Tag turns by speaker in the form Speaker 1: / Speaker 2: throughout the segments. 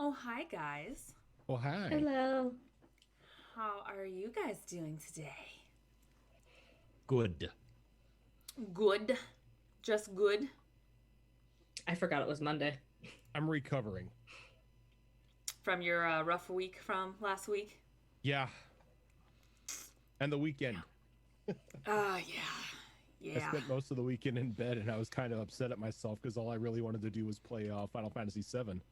Speaker 1: Oh, hi, guys.
Speaker 2: Oh, hi.
Speaker 3: Hello.
Speaker 1: How are you guys doing today?
Speaker 2: Good.
Speaker 1: Good. Just good.
Speaker 3: I forgot it was Monday.
Speaker 2: I'm recovering.
Speaker 1: From your rough week from last week?
Speaker 2: Yeah. And the weekend.
Speaker 1: Yeah.
Speaker 2: I
Speaker 1: Yeah.
Speaker 2: spent most of the weekend in bed and I was kind of upset at myself because all I really wanted to do was play Final Fantasy VII.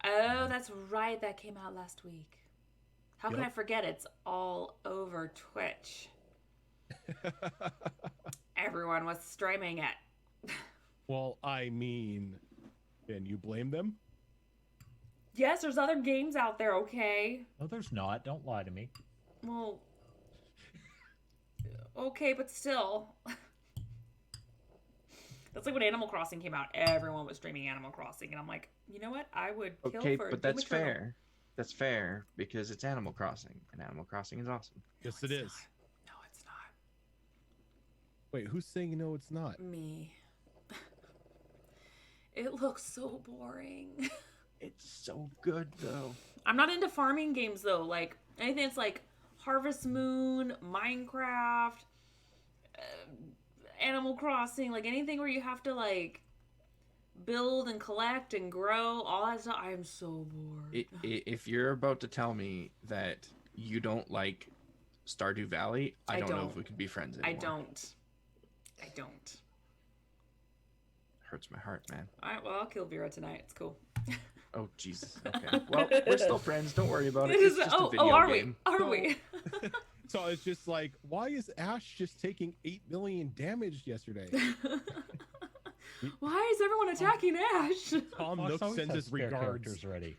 Speaker 1: Oh, that's right. That came out last week. How can I
Speaker 2: Yep.
Speaker 1: forget? It's all over Twitch. Everyone was streaming it.
Speaker 2: Well, I mean, can you blame them?
Speaker 1: Yes, there's other games out there, okay?
Speaker 4: No, there's not. Don't lie to me.
Speaker 1: Well, okay, but still. That's like when Animal Crossing came out. Everyone was streaming Animal Crossing, and I'm like, you know what? I would kill
Speaker 5: Okay,
Speaker 1: for
Speaker 5: but
Speaker 1: Doom
Speaker 5: that's
Speaker 1: Eternal.
Speaker 5: fair. That's fair because it's Animal Crossing, and Animal Crossing is awesome.
Speaker 2: Yes,
Speaker 1: No,
Speaker 2: it
Speaker 1: it's
Speaker 2: is.
Speaker 1: not. No, it's not.
Speaker 2: Wait, who's saying no, it's not?
Speaker 1: Me. It looks so boring.
Speaker 5: It's so good though.
Speaker 1: I'm not into farming games though. Like anything that's like Harvest Moon, Minecraft, Animal Crossing, like anything where you have to like build and collect and grow, all that stuff. I am so bored.
Speaker 5: If you're about to tell me that you don't like Stardew Valley, I don't know
Speaker 1: don't.
Speaker 5: if we could be friends
Speaker 1: I
Speaker 5: anymore.
Speaker 1: don't.
Speaker 5: Hurts my heart, man.
Speaker 1: All right, well, I'll kill Vera tonight. It's cool.
Speaker 5: Oh Jesus. Okay. Well, we're still friends. Don't worry about it.
Speaker 1: It is.
Speaker 5: It's just a
Speaker 1: Oh,
Speaker 5: video
Speaker 1: are
Speaker 5: game.
Speaker 1: we? Are we?
Speaker 2: So it's just like, why is Ash just taking 8 million damage yesterday?
Speaker 1: Why is everyone attacking Ash?
Speaker 2: Tom
Speaker 4: Fox
Speaker 2: Nook
Speaker 4: always
Speaker 2: sends
Speaker 4: has
Speaker 2: his
Speaker 4: spare
Speaker 2: regards.
Speaker 4: characters ready.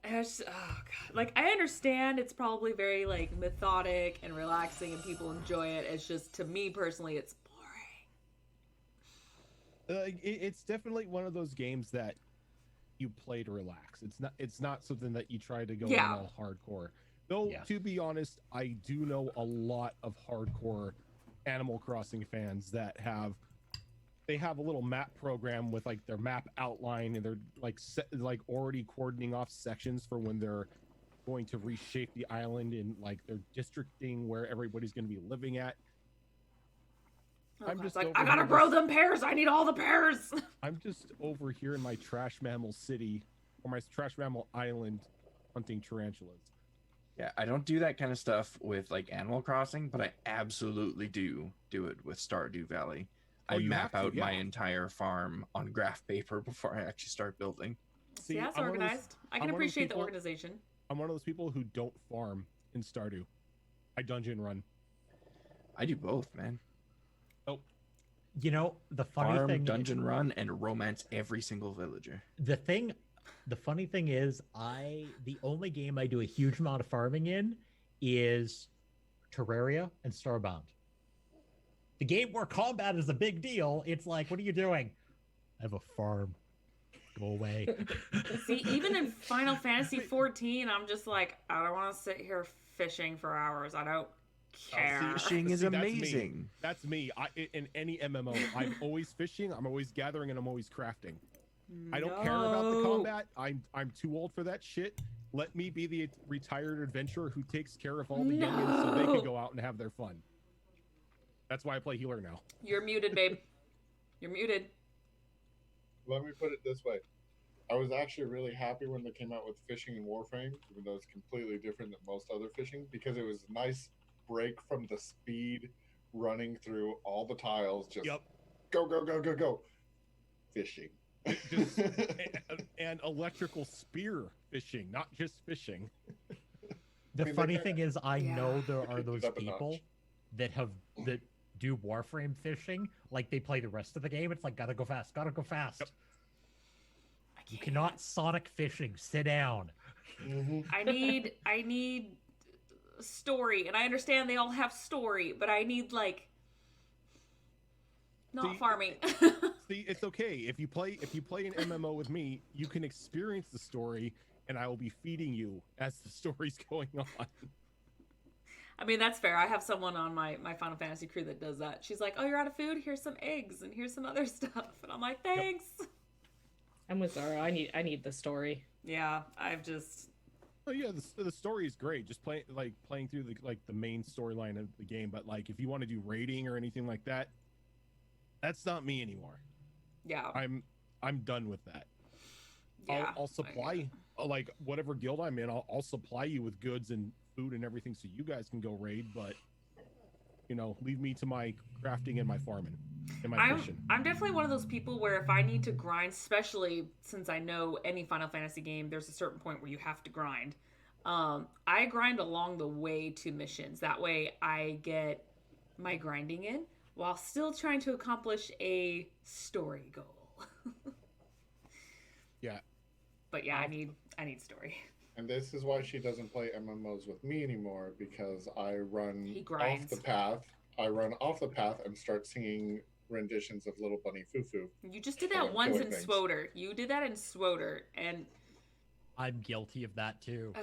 Speaker 1: Ash, oh god. Like I understand it's probably very like methodic and relaxing and people enjoy it. It's just to me personally it's boring.
Speaker 2: It's definitely one of those games that you play to relax. It's not something that you try to go in
Speaker 1: Yeah.
Speaker 2: all hardcore. Though
Speaker 4: Yeah.
Speaker 2: to be honest, I do know a lot of hardcore Animal Crossing fans that have a little map program with like their map outline and they're like already cordoning off sections for when they're going to reshape the island and like they're districting where everybody's going to be living at.
Speaker 1: Oh,
Speaker 2: I'm
Speaker 1: God.
Speaker 2: just
Speaker 1: It's like
Speaker 2: over
Speaker 1: I gotta
Speaker 2: here
Speaker 1: grow
Speaker 2: just-
Speaker 1: them pears. I need all the pears.
Speaker 2: I'm just over here in my trash mammal city or my trash mammal island hunting tarantulas.
Speaker 5: Yeah, I don't do that kind of stuff with like Animal Crossing, but I absolutely do it with Stardew Valley.
Speaker 2: Oh,
Speaker 5: I
Speaker 2: you
Speaker 5: map
Speaker 2: have to,
Speaker 5: out my
Speaker 2: yeah.
Speaker 5: entire farm on graph paper before I actually start building.
Speaker 2: See,
Speaker 1: Yeah, it's
Speaker 2: I'm one of those-
Speaker 1: organized. I
Speaker 2: I'm
Speaker 1: can
Speaker 2: one of those
Speaker 1: appreciate the
Speaker 2: people-
Speaker 1: organization.
Speaker 2: I'm one of those people who don't farm in Stardew. I dungeon run.
Speaker 5: I do both, man.
Speaker 4: You know, the funny
Speaker 5: Farm,
Speaker 4: thing,
Speaker 5: dungeon run, and romance every single villager.
Speaker 4: the funny thing is, the only game I do a huge amount of farming in is Terraria and Starbound. The game where combat is a big deal. It's like, what are you doing? I have a farm. Go away.
Speaker 1: See, even in Final Fantasy 14, I'm just like, I don't want to sit here fishing for hours. I don't care.
Speaker 5: Fishing is
Speaker 2: See, that's me.
Speaker 5: amazing.
Speaker 2: That's me. In any MMO, I'm always fishing, I'm always gathering, and I'm always crafting. I don't care about the
Speaker 1: No.
Speaker 2: combat. I'm too old for that shit. Let me be the retired adventurer who takes care of all the youngins so they
Speaker 1: No.
Speaker 2: can go out and have their fun. That's why I play healer now.
Speaker 1: You're muted, babe. You're muted.
Speaker 6: Let me put it this way. I was actually really happy when they came out with fishing and Warframe, even though it's completely different than most other fishing, because it was a nice break from the speed running through all the tiles. Just
Speaker 2: Yep.
Speaker 6: go, go, go, go, go. Fishing.
Speaker 2: Just and electrical spear fishing, not just fishing.
Speaker 4: The
Speaker 6: mean, they
Speaker 4: funny
Speaker 6: kinda-
Speaker 4: thing is, I
Speaker 1: Yeah.
Speaker 4: know there are
Speaker 6: Kicked it
Speaker 4: those
Speaker 6: up a
Speaker 4: people
Speaker 6: notch.
Speaker 4: that do Warframe fishing like they play the rest of the game. It's like, gotta go fast, gotta go fast.
Speaker 2: Yep.
Speaker 1: I
Speaker 4: You
Speaker 1: can't.
Speaker 4: cannot Sonic fishing. Sit down.
Speaker 6: Mhm.
Speaker 1: I need story, and I understand they all have story, but I need like not
Speaker 2: See,
Speaker 1: farming.
Speaker 2: See, it's okay if you play an MMO with me, you can experience the story, and I will be feeding you as the story's going on.
Speaker 1: I mean, that's fair. I have someone on my Final Fantasy crew that does that. She's like, "Oh, you're out of food? Here's some eggs, and here's some other stuff," and I'm like, "Thanks."
Speaker 3: I'm with Zara. I need the story.
Speaker 1: Yeah, I've just
Speaker 2: Oh yeah, the story is great. Just playing through the main storyline of the game. But like, if you want to do raiding or anything like that, that's not me anymore.
Speaker 1: yeah.
Speaker 2: I'm done with that.
Speaker 1: Yeah.
Speaker 2: I'll supply like whatever guild I'm in. I'll supply you with goods and food and everything, so you guys can go raid. But leave me to my crafting and my farming and my fishing.
Speaker 1: I'm definitely one of those people where if I need to grind, especially since I know any Final Fantasy game, there's a certain point where you have to grind. I grind along the way to missions. That way I get my grinding in while still trying to accomplish a story goal.
Speaker 2: Yeah.
Speaker 1: But yeah, I need story.
Speaker 6: And this is why she doesn't play MMOs with me anymore, because I run
Speaker 1: He
Speaker 6: off
Speaker 1: grinds.
Speaker 6: the path. I run off the path and start singing renditions of Little Bunny Foo Foo.
Speaker 1: You just did
Speaker 6: And
Speaker 1: that
Speaker 6: I'm
Speaker 1: once
Speaker 6: killing
Speaker 1: in
Speaker 6: things.
Speaker 1: Swoter. You did that in Swoter, and
Speaker 4: I'm guilty of that too.
Speaker 1: uh,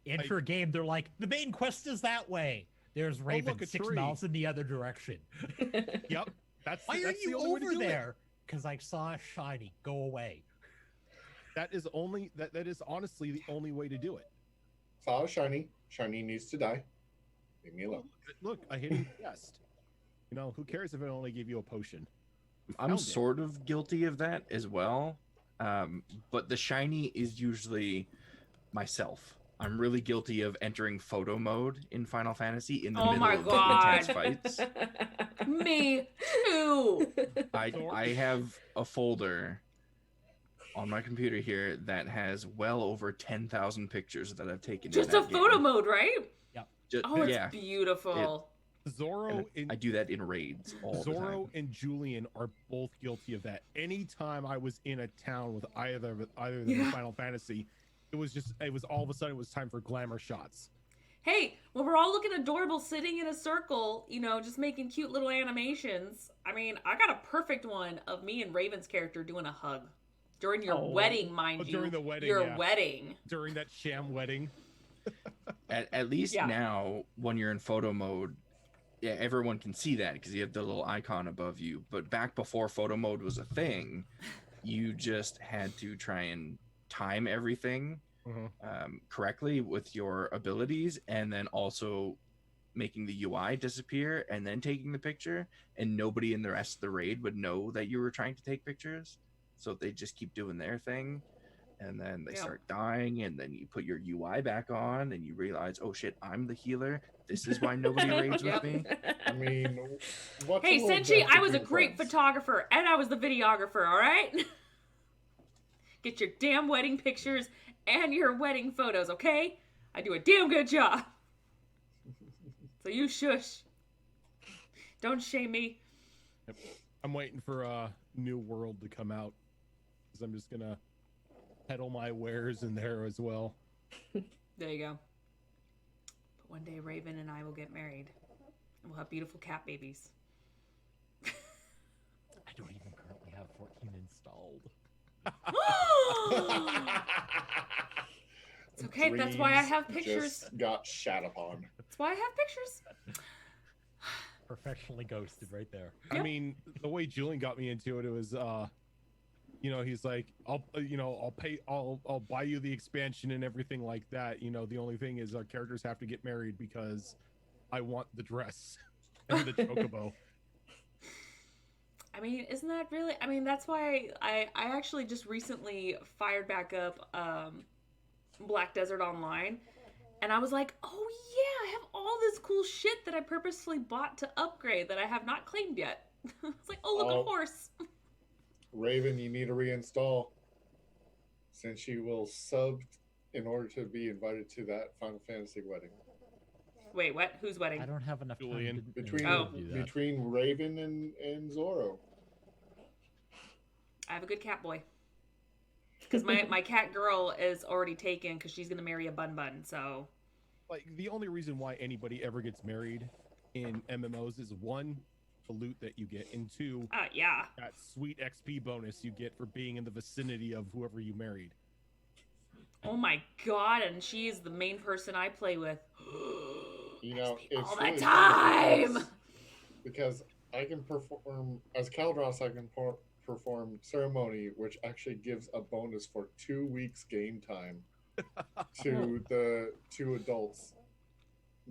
Speaker 4: Enter a game, they're like, the main quest is that way. There's Raven
Speaker 2: look, a
Speaker 4: 6
Speaker 2: tree.
Speaker 4: miles in the other direction.
Speaker 2: Yep. That's
Speaker 4: Why are
Speaker 2: that's the
Speaker 4: you
Speaker 2: only way to
Speaker 4: over
Speaker 2: do it.
Speaker 4: there? Because I saw a shiny. Go away.
Speaker 2: That is honestly the only way to do it.
Speaker 6: Saw a shiny. Shiny needs to die. Leave me alone.
Speaker 2: Look, a hidden chest. Who cares if it only gave you a potion? We
Speaker 5: I'm
Speaker 2: found it.
Speaker 5: sort of guilty of that as well. But the shiny is usually myself. I'm really guilty of entering photo mode in Final Fantasy in the
Speaker 1: Oh
Speaker 5: middle
Speaker 1: my
Speaker 5: of
Speaker 1: God.
Speaker 5: intense fights.
Speaker 1: me too.
Speaker 5: I have a folder on my computer here that has well over 10,000 pictures that I've taken.
Speaker 1: Just
Speaker 5: in
Speaker 1: a
Speaker 5: that
Speaker 1: photo
Speaker 5: game.
Speaker 1: mode, right? Oh, it's
Speaker 5: yeah.
Speaker 1: beautiful.
Speaker 2: Zoro and
Speaker 5: I do that in raids all the
Speaker 2: Zoro
Speaker 5: time.
Speaker 2: and Julian are both guilty of that. Anytime I was in a town with either of them
Speaker 1: Yeah.
Speaker 2: in Final Fantasy, it was all of a sudden it was time for glamour shots.
Speaker 1: Hey, when we're all looking adorable sitting in a circle, just making cute little animations. I mean, I got a perfect one of me and Raven's character doing a hug. During your
Speaker 3: Oh.
Speaker 1: wedding, mind
Speaker 2: Oh,
Speaker 1: you.
Speaker 2: during the wedding,
Speaker 1: Your
Speaker 2: yeah.
Speaker 1: wedding.
Speaker 2: During that sham wedding.
Speaker 5: At least
Speaker 1: Yeah.
Speaker 5: now, when you're in photo mode, yeah, everyone can see that because you have the little icon above you. But back before photo mode was a thing, you just had to try and time everything correctly with your abilities, and then also making the UI disappear and then taking the picture, and nobody in the rest of the raid would know that you were trying to take pictures. So they just keep doing their thing. And then they
Speaker 1: Yeah.
Speaker 5: start dying, and then you put your UI back on, and you realize, oh shit, I'm the healer. This is why nobody raids
Speaker 1: Yep.
Speaker 5: with me.
Speaker 6: I mean, what's
Speaker 1: Hey,
Speaker 6: a little
Speaker 1: Senshi,
Speaker 6: death
Speaker 1: I was a
Speaker 6: between
Speaker 1: great
Speaker 6: friends?
Speaker 1: photographer, and I was the videographer, all right? Get your damn wedding pictures and your wedding photos, okay? I do a damn good job. So you shush. Don't shame me.
Speaker 2: I'm waiting for New World to come out because I'm just gonna peddle my wares in there as well.
Speaker 1: There you go. But one day Raven and I will get married. And we'll have beautiful cat babies.
Speaker 4: I don't even currently have 14 installed.
Speaker 1: It's okay, that's why I have
Speaker 6: Dreams
Speaker 1: pictures.
Speaker 6: Just got shat upon.
Speaker 1: That's why I have pictures.
Speaker 4: Professionally ghosted right there.
Speaker 2: I
Speaker 1: Yep.
Speaker 2: mean, the way Julian got me into it, it was he's like, I'll buy you the expansion and everything like that. The only thing is our characters have to get married because I want the dress and the chocobo.
Speaker 1: I mean, isn't that really? I mean, that's why I actually just recently fired back up Black Desert Online, and I was like, oh yeah, I have all this cool shit that I purposefully bought to upgrade that I have not claimed yet. It's like, oh look,
Speaker 6: Oh.
Speaker 1: a horse.
Speaker 6: Raven, you need to reinstall. Since she will sub in order to be invited to that Final Fantasy wedding.
Speaker 1: Wait, what? Whose wedding?
Speaker 4: I don't have enough time
Speaker 2: Julian.
Speaker 4: to
Speaker 6: Between
Speaker 1: Oh.
Speaker 4: do that.
Speaker 6: between Raven and Zoro.
Speaker 1: I have a good cat boy. Because my cat girl is already taken because she's gonna marry a bun bun. So
Speaker 2: Like the only reason why anybody ever gets married in MMOs is one, the loot that you get, and two,
Speaker 1: yeah.
Speaker 2: that sweet XP bonus you get for being in the vicinity of whoever you married.
Speaker 1: Oh my god, and she is the main person I play with.
Speaker 6: You know,
Speaker 1: XP
Speaker 6: it's
Speaker 1: all the
Speaker 6: really funny
Speaker 1: time.
Speaker 6: because I can perform as Caldros. I can perform ceremony, which actually gives a bonus for 2 weeks game time to the two adults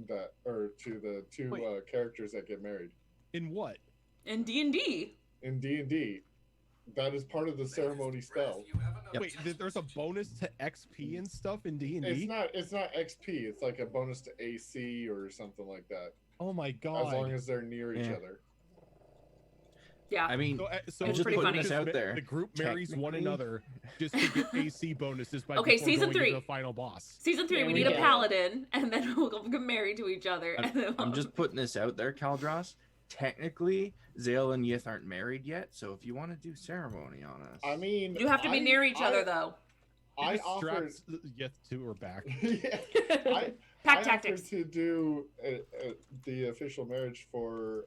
Speaker 6: that, or to the two
Speaker 2: Wait.
Speaker 6: characters that get married
Speaker 2: In what?
Speaker 1: In D&D.
Speaker 6: in D&D. That is part of the ceremony spell.
Speaker 5: Yep.
Speaker 2: Wait, there's a bonus to XP and stuff in D&D?
Speaker 6: It's not XP. It's like a bonus to AC or something like that.
Speaker 2: Oh my god.
Speaker 6: As long as they're near each
Speaker 5: Yeah.
Speaker 6: other.
Speaker 1: Yeah.
Speaker 5: I mean,
Speaker 2: So
Speaker 1: It's
Speaker 5: just
Speaker 1: pretty
Speaker 5: putting
Speaker 1: funny.
Speaker 5: this out there.
Speaker 2: The group marries one
Speaker 5: Technically-
Speaker 2: another just to get AC bonuses by
Speaker 1: Okay,
Speaker 2: before
Speaker 1: season
Speaker 2: going
Speaker 1: 3.
Speaker 2: to the final boss.
Speaker 1: Season 3,
Speaker 3: There
Speaker 1: we
Speaker 3: we
Speaker 1: need a
Speaker 3: go.
Speaker 1: paladin, and then we'll get married to each other. And then
Speaker 5: I'm just putting this out there, Caldros. Technically, Zale and Yith aren't married yet, so if you want to do ceremony on us,
Speaker 6: I mean,
Speaker 1: You have to be near each other, though.
Speaker 6: I
Speaker 2: Just
Speaker 6: offered.
Speaker 2: straps Yeth to her back.
Speaker 6: Yeah, I
Speaker 1: Pack
Speaker 6: offered
Speaker 1: tactics.
Speaker 6: to do the official marriage for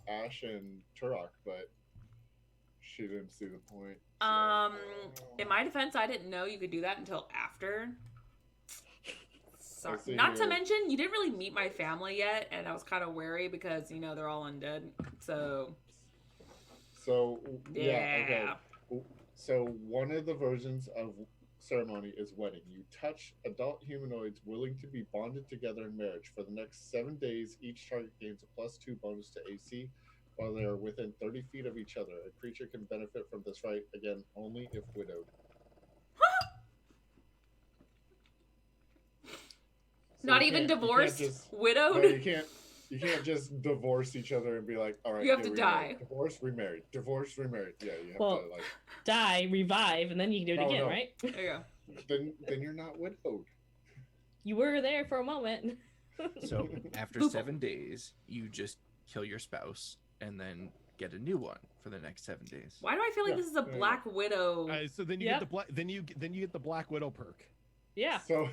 Speaker 6: Ash and Turok, but she didn't see the point. so-
Speaker 1: In my defense, I didn't know you could do that until after. Sorry.
Speaker 6: Let's see
Speaker 1: Not to
Speaker 6: here.
Speaker 1: mention, you didn't really meet my family yet, and I was kind of wary because, you know, they're all undead. So,
Speaker 6: So
Speaker 1: yeah.
Speaker 6: okay. So one of the versions of ceremony is wedding. You touch adult humanoids willing to be bonded together in marriage. For the next 7 days, each target gains a +2 bonus to AC while they are within 30 feet of each other. A creature can benefit from this right, again, only if widowed. So
Speaker 1: Not
Speaker 6: you
Speaker 1: even
Speaker 6: can't- you can't
Speaker 1: divorced?
Speaker 6: just-
Speaker 1: Widowed?
Speaker 6: No, you can't just divorce each other and be like, all right,
Speaker 1: You have
Speaker 6: yeah,
Speaker 1: to
Speaker 6: remarried.
Speaker 1: die.
Speaker 6: Divorce, remarried. Divorce, remarried. Yeah, you have
Speaker 3: Well-
Speaker 6: to like.
Speaker 3: Die, revive, and then you can do it
Speaker 6: Oh,
Speaker 3: again,
Speaker 6: no.
Speaker 3: right?
Speaker 1: There you go.
Speaker 6: Then you're not widowed.
Speaker 3: You were there for a moment.
Speaker 5: so after
Speaker 1: Boop.
Speaker 5: 7 days, you just kill your spouse and then get a new one for the next 7 days.
Speaker 1: Why do I feel like
Speaker 6: Yeah,
Speaker 1: this is a
Speaker 6: there you
Speaker 1: Black Widow?
Speaker 2: So then you
Speaker 3: Yep.
Speaker 2: get the black. Then you get the Black Widow perk.
Speaker 3: Yeah.
Speaker 6: So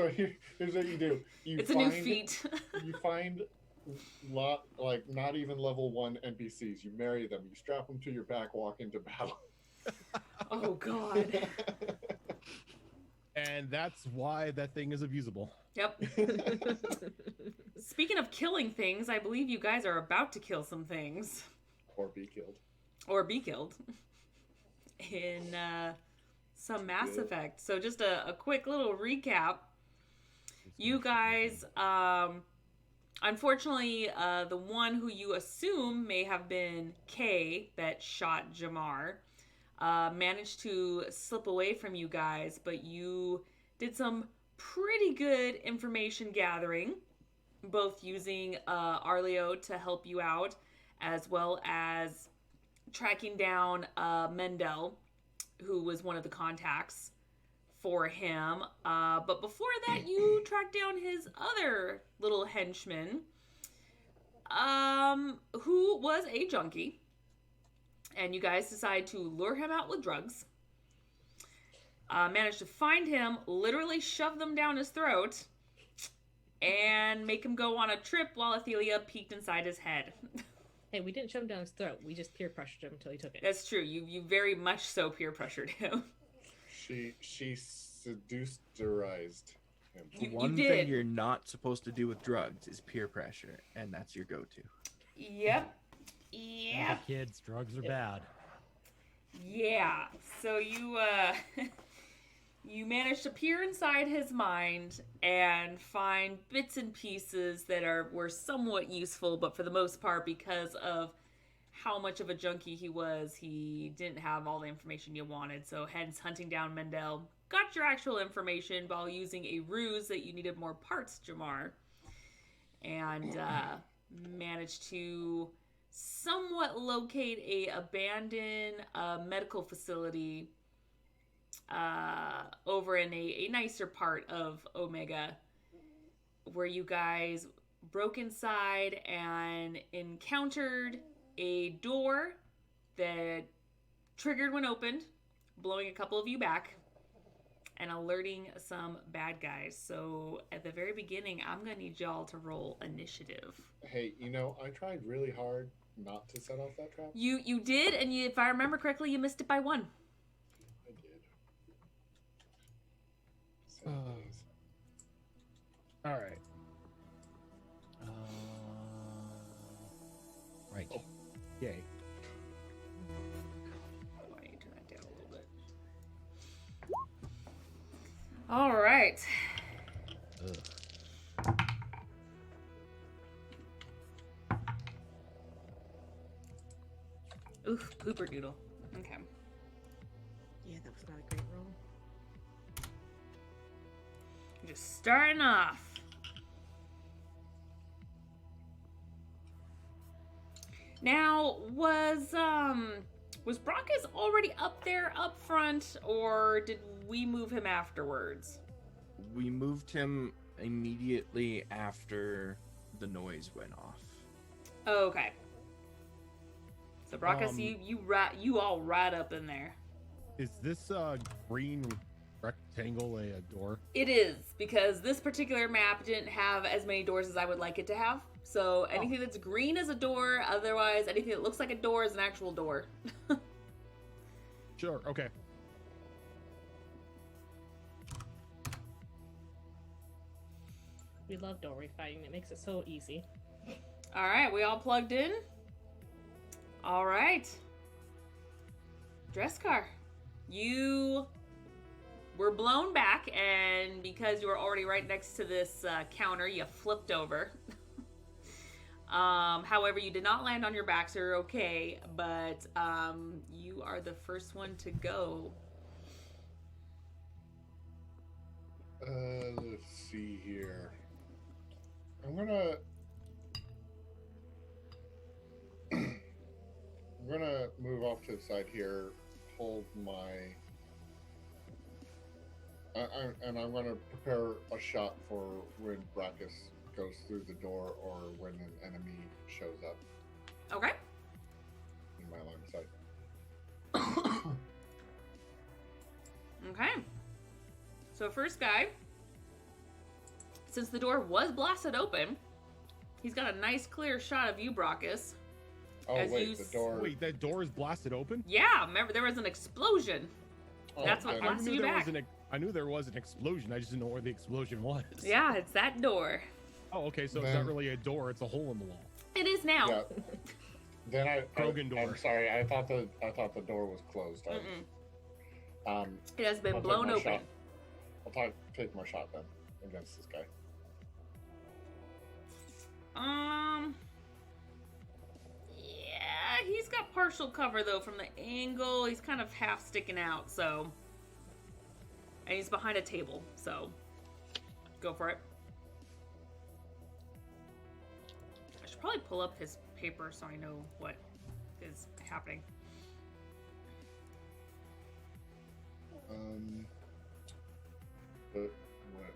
Speaker 6: here's what you do. You
Speaker 1: It's a
Speaker 6: find,
Speaker 1: new feat.
Speaker 6: You find like not even level 1 NPCs. You marry them. You strap them to your back. Walk into battle.
Speaker 1: Oh, God.
Speaker 2: And that's why that thing is abusable.
Speaker 1: Yep. Speaking of killing things, I believe you guys are about to kill some things.
Speaker 6: Or be killed.
Speaker 1: Or be killed. In some Mass
Speaker 6: Yeah.
Speaker 1: Effect. So just a quick little recap. You guys, unfortunately, the one who you assume may have been Kay that shot Jamar, managed to slip away from you guys, but you did some pretty good information gathering, both using Arleo to help you out, as well as tracking down Mendel, who was one of the contacts for him. But before that, you tracked down his other little henchman, who was a junkie. And you guys decide to lure him out with drugs. Managed to find him, literally shove them down his throat, and make him go on a trip while Athelia peeked inside his head.
Speaker 3: Hey, we didn't shove him down his throat. We just peer pressured him until he took it.
Speaker 1: That's true. You very much so peer pressured him.
Speaker 6: She seduced him.
Speaker 1: You
Speaker 5: One
Speaker 1: did.
Speaker 5: thing you're not supposed to do with drugs is peer pressure, and that's your go-to.
Speaker 1: Yep.
Speaker 4: Yeah, kids, drugs are bad.
Speaker 1: Yeah. So you you managed to peer inside his mind and find bits and pieces that were somewhat useful, but for the most part, because of how much of a junkie he was, he didn't have all the information you wanted. So hence hunting down Mendel. Got your actual information while using a ruse that you needed more parts, Jamar. And managed to somewhat locate a abandoned medical facility over in a nicer part of Omega, where you guys broke inside and encountered a door that triggered when opened, blowing a couple of you back and alerting some bad guys. So at the very beginning, I'm gonna need y'all to roll initiative.
Speaker 6: Hey, I tried really hard not to set off that trap.
Speaker 1: You did, and if I remember correctly, you missed it by 1.
Speaker 6: I did. 7 days.
Speaker 2: All right.
Speaker 4: Right.
Speaker 2: Yay.
Speaker 1: All right.
Speaker 4: Ugh.
Speaker 1: Oof, pooper doodle. Okay.
Speaker 3: Yeah, that was not a great roll.
Speaker 1: Just starting off. Now, was Brockus already up there up front, or did we move him afterwards?
Speaker 5: We moved him immediately after the noise went off.
Speaker 1: Okay. So Brockus, you all right up in there.
Speaker 2: Is this green rectangle a door?
Speaker 1: It is, because this particular map didn't have as many doors as I would like it to have. So anything that's green is a door, otherwise anything that looks like a door is an actual door.
Speaker 2: Sure. Okay.
Speaker 3: We love doorway fighting. It makes it so easy.
Speaker 1: All right, we all plugged in? All right. Dresscar, you were blown back, and because you were already right next to this counter, you flipped over. However, you did not land on your back, so you're okay, but you are the first one to go.
Speaker 6: Let's see here. I'm gonna move off to the side here, hold my and I'm gonna prepare a shot for when Brackus goes through the door or when an enemy shows up
Speaker 1: Okay.
Speaker 6: in my line of sight.
Speaker 1: Okay. So first guy, since the door was blasted open, he's got a nice clear shot of you, Brockus.
Speaker 6: Oh
Speaker 1: As
Speaker 6: wait,
Speaker 1: you
Speaker 6: the door.
Speaker 2: Wait, that door is blasted open?
Speaker 1: Yeah, remember there was an explosion.
Speaker 6: Oh,
Speaker 1: that's what
Speaker 6: then
Speaker 1: I see you back.
Speaker 2: I knew there was an explosion. I just didn't know where the explosion was.
Speaker 1: Yeah, it's that door.
Speaker 2: Oh, okay. So it's not really a door. It's a hole in the wall.
Speaker 1: It is now.
Speaker 6: Yeah. Then
Speaker 2: Krogan door.
Speaker 6: I'm sorry. I thought the door was closed.
Speaker 1: It has been
Speaker 6: I'll take
Speaker 1: blown
Speaker 6: my
Speaker 1: open.
Speaker 6: shot. I'll take my shot then against this guy.
Speaker 1: Yeah, he's got partial cover though from the angle. He's kind of half sticking out, so. And he's behind a table, so. Go for it. I should probably pull up his paper so I know what is happening.
Speaker 6: But what?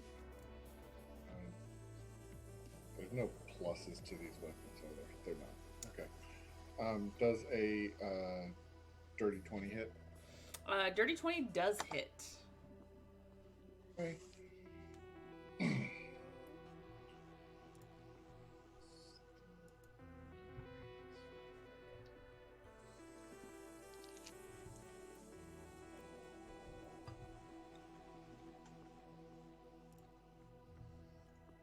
Speaker 6: There's no pluses to these weapons, are there? They're not. Okay. Does a dirty 20 hit?
Speaker 1: Dirty 20 does hit.
Speaker 6: Okay.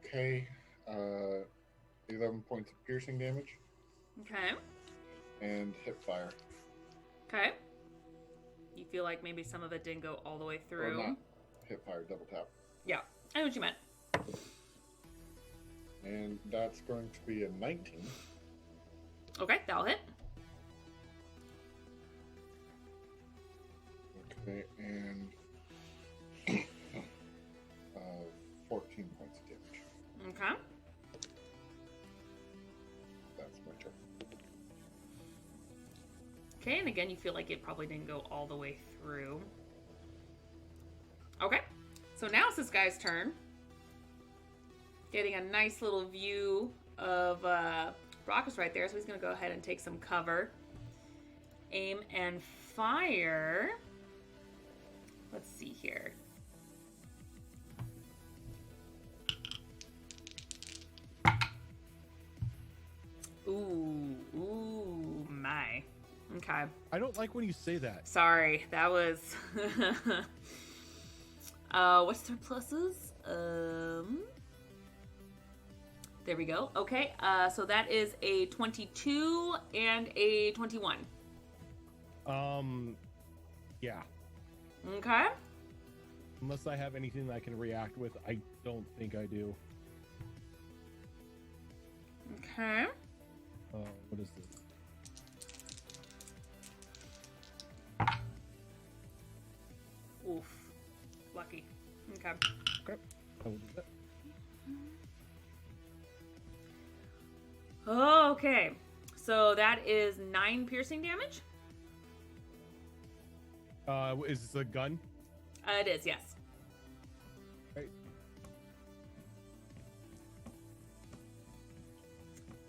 Speaker 6: Okay, 11 points of piercing damage
Speaker 1: Okay.
Speaker 6: and hip fire.
Speaker 1: Okay. You feel like maybe some of it didn't go all the way
Speaker 6: Or
Speaker 1: through.
Speaker 6: not hip fire, double tap.
Speaker 1: Yeah, I know what you meant.
Speaker 6: And that's going to be a 19.
Speaker 1: Okay, that'll hit.
Speaker 6: Okay, and 14 points of damage.
Speaker 1: Okay.
Speaker 6: That's my turn.
Speaker 1: Okay, and again, you feel like it probably didn't go all the way through. Okay, so now it's this guy's turn. Getting a nice little view of Brockus right there, so he's going to go ahead and take some cover. Aim and fire. Let's see here. Ooh, my. Okay.
Speaker 2: I don't like when you say that.
Speaker 1: Sorry, that was. What's their pluses? There we go. Okay, so that is a 22 and a 21.
Speaker 2: Yeah.
Speaker 1: Okay.
Speaker 2: Unless I have anything that I can react with, I don't think I do.
Speaker 1: Okay.
Speaker 2: What is this?
Speaker 1: Oof. Lucky. Okay.
Speaker 2: Okay. I will do that.
Speaker 1: Okay. So that is 9 piercing damage.
Speaker 2: Is this a gun?
Speaker 1: It is, yes.
Speaker 2: Right.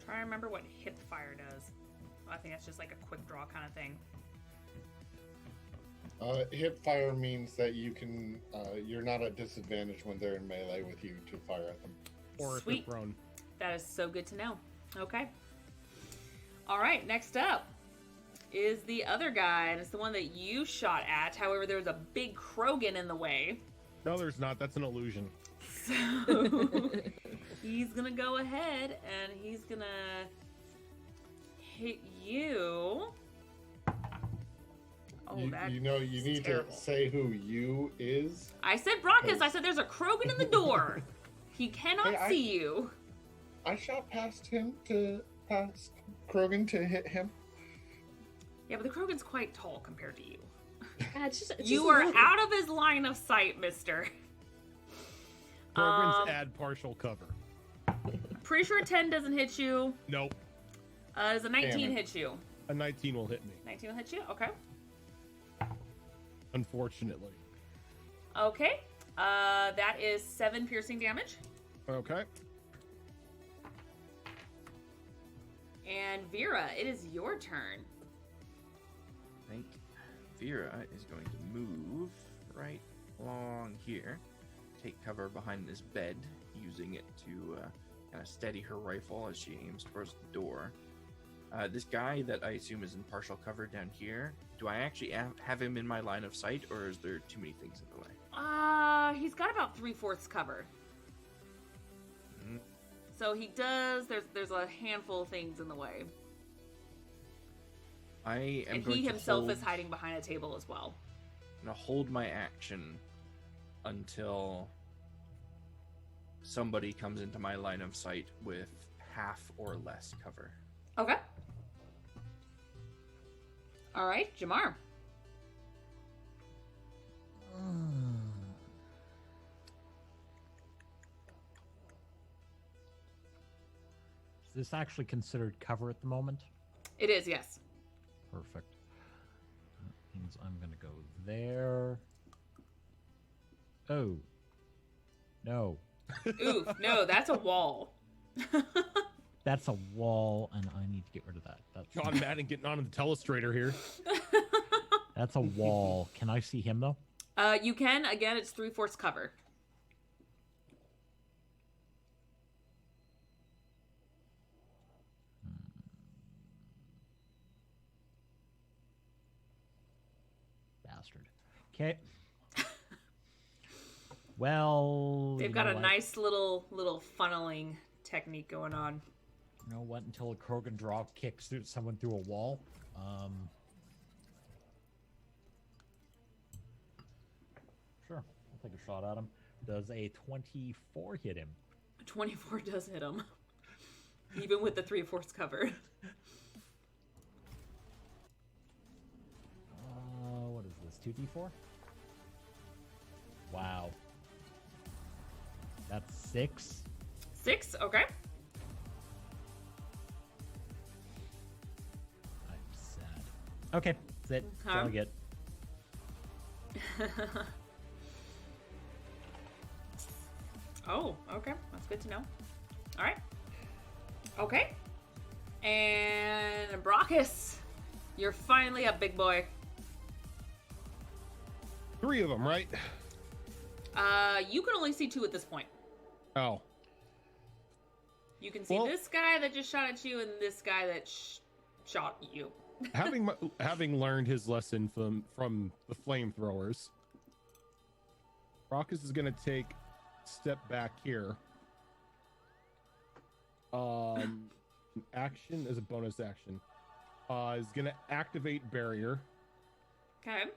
Speaker 1: Try to remember what hip fire does. I think that's just like a quick draw kind of thing.
Speaker 6: Hip fire means that you can, you're not at disadvantage when they're in melee with you to fire at them.
Speaker 2: Or if
Speaker 1: Sweet.
Speaker 2: they're prone?
Speaker 1: That is so good to know. Okay. All right, next up is the other guy, and it's the one that you shot at. However, there's a big Krogan in the way.
Speaker 2: No, there's not. That's an illusion.
Speaker 1: So he's gonna go ahead and he's gonna hit you. Oh,
Speaker 6: You know, you need
Speaker 1: terrible.
Speaker 6: to say who you is.
Speaker 1: I said Brockus. I said there's a Krogan in the door. He cannot
Speaker 6: Hey,
Speaker 1: see you.
Speaker 6: I shot past Krogan to hit him.
Speaker 1: Yeah, but the Krogan's quite tall compared to you.
Speaker 3: It's just
Speaker 1: You are out of his line of sight, mister.
Speaker 2: Programs add partial cover.
Speaker 1: Pretty sure 10 doesn't hit you.
Speaker 2: Nope.
Speaker 1: Does a 19
Speaker 6: Damn it.
Speaker 1: hit you?
Speaker 2: A 19 will hit me,
Speaker 1: 19 will hit you? Okay.
Speaker 2: unfortunately.
Speaker 1: Okay. That is 7 piercing damage.
Speaker 2: Okay.
Speaker 1: And Vera, it is your turn.
Speaker 5: I think Vera is going to move right along here, take cover behind this bed, using it to kind of steady her rifle as she aims towards the door. This guy that I assume is in partial cover down here, do I actually have him in my line of sight, or is there too many things in the way?
Speaker 1: He's got about 3/4 cover.
Speaker 5: Mhm.
Speaker 1: So he does. There's a handful of things in the way,
Speaker 5: I am
Speaker 1: and
Speaker 5: going
Speaker 1: he
Speaker 5: to
Speaker 1: himself
Speaker 5: hold,
Speaker 1: is hiding behind a table as well.
Speaker 5: I'm going to hold my action until somebody comes into my line of sight with half or less cover.
Speaker 1: Okay. All right, Jamar.
Speaker 4: Is this actually considered cover at the moment?
Speaker 1: It is, yes.
Speaker 4: Perfect. That means I'm going to go there. Oh. No.
Speaker 1: Oof, no, that's a wall.
Speaker 4: That's a wall, and I need to get rid of that. That's,
Speaker 2: John Madden getting on the telestrator here.
Speaker 4: that's a wall. Can I see him, though?
Speaker 1: You can. Again, it's 3/4 cover.
Speaker 4: Bastard. Okay. Well,
Speaker 1: They've
Speaker 4: you
Speaker 1: got
Speaker 4: know
Speaker 1: a
Speaker 4: what?
Speaker 1: nice little funneling technique going on.
Speaker 4: You know what? Until a Krogan draw kicks someone through a wall. Sure, I'll take a shot at him. Does a 24 hit him?
Speaker 1: 24 does hit him, even with the 3/4 cover.
Speaker 4: What is this? 2d4? Wow. That's 6.
Speaker 1: 6. Okay.
Speaker 4: I'm sad. Okay, that's it. That's all I get.
Speaker 1: Oh, okay. That's good to know. All right. Okay. And Brockus, you're finally up, big boy.
Speaker 2: 3 of them, right?
Speaker 1: You can only see 2 at this point.
Speaker 2: Oh.
Speaker 1: You can see
Speaker 2: Well-
Speaker 1: this guy that just shot at you and this guy that shot you.
Speaker 2: having learned his lesson from the flamethrowers, Rockus is gonna take a step back here. Action as a bonus action. Is gonna activate barrier,
Speaker 1: Okay.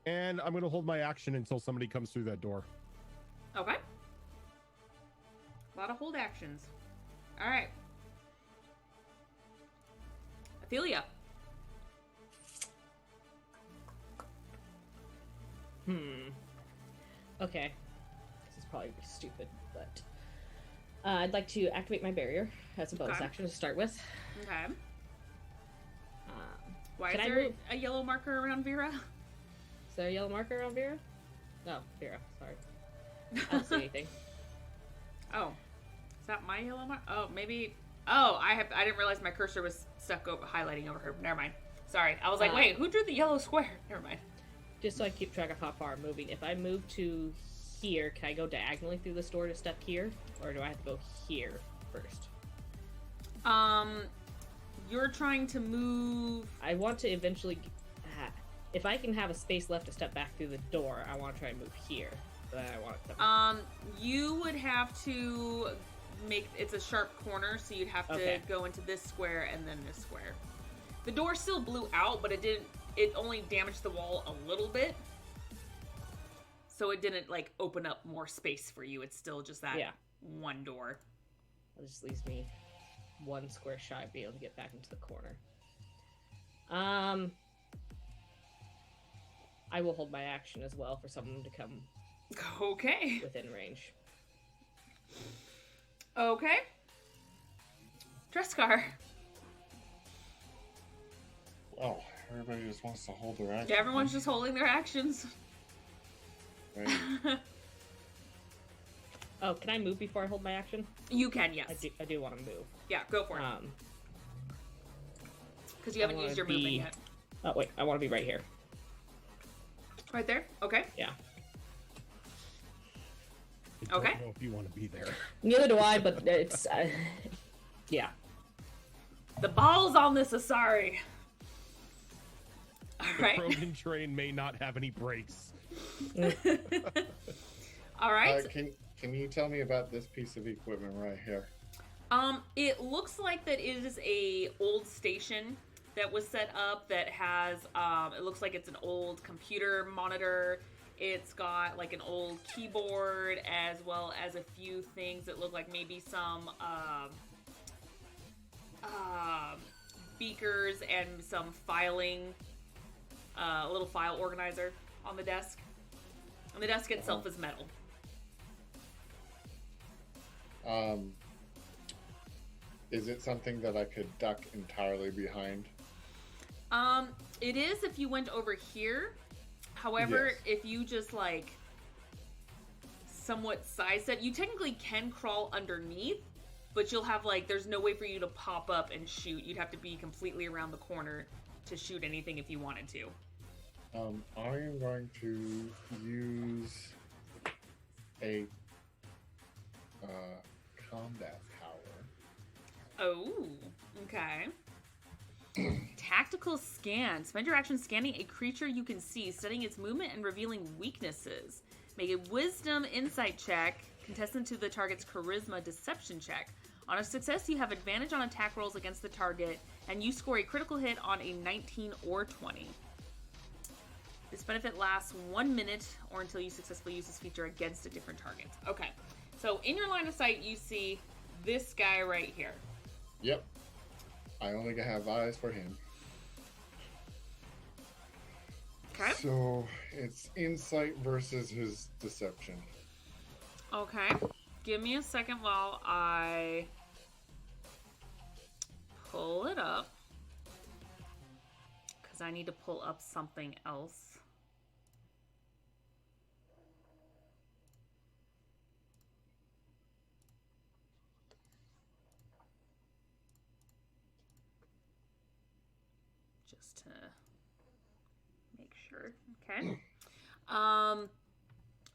Speaker 2: And I'm gonna hold my action until somebody comes through that door.
Speaker 1: Okay. A lot of hold actions. All right. Ophelia.
Speaker 3: Okay. This is probably stupid, but I'd like to activate my barrier as a bonus
Speaker 1: Okay.
Speaker 3: action to start with.
Speaker 1: Okay.
Speaker 3: Um,
Speaker 1: Why
Speaker 3: Can
Speaker 1: is
Speaker 3: I
Speaker 1: there
Speaker 3: move-
Speaker 1: a yellow marker around Vera?
Speaker 3: is there a yellow marker on Vera? No, Vera. Sorry. I don't see anything.
Speaker 1: Oh, is that my yellow mark? Oh, maybe. Oh, I didn't realize my cursor was stuck over highlighting over her. Never mind. Sorry. I was like, wait, who drew the yellow square? Never mind.
Speaker 3: Just so I keep track of how far I'm moving. If I move to here, can I go diagonally through this door to step here, or do I have to go here first?
Speaker 1: You're trying to move.
Speaker 3: I want to eventually. If I can have a space left to step back through the door, I want to try and move here. But I want to.
Speaker 1: You would have to make. It's a sharp corner, so you'd have to
Speaker 3: Okay.
Speaker 1: go into this square and then this square. The door still blew out, but it didn't. It only damaged the wall a little bit. So it didn't like open up more space for you. It's still just that
Speaker 3: Yeah.
Speaker 1: one door.
Speaker 3: That just leaves me one square shy of being able to get back into the corner. I will hold my action as well for someone to come
Speaker 1: Okay.
Speaker 3: within range.
Speaker 1: Okay. Dresscar.
Speaker 6: Oh, everybody just wants to hold their action.
Speaker 1: Yeah, everyone's just holding their actions.
Speaker 6: Right.
Speaker 3: Oh, can I move before I hold my action?
Speaker 1: You can, yes.
Speaker 3: I do want to move.
Speaker 1: Yeah, go for it. Because you haven't
Speaker 3: I
Speaker 1: used your
Speaker 3: wanna
Speaker 1: movement
Speaker 3: be-
Speaker 1: yet.
Speaker 3: Oh wait, I want to be right here.
Speaker 1: Right there? Okay.
Speaker 3: Yeah.
Speaker 2: I don't
Speaker 1: Okay.
Speaker 2: know if you want to be there.
Speaker 3: Neither do I, but it's yeah.
Speaker 1: The ball's on this Asari. All
Speaker 2: The
Speaker 1: right.
Speaker 2: Krogan train may not have any brakes.
Speaker 1: All right.
Speaker 6: Can you tell me about this piece of equipment right here?
Speaker 1: It looks like that it is a old station that was set up that has it looks like it's an old computer monitor. It's got like an old keyboard as well as a few things that look like maybe some beakers and some filing, a little file organizer on the desk. And the desk itself is metal.
Speaker 6: Is it something that I could duck entirely behind?
Speaker 1: It is if you went over here. However,
Speaker 6: Yes.
Speaker 1: if you just like somewhat sidestep, you technically can crawl underneath, but you'll have like there's no way for you to pop up and shoot. You'd have to be completely around the corner to shoot anything if you wanted to.
Speaker 6: I am going to use a combat power.
Speaker 1: Oh, okay. Tactical scan. Spend your action scanning a creature you can see, studying its movement and revealing weaknesses. Make a wisdom insight check, contestant to the target's charisma deception check. On a success, you have advantage on attack rolls against the target, and you score a critical hit on a 19 or 20. This benefit lasts 1 minute or until you successfully use this feature against a different target. Okay, so in your line of sight, you see this guy right here.
Speaker 6: Yep. I only have eyes for him.
Speaker 1: Okay.
Speaker 6: So it's insight versus his deception.
Speaker 1: Okay. Give me a second while I pull it up. Because I need to pull up something else. Just to make sure. Okay.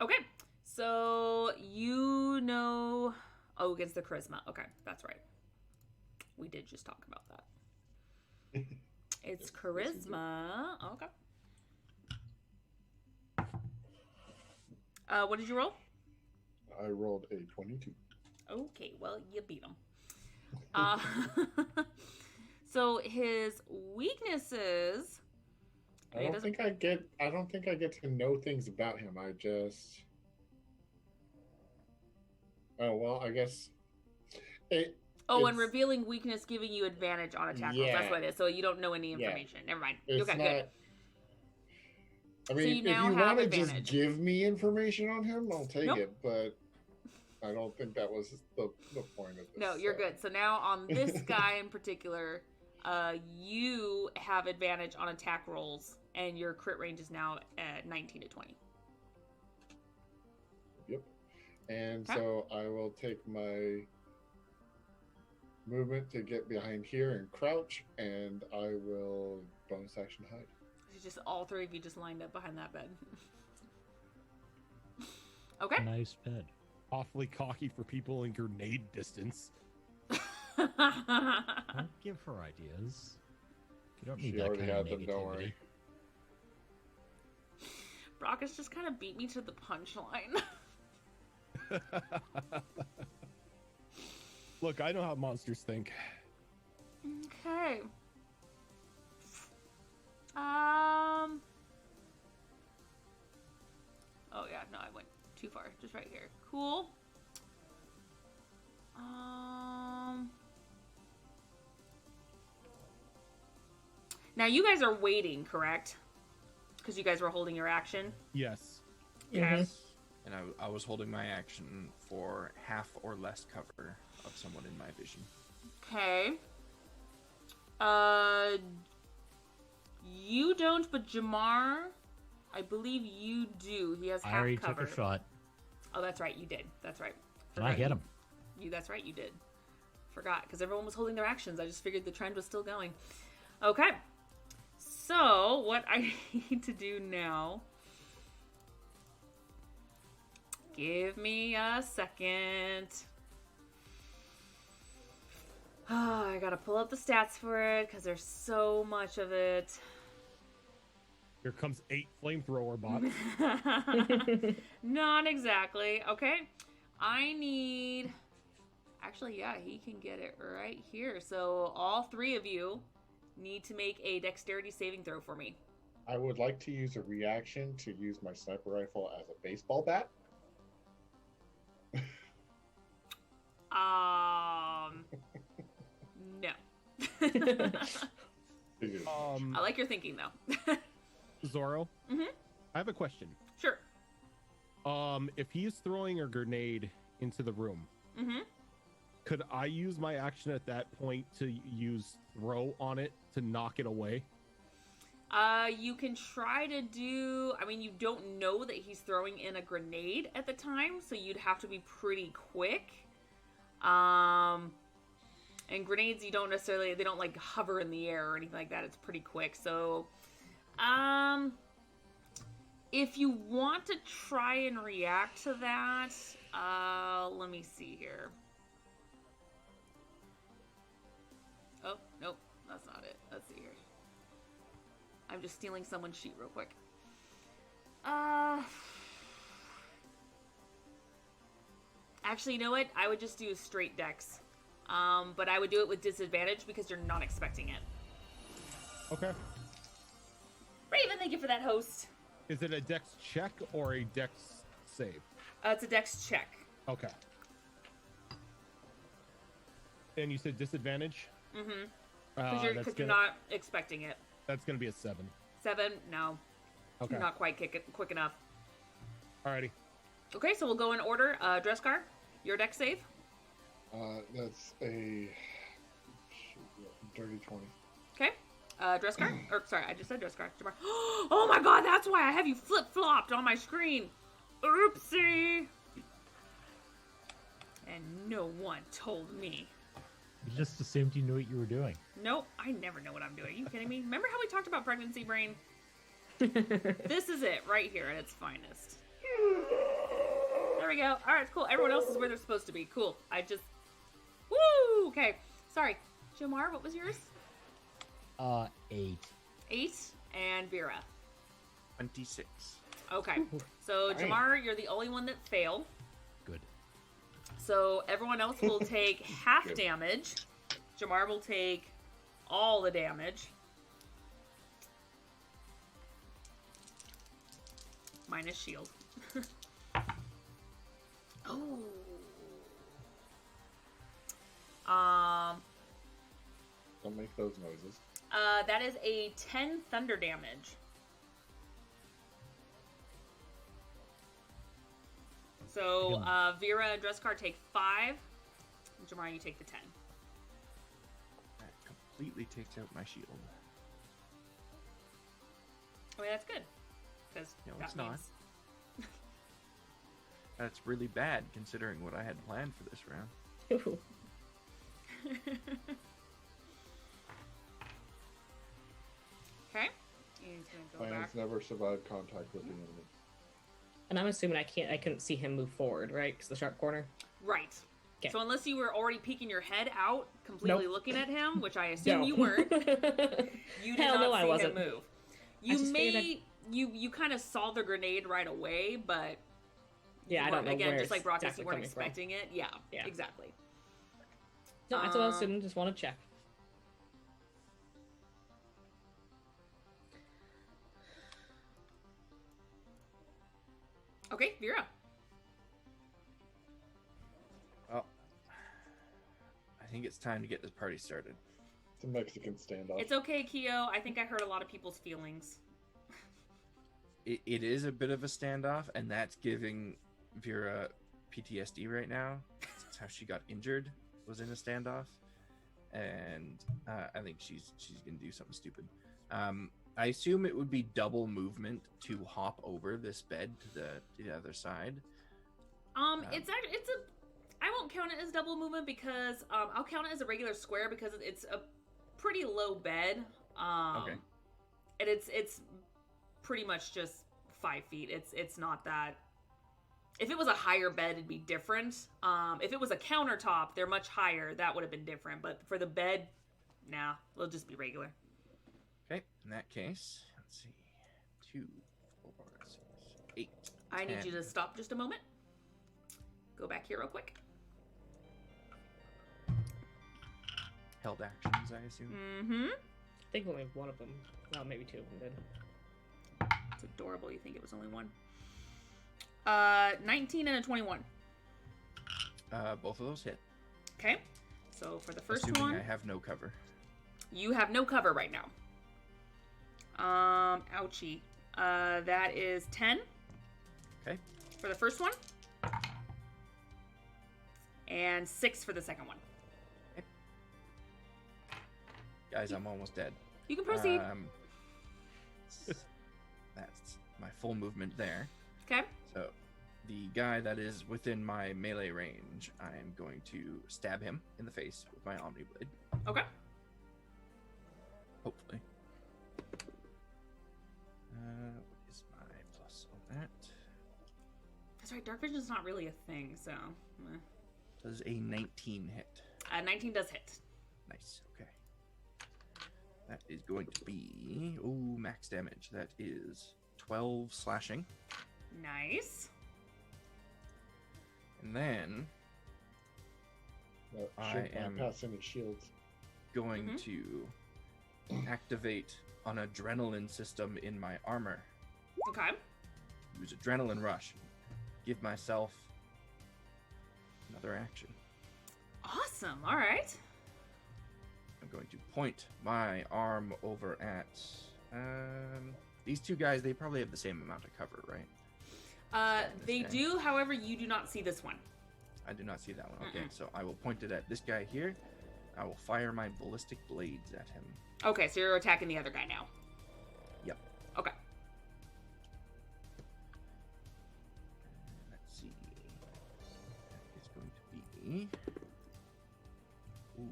Speaker 1: Okay. So you know, oh, against the charisma. Okay, that's right. We did just talk about that. It's charisma. Okay. What did you roll?
Speaker 6: I rolled a 22.
Speaker 1: Okay, well, you beat him. So his weaknesses
Speaker 6: I
Speaker 1: He
Speaker 6: don't
Speaker 1: doesn't-
Speaker 6: think I get to know things about him. I just. Oh well, I guess. It.
Speaker 1: Oh, and
Speaker 6: It's-
Speaker 1: revealing weakness giving you advantage on attack rolls. That's
Speaker 6: Yeah.
Speaker 1: what it is. So you don't know any
Speaker 6: Yeah.
Speaker 1: information. Never mind.
Speaker 6: It's
Speaker 1: Okay,
Speaker 6: not.
Speaker 1: good.
Speaker 6: I
Speaker 1: So
Speaker 6: mean,
Speaker 1: you
Speaker 6: if
Speaker 1: now
Speaker 6: you
Speaker 1: have
Speaker 6: want to just
Speaker 1: advantage.
Speaker 6: give me information on him, I'll take
Speaker 1: Nope.
Speaker 6: it. But I don't think that was the point of this.
Speaker 1: No, you're good. So now on this guy in particular, you have advantage on attack rolls, and your crit range is now at 19 to 20.
Speaker 6: Yep. And
Speaker 1: Okay.
Speaker 6: so I will take my movement to get behind here and crouch, and I will bonus action hide.
Speaker 1: It's just all three of you just lined up behind that bed. Okay.
Speaker 4: Nice bed.
Speaker 2: Awfully cocky for people in grenade distance.
Speaker 4: Don't give her ideas. You don't need
Speaker 6: She
Speaker 4: that
Speaker 6: already
Speaker 4: kind of
Speaker 6: had them, don't worry.
Speaker 4: negativity.
Speaker 1: Brock has just kind of beat me to the punchline.
Speaker 2: Look, I know how monsters think.
Speaker 1: Okay. Oh yeah, no, I went too far. Just right here. Cool. Now you guys are waiting, correct? Because you guys were holding your action.
Speaker 2: Yes.
Speaker 1: Yes.
Speaker 5: And I was holding my action for half or less cover of someone in my vision.
Speaker 1: Okay. You don't, but Jamar, I believe you do. He has
Speaker 4: I
Speaker 1: half
Speaker 4: already
Speaker 1: cover.
Speaker 4: took a shot,
Speaker 1: Oh, that's right, you did. That's right.
Speaker 4: and I hit him.
Speaker 1: That's right, you did. Forgot, because everyone was holding their actions. I just figured the trend was still going. Okay. So, what I need to do now... Give me a second. Oh, I gotta pull up the stats for it, because there's so much of it.
Speaker 2: Here comes 8 flamethrower bots.
Speaker 1: Not exactly. Okay. I need... Actually, yeah, he can get it right here. So all three of you need to make a dexterity saving throw for me.
Speaker 6: I would like to use a reaction to use my sniper rifle as a baseball bat.
Speaker 1: No. I like your thinking, though.
Speaker 2: Zorro,
Speaker 1: Mhm.
Speaker 2: I have a question.
Speaker 1: Sure.
Speaker 2: If he is throwing a grenade into the room,
Speaker 1: Mm-hmm.
Speaker 2: could I use my action at that point to use throw on it to knock it away?
Speaker 1: You can try to do... I mean, you don't know that he's throwing in a grenade at the time, so you'd have to be pretty quick. And grenades, you don't necessarily... They don't, like, hover in the air or anything like that. It's pretty quick. So, if you want to try and react to that, let me see here. Oh, nope. That's not it. Let's see here. I'm just stealing someone's sheet real quick. Actually, you know what? I would just do a straight dex. But I would do it with disadvantage because you're not expecting it.
Speaker 2: Okay.
Speaker 1: Raven, thank you for that host.
Speaker 2: Is it a dex check or a dex save?
Speaker 1: It's a dex check.
Speaker 2: Okay. And you said disadvantage?
Speaker 1: Mm-hmm.
Speaker 2: That's
Speaker 1: Because you're
Speaker 2: gonna,
Speaker 1: not expecting it.
Speaker 2: that's gonna be a 7.
Speaker 1: 7? No.
Speaker 2: Okay.
Speaker 1: You're not quite quick enough.
Speaker 2: Alrighty.
Speaker 1: Okay, so we'll go in order. Dresscar, your dex save.
Speaker 6: That's a dirty 20.
Speaker 1: Okay. Dresscar. Or, sorry, I just said Dresscar. Jamar. Oh my god, that's why I have you flip-flopped on my screen. Oopsie. And no one told me.
Speaker 4: You just assumed you knew what you were doing.
Speaker 1: Nope, I never know what I'm doing. Are you kidding me? Remember how we talked about pregnancy brain? This is it right here at its finest. There we go. All right, cool. Everyone else is where they're supposed to be. Cool. I just... Woo! Okay. Sorry. Jamar, what was yours?
Speaker 4: 8.
Speaker 1: 8. And Vera.
Speaker 5: 26.
Speaker 1: Okay. So,
Speaker 6: Dang.
Speaker 1: Jamar, you're the only one that failed.
Speaker 4: Good.
Speaker 1: So, everyone else will take half
Speaker 6: Good.
Speaker 1: damage. Jamar will take all the damage. minus shield. Oh.
Speaker 6: Don't make those noises.
Speaker 1: That is a 10 thunder damage. So, Vera and Dresscar take 5. Jamar, you take the 10.
Speaker 5: That completely takes out my shield.
Speaker 1: I mean, that's good. Because
Speaker 5: No,
Speaker 1: that
Speaker 5: it's not.
Speaker 1: means...
Speaker 5: That's really bad considering what I had planned for this round.
Speaker 3: Ooh.
Speaker 1: Okay. He's gonna go
Speaker 6: Plans
Speaker 1: back.
Speaker 6: never survive contact with the enemy.
Speaker 3: And I'm assuming I couldn't see him move forward, right? Because the sharp corner.
Speaker 1: Right.
Speaker 3: 'Kay.
Speaker 1: So unless you were already peeking your head out, completely
Speaker 3: Nope.
Speaker 1: looking at him, which I assume
Speaker 3: No.
Speaker 1: you weren't, you did
Speaker 3: Hell
Speaker 1: not
Speaker 3: no,
Speaker 1: see
Speaker 3: I wasn't.
Speaker 1: him move. You
Speaker 3: just figured
Speaker 1: may you kind of saw the grenade right away, but
Speaker 3: Yeah, I
Speaker 1: you
Speaker 3: don't know
Speaker 1: weren't- again,
Speaker 3: where
Speaker 1: just like Brock,
Speaker 3: exactly
Speaker 1: you weren't
Speaker 3: coming from.
Speaker 1: expecting it. Yeah,
Speaker 3: Yeah.
Speaker 1: exactly.
Speaker 3: No, that's what I was assuming. Just want to check.
Speaker 1: Okay, Vera.
Speaker 5: Well, I think it's time to get this party started.
Speaker 6: It's a Mexican standoff.
Speaker 1: It's okay, Keo. I think I hurt a lot of people's feelings.
Speaker 5: It is a bit of a standoff, and that's giving Vera PTSD right now. That's how she got injured, was in a standoff, and I think she's gonna do something stupid. I assume it would be double movement to hop over this bed to the other side.
Speaker 1: It's a. I won't count it as double movement because I'll count it as a regular square because it's a pretty low bed.
Speaker 5: Okay.
Speaker 1: And it's pretty much just 5 feet. It's not that. If it was a higher bed, it'd be different. If it was a countertop, they're much higher. That would have been different. But for the bed, nah, it'll just be regular.
Speaker 5: Okay, in that case, let's see, 2, 4, 6, 8.
Speaker 1: I need you
Speaker 5: 10.
Speaker 1: to stop just a moment. Go back here real quick.
Speaker 5: Held actions, I assume.
Speaker 1: Mm-hmm.
Speaker 3: I think only one of them. Well, maybe 2 of them did.
Speaker 1: It's adorable. You think it was only one. 19 and a 21.
Speaker 5: Both of those hit.
Speaker 1: Okay. So for the first
Speaker 5: Assuming
Speaker 1: one,
Speaker 5: I have no cover.
Speaker 1: you have no cover right now. Ouchie. That is 10.
Speaker 5: Okay.
Speaker 1: For the first one. And 6 for the second one.
Speaker 5: Guys, I'm almost dead.
Speaker 1: You can proceed.
Speaker 5: That's my full movement there.
Speaker 1: Okay.
Speaker 5: So, the guy that is within my melee range, I'm going to stab him in the face with my Omni Blade.
Speaker 1: Okay.
Speaker 5: Hopefully. What is my plus on that?
Speaker 1: That's right. Dark Vision's not really a thing, so.
Speaker 5: Does a 19 hit?
Speaker 1: 19 does hit.
Speaker 5: Nice. Okay. That is going to be max damage. That is 12 slashing,
Speaker 1: Nice.
Speaker 5: and then
Speaker 6: That
Speaker 5: I
Speaker 6: should
Speaker 5: am-
Speaker 6: bypass any shields.
Speaker 5: going
Speaker 1: Mhm.
Speaker 5: to activate an adrenaline system in my armor.
Speaker 1: Okay.
Speaker 5: Use adrenaline rush. Give myself another action.
Speaker 1: Awesome. All right.
Speaker 5: I'm going to point my arm over at these two guys. They probably have the same amount of cover, right?
Speaker 1: They
Speaker 5: guy.
Speaker 1: do. However, you do not see this one.
Speaker 5: I do not see that one. Okay,
Speaker 1: Mm-mm.
Speaker 5: so I will point it at this guy here. I will fire my ballistic blades at him.
Speaker 1: Okay, so you're attacking the other guy now.
Speaker 5: Yep.
Speaker 1: Okay.
Speaker 5: Let's see. That is going to be. Ooh,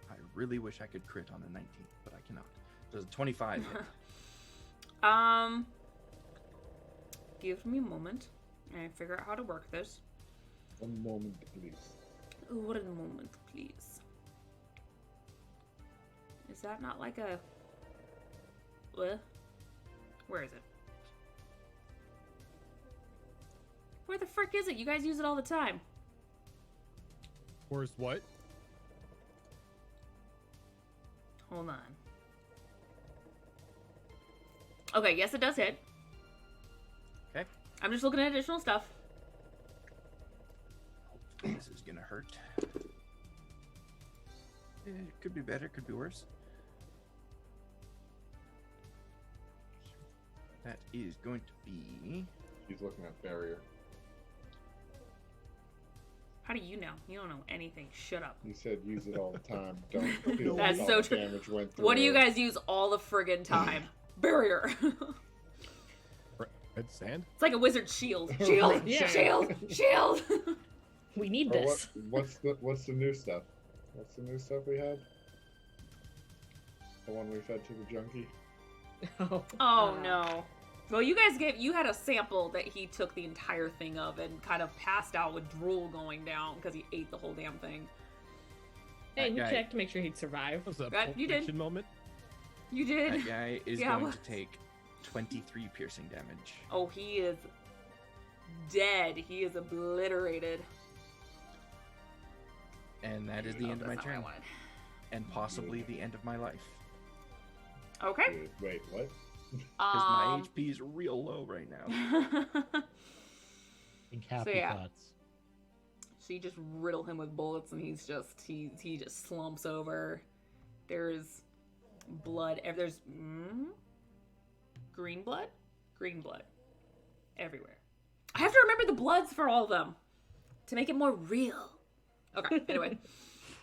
Speaker 5: I really wish I could crit on a 19, but I cannot. Does a 25 hit?
Speaker 1: Give me a moment. And figure out how to work this.
Speaker 6: One moment, please.
Speaker 1: What a moment, please. Is that not like a... What? Where is it? Where the frick is it? You guys use it all the time.
Speaker 2: Where's what?
Speaker 1: Hold on. Okay, yes, it does hit.
Speaker 5: Okay.
Speaker 1: I'm just looking at additional stuff.
Speaker 5: This is gonna hurt. It could be better, could be worse. That is going to be.
Speaker 6: He's looking at barrier.
Speaker 1: How do you know? You don't know anything. Shut up.
Speaker 6: You said use it all the time. Don't feel
Speaker 1: That's
Speaker 6: like
Speaker 1: so
Speaker 6: all the
Speaker 1: true.
Speaker 6: damage went through.
Speaker 1: What do you
Speaker 6: it.
Speaker 1: guys use all the friggin' time? Barrier.
Speaker 2: Red sand.
Speaker 1: It's like a wizard's shield. Shield.
Speaker 3: Yeah.
Speaker 1: Shield. Shield.
Speaker 3: We need
Speaker 6: Or
Speaker 3: this.
Speaker 6: what's the new stuff? What's the new stuff we had? The one we fed to the junkie.
Speaker 1: Oh no. Well, you had a sample that he took the entire thing of and kind of passed out with drool going down because he ate the whole damn thing.
Speaker 3: Hey, and you
Speaker 5: guy-
Speaker 3: checked to make sure he'd survive.
Speaker 2: That was a
Speaker 1: Right,
Speaker 2: Pulp
Speaker 1: you did.
Speaker 2: Fiction moment.
Speaker 1: You did.
Speaker 5: That guy is
Speaker 1: Yeah,
Speaker 5: going
Speaker 1: what?
Speaker 5: to take 23 piercing damage.
Speaker 1: Oh, he is dead. He is obliterated.
Speaker 5: And that is the end of my turn. And possibly the end of my life.
Speaker 1: Okay.
Speaker 6: Wait, what?
Speaker 5: Because my HP is real low right now.
Speaker 4: Think happy
Speaker 1: So, yeah.
Speaker 4: thoughts.
Speaker 1: So you just riddle him with bullets, and he just slumps over. There's blood. There's green blood everywhere. I have to remember the bloods for all of them to make it more real. Okay. Anyway,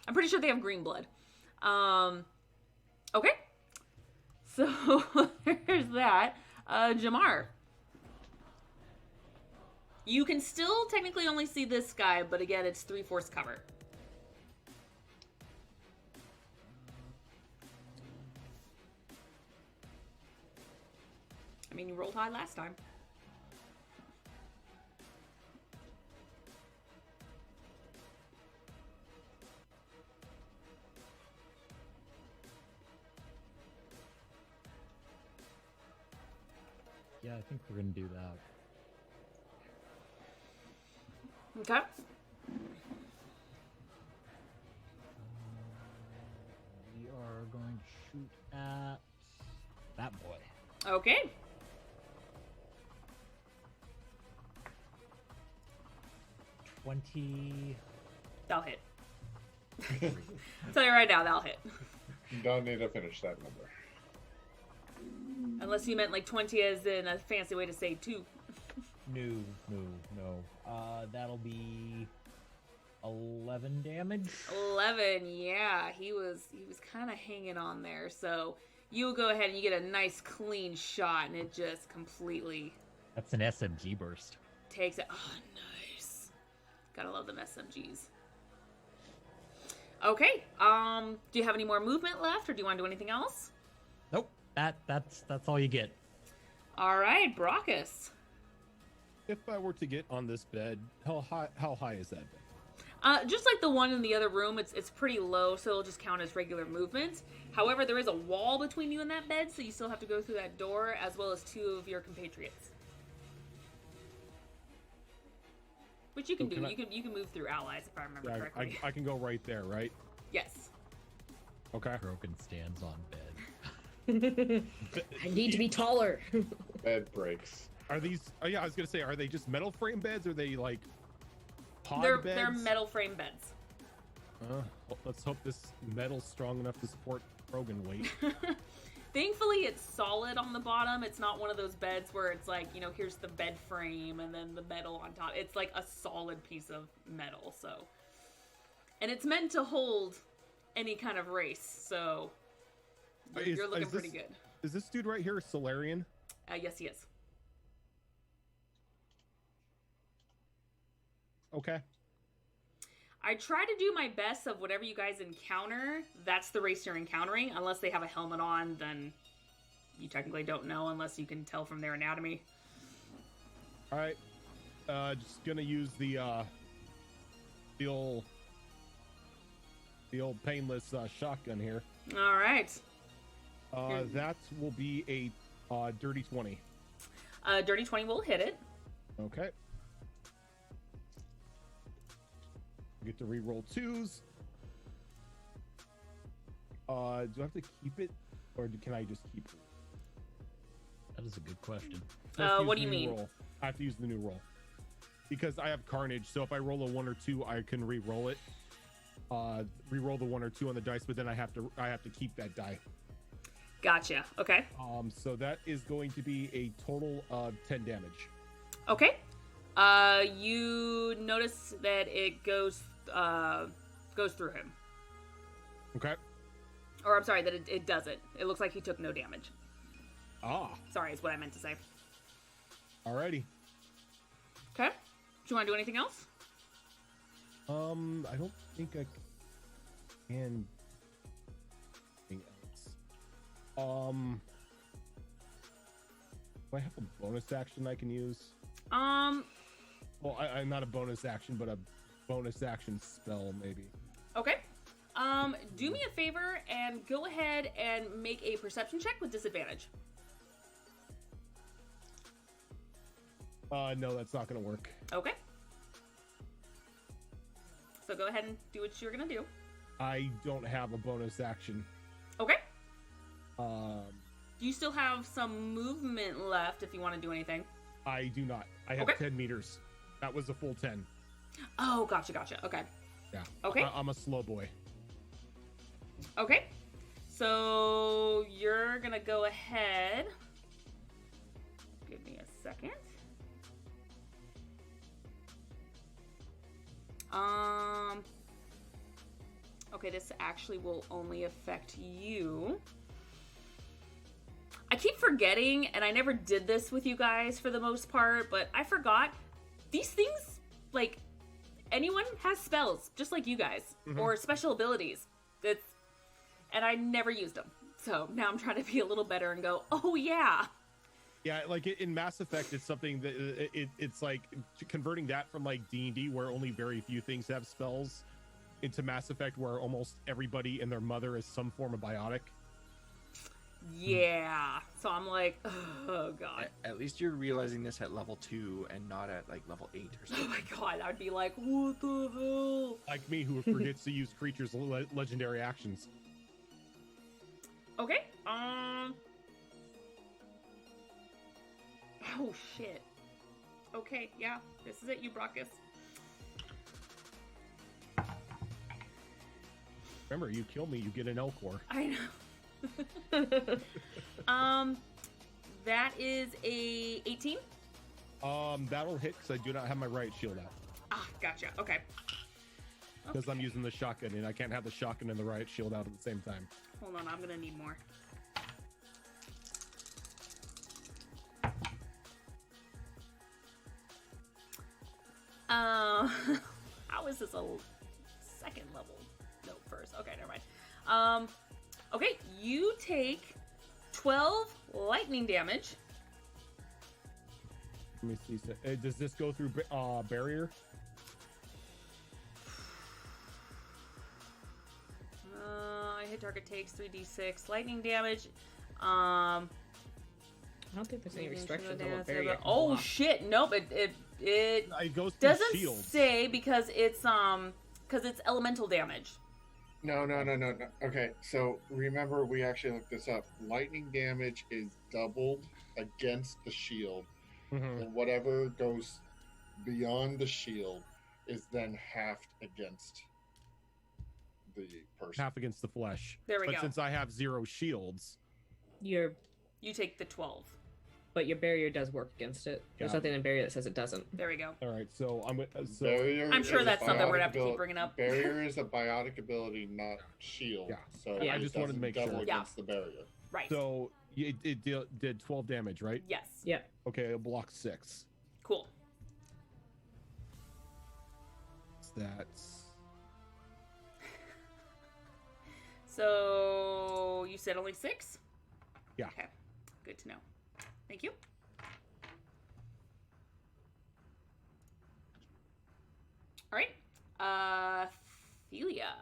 Speaker 1: I'm pretty sure they have green blood. Okay. So there's that. Jamar. You can still technically only see this guy, but again, it's 3/4 cover. I mean, you rolled high last time.
Speaker 4: Yeah, I think we're gonna do that.
Speaker 1: Okay.
Speaker 4: We are going to shoot at that boy.
Speaker 1: Okay. That'll hit. Tell you right now, that'll hit.
Speaker 6: You don't need to finish that number.
Speaker 1: Unless you meant like 20 as in a fancy way to say 2.
Speaker 4: No. That'll be 11 damage.
Speaker 1: 11, yeah. He was kind of hanging on there. So you go ahead and you get a nice clean shot, and it just completely
Speaker 4: That's an SMG burst.
Speaker 1: takes it. Oh, nice. Gotta love them SMGs. Okay. Do you have any more movement left, or do you want to do anything else?
Speaker 4: Nope. That's all you get.
Speaker 1: All right, Brockus.
Speaker 2: If I were to get on this bed, how high is that bed?
Speaker 1: Just like the one in the other room, it's pretty low, so it'll just count as regular movement. However, there is a wall between you and that bed, so you still have to go through that door, as well as 2 of your compatriots. Which you can
Speaker 2: So
Speaker 1: do.
Speaker 2: can
Speaker 1: You can move through allies, if I remember
Speaker 2: Yeah,
Speaker 1: correctly.
Speaker 2: I can go right there, right?
Speaker 1: Yes.
Speaker 2: Okay.
Speaker 4: Broken stands on bed.
Speaker 3: I need to be taller.
Speaker 6: Bed breaks.
Speaker 2: Are these? Oh yeah, I was gonna say, are they just metal frame beds? Or are they like pod
Speaker 1: They're
Speaker 2: beds?
Speaker 1: they're metal frame beds.
Speaker 2: Let's hope this metal's strong enough to support Krogan weight.
Speaker 1: Thankfully, it's solid on the bottom. It's not one of those beds where it's like, here's the bed frame and then the metal on top. It's like a solid piece of metal, so. And it's meant to hold any kind of race, so you're looking pretty good.
Speaker 2: Is this dude right here a Solarian?
Speaker 1: Yes, he is.
Speaker 2: Okay.
Speaker 1: I try to do my best of whatever you guys encounter. That's the race you're encountering. Unless they have a helmet on, then you technically don't know unless you can tell from their anatomy.
Speaker 2: All right. Just gonna use the old painless shotgun here.
Speaker 1: All right.
Speaker 2: That will be a dirty 20.
Speaker 1: Dirty 20 will hit it.
Speaker 2: Okay. I get to re-roll 2s. Do I have to keep it, or can I just keep it?
Speaker 4: That is a good question.
Speaker 2: So I have to
Speaker 1: What
Speaker 2: use
Speaker 1: do
Speaker 2: the
Speaker 1: you
Speaker 2: new
Speaker 1: mean?
Speaker 2: roll. I have to use the new roll because I have Carnage. So if I roll a 1 or 2, I can re-roll it. Re-roll the 1 or 2 on the dice, but then I have to keep that die.
Speaker 1: Gotcha. Okay.
Speaker 2: So that is going to be a total of 10 damage.
Speaker 1: Okay. You notice that it goes through him.
Speaker 2: Okay.
Speaker 1: Or I'm sorry, that it doesn't. It looks like he took no damage.
Speaker 2: Ah.
Speaker 1: Sorry, is what I meant to say.
Speaker 2: Alrighty.
Speaker 1: Okay. Do you want to do anything else?
Speaker 2: I don't think I can. Anything else? Do I have a bonus action I can use? Well, I'm not a bonus action, but a bonus action spell maybe.
Speaker 1: Okay. Do me a favor and go ahead and make a perception check with disadvantage.
Speaker 2: No, that's not gonna work.
Speaker 1: Okay. So go ahead and do what you're gonna do.
Speaker 2: I don't have a bonus action.
Speaker 1: Okay.
Speaker 2: Do
Speaker 1: you still have some movement left if you want to do anything?
Speaker 2: I do not. I have
Speaker 1: Okay.
Speaker 2: 10 meters. That was a full 10.
Speaker 1: Oh, gotcha. Okay.
Speaker 2: Yeah.
Speaker 1: Okay.
Speaker 2: I'm a slow boy.
Speaker 1: Okay. So you're gonna go ahead. Give me a second. Okay, this actually will only affect you. I keep forgetting, and I never did this with you guys for the most part, but I forgot. These things, like, anyone has spells, just like you guys, or special abilities. And I never used them. So now I'm trying to be a little better and go, oh yeah.
Speaker 2: Yeah, like in Mass Effect, it's something that it's like converting that from like D&D, where only very few things have spells, into Mass Effect, where almost everybody and their mother is some form of biotic.
Speaker 1: Yeah. So I'm like, oh god.
Speaker 5: At least you're realizing this at level 2 and not at like level 8 or
Speaker 1: Oh
Speaker 5: something.
Speaker 1: my god, I'd be like, what the hell?
Speaker 2: Like me, who forgets to use creatures' legendary actions.
Speaker 1: Okay. Oh shit. Okay, yeah, this is it, you Brockus.
Speaker 2: Remember, you kill me, you get an Elcor.
Speaker 1: I know. That is a 18.
Speaker 2: That'll hit because I do not have my right shield out.
Speaker 1: Ah, gotcha. Okay.
Speaker 2: Because I'm using the shotgun, and I can't have the shotgun and the riot shield out at the same time.
Speaker 1: Hold on, I'm gonna need more. How is this a second level? No, first. Okay, never mind. Okay, you take 12 lightning damage.
Speaker 2: Let me see. Does this go through barrier?
Speaker 1: Hit target takes 3d6 lightning damage.
Speaker 3: I don't think there's any
Speaker 1: Maybe
Speaker 3: restrictions
Speaker 1: should
Speaker 3: on
Speaker 1: have
Speaker 3: what
Speaker 1: said
Speaker 3: barrier.
Speaker 1: that. Oh shit! Nope. It
Speaker 2: It goes through
Speaker 1: doesn't
Speaker 2: shields.
Speaker 1: say because it's elemental damage.
Speaker 6: No. Okay, so remember, we actually looked this up. Lightning damage is doubled against the shield,
Speaker 2: Mhm.
Speaker 6: and whatever goes beyond the shield is then halved against the person.
Speaker 2: Half against the flesh.
Speaker 1: There we
Speaker 2: but
Speaker 1: go.
Speaker 2: since I have 0 shields,
Speaker 3: You
Speaker 1: take the 12.
Speaker 3: but your barrier does work against it. There's
Speaker 2: Yeah.
Speaker 3: nothing in barrier that says it doesn't.
Speaker 1: There we go.
Speaker 2: all right. So I'm so
Speaker 6: Barrier
Speaker 1: I'm sure
Speaker 6: is a
Speaker 1: that's something we're gonna have to
Speaker 6: biotic
Speaker 1: keep bringing up.
Speaker 6: Barrier is a biotic ability, not shield.
Speaker 2: Yeah.
Speaker 6: So
Speaker 3: Yeah.
Speaker 6: it
Speaker 3: I
Speaker 2: just wanted to
Speaker 6: doesn't
Speaker 2: make
Speaker 6: double
Speaker 2: sure.
Speaker 1: Yeah.
Speaker 6: against the barrier.
Speaker 1: Right.
Speaker 2: so it did 12 damage, right?
Speaker 1: Yes.
Speaker 3: Yeah.
Speaker 2: Okay, it blocks 6.
Speaker 1: Cool.
Speaker 2: That's
Speaker 1: So you said only 6?
Speaker 2: Yeah.
Speaker 1: Okay. Good to know. Thank you. All right. Thelia.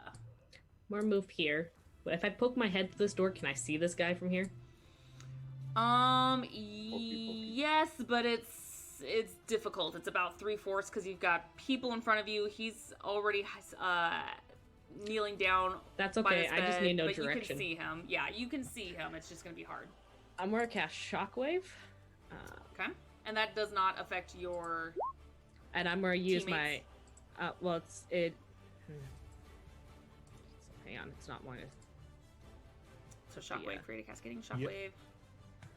Speaker 3: More move here. But if I poke my head through this door, can I see this guy from here?
Speaker 1: Yes, but it's difficult. It's about 3/4 because you've got people in front of you. He's already kneeling down.
Speaker 3: That's
Speaker 1: by
Speaker 3: okay.
Speaker 1: his
Speaker 3: I just
Speaker 1: bed,
Speaker 3: need no
Speaker 1: but
Speaker 3: direction.
Speaker 1: You can see him. Yeah, you can see him. It's just gonna be hard.
Speaker 3: I'm gonna cast Shockwave.
Speaker 1: Okay. And that does not affect your.
Speaker 3: And I'm going to use
Speaker 1: Teammates?
Speaker 3: my. Well, it. Hang on, it's not one.
Speaker 1: So shockwave,
Speaker 3: Yeah.
Speaker 1: create a cascading shockwave.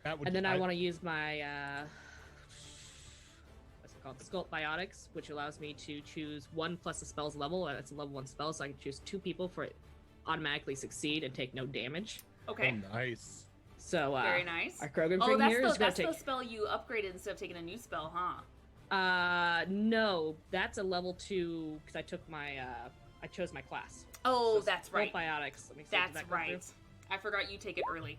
Speaker 2: That would
Speaker 3: And then I want to use my. What's it called? Sculpt Biotics, which allows me to choose 1 plus the spell's level. And it's a level 1 spell, so I can choose 2 people for it automatically succeed and take no damage.
Speaker 1: Okay.
Speaker 2: Oh, nice.
Speaker 3: So
Speaker 1: Very nice.
Speaker 3: our Krogan
Speaker 1: Oh,
Speaker 3: thing
Speaker 1: that's
Speaker 3: here is going
Speaker 1: that's
Speaker 3: to
Speaker 1: the
Speaker 3: take.
Speaker 1: spell you upgraded instead of taking a new spell, huh?
Speaker 3: No, that's a level 2 because I took my I chose my class.
Speaker 1: Oh,
Speaker 3: So
Speaker 1: that's
Speaker 3: Sculpt
Speaker 1: right.
Speaker 3: Biotics. Let me see, did
Speaker 1: That's
Speaker 3: that come through?
Speaker 1: right. I forgot you take it early.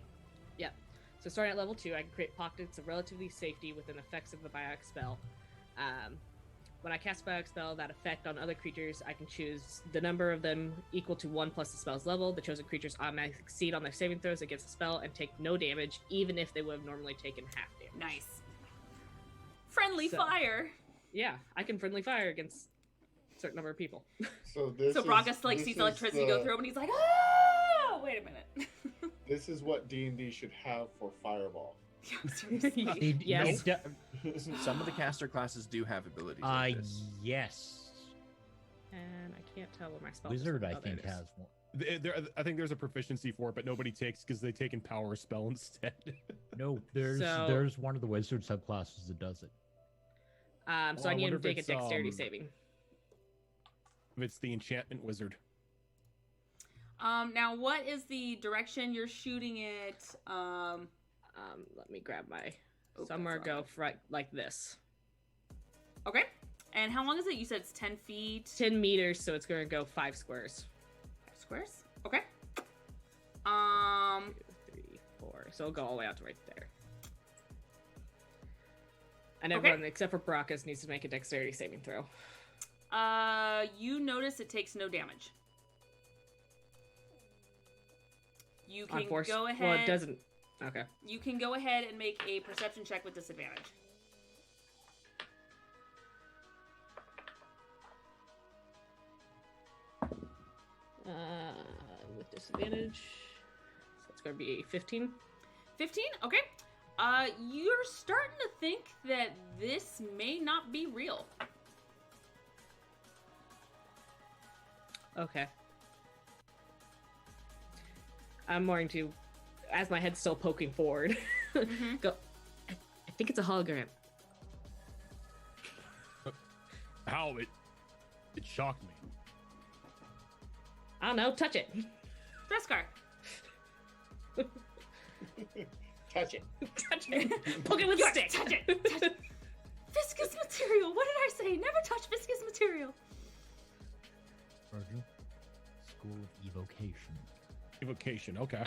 Speaker 3: So starting at level 2, I can create pockets of relatively safety within effects of the biotic spell. When I cast a biotic spell, that effect on other creatures, I can choose the number of them equal to 1 plus the spell's level. The chosen creatures automatically succeed on their saving throws against the spell and take no damage, even if they would have normally taken half damage.
Speaker 1: Nice. Friendly
Speaker 3: So-
Speaker 1: fire.
Speaker 3: Yeah, I can friendly fire against a certain number of people.
Speaker 6: So this.
Speaker 1: So
Speaker 6: is-
Speaker 1: Bragas like
Speaker 6: this
Speaker 1: sees
Speaker 6: is
Speaker 1: electricity
Speaker 6: the-
Speaker 1: go through him and he's like, ah! Wait a minute.
Speaker 6: This is what D&D should have for Fireball.
Speaker 1: Yeah, seriously.
Speaker 4: It-
Speaker 3: Yes.
Speaker 4: it
Speaker 5: Some of the caster classes do have abilities
Speaker 4: de-
Speaker 5: like this.
Speaker 4: yes.
Speaker 3: And I can't tell what my spell
Speaker 4: Wizard,
Speaker 3: is.
Speaker 4: I
Speaker 3: Oh, there
Speaker 4: think,
Speaker 3: it is.
Speaker 4: has one.
Speaker 2: I think there's a proficiency for it, but nobody takes because they take in power spell instead.
Speaker 4: No, there's
Speaker 3: So-
Speaker 4: there's one of the wizard subclasses that does it.
Speaker 3: So
Speaker 2: Well,
Speaker 3: I
Speaker 2: I
Speaker 3: need
Speaker 2: wonder
Speaker 3: him to
Speaker 2: if
Speaker 3: take a
Speaker 2: it's,
Speaker 3: dexterity saving.
Speaker 2: If it's the enchantment wizard.
Speaker 1: Now what is the direction you're shooting it?
Speaker 3: Let me grab my.
Speaker 1: Oh,
Speaker 3: Somewhere
Speaker 1: that's all
Speaker 3: go right like this.
Speaker 1: Okay. And how long is it? You said it's 10 feet.
Speaker 3: 10 meters, so it's going to go 5 squares.
Speaker 1: Squares? Okay.
Speaker 3: 2, 3, 4. So it'll go all the way out to right there. And
Speaker 1: Okay.
Speaker 3: everyone except for Brakas needs to make a dexterity saving throw.
Speaker 1: You notice it takes no damage. You
Speaker 3: On
Speaker 1: can
Speaker 3: force.
Speaker 1: go ahead.
Speaker 3: Well, it doesn't. Okay.
Speaker 1: You can go ahead and make a perception check with disadvantage.
Speaker 3: With disadvantage. So it's going to be 15.
Speaker 1: 15? Okay. You're starting to think that this may not be real.
Speaker 3: Okay. I'm going to, as my head's still poking forward,
Speaker 1: Mhm.
Speaker 3: go. I think it's a hologram.
Speaker 2: How it shocked me.
Speaker 3: I don't know. Touch it.
Speaker 1: Dreskar.
Speaker 6: Touch it.
Speaker 3: Touch it. Poke it with a
Speaker 1: You
Speaker 3: stick.
Speaker 1: touch it. Touch it. Viscous material. What did I say? Never touch viscous material.
Speaker 4: Virgil, School of Evocation.
Speaker 2: Evocation. Okay.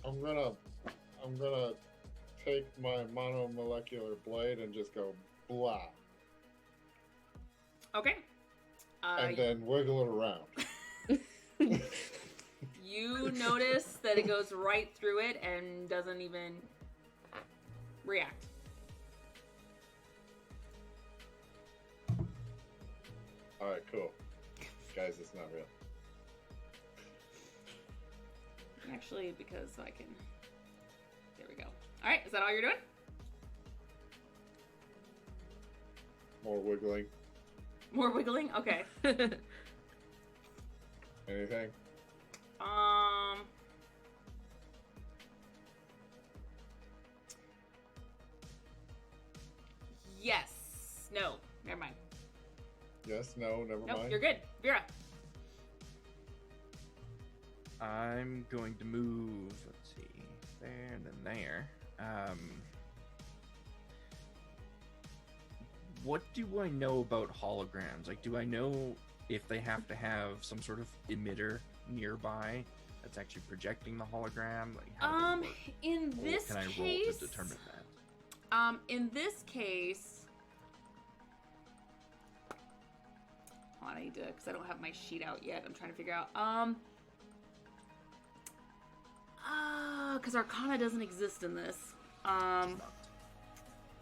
Speaker 6: I'm gonna take my monomolecular blade and just go blah,
Speaker 1: Okay.
Speaker 6: and then wiggle it around.
Speaker 1: You notice that it goes right through it and doesn't even react.
Speaker 6: All right, cool. Guys, it's not real.
Speaker 1: Actually, because I can. There we go. All right, is that all you're doing?
Speaker 6: More wiggling.
Speaker 1: More wiggling? Okay.
Speaker 6: Anything?
Speaker 1: Yes. No. Never mind.
Speaker 6: Yes. No. Never
Speaker 1: Nope,
Speaker 6: mind.
Speaker 1: you're good. Vera.
Speaker 5: I'm going to move, let's see, there and then there. What do I know about holograms? Like, do I know if they have to have some sort of emitter nearby that's actually projecting the hologram? Like, how does it work?
Speaker 1: In
Speaker 5: Or
Speaker 1: this
Speaker 5: can I roll
Speaker 1: case,
Speaker 5: to determine that?
Speaker 1: in this case, hold on, I need to, because I don't have my sheet out yet. I'm trying to figure out. Because Arcana doesn't exist in this.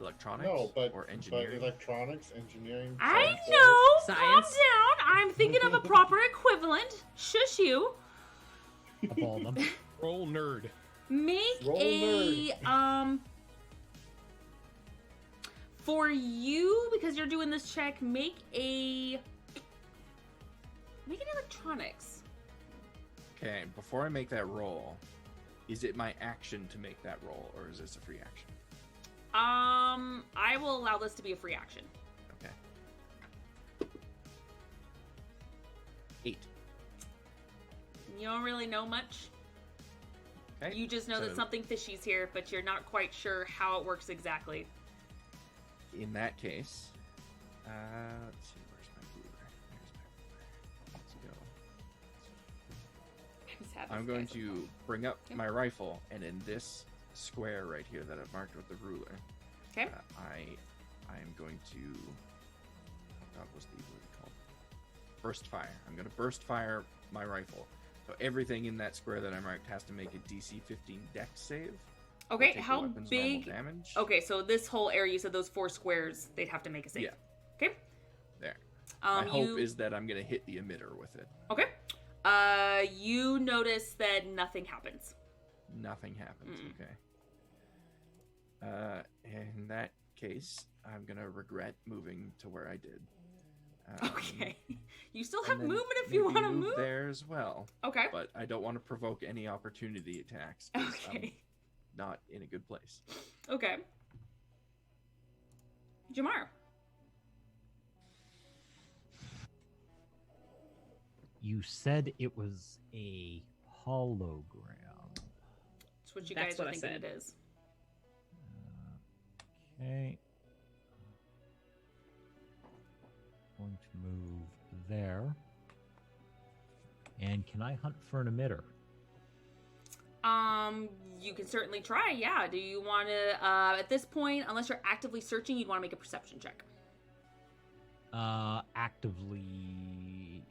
Speaker 5: Electronics
Speaker 6: No, but
Speaker 5: or
Speaker 6: but
Speaker 5: engineering?
Speaker 6: electronics, engineering.
Speaker 1: I
Speaker 6: science,
Speaker 1: know. Calm
Speaker 3: Science.
Speaker 1: down. I'm thinking of a proper equivalent. Shush you.
Speaker 4: Of all of them.
Speaker 2: Roll nerd.
Speaker 1: Make
Speaker 6: Roll
Speaker 1: a
Speaker 6: nerd.
Speaker 1: For you, because you're doing this check, make an electronics.
Speaker 5: Okay, before I make that roll, is it my action to make that roll, or is this a free action?
Speaker 1: I will allow this to be a free action.
Speaker 5: Okay. 8.
Speaker 1: You don't really know much.
Speaker 5: Okay.
Speaker 1: You just know that
Speaker 5: so
Speaker 1: something fishy's here, but you're not quite sure how it works exactly.
Speaker 5: in that case, let's see, where's my ruler? There's my ruler. Let's go. I'm going to bring up my rifle, and in this square right here that I've marked with the ruler,
Speaker 1: Okay.
Speaker 5: I am going to. What was the word called? Burst fire. I'm going to burst fire my rifle. So everything in that square that I marked has to make a DC 15 Dex save.
Speaker 1: Okay,
Speaker 5: Take the
Speaker 1: how
Speaker 5: weapon's
Speaker 1: big?
Speaker 5: normal damage.
Speaker 1: Okay, so this whole area, you said those 4 squares, they'd have to make a save.
Speaker 5: Yeah.
Speaker 1: Okay.
Speaker 5: There. My
Speaker 1: You,
Speaker 5: hope is that I'm going to hit the emitter with it.
Speaker 1: Okay. You notice that nothing happens.
Speaker 5: Nothing happens.
Speaker 1: Mm-mm.
Speaker 5: Okay. In that case, I'm gonna regret moving to where I did.
Speaker 1: Okay. You still
Speaker 5: and
Speaker 1: have
Speaker 5: then
Speaker 1: movement if you
Speaker 5: maybe
Speaker 1: want to move.
Speaker 5: there as well.
Speaker 1: Okay.
Speaker 5: But I don't want to provoke any opportunity attacks. 'Cause
Speaker 1: Okay.
Speaker 5: I'm not in a good place.
Speaker 1: Okay. Jamar.
Speaker 4: You said it was a hologram.
Speaker 1: That's what you
Speaker 3: That's
Speaker 1: guys are
Speaker 3: what I
Speaker 1: thinking
Speaker 3: said.
Speaker 1: it is.
Speaker 4: Okay. Going to move there. And can I hunt for an emitter?
Speaker 1: You can certainly try, yeah. Do you want to, at this point, unless you're actively searching, you'd want to make a perception check.
Speaker 4: Actively.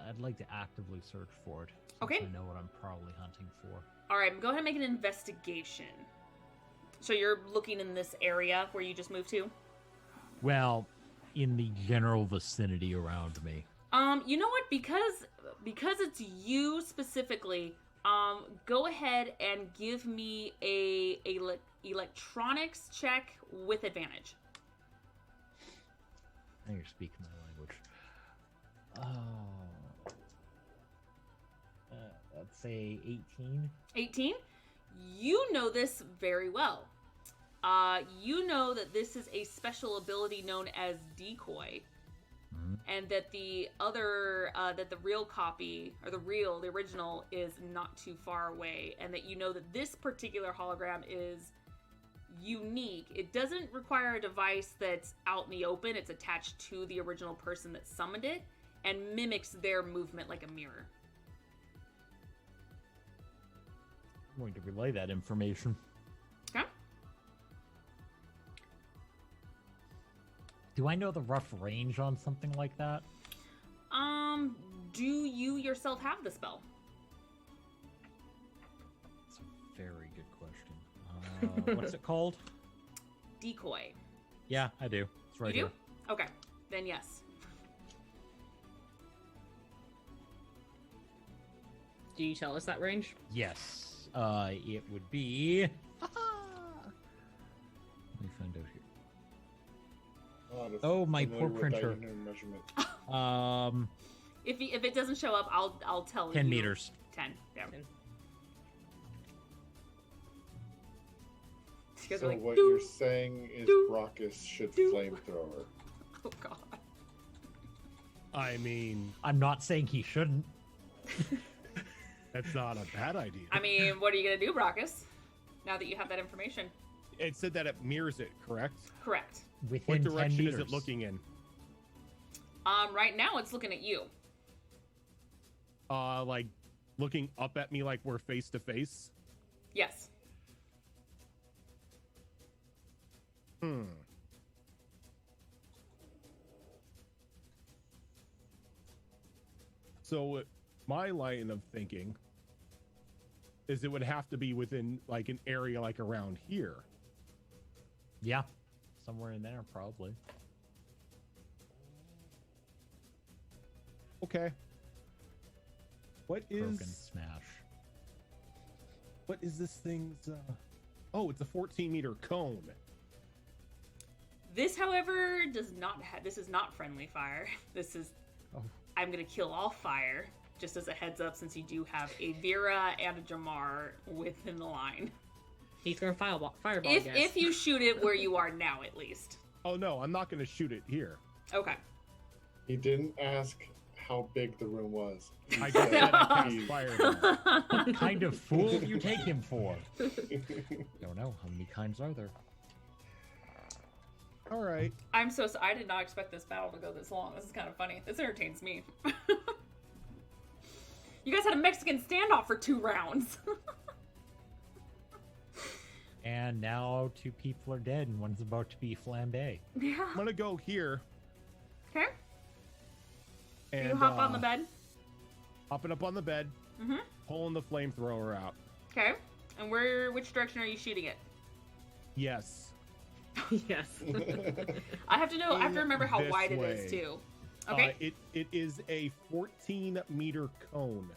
Speaker 4: I'd like to actively search for it. Since
Speaker 1: Okay.
Speaker 4: I know what I'm probably hunting for.
Speaker 1: All right, go ahead and make an investigation. So you're looking in this area where you just moved to?
Speaker 4: Well, in the general vicinity around me.
Speaker 1: You know what? Because it's you specifically, go ahead and give me a electronics check with advantage.
Speaker 4: Now you're speaking my language. Let's say 18.
Speaker 1: 18. You know this very well. You know that this is a special ability known as decoy, and that the other, that the real copy, or the original, is not too far away, and that you know that this particular hologram is unique. It doesn't require a device that's out in the open. It's attached to the original person that summoned it, and mimics their movement like a mirror.
Speaker 4: I'm going to relay that information.
Speaker 1: Okay.
Speaker 4: Do I know the rough range on something like that?
Speaker 1: Do you yourself have the spell?
Speaker 4: That's a very good question. What's it called?
Speaker 1: Decoy.
Speaker 4: Yeah, I do. It's right
Speaker 1: You do?
Speaker 4: here.
Speaker 1: Okay. Then yes.
Speaker 3: Do you tell us that range?
Speaker 4: Yes. It would be. Let me find out here. Oh, my
Speaker 6: Familiar
Speaker 4: poor
Speaker 6: with
Speaker 4: printer.
Speaker 6: diameter measurement.
Speaker 1: If it doesn't show up, I'll tell you.
Speaker 4: 10 meters.
Speaker 1: 10. Yeah.
Speaker 3: 10.
Speaker 1: You guys
Speaker 6: So
Speaker 1: are like,
Speaker 6: what
Speaker 1: "Doo."
Speaker 6: you're saying is
Speaker 1: doo,
Speaker 6: Brockus should
Speaker 1: doo.
Speaker 6: flamethrower.
Speaker 1: Oh god.
Speaker 2: I mean,
Speaker 4: I'm not saying he shouldn't.
Speaker 2: that's not a bad idea.
Speaker 1: I mean, what are you gonna do, Brockus? Now that you have that information.
Speaker 2: It said that it mirrors it, correct?
Speaker 1: Correct.
Speaker 4: Within
Speaker 2: What
Speaker 4: 10
Speaker 2: direction
Speaker 4: meters.
Speaker 2: is it looking in?
Speaker 1: Right now it's looking at you.
Speaker 2: Like looking up at me like we're face to face.
Speaker 1: Yes.
Speaker 2: So my line of thinking is it would have to be within like an area like around here.
Speaker 4: Yeah. Somewhere in there, probably.
Speaker 2: Okay.
Speaker 4: Broken smash.
Speaker 2: What is this thing's oh, it's a 14-meter cone.
Speaker 1: This, however, does not this is not friendly fire. This is
Speaker 4: Oh.
Speaker 1: I'm gonna kill all fire. Just as a heads up, since you do have a Vera and a Jamar within the line.
Speaker 3: He's gonna fireball, guys.
Speaker 1: If you shoot it where you are now, at least.
Speaker 2: Oh no, I'm not going to shoot it here.
Speaker 1: Okay.
Speaker 6: He didn't ask how big the room was. He
Speaker 2: I
Speaker 6: said
Speaker 2: just said I cast
Speaker 6: he-
Speaker 2: fireball.
Speaker 4: What kind of fool do you take him for? Don't know. How many kinds are there?
Speaker 2: All right.
Speaker 1: I'm so I did not expect this battle to go this long. This is kind of funny. This entertains me. You guys had a Mexican standoff for 2 rounds.
Speaker 4: And now 2 people are dead and one's about to be flambé.
Speaker 1: Yeah.
Speaker 2: I'm going to go here.
Speaker 1: Okay.
Speaker 2: And
Speaker 1: You hop on the bed.
Speaker 2: Hopping up on the bed,
Speaker 1: Mm-hmm.
Speaker 2: pulling the flamethrower out.
Speaker 1: Okay. And which direction are you shooting it?
Speaker 2: Yes.
Speaker 3: Yes.
Speaker 1: I have to know. I have to remember how
Speaker 2: This
Speaker 1: wide it
Speaker 2: way.
Speaker 1: is too. Okay.
Speaker 2: It is a 14-meter cone.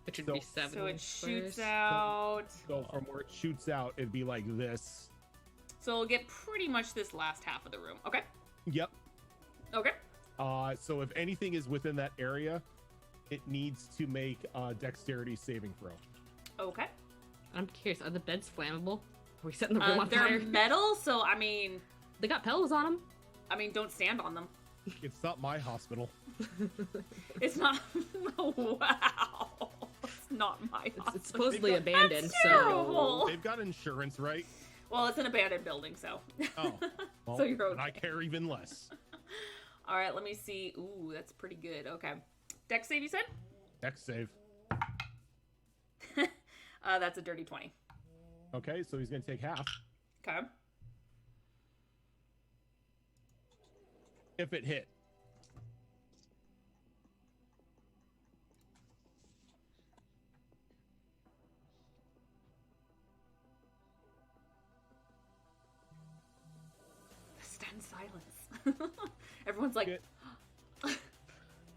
Speaker 3: Which would
Speaker 2: So-
Speaker 3: be 7
Speaker 1: So it shoots
Speaker 3: squares.
Speaker 1: out.
Speaker 2: So from where it shoots out, it'd be like this.
Speaker 1: So it'll get pretty much this last half of the room. Okay.
Speaker 2: Yep.
Speaker 1: Okay.
Speaker 2: So if anything is within that area, it needs to make a dexterity saving throw.
Speaker 1: Okay.
Speaker 3: I'm curious, are the beds flammable? Are we setting the room on
Speaker 1: They're
Speaker 3: fire?
Speaker 1: metal, so I mean,
Speaker 3: They got pillows on them.
Speaker 1: don't stand on them.
Speaker 2: It's not my hospital.
Speaker 1: It's not. Wow. It's not my hospital.
Speaker 3: It's supposedly
Speaker 2: They've
Speaker 3: abandoned,
Speaker 1: That's
Speaker 3: so
Speaker 1: terrible.
Speaker 2: They've got insurance, right?
Speaker 1: Well, it's an abandoned building, so.
Speaker 2: Oh, well,
Speaker 1: So you're
Speaker 2: then I
Speaker 1: okay.
Speaker 2: care even less.
Speaker 1: All right, let me see. Ooh, that's pretty good. Okay. Dex save, you said?
Speaker 2: Dex save.
Speaker 1: That's a dirty 20.
Speaker 2: Okay, so he's gonna take half.
Speaker 1: Okay.
Speaker 2: If it hit.
Speaker 1: The stunned silence. Everyone's like,
Speaker 2: It-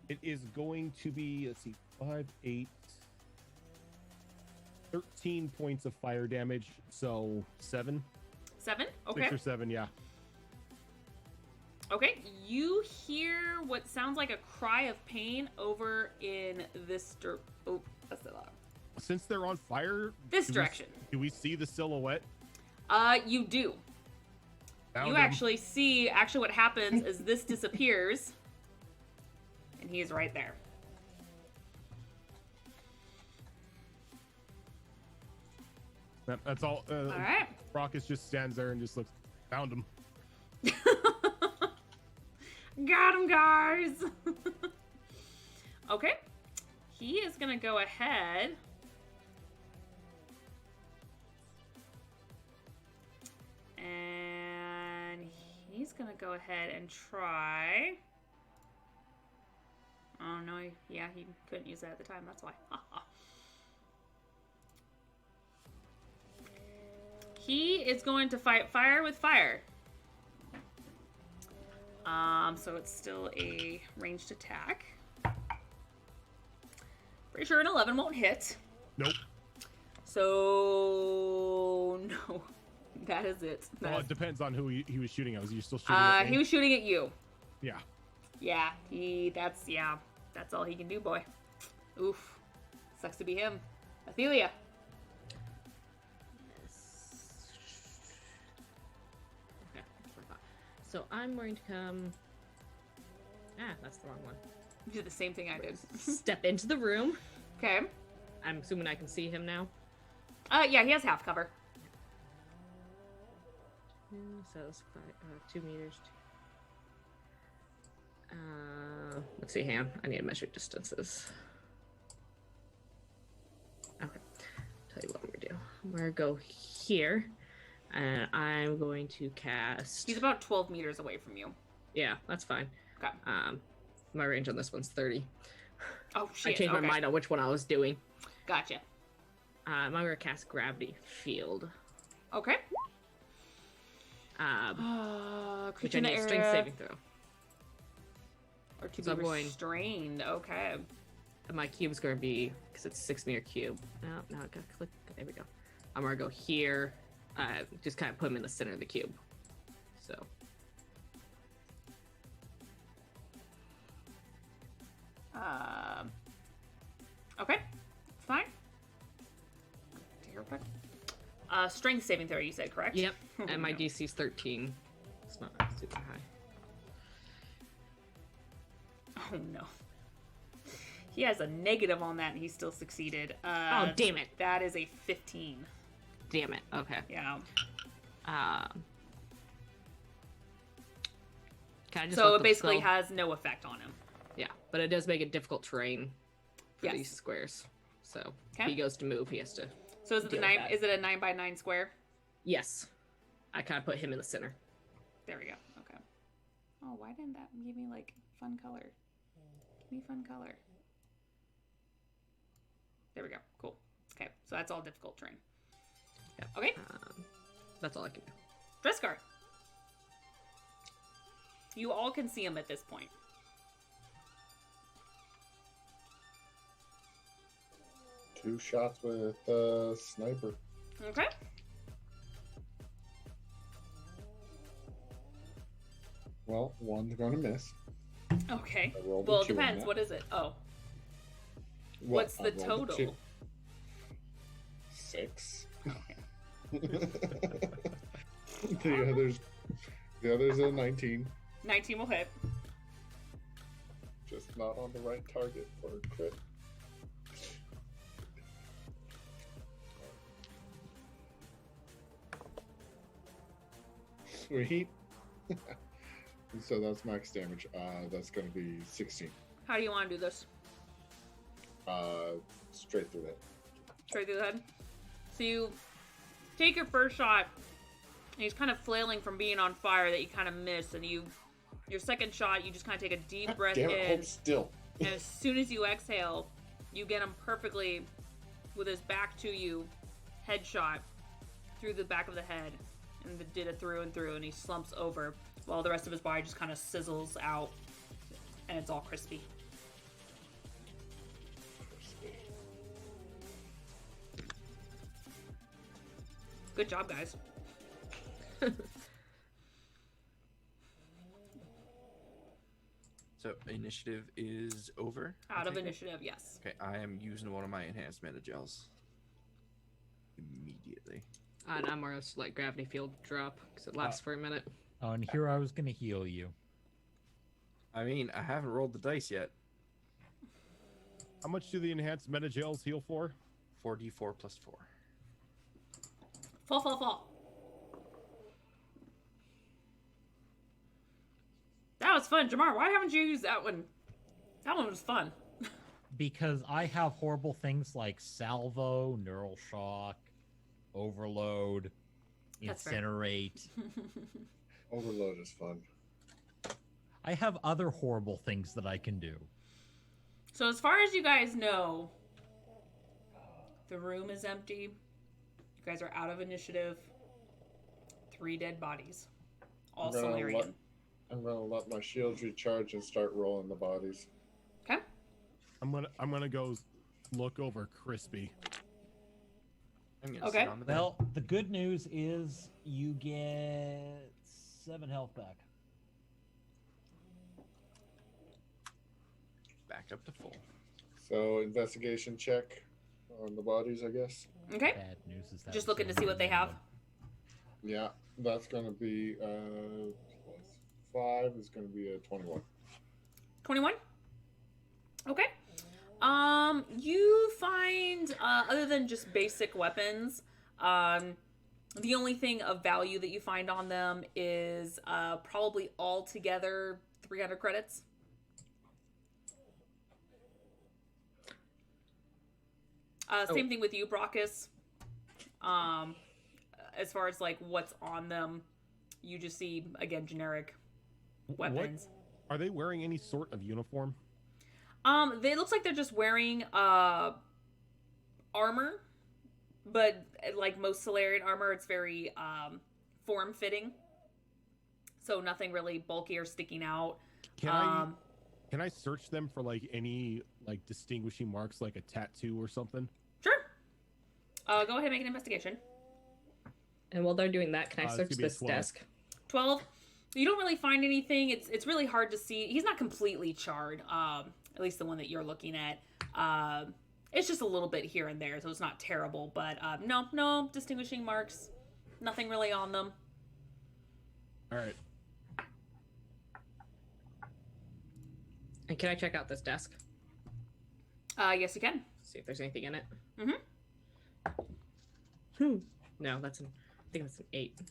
Speaker 2: It is going to be, let's see, 5, 8, 13 points of fire damage. So 7,
Speaker 1: 7?
Speaker 2: 6
Speaker 1: Okay.
Speaker 2: or 7, yeah.
Speaker 1: Okay, you hear what sounds like a cry of pain over in this oh, that's a lot.
Speaker 2: Since they're on fire,
Speaker 1: This
Speaker 2: do we-
Speaker 1: direction.
Speaker 2: do we see the silhouette?
Speaker 1: You do.
Speaker 2: Found
Speaker 1: You
Speaker 2: him.
Speaker 1: actually see, what happens is this disappears, and he is right there.
Speaker 2: That's all.
Speaker 1: All right.
Speaker 2: Rockus just stands there and just looks. Found him.
Speaker 1: Got him, guys. Okay. He is going to go ahead. And he's going to go ahead and try. Oh, no. Yeah, he couldn't use that at the time. That's why. He is going to fight fire with fire. So it's still a ranged attack. Pretty sure an 11 won't hit.
Speaker 2: Nope.
Speaker 1: So no, that is it.
Speaker 2: Well, it depends on who he was shooting at. Was he still shooting at me?
Speaker 1: He was shooting at you.
Speaker 2: Yeah.
Speaker 1: Yeah, that's all he can do, boy. Oof. Sucks to be him. Athelia.
Speaker 3: Okay, that's what I thought. So I'm going to come. That's the wrong one.
Speaker 1: You did the same thing I did.
Speaker 3: Step into the room.
Speaker 1: Okay.
Speaker 3: I'm assuming I can see him now.
Speaker 1: Yeah, he has half cover.
Speaker 3: So it's 2 meters. Let's see, hang on. I need to measure distances. Okay. Tell you what I'm gonna do. I'm gonna go here, and I'm going to cast.
Speaker 1: He's about 12 meters away from you.
Speaker 3: Yeah, that's fine.
Speaker 1: Okay.
Speaker 3: My range on this one's 30.
Speaker 1: Oh,
Speaker 3: I
Speaker 1: shit.
Speaker 3: changed
Speaker 1: Okay.
Speaker 3: my mind on which one I was doing.
Speaker 1: Gotcha.
Speaker 3: I'm gonna cast Gravity Field,
Speaker 1: Okay.
Speaker 3: which
Speaker 1: Creature
Speaker 3: I
Speaker 1: in the
Speaker 3: need a strength
Speaker 1: area,
Speaker 3: saving throw.
Speaker 1: or to
Speaker 3: So
Speaker 1: be
Speaker 3: I'm going-
Speaker 1: restrained. Okay.
Speaker 3: And my cube's gonna be, because it's a 6-meter cube. No, I gotta click. There we go. I'm gonna go here. Just kind of put him in the center of the cube. So
Speaker 1: Okay, fine. Strength saving throw, you said, correct?
Speaker 3: yep,
Speaker 1: Oh,
Speaker 3: and my
Speaker 1: no.
Speaker 3: DC's 13. It's not super high.
Speaker 1: Oh no. He has a negative on that and he still succeeded.
Speaker 3: Oh, damn it.
Speaker 1: That is a 15.
Speaker 3: Damn it. Okay.
Speaker 1: Yeah.
Speaker 3: Can I just
Speaker 1: So
Speaker 3: let
Speaker 1: it
Speaker 3: them
Speaker 1: basically
Speaker 3: spell?
Speaker 1: has no effect on him.
Speaker 3: Yeah, but it does make it difficult terrain for
Speaker 1: Yes.
Speaker 3: these squares. So if
Speaker 1: Okay.
Speaker 3: he goes to move, he has to.
Speaker 1: So is it the
Speaker 3: Deal with
Speaker 1: 9?
Speaker 3: that.
Speaker 1: Is it a 9x9 square?
Speaker 3: Yes. I kind of put him in the center.
Speaker 1: There we go. Okay. Oh, why didn't that give me like fun color? Give me fun color. There we go. Cool. Okay, so that's all difficult terrain.
Speaker 3: Yep.
Speaker 1: Okay,
Speaker 3: That's all I can do.
Speaker 1: dress guard. You all can see him at this point.
Speaker 6: Two shots with sniper.
Speaker 1: Okay.
Speaker 6: Well, one's gonna miss.
Speaker 1: Okay.
Speaker 6: I rolled a
Speaker 1: Well, it
Speaker 6: 2 on
Speaker 1: depends.
Speaker 6: that.
Speaker 1: What is it? Oh,
Speaker 6: What?
Speaker 1: what's
Speaker 6: I
Speaker 1: the
Speaker 6: rolled a
Speaker 1: total?
Speaker 6: 2. 6.
Speaker 1: Okay.
Speaker 6: the others are 19.
Speaker 1: 19 will hit.
Speaker 6: Just not on the right target for a crit. Sweet. So that's max damage. That's going to be 16.
Speaker 1: How do you want to do this?
Speaker 6: Straight through that.
Speaker 1: Straight through the head. So you take your first shot, and he's kind of flailing from being on fire that you kind of miss, and your second shot, you just kind of take a deep breath
Speaker 6: Damn it,
Speaker 1: in,
Speaker 6: hold still.
Speaker 1: and as soon as you exhale, you get him perfectly with his back to you, headshot through the back of the head, and did it through and through, and he slumps over while the rest of his body just kind of sizzles out, and it's all crispy. Good job, guys.
Speaker 5: So initiative is over. I
Speaker 1: Out of
Speaker 5: take it?
Speaker 1: initiative, yes.
Speaker 5: Okay, I am using one of my enhanced mana gels immediately.
Speaker 3: And I'm more just let gravity field drop because it lasts for a minute.
Speaker 4: Oh, and here I was gonna heal you.
Speaker 5: I mean, I haven't rolled the dice yet.
Speaker 2: How much do the enhanced meta gels heal for?
Speaker 5: 4d4 plus 4.
Speaker 1: Fall. That was fun. Jamar, why haven't you used that one? That one was fun.
Speaker 4: Because I have horrible things like salvo, neural shock, overload,
Speaker 1: That's fair.
Speaker 4: incinerate.
Speaker 6: Overload is fun.
Speaker 4: I have other horrible things that I can do.
Speaker 1: So as far as you guys know, the room is empty. You guys are out of initiative. 3 dead bodies. All
Speaker 6: I'm gonna
Speaker 1: Solarian.
Speaker 6: I'm gonna let my shields recharge and start rolling the bodies.
Speaker 1: Okay.
Speaker 2: I'm gonna go look over Crispy.
Speaker 5: I'm gonna
Speaker 1: Okay.
Speaker 5: sit on the bed.
Speaker 4: Well, the good news is you get 7 health back.
Speaker 5: Back up to full.
Speaker 6: So investigation check on the bodies, I guess.
Speaker 1: Okay.
Speaker 4: Bad news is that
Speaker 1: Just
Speaker 4: it's
Speaker 1: looking to see what they have.
Speaker 6: Yeah, that's gonna be plus 5 is gonna be a 21.
Speaker 1: 21? Okay. You find, other than just basic weapons, the only thing of value that you find on them is probably altogether 300 credits. Same thing with you, Brockus. As far as like what's on them, you just see again generic weapons.
Speaker 2: Are they wearing any sort of uniform?
Speaker 1: They looks like they're just wearing armor, but like most Solarian armor, it's very form fitting. So nothing really bulky or sticking out.
Speaker 2: Can I search them for like any like distinguishing marks, like a tattoo or something?
Speaker 1: Sure. Go ahead and make an investigation.
Speaker 3: And while they're doing that, can I
Speaker 2: it's
Speaker 3: search
Speaker 2: gonna be a
Speaker 3: this
Speaker 2: 12.
Speaker 3: desk?
Speaker 1: 12. you don't really find anything. It's really hard to see. He's not completely charred. At least the one that you're looking at. It's just a little bit here and there, so it's not terrible. But no distinguishing marks. Nothing really on them.
Speaker 2: All right.
Speaker 3: And can I check out this desk?
Speaker 1: Yes, you can.
Speaker 3: See if there's anything in it.
Speaker 1: Mhm.
Speaker 3: No, I think that's an 8.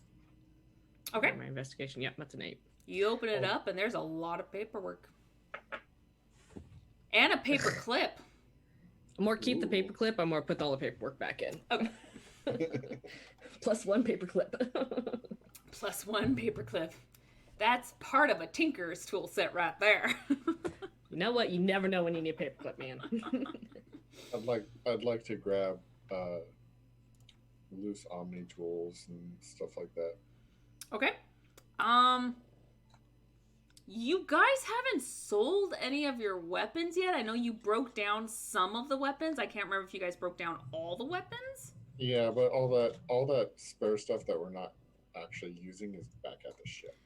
Speaker 1: Okay.
Speaker 3: My investigation. Yep, that's an 8.
Speaker 1: You open it up, and there's a lot of paperwork. And a paper clip.
Speaker 3: I'm more keep the paperclip. I'm more put all the paperwork back in.
Speaker 1: Okay.
Speaker 3: Plus 1 paperclip.
Speaker 1: Plus 1 paper clip. That's part of a tinker's tool set right there.
Speaker 3: You know what? You never know when you need a paperclip, man.
Speaker 6: I'd like to grab loose Omni tools and stuff like that.
Speaker 1: Okay. You guys haven't sold any of your weapons yet. I know you broke down some of the weapons. I can't remember if you guys broke down all the weapons.
Speaker 6: Yeah, but all that spare stuff that we're not actually using is back at the ship.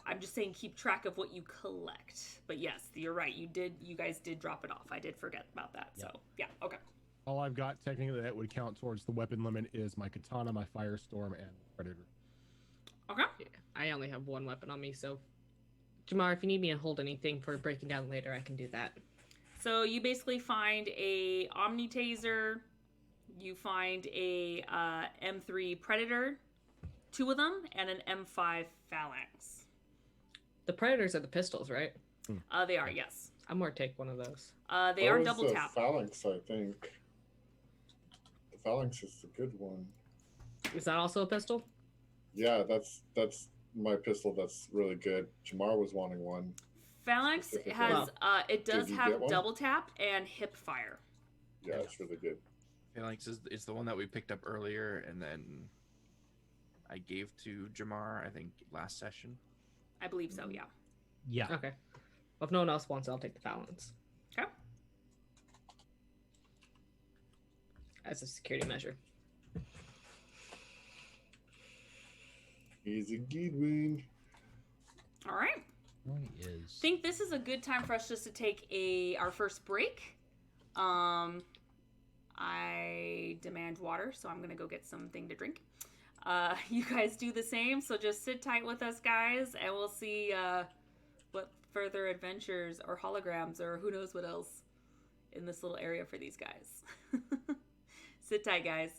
Speaker 1: I'm just saying keep track of what you collect. But yes, you're right. You guys did drop it off. I did forget about that. So, yeah, okay.
Speaker 2: All I've got technically that would count towards the weapon limit is my katana, my firestorm, and predator.
Speaker 1: Okay.
Speaker 3: Yeah, I only have 1 weapon on me, so Jamar, if you need me to hold anything for breaking down later, I can do that.
Speaker 1: So you basically find a Omni Taser, you find a M3 Predator, 2 of them, and an M5 Phalanx.
Speaker 3: The Predators are the pistols, right?
Speaker 1: They are, yes.
Speaker 3: I'm more take one of those.
Speaker 1: They are double
Speaker 6: the
Speaker 1: tap.
Speaker 6: Phalanx, I think. The Phalanx is the good one.
Speaker 3: Is that also a pistol?
Speaker 6: Yeah, that's my pistol. That's really good. Jamar was wanting one.
Speaker 1: Phalanx
Speaker 6: Specifically.
Speaker 1: has it does
Speaker 6: Did you
Speaker 1: have
Speaker 6: get one?
Speaker 1: double tap and hip fire.
Speaker 6: Yeah, it's really good.
Speaker 5: Phalanx is the one that we picked up earlier, and then I gave to Jamar, I think, last session.
Speaker 1: I believe so, yeah.
Speaker 4: Yeah.
Speaker 3: Okay. Well, if no one else wants it, I'll take the Phalanx.
Speaker 1: Okay.
Speaker 3: As a security measure.
Speaker 6: He's a good one.
Speaker 1: All right.
Speaker 4: Is
Speaker 1: Think this is a good time for us just to take our first break. I demand water, so I'm gonna go get something to drink. You guys do the same, so just sit tight with us, guys, and we'll see what further adventures or holograms or who knows what else in this little area for these guys. Sit tight, guys.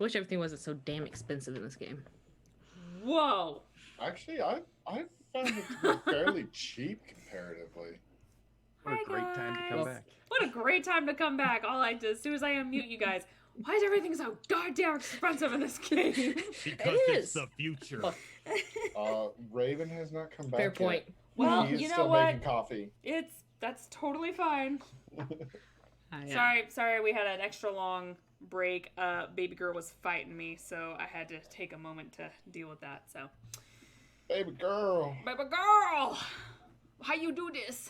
Speaker 3: I wish everything wasn't so damn expensive in this game.
Speaker 1: Whoa.
Speaker 6: Actually, I found it to be fairly cheap comparatively.
Speaker 5: What a
Speaker 1: Hi,
Speaker 5: great time to come
Speaker 1: guys.
Speaker 5: back.
Speaker 1: What a great time to come back. As soon as I unmute you guys, why is everything so goddamn expensive in this game?
Speaker 2: Because it's
Speaker 3: is.
Speaker 2: the future.
Speaker 6: Raven has not come back.
Speaker 3: Fair point.
Speaker 6: Yet.
Speaker 1: Well,
Speaker 6: he is
Speaker 1: you know
Speaker 6: still
Speaker 1: what?
Speaker 6: making coffee.
Speaker 1: That's totally fine.
Speaker 3: I,
Speaker 1: Sorry, we had an extra long break. Baby girl was fighting me, so I had to take a moment to deal with that. So,
Speaker 6: Baby girl.
Speaker 1: baby girl, how you do this?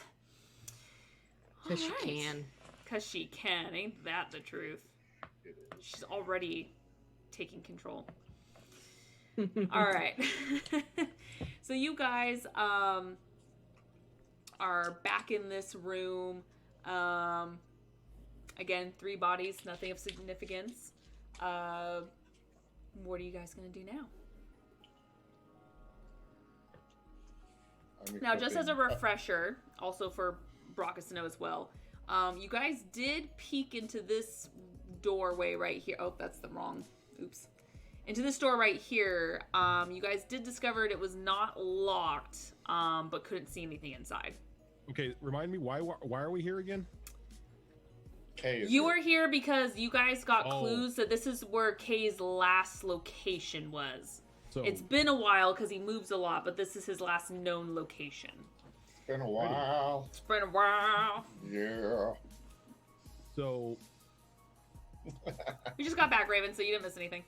Speaker 3: Because she
Speaker 1: Alright.
Speaker 3: can.
Speaker 1: Cause she can, ain't that the truth? She's already taking control. All right. So you guys are back in this room. Again, 3 bodies, nothing of significance. What are you guys gonna do now? Now, just as a refresher, also for Brockus to know as well, you guys did peek into this doorway right here. Oh, that's the wrong. Oops. Into this door right here. You guys did discover it was not locked, but couldn't see anything inside.
Speaker 2: Okay, remind me why are we here again?
Speaker 6: Kay is
Speaker 1: You
Speaker 6: here.
Speaker 1: were here because you guys got
Speaker 2: Oh.
Speaker 1: clues that this is where Kay's last location was.
Speaker 2: So
Speaker 1: It's been a while because he moves a lot, but this is his last known location.
Speaker 6: It's been a while.
Speaker 1: It's been a while.
Speaker 6: Yeah.
Speaker 2: so
Speaker 1: We just got back, Raven, so you didn't miss anything.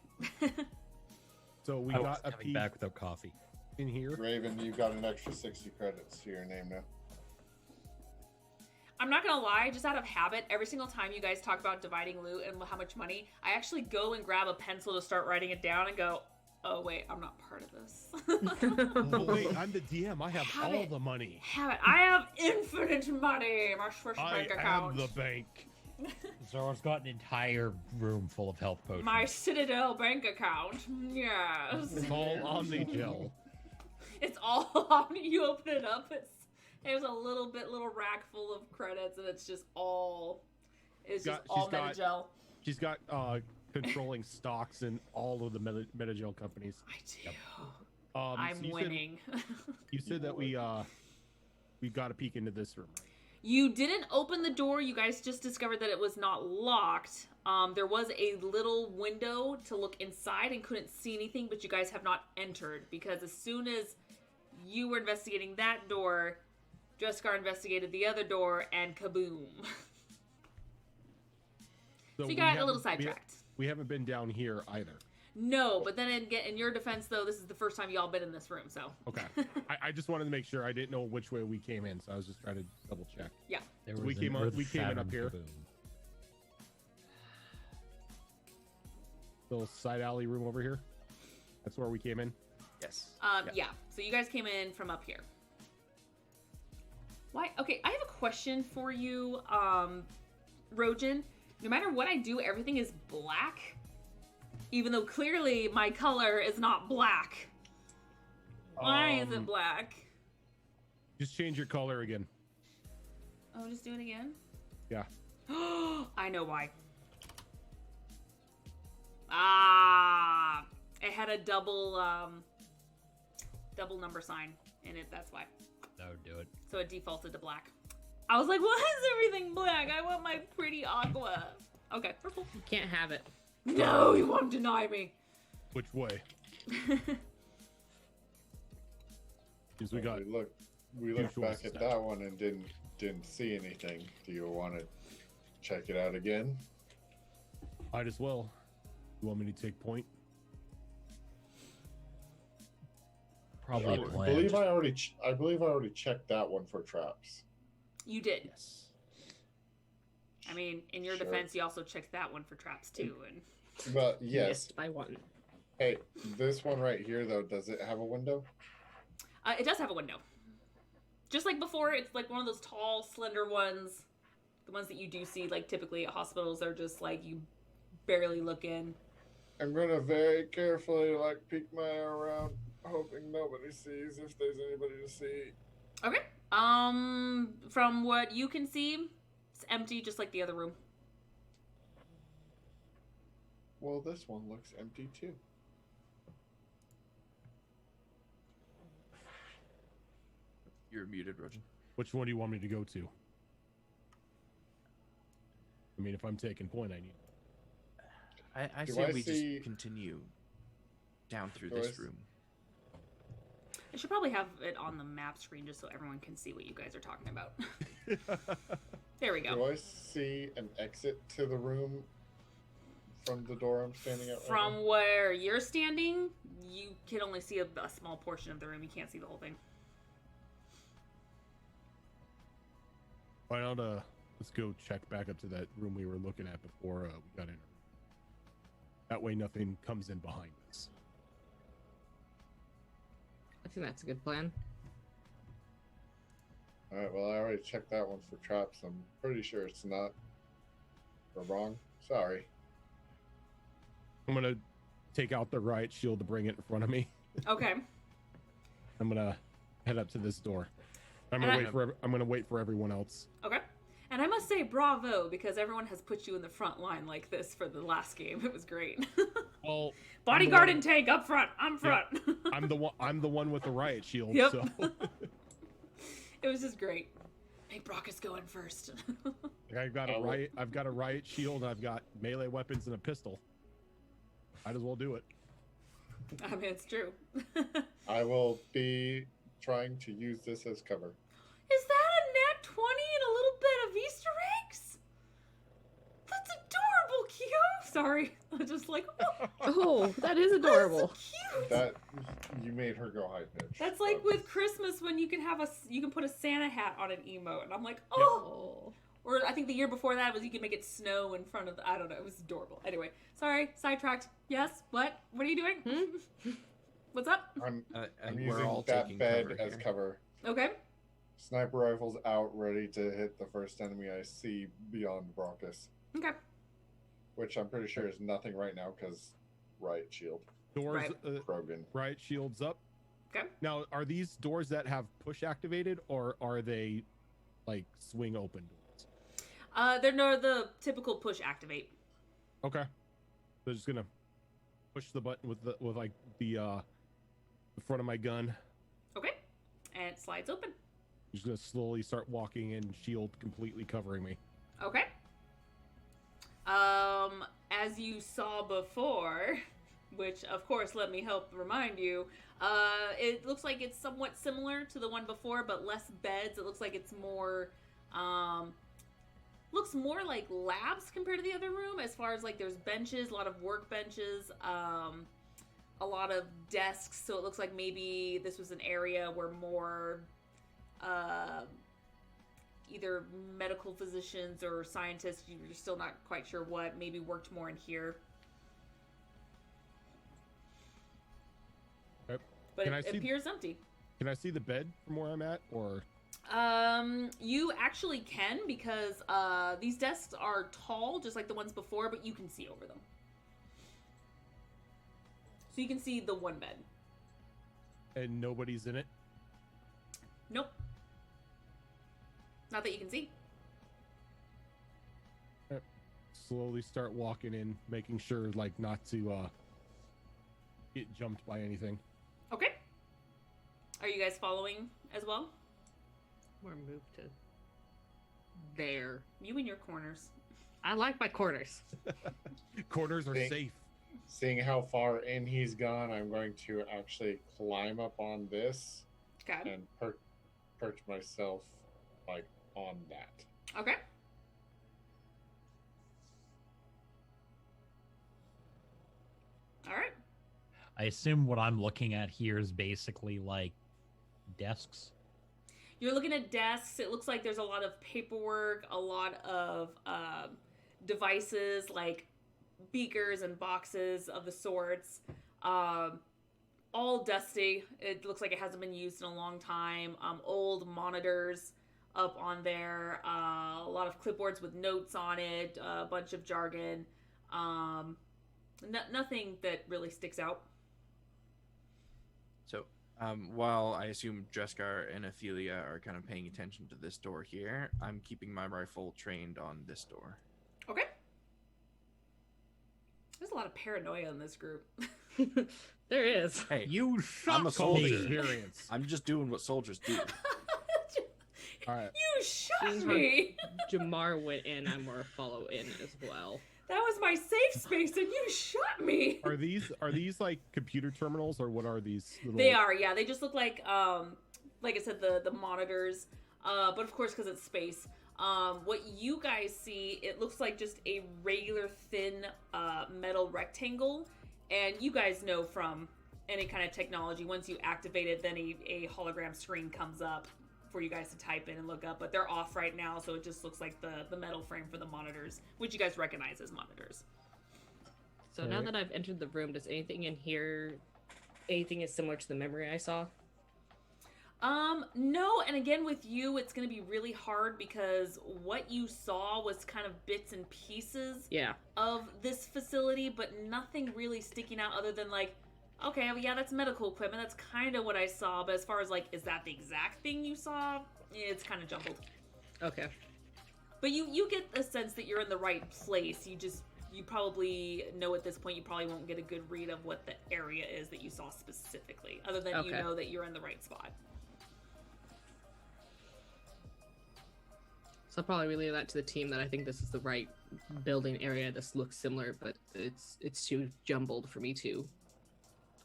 Speaker 2: so we
Speaker 4: I was
Speaker 2: got a
Speaker 4: coming
Speaker 2: peek
Speaker 4: back without coffee.
Speaker 2: in here.
Speaker 6: Raven, you got an extra 60 credits to your name now.
Speaker 1: I'm not gonna lie, just out of habit, every single time you guys talk about dividing loot and how much money, I actually go and grab a pencil to start writing it down and go, oh wait, I'm not part of this.
Speaker 2: Oh, wait, I'm the DM. I have
Speaker 1: Have
Speaker 2: all
Speaker 1: it.
Speaker 2: the money.
Speaker 1: Have it. I have infinite money. My Swiss
Speaker 2: I
Speaker 1: bank
Speaker 2: am
Speaker 1: account.
Speaker 2: the bank.
Speaker 4: Zorro's got an entire room full of health potions.
Speaker 1: My Citadel bank account. Yes.
Speaker 2: It's all Omnigel.
Speaker 1: It's all on you. Open it up. There's a little rack full of credits, and it's just all. It's just all Metagel.
Speaker 2: She's got controlling stocks in all of the Metagel companies.
Speaker 1: I do.
Speaker 2: So you
Speaker 1: winning.
Speaker 2: you said that we got a peek into this room.
Speaker 1: You didn't open the door. You guys just discovered that it was not locked. There was a little window to look inside and couldn't see anything, but you guys have not entered because as soon as you were investigating that door, Dreskar investigated the other door and kaboom. So you
Speaker 2: we
Speaker 1: got a
Speaker 2: haven't-
Speaker 1: little sidetracked.
Speaker 2: We haven't been down here either.
Speaker 1: No, but then in your defense, though, this is the first time y'all been in this room, so.
Speaker 2: Okay. I just wanted to make sure. I didn't know which way we came in, so I was just trying to double check.
Speaker 4: There
Speaker 2: We
Speaker 4: was
Speaker 2: came
Speaker 4: an
Speaker 2: up- we came in up
Speaker 4: earth-shattering
Speaker 2: here.
Speaker 4: kaboom.
Speaker 2: Little side alley room over here. That's where we came in.
Speaker 5: Yes.
Speaker 1: Yeah. So you guys came in from up here. Why? Okay, I have a question for you, Rojan. No matter what I do, everything is black. Even though clearly my color is not black. Why is it black?
Speaker 2: Just change your color again.
Speaker 1: Oh, just do it again?
Speaker 2: Yeah.
Speaker 1: I know why. Ah, it had a double number sign in it, that's why.
Speaker 4: That would do it.
Speaker 1: So it defaulted to black. I was like, why is everything black? I want my pretty aqua. Okay, purple.
Speaker 3: You can't have it.
Speaker 1: No, you won't deny me.
Speaker 2: Which way? Because we got.
Speaker 6: We looked back
Speaker 2: choices
Speaker 6: at
Speaker 2: now.
Speaker 6: that one and didn't see anything. Do you want to check it out again?
Speaker 2: Might as well. You want me to take point?
Speaker 4: Probably
Speaker 6: I
Speaker 4: planned.
Speaker 6: believe I already checked that one for traps.
Speaker 1: You did.
Speaker 5: Yes.
Speaker 1: I mean, in your
Speaker 6: Sure.
Speaker 1: defense, you also checked that one for traps too. And
Speaker 6: But yes.
Speaker 3: Missed by one.
Speaker 6: Hey, this one right here though, does it have a window?
Speaker 1: it does have a window. Just like before, it's like one of those tall, slender ones. The ones that you do see, like typically at hospitals, are just like you barely look in.
Speaker 6: I'm gonna very carefully peek my eye around, hoping nobody sees if there's anybody to see.
Speaker 1: Okay. From what you can see, it's empty, just like the other room.
Speaker 6: Well, this one looks empty too.
Speaker 5: You're muted, Rogen.
Speaker 2: Which one do you want me to go to? I mean, if I'm taking point, I need.
Speaker 5: I
Speaker 6: Do
Speaker 5: say
Speaker 6: I
Speaker 5: we
Speaker 6: see-
Speaker 5: just continue down through
Speaker 6: Do I
Speaker 5: this
Speaker 6: s-
Speaker 5: room.
Speaker 1: I should probably have it on the map screen just so everyone can see what you guys are talking about. There we
Speaker 6: Do
Speaker 1: go.
Speaker 6: I see an exit to the room from the door I'm standing at? Right
Speaker 1: From
Speaker 6: now?
Speaker 1: where you're standing, you can only see a small portion of the room. You can't see the whole thing.
Speaker 2: Why not? Let's go check back up to that room we were looking at before we got in. That way, nothing comes in behind us.
Speaker 3: I think that's a good plan.
Speaker 6: All right. Well, I already checked that one for traps. I'm pretty sure it's not. Or wrong. Sorry.
Speaker 2: I'm gonna take out the riot shield to bring it in front of me.
Speaker 1: Okay.
Speaker 2: I'm gonna head up to this door. I'm
Speaker 1: And
Speaker 2: gonna
Speaker 1: I-
Speaker 2: wait for everyone else.
Speaker 1: Okay. And I must say bravo because everyone has put you in the front line like this for the last game. It was great.
Speaker 2: Well,
Speaker 1: Bodyguard
Speaker 2: one-
Speaker 1: and tank up front. I'm front.
Speaker 2: I'm the one with the riot shield.
Speaker 1: Yep.
Speaker 2: So
Speaker 1: It was just great. Make Brockus go in first.
Speaker 2: I've got a riot shield. I've got melee weapons and a pistol. Might as well do it.
Speaker 1: I mean, it's true.
Speaker 6: I will be trying to use this as cover.
Speaker 1: Is that a nat 20 and a little bit of Easter eggs? That's adorable, Kyo. Sorry. I'm just like, oh,
Speaker 3: Oh, that is
Speaker 1: that's
Speaker 3: adorable.
Speaker 1: so cute.
Speaker 6: That you made her go high pitch.
Speaker 1: That's like with Christmas when you can put a Santa hat on an emote, and I'm like, oh.
Speaker 3: Oh.
Speaker 1: Or I think the year before that was you can make it snow in front of I don't know. It was adorable. Anyway, sorry, sidetracked. Yes. What? What are you doing? What's up?
Speaker 6: I'm
Speaker 5: And
Speaker 6: I'm
Speaker 5: we're
Speaker 6: using
Speaker 5: all
Speaker 6: that
Speaker 5: taking
Speaker 6: bed
Speaker 5: cover
Speaker 6: as
Speaker 5: here.
Speaker 6: cover.
Speaker 1: Okay.
Speaker 6: Sniper rifles out, ready to hit the first enemy I see beyond Brockus,
Speaker 1: Okay.
Speaker 6: which I'm pretty sure is nothing right now because riot shield,
Speaker 2: Doors,
Speaker 1: Right.
Speaker 6: Krogan.
Speaker 2: riot shields up.
Speaker 1: Okay.
Speaker 2: Now, are these doors that have push activated, or are they like swing open doors?
Speaker 1: They're no the typical push activate.
Speaker 2: Okay. So just gonna push the button with the front of my gun.
Speaker 1: Okay. And it slides open.
Speaker 2: Just gonna slowly start walking in, shield completely covering me.
Speaker 1: Okay. As you saw before, which of course let me help remind you, it looks like it's somewhat similar to the one before, but less beds. It looks like it's more, looks more like labs compared to the other room. As far as like there's benches, a lot of work benches, a lot of desks. So it looks like maybe this was an area where more, either medical physicians or scientists, you're still not quite sure what, maybe worked more in here.
Speaker 2: Okay.
Speaker 1: But
Speaker 2: Can I
Speaker 1: it
Speaker 2: see-
Speaker 1: appears empty.
Speaker 2: Can I see the bed from where I'm at, or
Speaker 1: You actually can because these desks are tall, just like the ones before, but you can see over them. So you can see the one bed.
Speaker 2: and nobody's in it?
Speaker 1: Nope. Not that you can see.
Speaker 2: Slowly start walking in, making sure like not to get jumped by anything.
Speaker 1: Okay. Are you guys following as well?
Speaker 3: We're moved to there.
Speaker 1: You in your corners.
Speaker 3: I like my corners.
Speaker 2: Corners are
Speaker 6: Thank-
Speaker 2: safe.
Speaker 6: Seeing how far in he's gone, I'm going to actually climb up on this
Speaker 1: Okay.
Speaker 6: and perch myself like on that.
Speaker 1: Okay. All right.
Speaker 4: I assume what I'm looking at here is basically like desks.
Speaker 1: You're looking at desks. It looks like there's a lot of paperwork, a lot of devices like beakers and boxes of the sorts. All dusty. It looks like it hasn't been used in a long time. Old monitors up on there. A lot of clipboards with notes on it. A bunch of jargon. Nothing that really sticks out.
Speaker 5: So, while I assume Dreskar and Ophelia are kind of paying attention to this door here, I'm keeping my rifle trained on this door.
Speaker 1: Okay. There's a lot of paranoia in this group.
Speaker 3: There is.
Speaker 5: Hey,
Speaker 4: You shot
Speaker 5: I'm a
Speaker 2: Cold
Speaker 5: soldier.
Speaker 2: experience.
Speaker 5: I'm just doing what soldiers do.
Speaker 2: All right.
Speaker 1: You shot
Speaker 3: She's
Speaker 1: me.
Speaker 3: Jamar went in. I'm gonna follow in as well.
Speaker 1: That was my safe space, and you shot me.
Speaker 2: Are these like computer terminals or what are these? Little...
Speaker 1: They are, yeah. They just look like I said, the monitors. But of course, because it's space. What you guys see, it looks like just a regular thin metal rectangle. And you guys know from any kind of technology, once you activate it, then a hologram screen comes up for you guys to type in and look up. But they're off right now, so it just looks like the metal frame for the monitors, which you guys recognize as monitors.
Speaker 3: So now that I've entered the room, does anything in here, anything is similar to the memory I saw?
Speaker 1: No, and again with you, it's going to be really hard because what you saw was kind of bits and pieces
Speaker 3: Yeah.
Speaker 1: of this facility, but nothing really sticking out other than like, okay, well, yeah, that's medical equipment. That's kind of what I saw. But as far as like, is that the exact thing you saw? It's kind of jumbled.
Speaker 3: Okay.
Speaker 1: But you get the sense that you're in the right place. You probably know at this point you probably won't get a good read of what the area is that you saw specifically, other than you
Speaker 3: Okay.
Speaker 1: know that you're in the right spot.
Speaker 3: So I'll probably relay that to the team that I think this is the right building area. This looks similar, but it's too jumbled for me to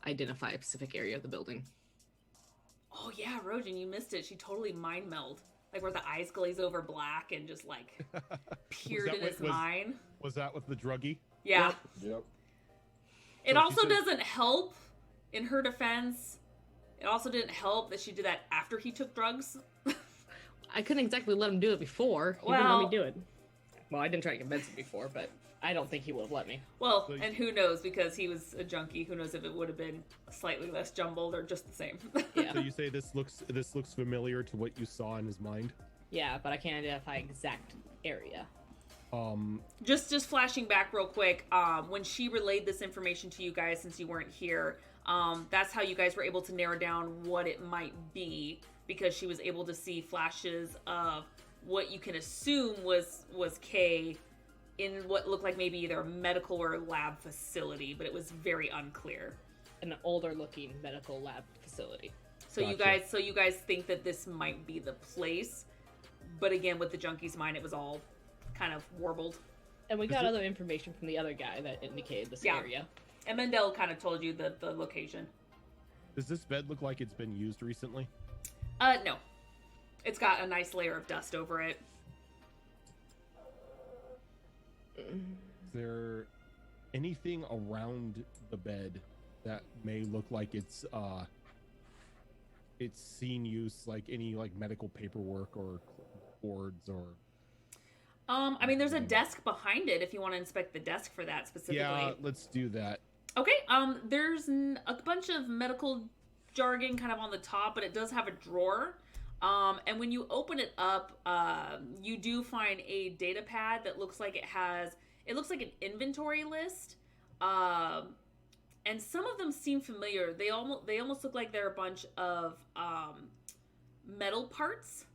Speaker 3: identify a specific area of the building.
Speaker 1: Oh yeah, Rojan, you missed it. She totally mind meld. Like where the eyes glaze over black and just like peered
Speaker 2: that
Speaker 1: in
Speaker 2: what
Speaker 1: his
Speaker 2: was-
Speaker 1: mind.
Speaker 2: Was that with the druggie?
Speaker 1: Yeah.
Speaker 6: Yep.
Speaker 1: It
Speaker 2: So she
Speaker 1: also
Speaker 2: said-
Speaker 1: doesn't help, in her defense, it also didn't help that she did that after he took drugs.
Speaker 3: I couldn't exactly let him do it before. He wouldn't let me do it. Well, I didn't try to convince him before, but I don't think he would have let me.
Speaker 1: Well,
Speaker 2: So you-
Speaker 1: and who knows, because he was a junkie, who knows if it would have been slightly less jumbled or just the same.
Speaker 3: Yeah.
Speaker 2: So you say this looks familiar to what you saw in his mind?
Speaker 3: Yeah, but I can't identify exact area.
Speaker 1: Just flashing back real quick, when she relayed this information to you guys since you weren't here, that's how you guys were able to narrow down what it might be, because she was able to see flashes of what you can assume was Kay in what looked like maybe either a medical or lab facility, but it was very unclear.
Speaker 3: An older looking medical lab facility.
Speaker 1: So
Speaker 2: Gotcha.
Speaker 1: you guys think that this might be the place, but again, with the junkie's mind, it was all kind of warbled.
Speaker 3: And we
Speaker 2: Is
Speaker 3: got
Speaker 2: it-
Speaker 3: other information from the other guy that indicated this
Speaker 1: Yeah.
Speaker 3: area.
Speaker 1: And Mendel kind of told you the location.
Speaker 2: Does this bed look like it's been used recently?
Speaker 1: No. It's got a nice layer of dust over it.
Speaker 2: Is there anything around the bed that may look like it's seen use, like any like medical paperwork or boards or?
Speaker 1: I mean, there's a desk behind it if you want to inspect the desk for that specifically.
Speaker 2: Yeah, let's do that.
Speaker 1: Okay, there's a bunch of medical jargon kind of on the top, but it does have a drawer. And when you open it up, you do find a data pad that looks like it looks like an inventory list. And some of them seem familiar. They almost look like they're a bunch of metal parts,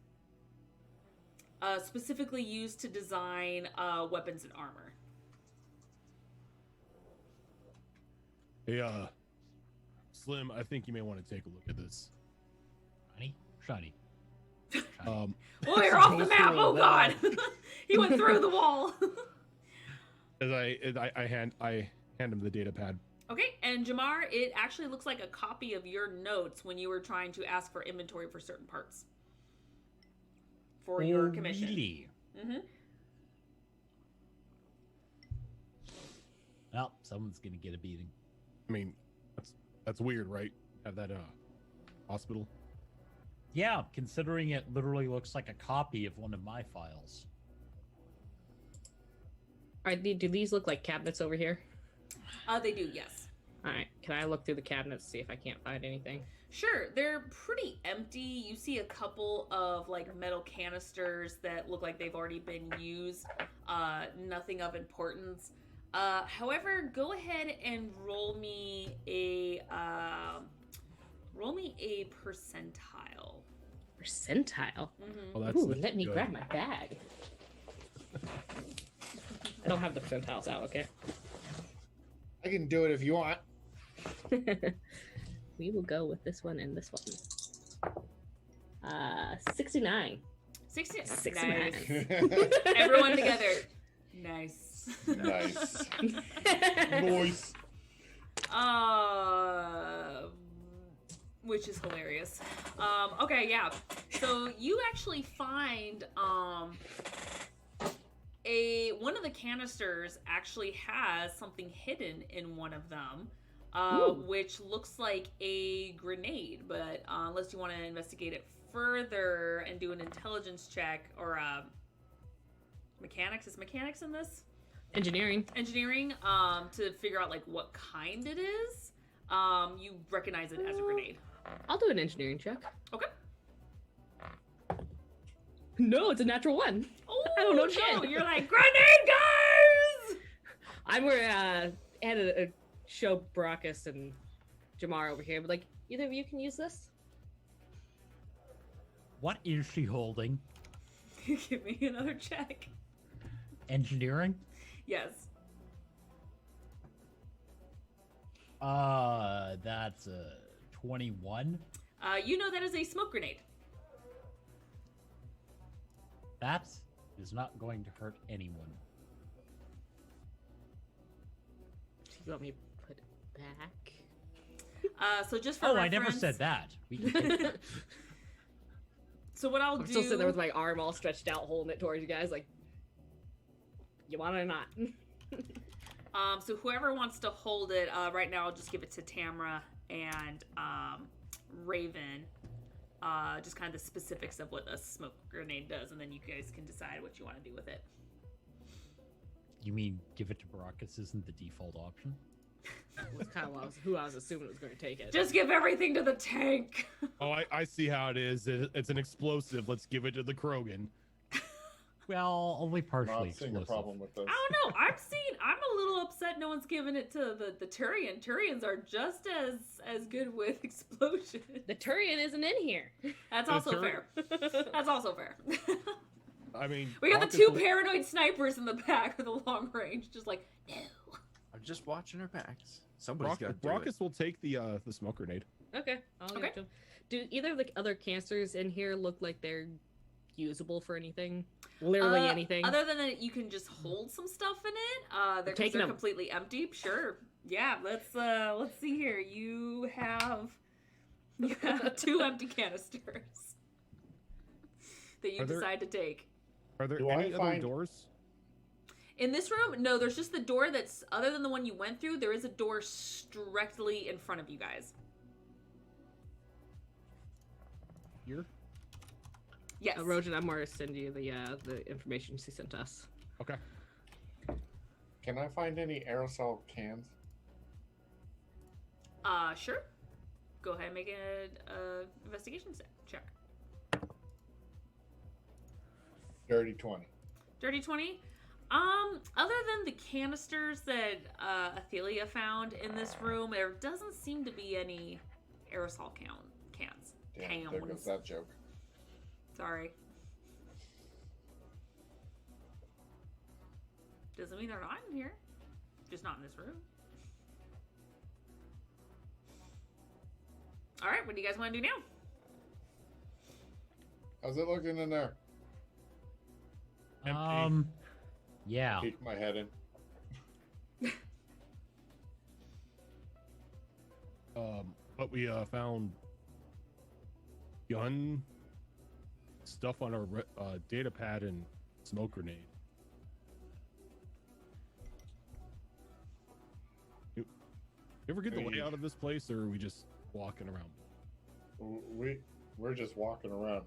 Speaker 1: specifically used to design weapons and armor.
Speaker 2: Hey, Slim, I think you may want to take a look at this.
Speaker 4: Shiny.
Speaker 1: Oh, you're off the map! Oh God, he went through the wall.
Speaker 2: As I hand him the data pad.
Speaker 1: Okay, and Jamar, it actually looks like a copy of your notes when you were trying to ask for inventory for certain parts for your commission.
Speaker 4: Really?
Speaker 1: Mm-hmm.
Speaker 4: Well, someone's gonna get a beating.
Speaker 2: I mean, that's weird, right? Have that hospital.
Speaker 4: Yeah, considering it literally looks like a copy of one of my files.
Speaker 3: Alright, do these look like cabinets over here?
Speaker 1: They do, yes.
Speaker 3: Alright, can I look through the cabinets, see if I can't find anything?
Speaker 1: Sure, they're pretty empty. You see a couple of like metal canisters that look like they've already been used. Nothing of importance. However, go ahead and roll me a percentile.
Speaker 3: Percentile?
Speaker 1: Mm-hmm.
Speaker 2: Well, that's
Speaker 3: Ooh,
Speaker 2: looking
Speaker 3: let me
Speaker 2: good.
Speaker 3: grab my bag. I don't have the percentiles out, okay?
Speaker 6: I can do it if you want.
Speaker 3: We will go with this one and this one. 69.
Speaker 1: 69.
Speaker 3: 69.
Speaker 1: Nice. Everyone together. Nice.
Speaker 6: Nice. Nice.
Speaker 1: Which is hilarious. Okay, yeah. So you actually find one of the canisters actually has something hidden in one of them, which looks like a grenade. But unless you want to investigate it further and do an intelligence check or mechanics, is mechanics in this?
Speaker 3: Engineering.
Speaker 1: To figure out like what kind it is, you recognize it as a grenade.
Speaker 3: I'll do an engineering check.
Speaker 1: Okay.
Speaker 3: No, it's a natural one.
Speaker 1: Oh,
Speaker 3: I don't know
Speaker 1: no,
Speaker 3: shit.
Speaker 1: you're like, grenade, guys!
Speaker 3: I'm gonna had a show Baracus and Jamar over here, but like, either of you can use this?
Speaker 4: What is she holding?
Speaker 1: Give me another check.
Speaker 4: Engineering?
Speaker 1: Yes.
Speaker 4: That's a 21.
Speaker 1: You know that is a smoke grenade.
Speaker 4: That is not going to hurt anyone.
Speaker 3: You want me to put it back?
Speaker 1: So just for
Speaker 4: Oh,
Speaker 1: reference,
Speaker 4: I never said that. We can
Speaker 1: So what I'll
Speaker 3: I'm
Speaker 1: do...
Speaker 3: still sitting there with my arm all stretched out, holding it towards you guys, like, you want it or not?
Speaker 1: So whoever wants to hold it, right now I'll just give it to Tamra and Raven. Just kind of the specifics of what a smoke grenade does, and then you guys can decide what you want to do with it.
Speaker 4: You mean give it to Baracus isn't the default option?
Speaker 3: Was kind of who I was assuming was going to take it.
Speaker 1: Just give everything to the tank.
Speaker 2: Oh, I see how it is. It's an explosive. Let's give it to the Krogan.
Speaker 4: Well, only partially
Speaker 6: Not seeing a
Speaker 4: explosive.
Speaker 6: problem with this.
Speaker 1: I don't know. I'm a little upset no one's giving it to the Turian. Turians are just as good with explosion.
Speaker 3: The Turian isn't in here.
Speaker 1: That's
Speaker 2: The
Speaker 1: also fair. That's also fair.
Speaker 2: I mean,
Speaker 1: We got the
Speaker 2: Baracus
Speaker 1: two
Speaker 2: will-
Speaker 1: paranoid snipers in the back with the long range, just like, no.
Speaker 5: I'm just watching our backs. Somebody's got to do
Speaker 2: Baracus
Speaker 5: it.
Speaker 2: will take the smoke grenade.
Speaker 3: Okay, I'll give
Speaker 1: Okay.
Speaker 3: it to him. Do either of the other canisters in here look like they're usable for anything? Literally anything?
Speaker 1: Other than that, you can just hold some stuff in it. They're, 'cause
Speaker 3: taking
Speaker 1: they're
Speaker 3: them.
Speaker 1: completely empty. Sure. Yeah. Let's see here. You have 2 empty canisters that you
Speaker 2: Are there-
Speaker 1: decide to take.
Speaker 2: Are there
Speaker 6: Do
Speaker 2: any
Speaker 6: I
Speaker 2: other
Speaker 6: find-
Speaker 2: doors?
Speaker 1: In this room, no. There's just the door that's other than the one you went through. There is a door directly in front of you guys.
Speaker 2: Here?
Speaker 1: Yes.
Speaker 3: Rojan, I'm going to send you the information she sent us.
Speaker 2: Okay.
Speaker 6: Can I find any aerosol cans?
Speaker 1: Sure. Go ahead and make an investigation check.
Speaker 6: Dirty 20.
Speaker 1: Dirty 20. Other than the canisters that Athelia found in this room, there doesn't seem to be any aerosol cans.
Speaker 6: Damn, there goes that joke.
Speaker 1: Sorry. Doesn't mean they're not in here. Just not in this room. Alright, what do you guys want to do now?
Speaker 6: How's it looking in there?
Speaker 2: Empty.
Speaker 4: Yeah.
Speaker 6: Peek my head in.
Speaker 2: But we found gun stuff on our data pad and smoke grenade. You ever get the
Speaker 6: Hey.
Speaker 2: layout of this place, or are we just walking around?
Speaker 6: We're just walking around.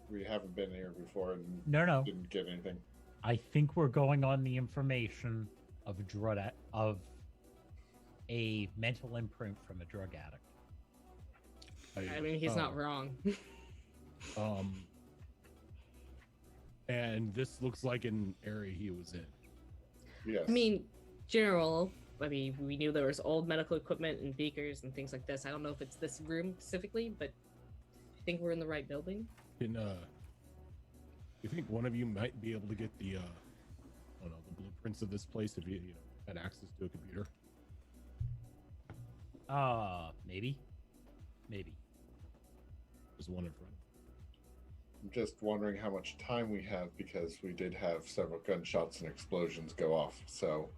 Speaker 6: We haven't been here before and
Speaker 4: No.
Speaker 6: didn't get anything.
Speaker 4: I think we're going on the information of a mental imprint from a drug addict.
Speaker 3: I mean, he's not wrong.
Speaker 2: And this looks like an area he was in.
Speaker 6: Yes.
Speaker 3: I mean, we knew there was old medical equipment and beakers and things like this. I don't know if it's this room specifically, but I think we're in the right building.
Speaker 2: Can you think one of you might be able to get the I don't know, the blueprints of this place if you had access to a computer?
Speaker 4: Maybe. Maybe.
Speaker 2: There's one in front.
Speaker 6: I'm just wondering how much time we have because we did have several gunshots and explosions go off. So,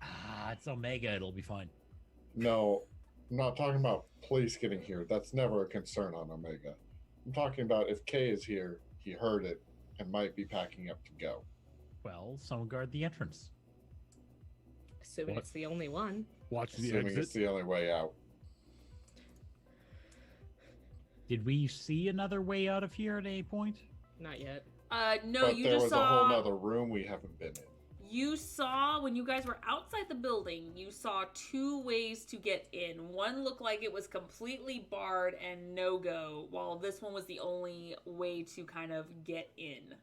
Speaker 4: It's Omega. It'll be fine.
Speaker 6: no, I'm not talking about police getting here. That's never a concern on Omega. I'm talking about if Kay is here, he heard it and might be packing up to go.
Speaker 4: Well, someone guard the entrance.
Speaker 3: Assuming
Speaker 2: What?
Speaker 3: it's the only one.
Speaker 2: Watch the
Speaker 6: Assuming
Speaker 2: exit.
Speaker 6: it's the only way out.
Speaker 4: Did we see another way out of here at any point?
Speaker 3: Not yet.
Speaker 1: No,
Speaker 6: But
Speaker 1: you
Speaker 6: there
Speaker 1: just
Speaker 6: was
Speaker 1: saw.
Speaker 6: a whole nother room we haven't been in.
Speaker 1: You saw when you guys were outside the building, you saw two ways to get in. One looked like it was completely barred and no go, while this one was the only way to kind of get in.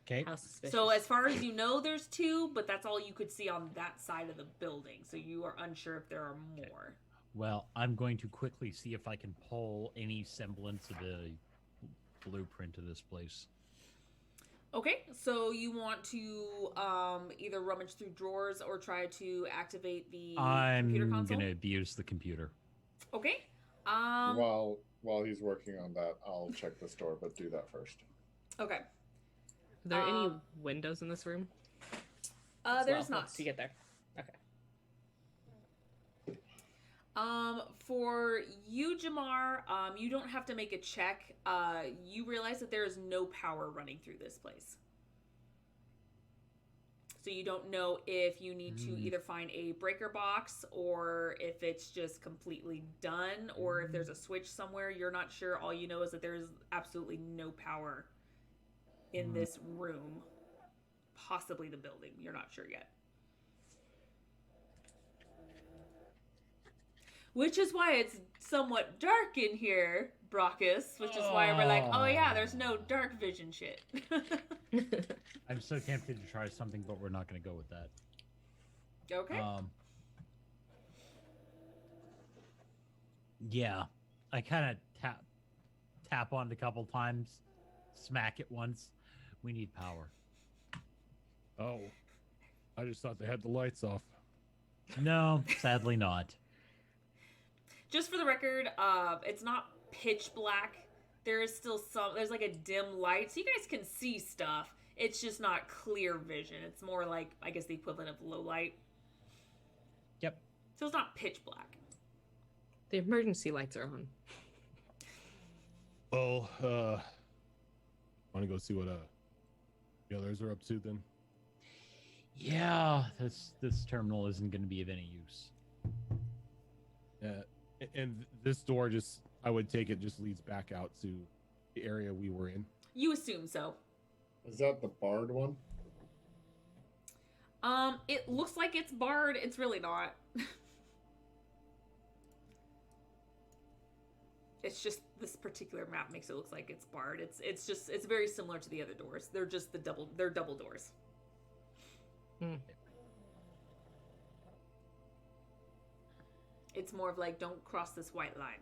Speaker 4: Okay.
Speaker 3: How suspicious.
Speaker 1: So, as far as you know, there's two, but that's all you could see on that side of the building. So, you are unsure if there are more.
Speaker 4: Well, I'm going to quickly see if I can pull any semblance of the blueprint of this place.
Speaker 1: Okay, so you want to either rummage through drawers or try to activate the computer
Speaker 4: I'm
Speaker 1: console?
Speaker 4: gonna abuse the computer.
Speaker 1: Okay.
Speaker 6: While while he's working on that, I'll check this door, but do that first.
Speaker 1: Okay.
Speaker 3: Are there any
Speaker 1: um,
Speaker 3: windows in this room?
Speaker 1: There's
Speaker 3: Well,
Speaker 1: not.
Speaker 3: once you get there. Okay.
Speaker 1: For you, Jamar, you don't have to make a check. You realize that there is no power running through this place. So you don't know if you need to either find a breaker box or if it's just completely done or if there's a switch somewhere. You're not sure. All you know is that there is absolutely no power in this room. Possibly the building. You're not sure yet. Which is why it's somewhat dark in here, Brockus. Which is why we're like, oh yeah, there's no dark vision shit.
Speaker 4: I'm so tempted to try something, but we're not gonna go with that.
Speaker 1: Okay.
Speaker 4: Yeah, I kind of tap on it a couple times, smack it once. We need power.
Speaker 2: Oh, I just thought they had the lights off.
Speaker 4: No, sadly not.
Speaker 1: Just for the record, it's not pitch black. There is still there's like a dim light, so you guys can see stuff. It's just not clear vision. It's more like, I guess, the equivalent of low light.
Speaker 4: Yep.
Speaker 1: So it's not pitch black.
Speaker 3: The emergency lights are on.
Speaker 2: Well, want to go see what the others are up to then?
Speaker 4: Yeah, this terminal isn't going to be of any use.
Speaker 2: Yeah, and this door just, I would take it, just leads back out to the area we were in.
Speaker 1: You assume so.
Speaker 6: Is that the barred one?
Speaker 1: It looks like it's barred. It's really not. It's just this particular map makes it look like it's barred. It's very similar to the other doors. They're just they're double doors. It's more of like, don't cross this white line.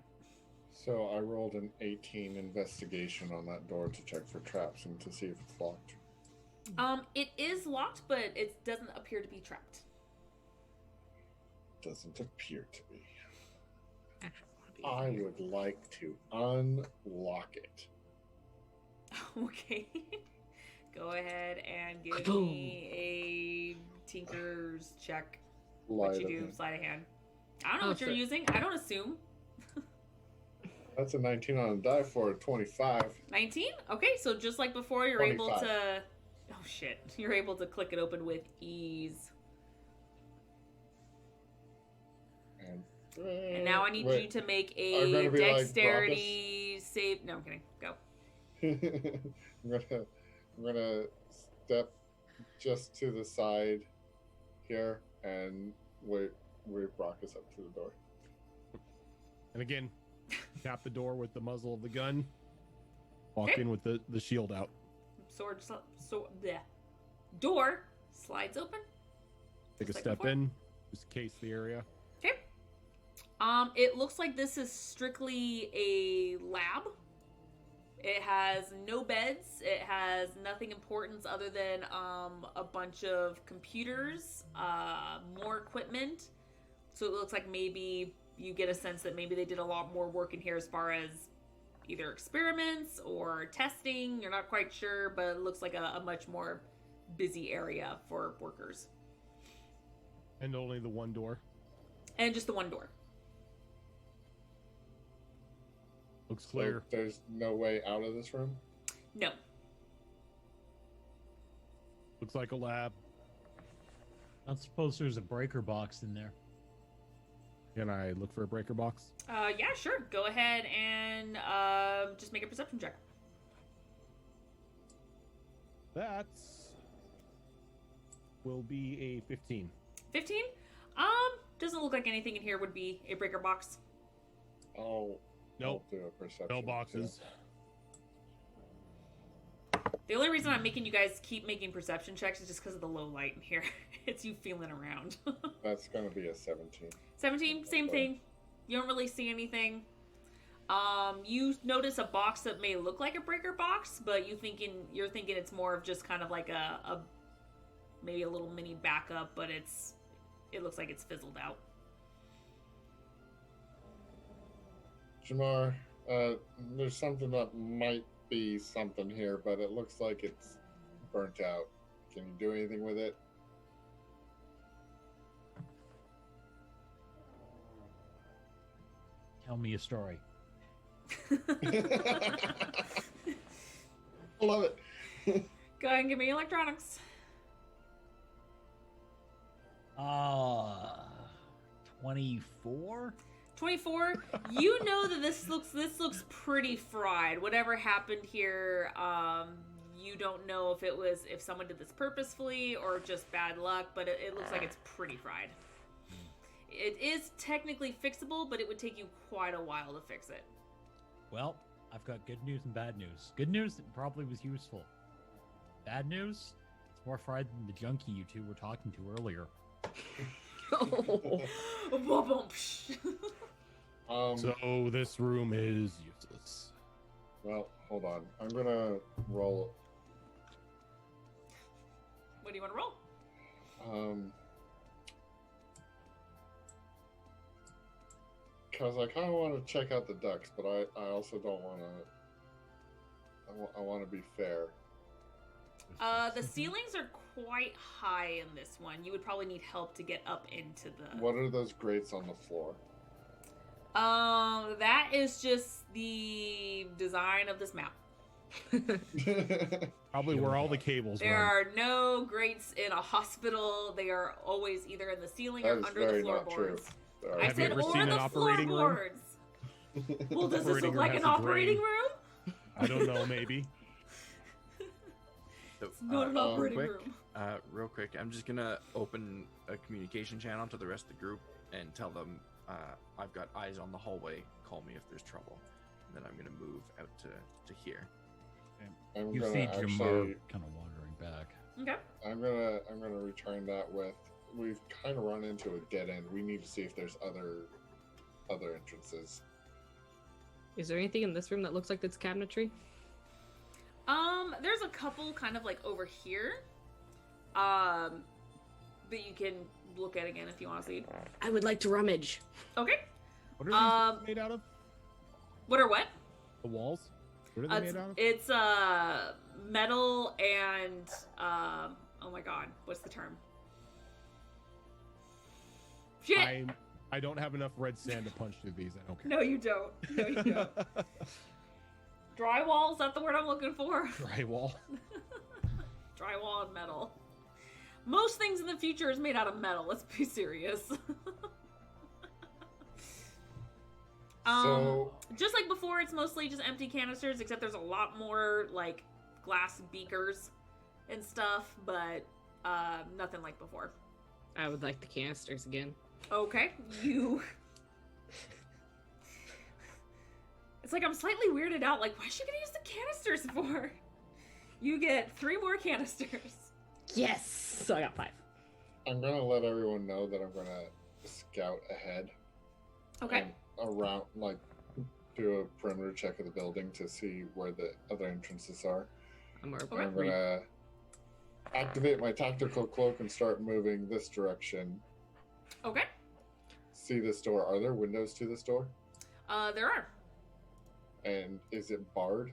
Speaker 6: So I rolled an 18 investigation on that door to check for traps and to see if it's locked.
Speaker 1: It is locked, but it doesn't appear to be trapped.
Speaker 6: Doesn't appear to be.
Speaker 3: Actually,
Speaker 6: I would like to unlock it.
Speaker 1: Okay. Go ahead and give
Speaker 3: Kaboom.
Speaker 1: me a Tinker's check.
Speaker 6: Light
Speaker 1: What you
Speaker 6: of
Speaker 1: do,
Speaker 6: hand.
Speaker 1: sleight of hand. I don't know
Speaker 3: Oh,
Speaker 1: what you're
Speaker 3: shit.
Speaker 1: using. I don't assume.
Speaker 6: That's a 19 on a die for a 25.
Speaker 1: 19? Okay, so just like before, you're able
Speaker 6: 25.
Speaker 1: to... Oh, shit. You're able to click it open with ease. And now I need you to make
Speaker 6: I'm
Speaker 1: a
Speaker 6: gonna be like
Speaker 1: dexterity save. No, I'm kidding. Go.
Speaker 6: I'm gonna step just to the side here and wait Brockus up to the door.
Speaker 2: And again, tap the door with the muzzle of the gun. Walk
Speaker 1: Okay.
Speaker 2: in with the shield out.
Speaker 1: The door slides open.
Speaker 2: Take a
Speaker 1: Just like
Speaker 2: step
Speaker 1: before.
Speaker 2: in, just case the area.
Speaker 1: Okay. It looks like this is strictly a lab. It has no beds. It has nothing important other than a bunch of computers, more equipment. So it looks like maybe you get a sense that maybe they did a lot more work in here as far as either experiments or testing. You're not quite sure, but it looks like a much more busy area for workers.
Speaker 2: And only the one door.
Speaker 1: And just the one door.
Speaker 2: Looks
Speaker 6: So
Speaker 2: clear.
Speaker 6: there's no way out of this room?
Speaker 1: No.
Speaker 2: Looks like a lab.
Speaker 4: I don't suppose there's a breaker box in there.
Speaker 2: Can I look for a breaker box?
Speaker 1: Yeah, sure. Go ahead and just make a perception check.
Speaker 2: That's will be a 15.
Speaker 1: 15? Doesn't look like anything in here would be a breaker box.
Speaker 6: I'll
Speaker 2: Nope.
Speaker 6: do a perception.
Speaker 2: No boxes.
Speaker 1: The only reason I'm making you guys keep making perception checks is just because of the low light in here. It's you feeling around.
Speaker 6: That's gonna be a 17.
Speaker 1: 17, same thing. You don't really see anything. You notice a box that may look like a breaker box, but you're thinking it's more of just kind of like a maybe a little mini backup, but it looks like it's fizzled out.
Speaker 6: Jamar, there's something that might be something here, but it looks like it's burnt out. Can you do anything with it?
Speaker 4: Tell me a story.
Speaker 6: I love it.
Speaker 1: Go ahead and give me electronics.
Speaker 4: 24?
Speaker 1: 24. You know that this looks pretty fried. Whatever happened here, you don't know if someone did this purposefully or just bad luck, but it looks like it's pretty fried. It is technically fixable, but it would take you quite a while to fix it.
Speaker 4: Well, I've got good news and bad news. Good news, it probably was useful. Bad news, it's more fried than the junkie you two were talking to earlier.
Speaker 2: So this room is useless.
Speaker 6: Well, hold on. I'm gonna roll.
Speaker 1: What do you want to roll?
Speaker 6: Because I kind of want to check out the ducks, but I also don't want to. I want to be fair.
Speaker 1: The ceilings are quite high in this one. You would probably need help to get up into the...
Speaker 6: What are those grates on the floor?
Speaker 1: That is just the design of this map.
Speaker 2: Probably where all the cables
Speaker 1: There
Speaker 2: run.
Speaker 1: are no grates in a hospital. They are always either in the ceiling
Speaker 6: That
Speaker 1: or
Speaker 6: is
Speaker 1: under the
Speaker 6: very not true.
Speaker 1: floorboards.
Speaker 6: All
Speaker 1: I
Speaker 6: right.
Speaker 2: Have you
Speaker 1: said
Speaker 2: ever
Speaker 1: or
Speaker 2: seen an
Speaker 1: the
Speaker 2: operating room?
Speaker 1: floorboards. Well, does this
Speaker 2: Operating
Speaker 1: look
Speaker 2: room
Speaker 1: like
Speaker 2: has
Speaker 1: an
Speaker 2: a
Speaker 1: operating
Speaker 2: drain.
Speaker 1: room?
Speaker 2: I don't know, maybe.
Speaker 5: So,
Speaker 1: It's not an operating
Speaker 5: quick,
Speaker 1: room.
Speaker 5: real quick, I'm just gonna open a communication channel to the rest of the group and tell them I've got eyes on the hallway. Call me if there's trouble. And then I'm gonna move out to here.
Speaker 6: I'm
Speaker 4: You
Speaker 6: gonna
Speaker 4: see Jamar
Speaker 6: actually.
Speaker 4: kind of wandering back.
Speaker 1: Okay.
Speaker 6: I'm gonna return that with. We've kind of run into a dead end. We need to see if there's other entrances.
Speaker 3: Is there anything in this room that looks like it's cabinetry?
Speaker 1: There's a couple kind of like over here. That you can look at again if you want to see.
Speaker 3: I would like to rummage.
Speaker 1: Okay.
Speaker 2: What are these made out of?
Speaker 1: What are what?
Speaker 2: The walls? What are they made out of?
Speaker 1: It's metal and oh my god, what's the term? Shit.
Speaker 2: I don't have enough red sand to punch through these. I don't care.
Speaker 1: No, you don't. No, you don't. Drywall, is that the word I'm looking for?
Speaker 2: Drywall.
Speaker 1: Drywall and metal. Most things in the future is made out of metal, let's be serious.
Speaker 6: So
Speaker 1: Just like before, it's mostly just empty canisters, except there's a lot more like glass beakers and stuff, but nothing like before.
Speaker 3: I would like the canisters again.
Speaker 1: Okay, you. It's like I'm slightly weirded out. Like, why is she gonna use the canisters for? You get 3 more canisters.
Speaker 3: Yes! So I got 5.
Speaker 6: I'm gonna let everyone know that I'm gonna scout ahead.
Speaker 1: Okay.
Speaker 6: And around, like, do a perimeter check of the building to see where the other entrances are.
Speaker 3: I'm more
Speaker 1: Okay.
Speaker 6: I'm gonna activate my tactical cloak and start moving this direction.
Speaker 1: Okay.
Speaker 6: see this door. Are there windows to this door?
Speaker 1: There are.
Speaker 6: And is it barred?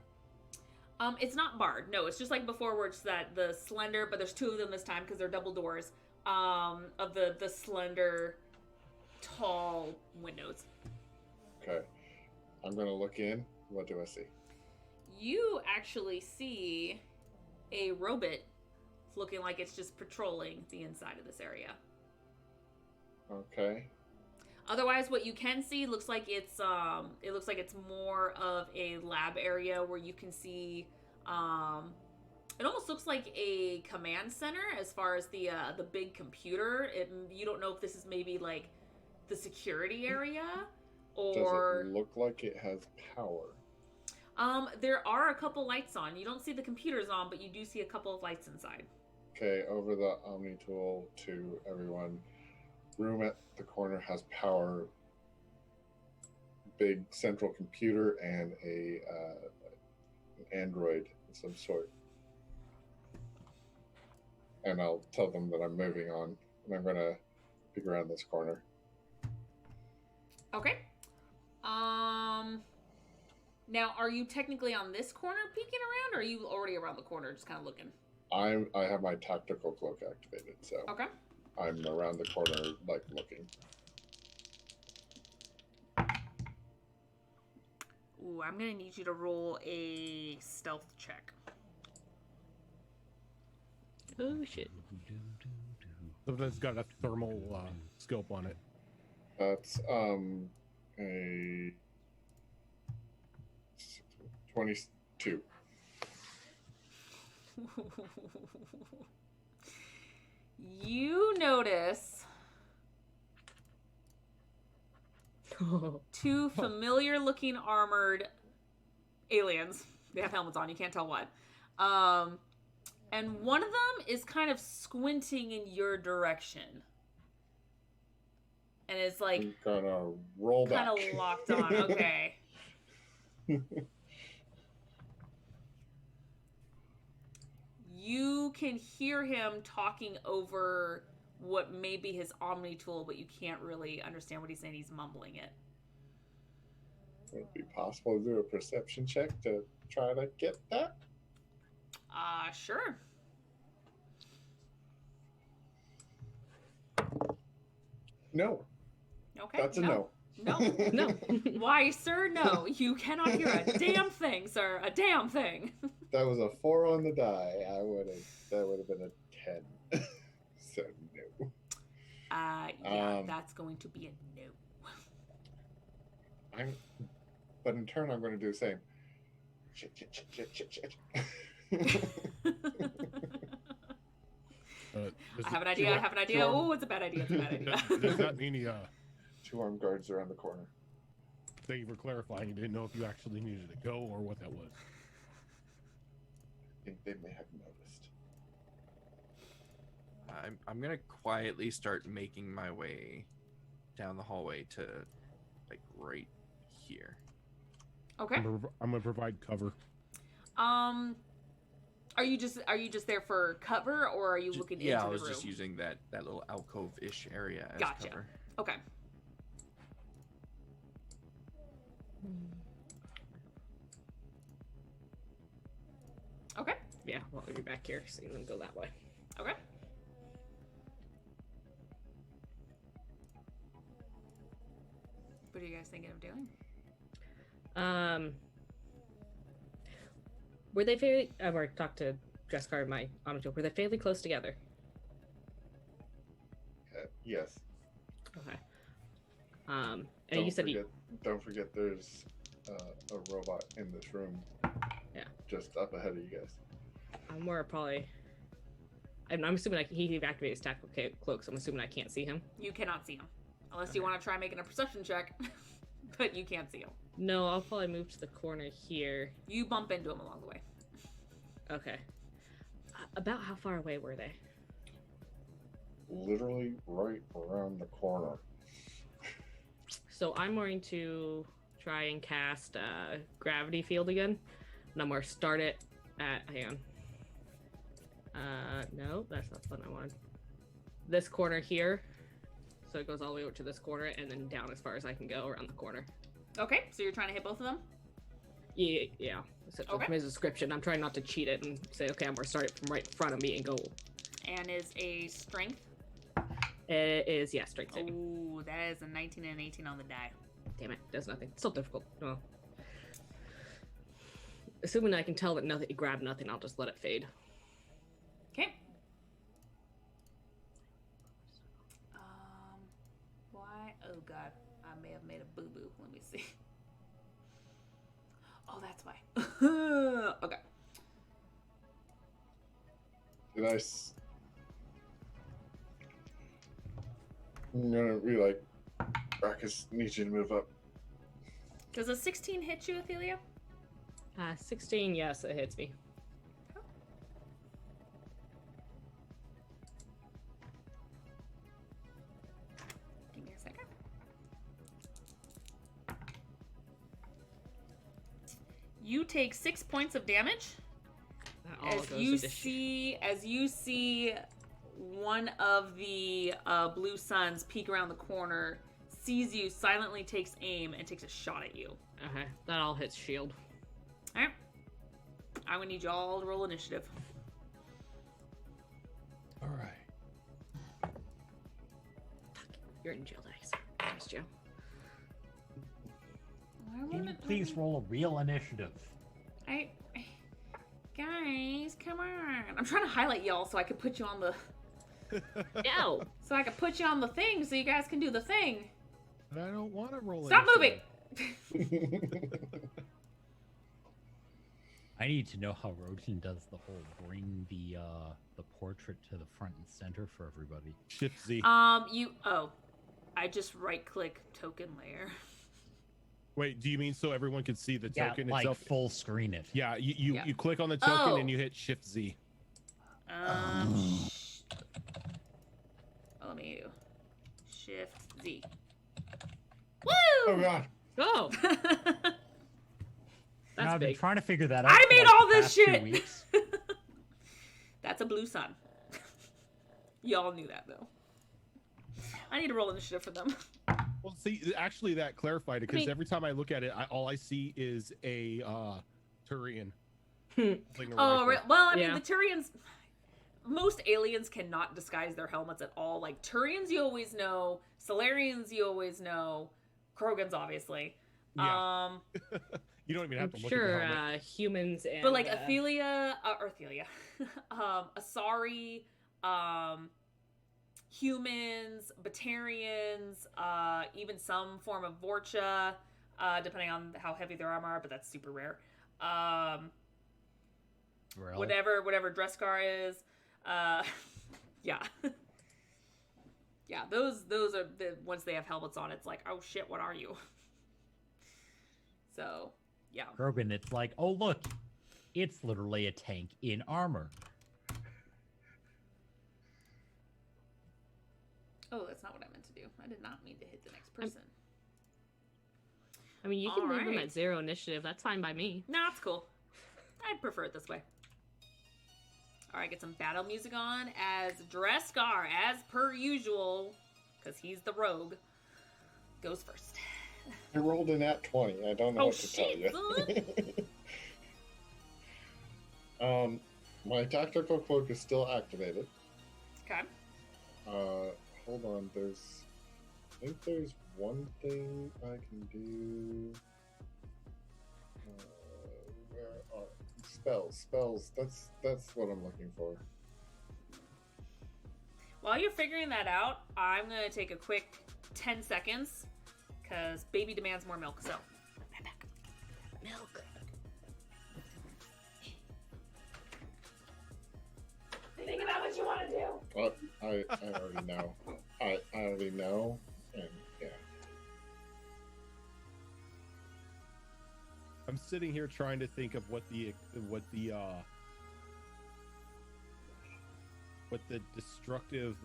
Speaker 1: It's not barred. No, it's just like before, where it's that the slender, but there's two of them this time because they're double doors. Of the slender, tall windows.
Speaker 6: Okay. I'm gonna look in. What do I see?
Speaker 1: You actually see a robot looking like it's just patrolling the inside of this area.
Speaker 6: Okay.
Speaker 1: Otherwise, what you can see looks like it's more of a lab area where you can see it almost looks like a command center as far as the big computer. You don't know if this is maybe like the security area or
Speaker 6: Does it look like it has power?
Speaker 1: there are a couple lights on. You don't see the computers on, but you do see a couple of lights inside.
Speaker 6: Okay, over the Omni tool to everyone. Room at the corner has power. Big central computer and an android of some sort. And I'll tell them that I'm moving on, and I'm gonna peek around this corner.
Speaker 1: Okay. Now, are you technically on this corner peeking around, or are you already around the corner just kind of looking?
Speaker 6: I have my tactical cloak activated, so
Speaker 1: Okay.
Speaker 6: I'm around the corner, like looking.
Speaker 1: Ooh, I'm gonna need you to roll a stealth check.
Speaker 3: Oh shit.
Speaker 2: Something that's got a thermal scope on it.
Speaker 6: That's a 22.
Speaker 1: You notice two familiar looking armored aliens. They have helmets on, you can't tell what. And one of them is kind of squinting in your direction. And is like
Speaker 6: I'm gonna roll back.
Speaker 1: kind of locked on. Okay. You can hear him talking over what may be his Omni tool, but you can't really understand what he's saying. He's mumbling it.
Speaker 6: Would it be possible to do a perception check to try to get that?
Speaker 1: Sure.
Speaker 6: No,
Speaker 1: Okay.
Speaker 6: that's a no.
Speaker 1: No.
Speaker 3: No.
Speaker 1: Why, sir? No. You cannot hear a damn thing, sir. A damn thing.
Speaker 6: That was a 4 on the die. That would have been a 10. So no.
Speaker 1: Yeah, that's going to be a no.
Speaker 6: But in turn, I'm going to do the same. Shit.
Speaker 1: I have an idea. Oh, it's a bad idea. It's a bad idea.
Speaker 2: Does that mean he,
Speaker 6: 2 armed guards around the corner.
Speaker 2: thank you for clarifying, you didn't know if you actually needed to go or what that was.
Speaker 6: I think they may have noticed.
Speaker 5: I'm gonna quietly start making my way down the hallway to like right here.
Speaker 1: Okay.
Speaker 2: I'm gonna provide cover.
Speaker 1: Are you just there for cover, or are you looking into the room?
Speaker 5: I was just using that little alcove-ish area as
Speaker 1: Gotcha.
Speaker 5: cover.
Speaker 1: Okay. Okay.
Speaker 3: Yeah, well, you're back here, so you can go that way.
Speaker 1: Okay. What are you guys thinking of doing?
Speaker 3: Were they fairly? I've already talked to Dresscar and my Omnitor. Were they fairly close together?
Speaker 6: Yes.
Speaker 3: Okay. And you said
Speaker 6: Don't forget there's a robot in this room.
Speaker 3: Yeah.
Speaker 6: Just up ahead of you guys.
Speaker 3: More probably. I'm assuming he activated his tactical cloak, so I'm assuming I can't see him.
Speaker 1: You cannot see him. Unless you want to try making a perception check. But you can't see him.
Speaker 3: No, I'll probably move to the corner here.
Speaker 1: You bump into him along the way.
Speaker 3: Okay. About how far away were they?
Speaker 6: Literally right around the corner.
Speaker 3: So I'm going to try and cast Gravity Field again. And I'm going to start it at... Hang on. No, that's not the one I wanted. This corner here. so it goes all the way over to this corner and then down as far as I can go around the corner.
Speaker 1: Okay, so you're trying to hit both of them?
Speaker 3: Yeah. Essentially,
Speaker 1: Okay.
Speaker 3: from his description, I'm trying not to cheat it and say, okay, I'm gonna start it from right in front of me and go.
Speaker 1: And is a strength?
Speaker 3: It is, yeah, strength saving.
Speaker 1: Ooh, that is a 19 and an 18 on the die.
Speaker 3: Damn it, does nothing. It's still difficult. Well, assuming I can tell that nothing, it grabbed nothing, I'll just let it fade.
Speaker 1: Okay. Why? Oh god, I may have made a boo boo. Let me see. Oh, that's why. Okay.
Speaker 6: Did I'm gonna be like, Brackus needs you to move up.
Speaker 1: Does a 16 hit you, Athelia?
Speaker 3: 16, yes, it hits me.
Speaker 1: Give me a second. You take 6 points of damage.
Speaker 3: That all
Speaker 1: As
Speaker 3: goes
Speaker 1: you
Speaker 3: into
Speaker 1: see one of the blue suns peek around the corner, sees you, silently takes aim, and takes a shot at you.
Speaker 3: Okay, that all hits shield.
Speaker 1: Alright. I'm gonna need you all to roll initiative.
Speaker 2: All right.
Speaker 3: You're in jail, dice. Thanks, Joe.
Speaker 4: Can you please roll a real initiative?
Speaker 1: Guys, come on. I'm trying to highlight y'all so I can put you on the
Speaker 3: No!
Speaker 1: thing so you guys can do the thing.
Speaker 2: But I don't want to roll.
Speaker 1: Stop moving!
Speaker 4: I need to know how Rojin does the whole bring the portrait to the front and center for everybody.
Speaker 2: Shift Z.
Speaker 1: I just right click token layer.
Speaker 2: Wait, do you mean so everyone can see the token
Speaker 4: like
Speaker 2: itself?
Speaker 4: full screen it.
Speaker 2: Yeah, you
Speaker 1: Yeah.
Speaker 2: you click on the token
Speaker 1: Oh.
Speaker 2: and you hit Shift Z.
Speaker 1: Let me do Shift Z.
Speaker 6: Oh
Speaker 1: Woo!
Speaker 6: god.
Speaker 3: Oh!
Speaker 4: Now,
Speaker 3: That's
Speaker 4: I've been
Speaker 3: big.
Speaker 4: trying to figure that out.
Speaker 1: I
Speaker 4: for,
Speaker 1: made
Speaker 4: like,
Speaker 1: all
Speaker 4: the
Speaker 1: this
Speaker 4: past 2
Speaker 1: shit.
Speaker 4: weeks.
Speaker 1: That's a blue sun. Y'all knew that though. I need to roll initiative for them.
Speaker 2: Well, see, actually, that clarified it because
Speaker 1: mean-
Speaker 2: every time I look at it, all I see is a Turian.
Speaker 3: Hmm.
Speaker 2: holding a
Speaker 1: Oh,
Speaker 2: rifle.
Speaker 1: well, I mean,
Speaker 3: Yeah.
Speaker 1: the Turians. Most aliens cannot disguise their helmets at all. Like Turians, you always know. Solarians, you always know. Krogans, obviously.
Speaker 2: Yeah. You don't even have
Speaker 3: I'm
Speaker 2: to look
Speaker 3: sure
Speaker 2: at the helmet.
Speaker 3: humans and.
Speaker 1: But like Athelia, Asari, humans, Batarians, even some form of Vorcha, depending on how heavy their armor are, but that's super rare.
Speaker 4: Well,
Speaker 1: Whatever Dreskar is, yeah. Yeah, those are the once they have helmets on, it's like, oh shit, what are you? So, yeah.
Speaker 4: Grogan, it's like, oh look, it's literally a tank in armor.
Speaker 1: Oh, that's not what I meant to do. I did not mean to hit the next person.
Speaker 3: I mean, you can leave them
Speaker 1: Alright.
Speaker 3: at 0 initiative. That's fine by me.
Speaker 1: No, it's cool. I'd prefer it this way. Alright, get some battle music on as Dreskar, as per usual, because he's the rogue, goes first.
Speaker 6: I rolled a nat 20. I don't know
Speaker 1: Oh,
Speaker 6: what to
Speaker 1: shit,
Speaker 6: tell you. My tactical cloak is still activated.
Speaker 1: Okay.
Speaker 6: Hold on. I think there's one thing I can do. Where are spells? That's what I'm looking for.
Speaker 1: While you're figuring that out, I'm going to take a quick 10 seconds, because baby demands more milk, so. Right back. Milk. Think about what you want to do.
Speaker 6: Well, I already know. I already know, and yeah.
Speaker 2: I'm sitting here trying to think of what the destructive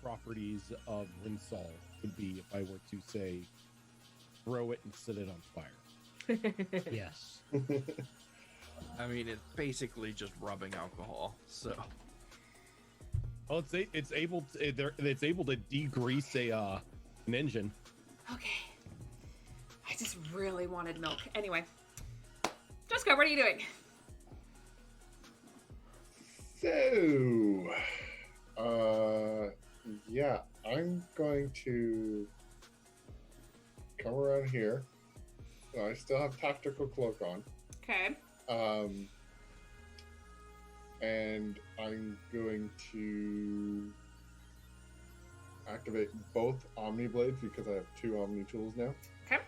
Speaker 2: properties of Rinsol would be if I were to say throw it and set it on fire.
Speaker 4: Yes.
Speaker 5: I mean, it's basically just rubbing alcohol. So
Speaker 2: Well, it's able to degrease An engine.
Speaker 1: Okay. I just really wanted milk. Anyway. Jessica, what are you doing?
Speaker 6: So, yeah, I'm going to come around here. So I still have tactical cloak on.
Speaker 1: Okay.
Speaker 6: And I'm going to activate both Omni Blades because I have 2 Omni tools now.
Speaker 1: Okay.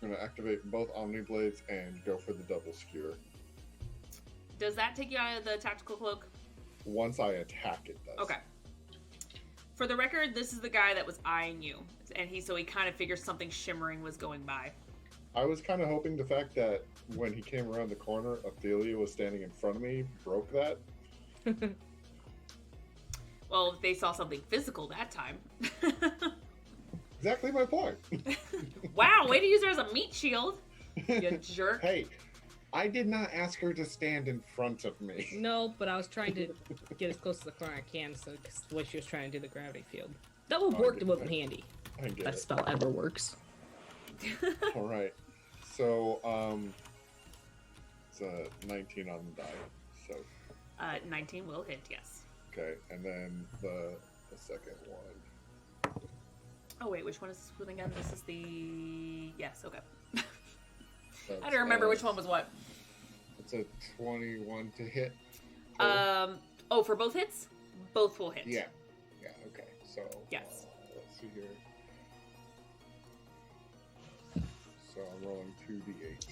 Speaker 6: I'm going to activate both Omni Blades and go for the double skewer.
Speaker 1: Does that take you out of the tactical cloak?
Speaker 6: Once I attack, it does.
Speaker 1: Okay. For the record, this is the guy that was eyeing you, and he kind of figures something shimmering was going by.
Speaker 6: I was kind of hoping the fact that when he came around the corner, Ophelia was standing in front of me broke that.
Speaker 1: Well, if they saw something physical that time.
Speaker 6: Exactly my point.
Speaker 1: Wow, way to use her as a meat shield, you jerk.
Speaker 6: Hey, I did not ask her to stand in front of me.
Speaker 3: No, but I was trying to get as close to the corner I can, so cause the way she was trying to do the gravity field. That would
Speaker 6: Oh,
Speaker 3: work
Speaker 6: I
Speaker 3: to
Speaker 6: get
Speaker 3: move
Speaker 6: it.
Speaker 3: handy.
Speaker 6: I get
Speaker 3: That
Speaker 6: it.
Speaker 3: spell ever works.
Speaker 6: All right. So, it's a 19 on the die. So,
Speaker 1: 19 will hit, yes.
Speaker 6: okay, and then the second one.
Speaker 1: Oh wait, which one is this one again? This is the... Yes, okay.
Speaker 6: That's,
Speaker 1: I don't remember which one was what.
Speaker 6: It's a 21 to hit.
Speaker 1: Oh, for both hits? Both will hit.
Speaker 6: Yeah. Yeah. Okay. So.
Speaker 1: Yes.
Speaker 6: Let's see here. So I'm rolling 2d8.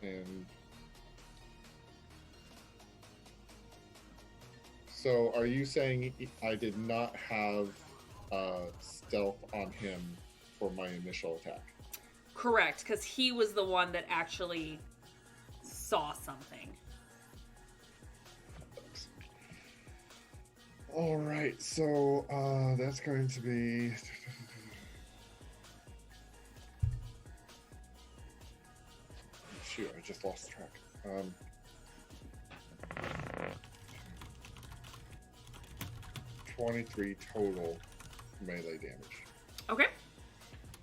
Speaker 6: And so, are you saying I did not have stealth on him for my initial attack?
Speaker 1: Correct, because he was the one that actually saw something.
Speaker 6: All right, so that's going to be. Shoot, I just lost track. 23 total melee damage.
Speaker 1: Okay.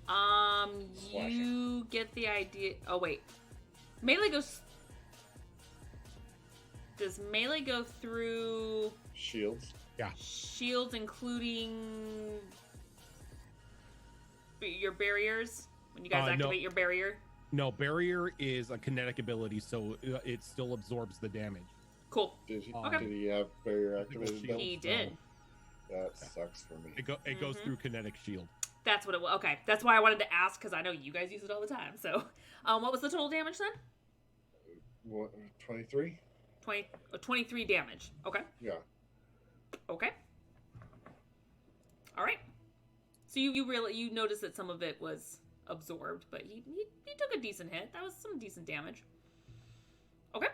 Speaker 6: Slashing.
Speaker 1: You get the idea. Oh wait, melee goes. Does melee go through
Speaker 6: Shields.
Speaker 1: shields, including your barriers? When you guys
Speaker 2: No.
Speaker 1: activate your barrier.
Speaker 2: No, barrier is a kinetic ability, so it still absorbs the damage.
Speaker 1: Cool.
Speaker 6: Did he,
Speaker 2: Okay.
Speaker 6: did he have barrier activated?
Speaker 2: Shield.
Speaker 6: though?
Speaker 1: He did.
Speaker 6: That sucks for me.
Speaker 2: It goes
Speaker 1: Mhm.
Speaker 2: through kinetic shield.
Speaker 1: That's what it was. Okay, that's why I wanted to ask because I know you guys use it all the time. So, what was the total damage then?
Speaker 6: What? 23?
Speaker 1: 23 damage. Okay.
Speaker 6: Yeah.
Speaker 1: Okay. All right. So you noticed that some of it was absorbed, but he took a decent hit. That was some decent damage. Okay.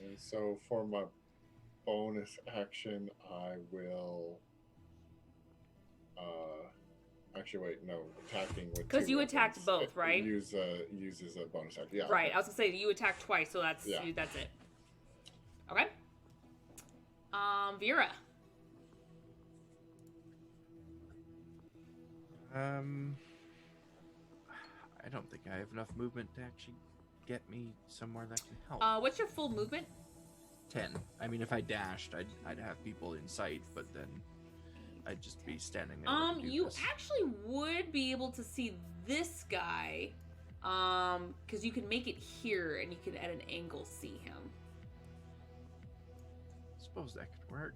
Speaker 6: And so for my bonus action, I will. Actually, wait, no, attacking with.
Speaker 1: 'Cause
Speaker 6: two
Speaker 1: you attacked
Speaker 6: weapons,
Speaker 1: both,
Speaker 6: it
Speaker 1: right?
Speaker 6: Uses a bonus action. Yeah.
Speaker 1: Right.
Speaker 6: okay.
Speaker 1: I was gonna say you attacked twice, so that's
Speaker 6: Yeah.
Speaker 1: that's it. Okay. Vera.
Speaker 5: I don't think I have enough movement to actually get me somewhere that can help.
Speaker 1: What's your full movement?
Speaker 5: 10. I mean, if I dashed, I'd have people in sight, but then I'd just be standing there. looking to do
Speaker 1: You
Speaker 5: this.
Speaker 1: actually would be able to see this guy, because you can make it here and you can at an angle see him.
Speaker 5: Suppose that could work.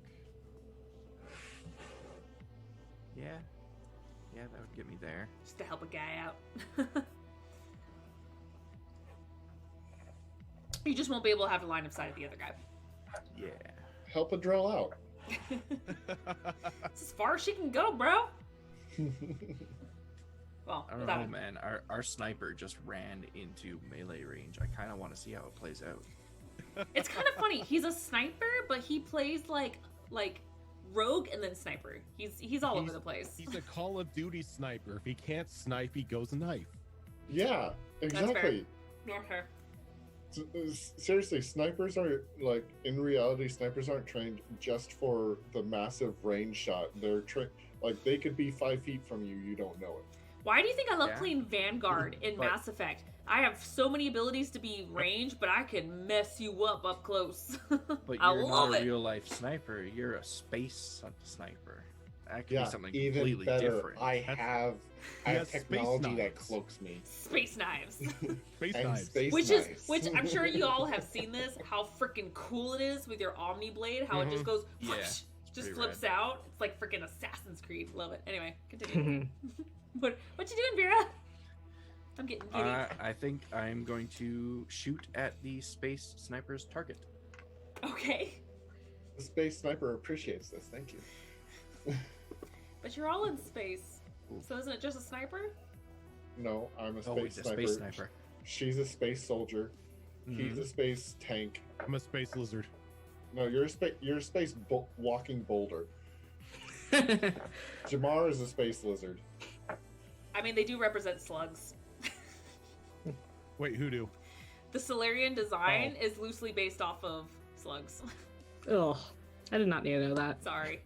Speaker 5: Yeah. Yeah, that would get me there.
Speaker 1: Just to help a guy out. You just won't be able to have a line of sight of the other guy.
Speaker 5: Yeah.
Speaker 6: Help a drill out.
Speaker 1: It's as far as she can go, bro. Well,
Speaker 5: I don't
Speaker 1: without
Speaker 5: know,
Speaker 1: him.
Speaker 5: man. Our sniper just ran into melee range. I kind of want to see how it plays out.
Speaker 1: It's kind of funny. He's a sniper, but he plays like rogue and then sniper. He's all over the place.
Speaker 2: He's a Call of Duty sniper. If he can't snipe, he goes knife.
Speaker 6: Yeah,
Speaker 1: fair.
Speaker 6: exactly.
Speaker 1: Okay.
Speaker 6: Seriously, snipers are like in reality. Snipers aren't trained just for the massive range shot. They're like they could be 5 feet from you. You don't know it.
Speaker 1: Why do you think I love
Speaker 5: Yeah.
Speaker 1: playing Vanguard in
Speaker 5: But-
Speaker 1: Mass Effect? I have so many abilities to be range, but I can mess you up close.
Speaker 5: But
Speaker 1: I
Speaker 5: you're
Speaker 1: love
Speaker 5: not a
Speaker 1: it.
Speaker 5: real life sniper. You're a space sniper. That could
Speaker 6: Yeah,
Speaker 5: be something
Speaker 6: even
Speaker 5: completely
Speaker 6: better.
Speaker 5: different.
Speaker 6: I
Speaker 2: That's-
Speaker 6: have
Speaker 2: he has
Speaker 6: technology
Speaker 2: space
Speaker 6: that
Speaker 2: knives.
Speaker 6: cloaks me.
Speaker 1: Space knives.
Speaker 2: Space
Speaker 6: And
Speaker 2: knives.
Speaker 6: space
Speaker 1: Which
Speaker 6: knives.
Speaker 1: I'm sure you all have seen this, how freaking cool it is with your Omni Blade, how it just goes,
Speaker 5: Yeah,
Speaker 1: just
Speaker 5: pretty
Speaker 1: flips
Speaker 5: rad.
Speaker 1: out. It's like freaking Assassin's Creed. Love it. Anyway, continue. what you doing, Vera? I'm getting giddy.
Speaker 5: I think I'm going to shoot at the space sniper's target.
Speaker 1: Okay.
Speaker 6: The space sniper appreciates this. Thank you.
Speaker 1: But you're all in space. So isn't it just a sniper?
Speaker 6: No, I'm a
Speaker 5: Oh,
Speaker 6: space
Speaker 5: wait, the
Speaker 6: sniper.
Speaker 5: space sniper.
Speaker 6: She's a space soldier. He's
Speaker 5: Mhm.
Speaker 6: a space tank.
Speaker 2: I'm a space lizard.
Speaker 6: No, you're a space walking boulder. Jamar is a space lizard.
Speaker 1: I mean, they do represent slugs.
Speaker 2: Wait, who do?
Speaker 1: The Solarian design is loosely based off of slugs.
Speaker 3: Ugh, I did not need to know that.
Speaker 1: Sorry.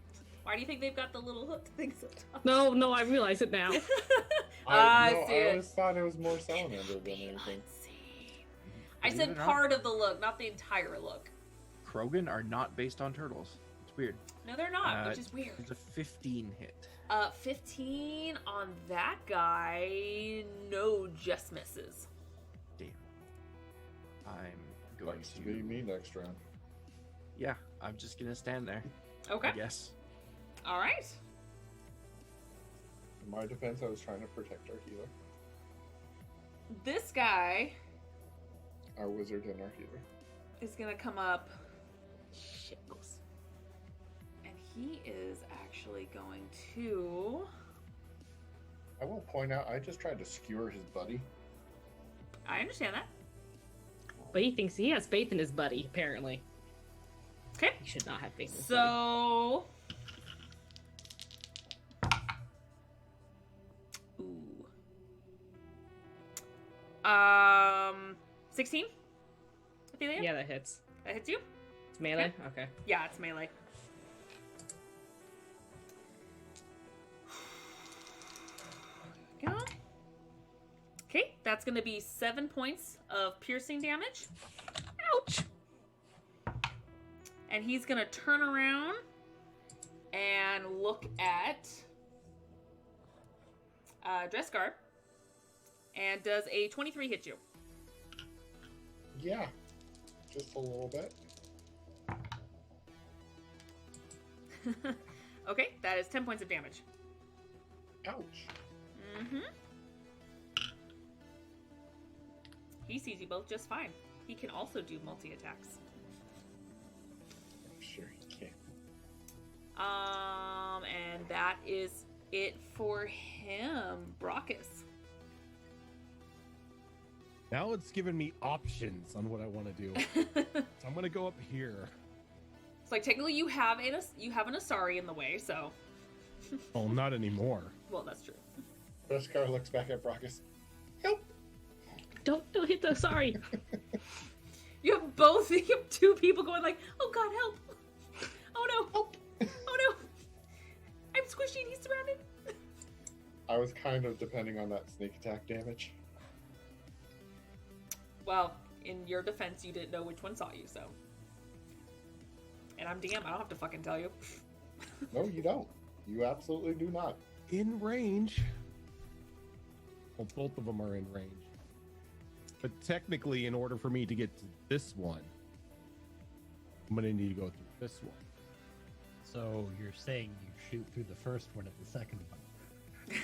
Speaker 1: Why do you think they've got the little hook things up top?
Speaker 3: No, I realize it now.
Speaker 1: I see
Speaker 6: I
Speaker 1: it.
Speaker 6: always thought it was more salamander than anything.
Speaker 1: I
Speaker 5: Believe it
Speaker 1: said
Speaker 5: or not,
Speaker 1: part of the look, not the entire look.
Speaker 5: Krogan are not based on turtles. It's weird.
Speaker 1: No, they're not, which is weird.
Speaker 5: It's a 15 hit.
Speaker 1: 15 on that guy. No, just misses.
Speaker 5: Damn. I'm going
Speaker 6: Likes to
Speaker 5: to.
Speaker 6: be me next round.
Speaker 5: Yeah, I'm just gonna stand there.
Speaker 1: Okay.
Speaker 5: I guess.
Speaker 1: All right.
Speaker 6: In my defense, I was trying to protect our healer,
Speaker 1: This guy
Speaker 6: our wizard, and our healer.
Speaker 1: is gonna come up. Shittles. And he is actually going to.
Speaker 6: I will point out, I just tried to skewer his buddy.
Speaker 1: I understand that.
Speaker 3: But he thinks he has faith in his buddy, apparently.
Speaker 1: Okay.
Speaker 3: He should not have faith in his buddy.
Speaker 1: So. Ooh. 16? Ophelia?
Speaker 3: Yeah, that hits.
Speaker 1: That hits you?
Speaker 3: It's melee? Okay.
Speaker 1: Yeah, it's melee. Go. Okay, that's gonna be 7 points of piercing damage.
Speaker 3: Ouch!
Speaker 1: And he's gonna turn around and look at Dressguard. And does a 23 hit you?
Speaker 6: Yeah, just a little bit.
Speaker 1: Okay, that is 10 points of damage.
Speaker 6: Ouch.
Speaker 1: Mm-hmm. He sees you both just fine. He can also do multi-attacks.
Speaker 6: I'm sure he can.
Speaker 1: And that is it for him. Brockus.
Speaker 2: Now it's given me options on what I want to do. So I'm gonna go up here.
Speaker 1: It's like technically you have an Asari in the way, so
Speaker 2: Oh, not anymore.
Speaker 1: well that's true.
Speaker 6: Beskar looks back at Brockus. Help!
Speaker 3: Don't hit the sorry.
Speaker 1: You have two people going like, oh god, help! Oh no! Help! Oh no! I'm squishy and he's surrounded.
Speaker 6: I was kind of depending on that sneak attack damage.
Speaker 1: Well, in your defense, you didn't know which one saw you, so. And I'm DM, I don't have to fucking tell you.
Speaker 6: No, you don't. You absolutely do not.
Speaker 2: In range. Well, both of them are in range. But technically, in order for me to get to this one, I'm gonna need to go through this one.
Speaker 4: So you're saying you shoot through the first one at the second one?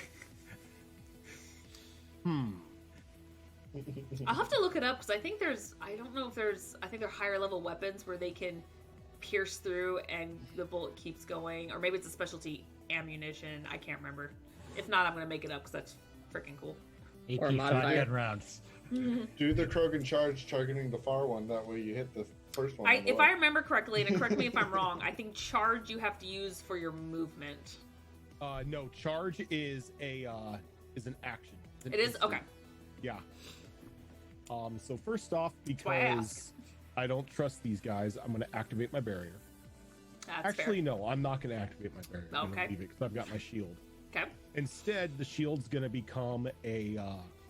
Speaker 1: I'll have to look it up because I think I think they're higher level weapons where they can pierce through and the bullet keeps going. Or maybe it's a specialty ammunition. I can't remember. If not, I'm going to make it up because that's freaking cool.
Speaker 4: AP
Speaker 3: Or modifier.
Speaker 4: shotgun rounds.
Speaker 6: Do the Krogan charge targeting the far one, that way you hit the first one. on the
Speaker 1: If
Speaker 6: left.
Speaker 1: I remember correctly, and correct me if I'm wrong, I think charge you have to use for your movement.
Speaker 2: No, charge is an action. It's an
Speaker 1: It is?
Speaker 2: instant.
Speaker 1: Okay.
Speaker 2: Yeah. So first off,
Speaker 1: why I ask.
Speaker 2: because I don't trust these guys, I'm going to activate my barrier.
Speaker 1: That's
Speaker 2: Actually, no, I'm not going to activate my barrier. I'm
Speaker 1: Okay.
Speaker 2: going to leave it because I've got my shield.
Speaker 1: fair. Okay.
Speaker 2: Instead, the shield's going to become a,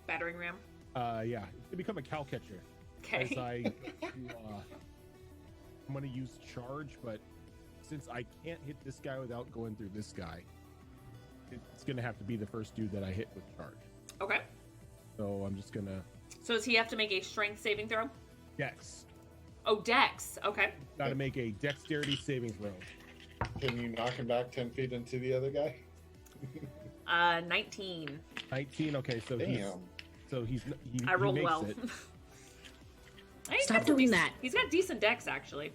Speaker 1: Battering ram.
Speaker 2: yeah, it's going to become a cow catcher. As
Speaker 1: Okay.
Speaker 2: I'm going to use charge, but since I can't hit this guy without going through this guy, it's going to have to be the first dude that I hit with charge.
Speaker 1: Okay.
Speaker 2: So I'm just going to
Speaker 1: So does he have to make a strength saving throw?
Speaker 2: dex.
Speaker 1: Oh, Dex. Okay.
Speaker 2: Got to make a dexterity saving throw.
Speaker 6: Can you knock him back 10 feet into the other guy?
Speaker 1: 19.
Speaker 2: 19. Okay, so he
Speaker 1: I rolled
Speaker 2: makes
Speaker 1: well.
Speaker 2: it.
Speaker 1: He's
Speaker 3: Stop
Speaker 1: got some
Speaker 3: doing that.
Speaker 1: He's got decent Dex actually.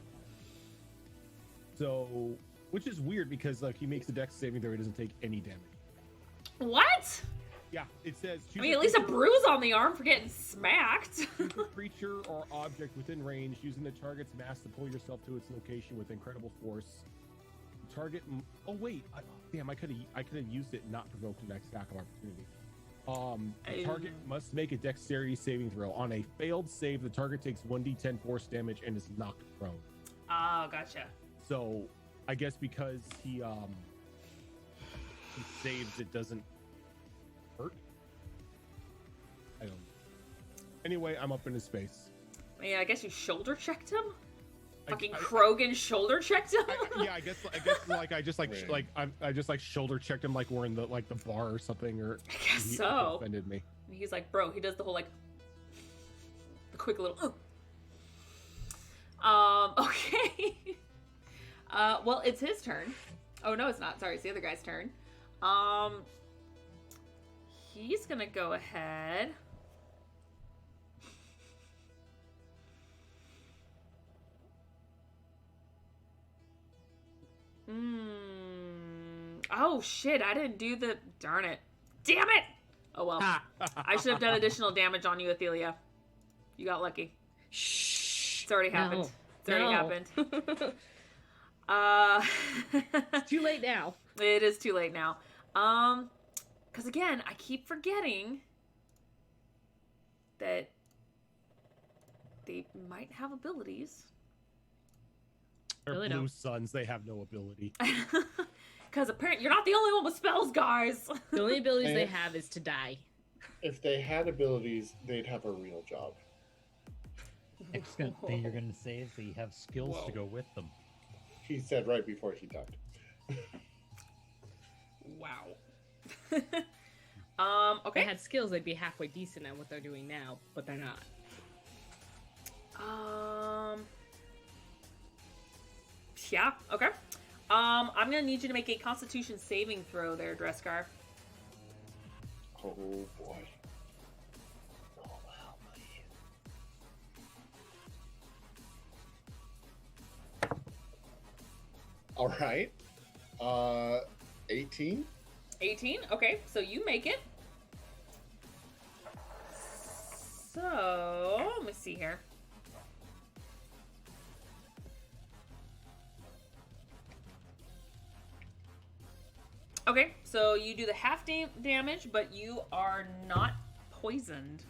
Speaker 2: So, which is weird because like he makes the dex saving throw, he doesn't take any damage.
Speaker 1: What?
Speaker 2: Yeah, it says.
Speaker 1: I mean, at least a
Speaker 2: creature-
Speaker 1: bruise on the arm for getting smacked.
Speaker 2: choose a creature or object within range using the target's mass to pull yourself to its location with incredible force. Target. Oh wait, damn! I could have used it not provoked an attack of opportunity. The target must make a dexterity saving throw. On a failed save, the target takes 1d10 force damage and is knocked prone.
Speaker 1: Oh, gotcha.
Speaker 2: So, I guess because he saves, it doesn't hurt. I don't know. Anyway, I'm up in his face.
Speaker 1: Yeah, I guess you shoulder checked him. Fucking
Speaker 2: I-
Speaker 1: Krogan shoulder checked him.
Speaker 2: I guess like I just like shoulder checked him like we're in the bar or something, or
Speaker 1: I guess
Speaker 2: he
Speaker 1: so.
Speaker 2: offended me.
Speaker 1: He's like, bro. He does the whole like, the quick little. Okay. Well, it's his turn. Oh no, it's not. Sorry, it's the other guy's turn. He's gonna go ahead. Oh shit! I didn't do the. Darn it! Damn it! Oh well.
Speaker 3: Ah.
Speaker 1: I should have done additional damage on you, Athelia. You got lucky.
Speaker 3: Shh.
Speaker 1: It's already happened. It's already
Speaker 3: No.
Speaker 1: happened.
Speaker 3: It's too late now.
Speaker 1: It is too late now. Because again, I keep forgetting that they might have abilities.
Speaker 2: They're
Speaker 3: Really
Speaker 2: blue
Speaker 3: don't.
Speaker 2: suns. They have no ability.
Speaker 1: Because apparently you're not the only one with spells, guys.
Speaker 3: The only abilities they
Speaker 6: And-
Speaker 3: have is to die.
Speaker 6: If they had abilities, they'd have a real job.
Speaker 4: Next thing you're going to say is they have skills to
Speaker 1: Whoa.
Speaker 4: go with them.
Speaker 6: He said right before he died.
Speaker 1: Wow.
Speaker 3: If they
Speaker 1: Okay.
Speaker 3: had skills, they'd be halfway decent at what they're doing now, but they're not.
Speaker 1: Yeah. Okay. I'm gonna need you to make a Constitution saving throw there, Dreskar.
Speaker 6: Oh boy. Oh, help me. All right. 18.
Speaker 1: 18. Okay, so you make it. So let me see here. Okay, so you do the half damage, but you are not poisoned.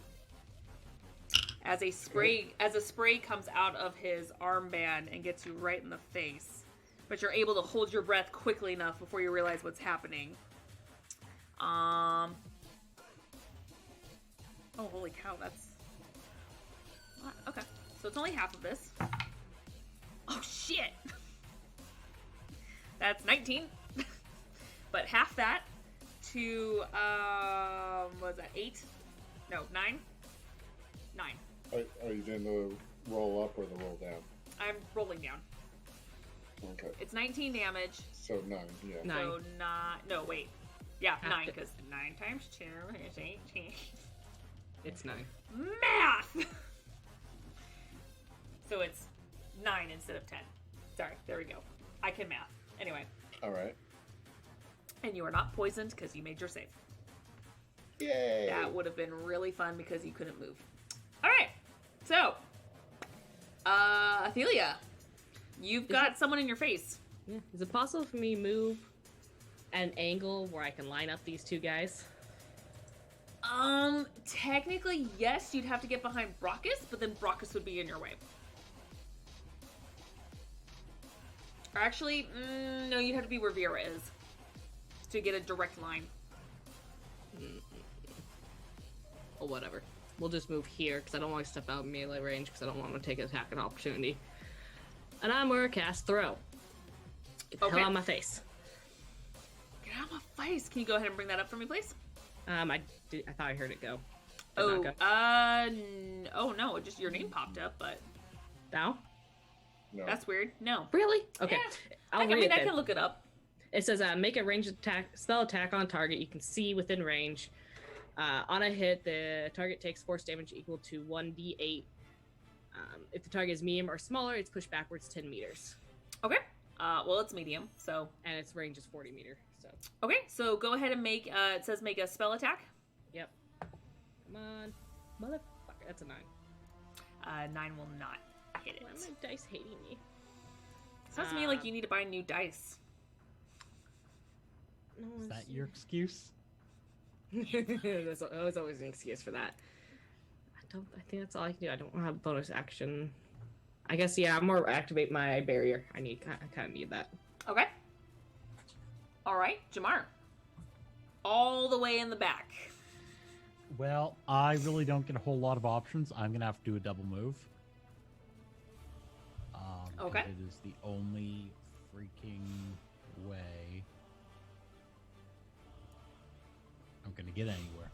Speaker 1: As a spray comes out of his armband and gets you right in the face, but you're able to hold your breath quickly enough before you realize what's happening. Oh, holy cow, that's... What? Okay, so it's only half of this. Oh, shit! That's 19. But half that to, what was that, 8? No, 9? 9.
Speaker 6: Are you doing the roll up or the roll down?
Speaker 1: I'm rolling down.
Speaker 6: Okay.
Speaker 1: It's 19 damage.
Speaker 6: So 9, yeah.
Speaker 3: Nine.
Speaker 1: So not... No, wait. Yeah,
Speaker 3: Half
Speaker 1: 9,
Speaker 3: it.
Speaker 1: because 9 times 2 is 18.
Speaker 3: It's 9.
Speaker 1: Math! So it's 9 instead of 10. Sorry, there we go. I can math. Anyway,
Speaker 6: All right.
Speaker 1: and you are not poisoned because you made your save.
Speaker 6: Yay.
Speaker 1: That would have been really fun because you couldn't move. All right, so Athelia, you've got someone in your face.
Speaker 3: Yeah. Is it possible for me to move at an angle where I can line up these two guys?
Speaker 1: Technically, yes, you'd have to get behind Brockus, but then Brockus would be in your way. Or actually, no, you'd have to be where Vera is to get a direct line.
Speaker 3: Or whatever. We'll just move here because I don't want to step out of melee range because I don't want to take an attack and opportunity. And I'm gonna cast Throw. Get the hell out of my face.
Speaker 1: Get out of my face. Can you go ahead and bring that up for me, please?
Speaker 3: I thought I heard it go. Did
Speaker 1: Oh,
Speaker 3: not go.
Speaker 1: oh no, just your name popped up, but
Speaker 3: Now?
Speaker 6: No.
Speaker 1: that's weird. No.
Speaker 3: Really? Okay.
Speaker 1: Yeah.
Speaker 3: I'll
Speaker 1: I
Speaker 3: read it
Speaker 1: I
Speaker 3: then.
Speaker 1: can look it up.
Speaker 3: It says, make a ranged spell attack on target you can see within range. On a hit, the target takes force damage equal to 1d8. If the target is medium or smaller, it's pushed backwards 10 meters.
Speaker 1: Okay. Well, it's medium, so.
Speaker 3: And its range is 40 meters. So,
Speaker 1: Okay, so go ahead and make, it says make a spell attack.
Speaker 3: yep. Come on. Motherfucker. That's a 9.
Speaker 1: 9 will not hit it.
Speaker 3: Why are my dice hating me?
Speaker 1: Sounds to me like you need to buy new dice.
Speaker 3: No,
Speaker 4: Is
Speaker 3: it's-
Speaker 4: that your excuse?
Speaker 3: There's always an excuse for that. I think that's all I can do. I don't have bonus action. I guess, yeah, I'm more activate my barrier. I kind of need that.
Speaker 1: Okay. All right, Jamar. All the way in the back.
Speaker 4: Well, I really don't get a whole lot of options. I'm gonna have to do a double move. 'Cause
Speaker 1: Okay.
Speaker 4: It is the only freaking way I'm gonna get anywhere.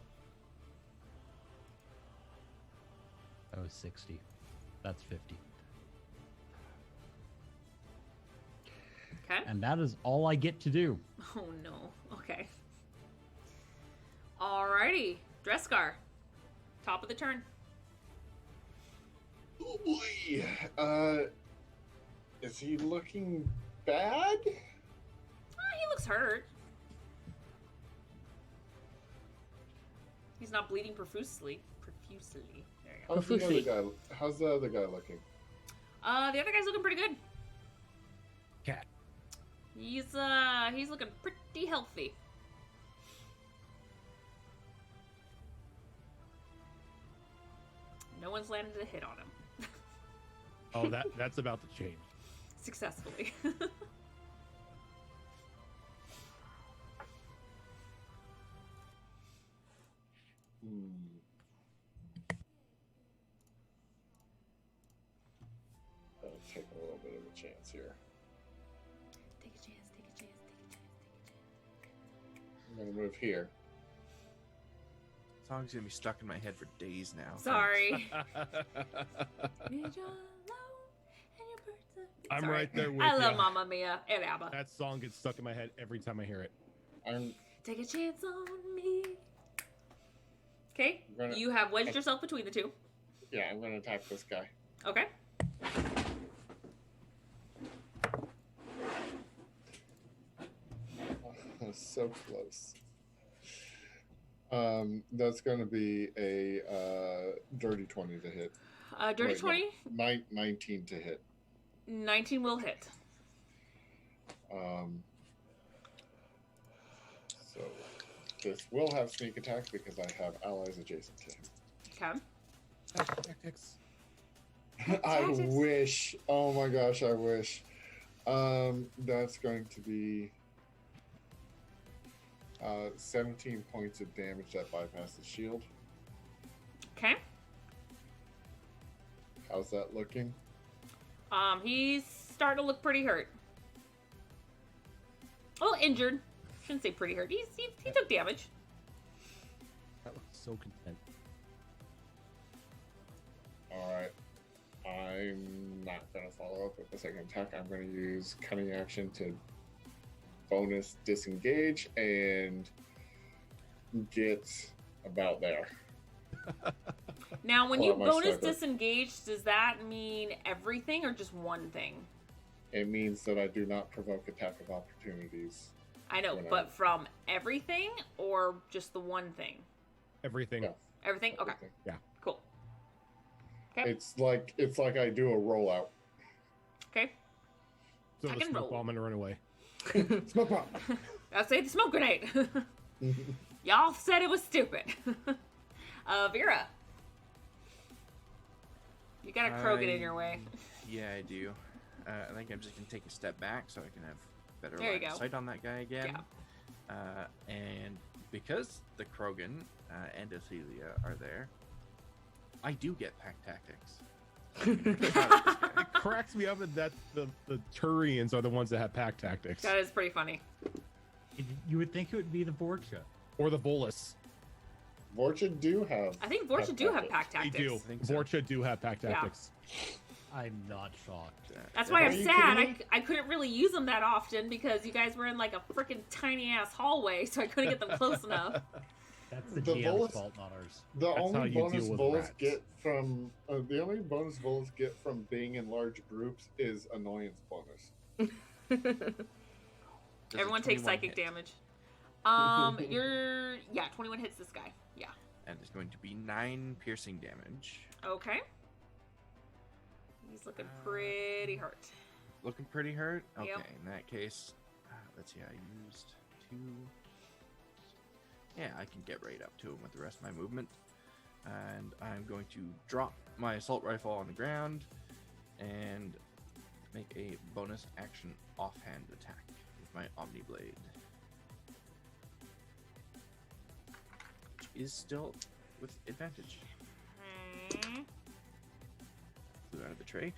Speaker 4: That was 60. That's 50.
Speaker 1: Okay.
Speaker 4: And that is all I get to do.
Speaker 1: Oh no. Okay. Alrighty, Dreskar. Top of the turn.
Speaker 6: Oh boy. Is he looking bad?
Speaker 1: He looks hurt. He's not bleeding profusely. There you go.
Speaker 6: How's the other guy looking?
Speaker 1: The other guy's looking pretty good.
Speaker 2: Cat.
Speaker 1: He's looking pretty healthy. No one's landed a hit on him.
Speaker 2: Oh, that's about to change.
Speaker 1: Successfully.
Speaker 6: I'll take a little bit of a chance here.
Speaker 1: Take a chance, take a chance, take a chance,
Speaker 6: I'm gonna move here.
Speaker 5: Song's gonna be stuck in my head for days now.
Speaker 1: Sorry.
Speaker 2: I'm
Speaker 1: Sorry.
Speaker 2: right there with
Speaker 1: I love
Speaker 2: ya.
Speaker 1: Mamma Mia and ABBA.
Speaker 2: That song gets stuck in my head every time I hear it.
Speaker 6: I'm
Speaker 1: Take a chance on me. Okay,
Speaker 6: gonna-
Speaker 1: you have wedged yourself between the two.
Speaker 6: yeah, I'm gonna attack this guy.
Speaker 1: Okay.
Speaker 6: So close. That's gonna be a dirty 20 to hit.
Speaker 1: Dirty
Speaker 6: Wait, no.
Speaker 1: 20,
Speaker 6: 19 to hit.
Speaker 1: 19 will hit.
Speaker 6: So this will have sneak attack because I have allies adjacent to him.
Speaker 1: Okay.
Speaker 2: Tactics.
Speaker 6: I
Speaker 1: Tactics.
Speaker 6: wish. Oh my gosh, I wish. That's going to be 17 points of damage that bypasses shield.
Speaker 1: Okay.
Speaker 6: How's that looking?
Speaker 1: He's starting to look pretty hurt. Well, injured. Shouldn't say pretty hurt. He took damage.
Speaker 2: That looks so content.
Speaker 6: Alright. I'm not going to follow up with the second attack. I'm going to use cunning action to bonus disengage and get about there.
Speaker 1: Now, when
Speaker 6: Pull
Speaker 1: you
Speaker 6: out my
Speaker 1: bonus
Speaker 6: sniper.
Speaker 1: disengage, does that mean everything or just one thing?
Speaker 6: It means that I do not provoke attack of opportunities.
Speaker 1: I know,
Speaker 6: When I-
Speaker 1: but from everything or just the one thing?
Speaker 2: Everything.
Speaker 6: Yeah.
Speaker 1: Everything? Okay,
Speaker 6: Everything.
Speaker 1: cool. Okay,
Speaker 6: It's like I do a rollout.
Speaker 1: okay.
Speaker 2: So
Speaker 1: I
Speaker 2: the
Speaker 1: can
Speaker 2: smoke
Speaker 1: roll.
Speaker 2: bomb and run away.
Speaker 6: Smoke bomb.
Speaker 1: I'll say the smoke grenade. Y'all said it was stupid. Vera. You got a Krogan in your way.
Speaker 5: Yeah, I do. I think I'm just gonna take a step back so I can have better
Speaker 1: There you
Speaker 5: line of
Speaker 1: go.
Speaker 5: sight on that guy again. And because the Krogan and Ophelia are there, I do get pack tactics.
Speaker 2: It cracks me up that the Turians are the ones that have pack tactics.
Speaker 1: That is pretty funny.
Speaker 4: You would think it would be the Vorcha.
Speaker 2: Or the Volus.
Speaker 6: Vorcha do have.
Speaker 1: I think Vorcha
Speaker 6: Pack
Speaker 1: do have
Speaker 6: tactics.
Speaker 1: pack
Speaker 2: They
Speaker 1: tactics.
Speaker 2: do.
Speaker 5: think so.
Speaker 2: Vorcha do have pack
Speaker 1: Yeah.
Speaker 2: tactics.
Speaker 4: I'm not shocked.
Speaker 1: That's why
Speaker 6: Are
Speaker 1: I'm
Speaker 6: you
Speaker 1: sad.
Speaker 6: kidding me?
Speaker 1: I couldn't really use them that often because you guys were in like a freaking tiny ass hallway, so I couldn't get them close enough.
Speaker 4: That's the
Speaker 6: The
Speaker 4: GM's
Speaker 6: Volus-
Speaker 4: fault, not ours.
Speaker 6: The
Speaker 2: That's how
Speaker 6: only
Speaker 2: you
Speaker 6: bonus
Speaker 2: deal with
Speaker 6: Volus
Speaker 2: rats.
Speaker 6: get from being in large groups is annoyance bonus.
Speaker 5: Does
Speaker 1: Everyone
Speaker 5: a
Speaker 1: takes
Speaker 5: 21
Speaker 1: psychic
Speaker 5: hit?
Speaker 1: damage. 21 hits this guy. Yeah.
Speaker 5: And it's going to be 9 piercing damage.
Speaker 1: Okay. He's looking pretty hurt.
Speaker 5: Looking pretty hurt? Okay,
Speaker 1: Yep.
Speaker 5: in that case, let's see, I used 2. Yeah, I can get right up to him with the rest of my movement. And I'm going to drop my assault rifle on the ground and make a bonus action offhand attack with my Omni Blade. Which is still with advantage.
Speaker 1: Hmm.
Speaker 5: Flew out of the tray.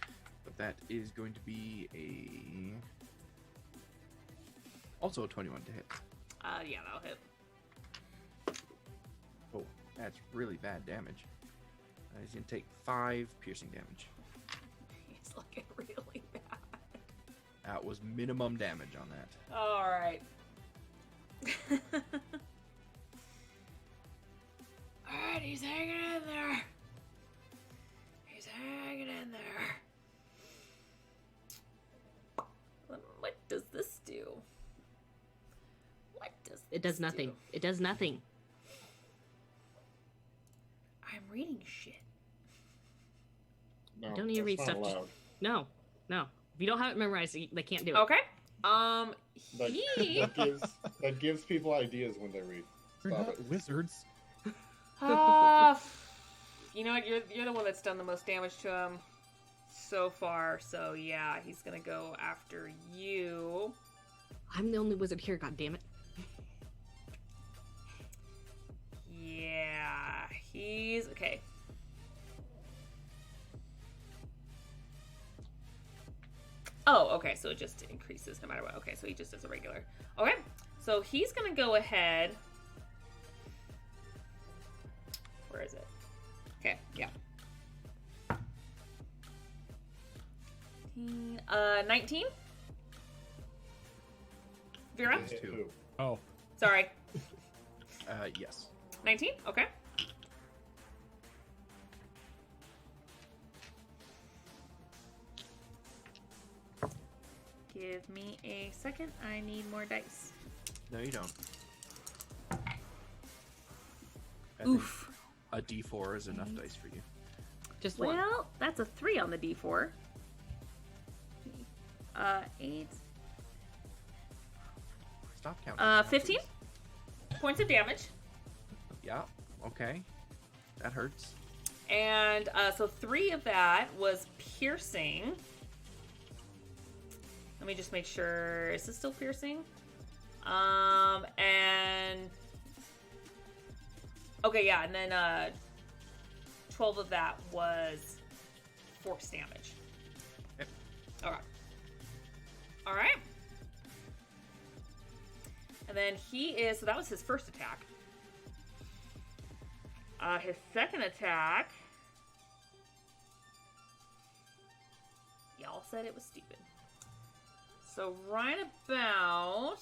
Speaker 5: But that is going to be also a 21 to hit.
Speaker 1: Yeah, that'll hit.
Speaker 5: Oh, that's really bad damage. He's gonna take 5 piercing damage.
Speaker 1: He's looking really bad.
Speaker 5: That was minimum damage on that.
Speaker 1: All right. All right, he's hanging in there. He's hanging in there. What does this do? What does
Speaker 3: It does
Speaker 1: this
Speaker 3: nothing.
Speaker 1: do?
Speaker 3: It does nothing.
Speaker 1: I'm reading shit.
Speaker 6: No,
Speaker 3: Don't need to
Speaker 6: that's
Speaker 3: read
Speaker 6: not
Speaker 3: stuff.
Speaker 6: allowed.
Speaker 3: No, no. If you don't have it memorized, they can't do it.
Speaker 1: Okay.
Speaker 6: That,
Speaker 1: He.
Speaker 6: that gives people ideas when they read.
Speaker 2: They're
Speaker 6: Stop
Speaker 2: not
Speaker 6: it.
Speaker 2: wizards.
Speaker 1: You know what? You're the one that's done the most damage to him so far. So yeah, he's gonna go after you.
Speaker 3: I'm the only wizard here. God damn it!
Speaker 1: Yeah, he's okay. Oh, okay. So it just increases no matter what. Okay, so he just does a regular. Okay, so he's gonna go ahead. Where is it? Okay, yeah. 19. Vera,
Speaker 5: Yes.
Speaker 6: Hit
Speaker 5: Two.
Speaker 6: who?
Speaker 2: Oh,
Speaker 1: sorry.
Speaker 5: Yes.
Speaker 1: 19. Okay. Give me a second. I need more dice.
Speaker 5: No, you don't. I think
Speaker 1: Oof.
Speaker 5: a D4 is enough dice for you.
Speaker 3: Just one.
Speaker 1: Well, that's a 3 on the d4. 8.
Speaker 5: Stop counting.
Speaker 1: 15 points of damage.
Speaker 5: Yeah. Okay. That hurts.
Speaker 1: And so 3 of that was piercing. Let me just make sure. Is this still piercing? And okay, yeah, and then 12 of that was force damage.
Speaker 5: Yep.
Speaker 1: Okay. All right. And then he is, so that was his first attack. His second attack. Y'all said it was stupid. So right about.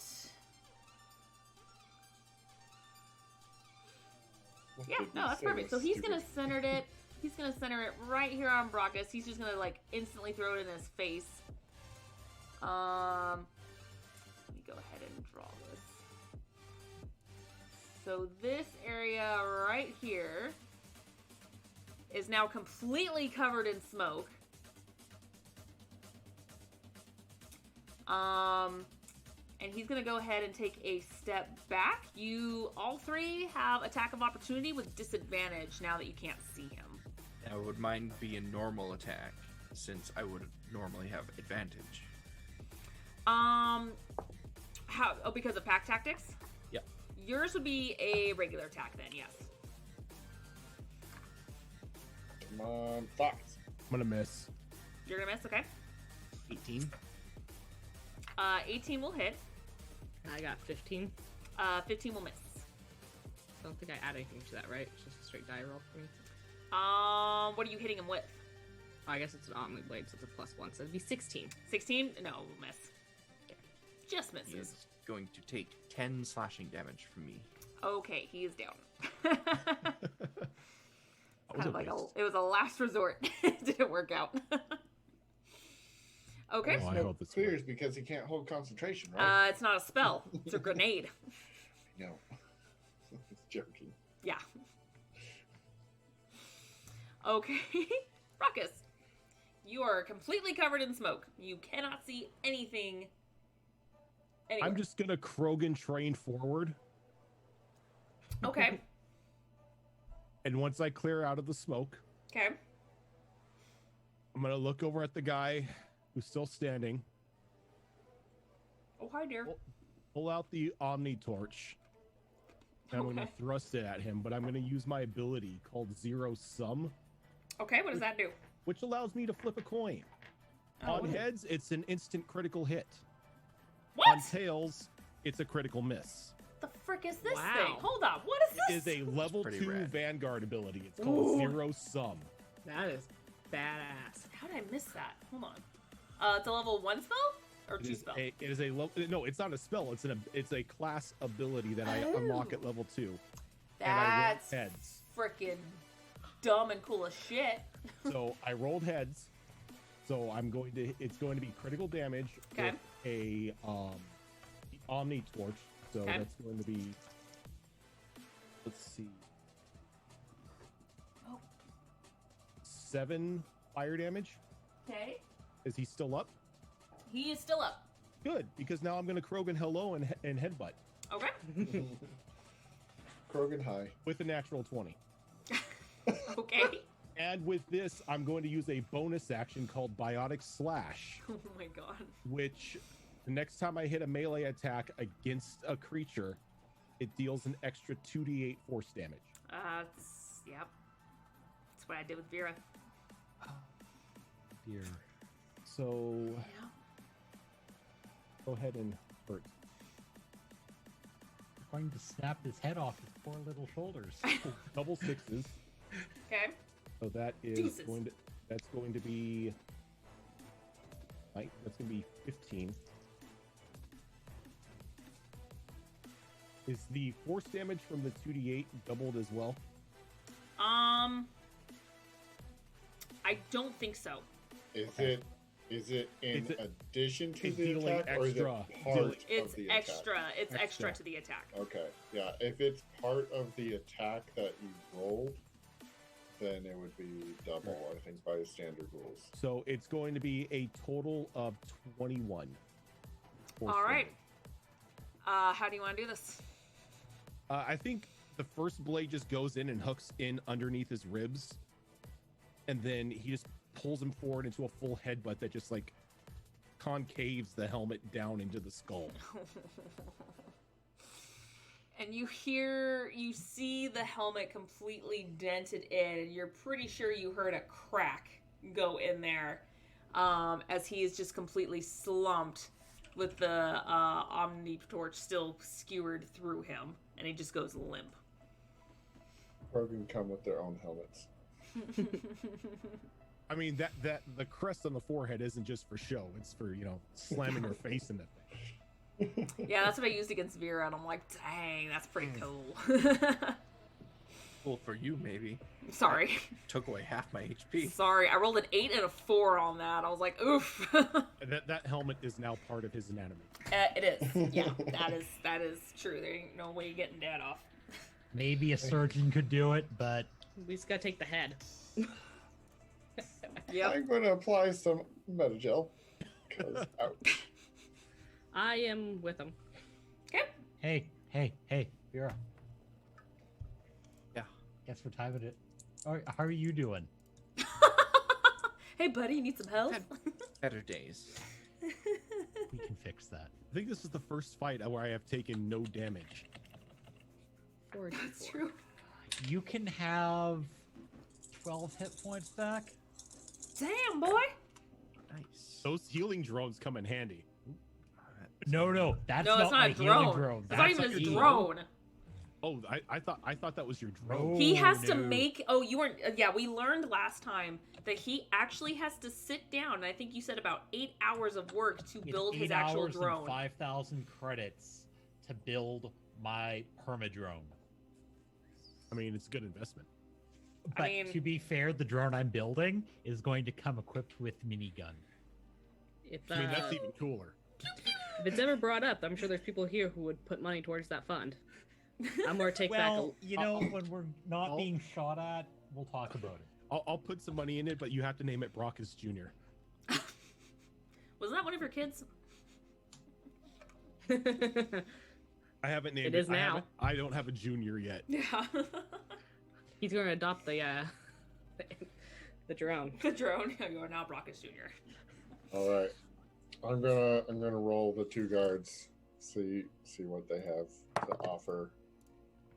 Speaker 6: What
Speaker 1: Yeah,
Speaker 6: did you
Speaker 1: no, that's
Speaker 6: say
Speaker 1: perfect. So
Speaker 6: was
Speaker 1: he's
Speaker 6: stupid?
Speaker 1: gonna center it. He's gonna center it right here on Brockus. He's just gonna like instantly throw it in his face. Let me go ahead and draw this. So this area right here is now completely covered in smoke. and he's gonna go ahead and take a step back. You all three have attack of opportunity with disadvantage now that you can't see him.
Speaker 5: Now, would mine be a normal attack since I would normally have advantage?
Speaker 1: How? Oh, because of pack tactics?
Speaker 5: Yep.
Speaker 1: Yours would be a regular attack then, yes.
Speaker 6: Come on, Fox.
Speaker 2: I'm gonna miss.
Speaker 1: You're gonna miss, okay.
Speaker 5: 18.
Speaker 1: 18 will hit.
Speaker 3: I got 15.
Speaker 1: 15 will miss.
Speaker 3: I don't think I add anything to that, right? It's just a straight die roll for me.
Speaker 1: What are you hitting him with?
Speaker 3: Oh, I guess it's an Omni Blade, so it's a +1, so it'd be 16.
Speaker 1: 16? No, will miss. Just
Speaker 5: He
Speaker 1: misses.
Speaker 5: is going to take 10 slashing damage from me.
Speaker 1: Okay, he is down.
Speaker 2: That was
Speaker 1: Kind
Speaker 2: a
Speaker 1: of like
Speaker 2: waste.
Speaker 1: it was a last resort. It didn't work out. Okay.
Speaker 2: Oh, I hope this
Speaker 6: Clears
Speaker 2: works.
Speaker 6: because he can't hold concentration, right?
Speaker 1: It's not a spell. It's a grenade.
Speaker 6: No. It's joking.
Speaker 1: Yeah. Okay. Ruckus. You are completely covered in smoke. You cannot see anything. Anywhere.
Speaker 2: I'm just gonna Krogan train forward,
Speaker 1: Okay.
Speaker 2: and once I clear out of the smoke,
Speaker 1: Okay.
Speaker 2: I'm gonna look over at the guy who's still standing,
Speaker 1: Oh, hi, dear.
Speaker 2: pull out the Omni Torch, and I'm gonna
Speaker 1: Okay.
Speaker 2: thrust it at him. But I'm gonna use my ability called Zero Sum,
Speaker 1: Okay, what does that do?
Speaker 2: which allows me to flip a coin.
Speaker 1: Oh,
Speaker 2: On heads, it's an instant critical hit.
Speaker 1: what?
Speaker 2: On tails, it's a critical miss.
Speaker 1: The frick is this
Speaker 3: Wow.
Speaker 1: thing? Hold on. What is
Speaker 2: It
Speaker 1: this?
Speaker 2: is a level
Speaker 5: pretty
Speaker 2: 2
Speaker 5: rad.
Speaker 2: Vanguard ability. It's called
Speaker 1: Ooh.
Speaker 2: Zero Sum.
Speaker 3: That is badass.
Speaker 1: How did I miss that? Hold on. It's a level 1 spell or
Speaker 2: It
Speaker 1: 2
Speaker 2: is
Speaker 1: spell?
Speaker 2: a, it is a level. No, it's not a spell. It's a class ability that I unlock at level 2. And I roll
Speaker 1: That's
Speaker 2: heads.
Speaker 1: freaking dumb and cool as shit.
Speaker 2: So I rolled heads. So I'm going to. It's going to be critical damage
Speaker 1: Okay.
Speaker 2: with a Omni Torch. So
Speaker 1: Okay.
Speaker 2: that's going to be. Let's see.
Speaker 1: Oh.
Speaker 2: 7 fire damage.
Speaker 1: Okay.
Speaker 2: Is he still up?
Speaker 1: He is still up.
Speaker 2: Good, because now I'm going to Krogan hello and headbutt
Speaker 1: Okay.
Speaker 6: Krogan high.
Speaker 2: with a natural 20.
Speaker 1: Okay.
Speaker 2: And with this, I'm going to use a bonus action called Biotic Slash,
Speaker 1: Oh my god.
Speaker 2: which the next time I hit a melee attack against a creature, it deals an extra 2d8 force damage.
Speaker 1: Yep. That's what I did with Vera.
Speaker 4: Dear.
Speaker 2: So
Speaker 1: Yeah.
Speaker 2: go ahead and hurt.
Speaker 4: You're going to snap his head off his poor little shoulders.
Speaker 2: Double sixes.
Speaker 1: Okay.
Speaker 2: So that is
Speaker 1: Deuces.
Speaker 2: that's going to be right, that's going to be 15. Is the force damage from the 2d8 doubled as well?
Speaker 1: I don't think so.
Speaker 6: Is
Speaker 2: Okay.
Speaker 6: it in
Speaker 2: It's a-
Speaker 6: addition to
Speaker 2: it's
Speaker 6: the
Speaker 2: dealing
Speaker 6: attack or is it
Speaker 2: extra.
Speaker 6: part
Speaker 2: Dealing-
Speaker 1: It's
Speaker 6: of the
Speaker 1: extra.
Speaker 6: attack?
Speaker 1: It's extra
Speaker 2: Extra.
Speaker 1: to the attack.
Speaker 6: Okay, yeah. If it's part of the attack that you rolled, then it would be double, I think, by the standard rules.
Speaker 2: So it's going to be a total of 21. force
Speaker 1: All right.
Speaker 2: damage.
Speaker 1: How do you want to do this?
Speaker 2: I think the first blade just goes in and hooks in underneath his ribs, and then he just pulls him forward into a full headbutt that just like concaves the helmet down into the skull.
Speaker 1: And you see the helmet completely dented in, and you're pretty sure you heard a crack go in there as he is just completely slumped with the Omni Torch still skewered through him, and he just goes limp.
Speaker 6: Krogan come with their own helmets.
Speaker 2: I mean that the crest on the forehead isn't just for show; it's for slamming your face in it.
Speaker 1: Yeah, that's what I used against Vera, and I'm like, dang, that's pretty cool.
Speaker 5: Well, for you, maybe.
Speaker 1: Sorry.
Speaker 5: Took away half my HP.
Speaker 1: Sorry, I rolled an 8 and a 4 on that. I was like, oof.
Speaker 2: That helmet is now part of his anatomy.
Speaker 1: It is. Yeah, that is true. There ain't no way you're getting that off.
Speaker 4: Maybe a surgeon could do it, but
Speaker 3: We just gotta take the head.
Speaker 1: Yep.
Speaker 6: I'm going to apply some Metagel. Because, ouch.
Speaker 3: I am with him.
Speaker 1: Okay.
Speaker 4: Hey, Vera.
Speaker 5: Yeah.
Speaker 4: Guess what time it is? How are you doing?
Speaker 1: Hey, buddy, you need some help?
Speaker 5: Better days.
Speaker 4: We can fix that.
Speaker 2: I think this is the first fight where I have taken no damage.
Speaker 3: 4d4.
Speaker 1: That's true.
Speaker 4: You can have 12 hit points back.
Speaker 1: Damn, boy.
Speaker 5: Nice.
Speaker 2: Those healing drones come in handy.
Speaker 4: No, that's
Speaker 1: No,
Speaker 4: not
Speaker 1: it's not
Speaker 4: my
Speaker 1: a
Speaker 4: healing
Speaker 1: drone.
Speaker 4: drone.
Speaker 1: It's not
Speaker 4: That's
Speaker 1: even
Speaker 4: a
Speaker 1: his
Speaker 4: heal.
Speaker 1: drone.
Speaker 2: Oh, I thought that was your drone.
Speaker 4: No.
Speaker 1: He has to
Speaker 4: no.
Speaker 1: make. Oh, you weren't. Yeah, we learned last time that he actually has to sit down. And I think you said about 8 hours of work to
Speaker 4: It's
Speaker 1: build his
Speaker 4: 8
Speaker 1: actual
Speaker 4: hours and
Speaker 1: drone.
Speaker 4: 5,000 credits to build my permadrone.
Speaker 2: I mean, it's a good investment.
Speaker 4: But
Speaker 1: mean-
Speaker 4: to be fair, the drone I'm building is going to come equipped with minigun.
Speaker 3: If,
Speaker 2: I mean, that's even cooler.
Speaker 3: if it's ever brought up, I'm sure there's people here who would put money towards that fund. I'm gonna take back.
Speaker 4: Well, you know, when we're not
Speaker 2: I'll-
Speaker 4: being shot at, we'll talk about it.
Speaker 2: I'll put some money in it, but you have to name it Brockus Jr.
Speaker 1: Wasn't that one of your kids?
Speaker 2: I haven't named
Speaker 3: It
Speaker 2: it.
Speaker 3: is now.
Speaker 2: I don't have a junior yet.
Speaker 1: Yeah.
Speaker 3: He's gonna adopt the the drone.
Speaker 1: The drone. You are now Brockus Jr.
Speaker 6: All right, I'm gonna roll the 2 guards. See what they have to offer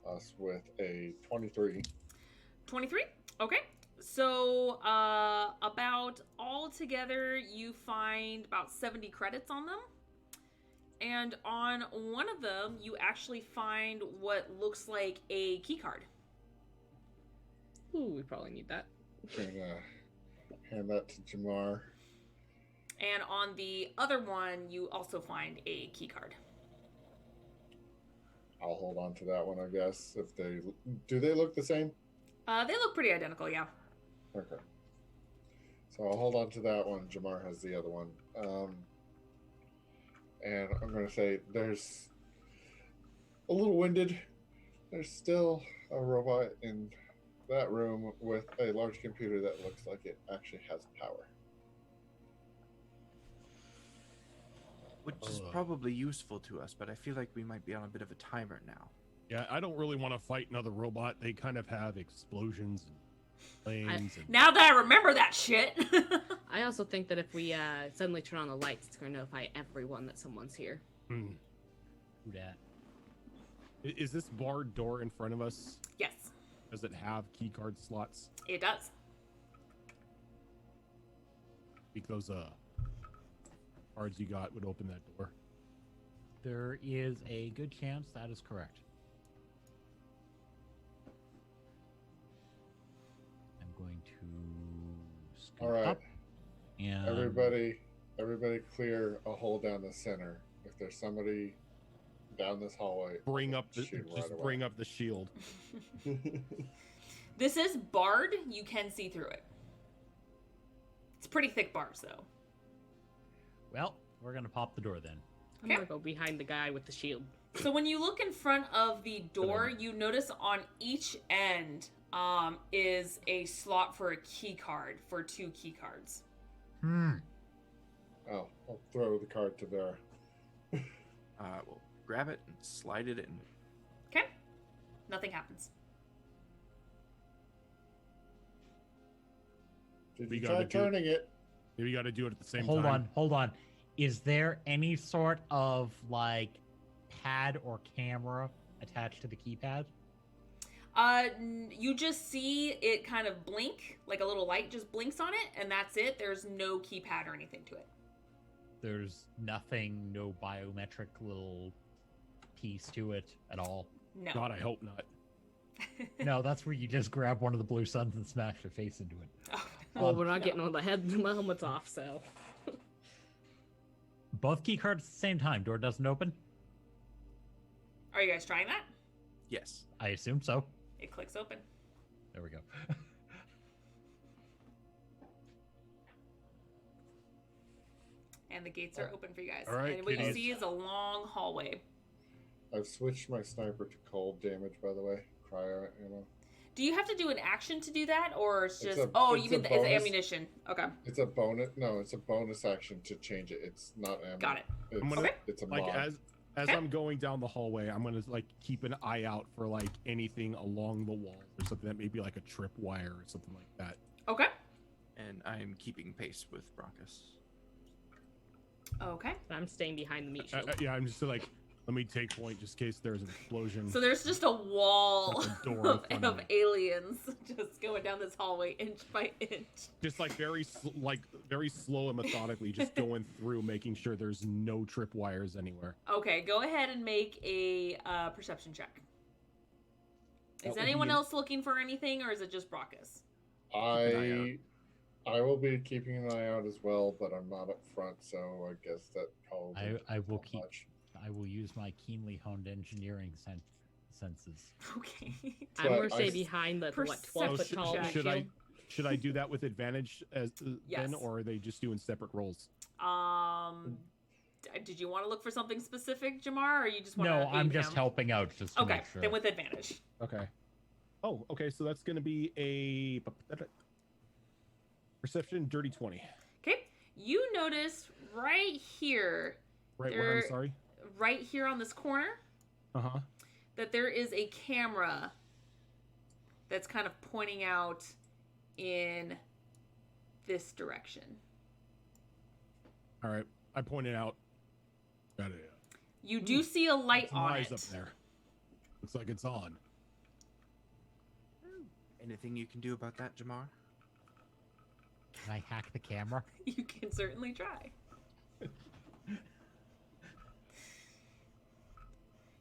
Speaker 6: us with a 23.
Speaker 1: 23. Okay. So, about all together, you find about 70 credits on them. And on one of them, you actually find what looks like a key card.
Speaker 3: Ooh, we probably need that.
Speaker 6: Gonna hand that to Jamar.
Speaker 1: And on the other one, you also find a key card.
Speaker 6: I'll hold on to that one, I guess. If they look the same?
Speaker 1: They look pretty identical, yeah.
Speaker 6: Okay. So I'll hold on to that one. Jamar has the other one. And I'm going to say there's a little winded. There's still a robot in that room with a large computer that looks like it actually has power.
Speaker 5: Which is
Speaker 2: Ugh.
Speaker 5: probably useful to us, but I feel like we might be on a bit of a timer now.
Speaker 2: Yeah, I don't really want to fight another robot. They kind of have explosions and flames. And...
Speaker 1: Now that I remember that shit.
Speaker 3: I also think that if we suddenly turn on the lights, it's gonna notify everyone that someone's here.
Speaker 2: Hmm.
Speaker 4: Who dat?
Speaker 2: Is this barred door in front of us?
Speaker 1: Yes,
Speaker 2: Does it have key card slots?
Speaker 1: it does.
Speaker 2: Think those cards you got would open that door.
Speaker 4: There is a good chance that is correct. I'm going to scoot
Speaker 6: All right.
Speaker 4: up and
Speaker 6: Everybody clear a hole down the center. If there's somebody down this hallway,
Speaker 2: Bring up the
Speaker 6: shoot
Speaker 2: just
Speaker 6: right
Speaker 2: bring up the shield.
Speaker 6: away.
Speaker 1: This is barred. You can see through it. It's pretty thick bars, though.
Speaker 4: well, we're gonna pop the door then.
Speaker 3: I'm
Speaker 1: Okay.
Speaker 3: gonna go behind the guy with the shield.
Speaker 1: So when you look in front of the door, you notice on each end is a slot for a key card for 2 key cards.
Speaker 6: Oh, I'll throw the card to Vera.
Speaker 5: We'll grab it and slide it in.
Speaker 1: Okay? Nothing happens.
Speaker 6: Did
Speaker 2: We
Speaker 6: you
Speaker 2: gotta
Speaker 6: try
Speaker 2: do-
Speaker 6: turning it?
Speaker 2: Maybe you got to do it at the same
Speaker 4: Hold
Speaker 2: time.
Speaker 4: on. Is there any sort of like pad or camera attached to the keypad?
Speaker 1: You just see it kind of blink, like a little light just blinks on it, and that's it. There's no keypad or anything to it.
Speaker 4: There's nothing, no biometric little piece to it at all.
Speaker 1: No.
Speaker 2: God, I hope not.
Speaker 4: No, that's where you just grab one of the blue suns and smash your face into it.
Speaker 1: Oh,
Speaker 3: Well, we're not
Speaker 1: no.
Speaker 3: getting all the helmets off, so.
Speaker 4: Both key cards at the same time. Door doesn't open.
Speaker 1: Are you guys trying that?
Speaker 5: Yes.
Speaker 4: I assume so.
Speaker 1: It clicks open.
Speaker 4: There we go.
Speaker 1: And the gates are open for you guys.
Speaker 2: All right,
Speaker 1: and what you
Speaker 2: kiddies.
Speaker 1: see is a long hallway.
Speaker 6: I've switched my sniper to cold damage, by the way. Cryo ammo.
Speaker 1: Do you have to do an action to do that, or it's just?
Speaker 6: a-
Speaker 1: Oh,
Speaker 6: it's
Speaker 1: you mean
Speaker 6: a
Speaker 1: it's
Speaker 6: bonus.
Speaker 1: ammunition? Okay,
Speaker 6: It's a bonus. No, it's a bonus action to change it. It's not ammo.
Speaker 1: got it.
Speaker 6: It's,
Speaker 2: I'm gonna-
Speaker 1: Okay.
Speaker 6: it's a
Speaker 2: Like
Speaker 6: mod.
Speaker 2: as
Speaker 1: Okay.
Speaker 2: I'm going down the hallway, I'm gonna like keep an eye out for like anything along the wall or something that may be like a tripwire or something like that.
Speaker 1: Okay,
Speaker 5: And I'm keeping pace with Brockus.
Speaker 1: okay.
Speaker 3: I'm staying behind the meat shield.
Speaker 2: Yeah, I'm just like, let me take point just in case there's an explosion.
Speaker 1: So there's just a wall
Speaker 2: Like a door in
Speaker 1: of,
Speaker 2: front of
Speaker 1: of
Speaker 2: me.
Speaker 1: aliens just going down this hallway inch by inch.
Speaker 2: Just like very slow and methodically, just going through, making sure there's no tripwires anywhere.
Speaker 1: Okay, go ahead and make a perception check.
Speaker 2: That
Speaker 1: Is
Speaker 2: would
Speaker 1: anyone
Speaker 2: be-
Speaker 1: else looking for anything, or is it just Brockus?
Speaker 6: I will be keeping an eye out as well, but I'm not up front, so I guess that probably.
Speaker 4: I will
Speaker 6: not
Speaker 4: keep.
Speaker 6: much.
Speaker 4: I will use my keenly honed engineering senses.
Speaker 1: Okay.
Speaker 3: I'm
Speaker 6: But
Speaker 3: gonna stay
Speaker 6: I-
Speaker 3: behind the what
Speaker 1: Perception
Speaker 3: 12 foot
Speaker 2: should,
Speaker 3: tall
Speaker 1: check.
Speaker 3: meat
Speaker 2: should I
Speaker 3: shield.
Speaker 2: should I do that with advantage as
Speaker 1: Yes.
Speaker 2: then, or are they just doing separate rolls?
Speaker 1: Did you want to look for something specific, Jamar, or you just want
Speaker 4: No,
Speaker 1: to?
Speaker 4: I'm just helping out just to
Speaker 1: Okay,
Speaker 4: make sure.
Speaker 1: then with advantage.
Speaker 2: Okay. Oh, okay. So that's gonna be a perception dirty 20.
Speaker 1: Okay, you notice right here,
Speaker 2: Right where I'm
Speaker 1: There-
Speaker 2: sorry.
Speaker 1: right here on this corner,
Speaker 2: Uh-huh.
Speaker 1: that there is a camera that's kind of pointing out in this direction.
Speaker 2: All right. I pointed out. Got it.
Speaker 1: You do see a light
Speaker 2: Some
Speaker 1: on
Speaker 2: eyes
Speaker 1: it.
Speaker 2: up there. Looks like it's on.
Speaker 5: Anything you can do about that, Jamar?
Speaker 4: Can I hack the camera?
Speaker 1: You can certainly try.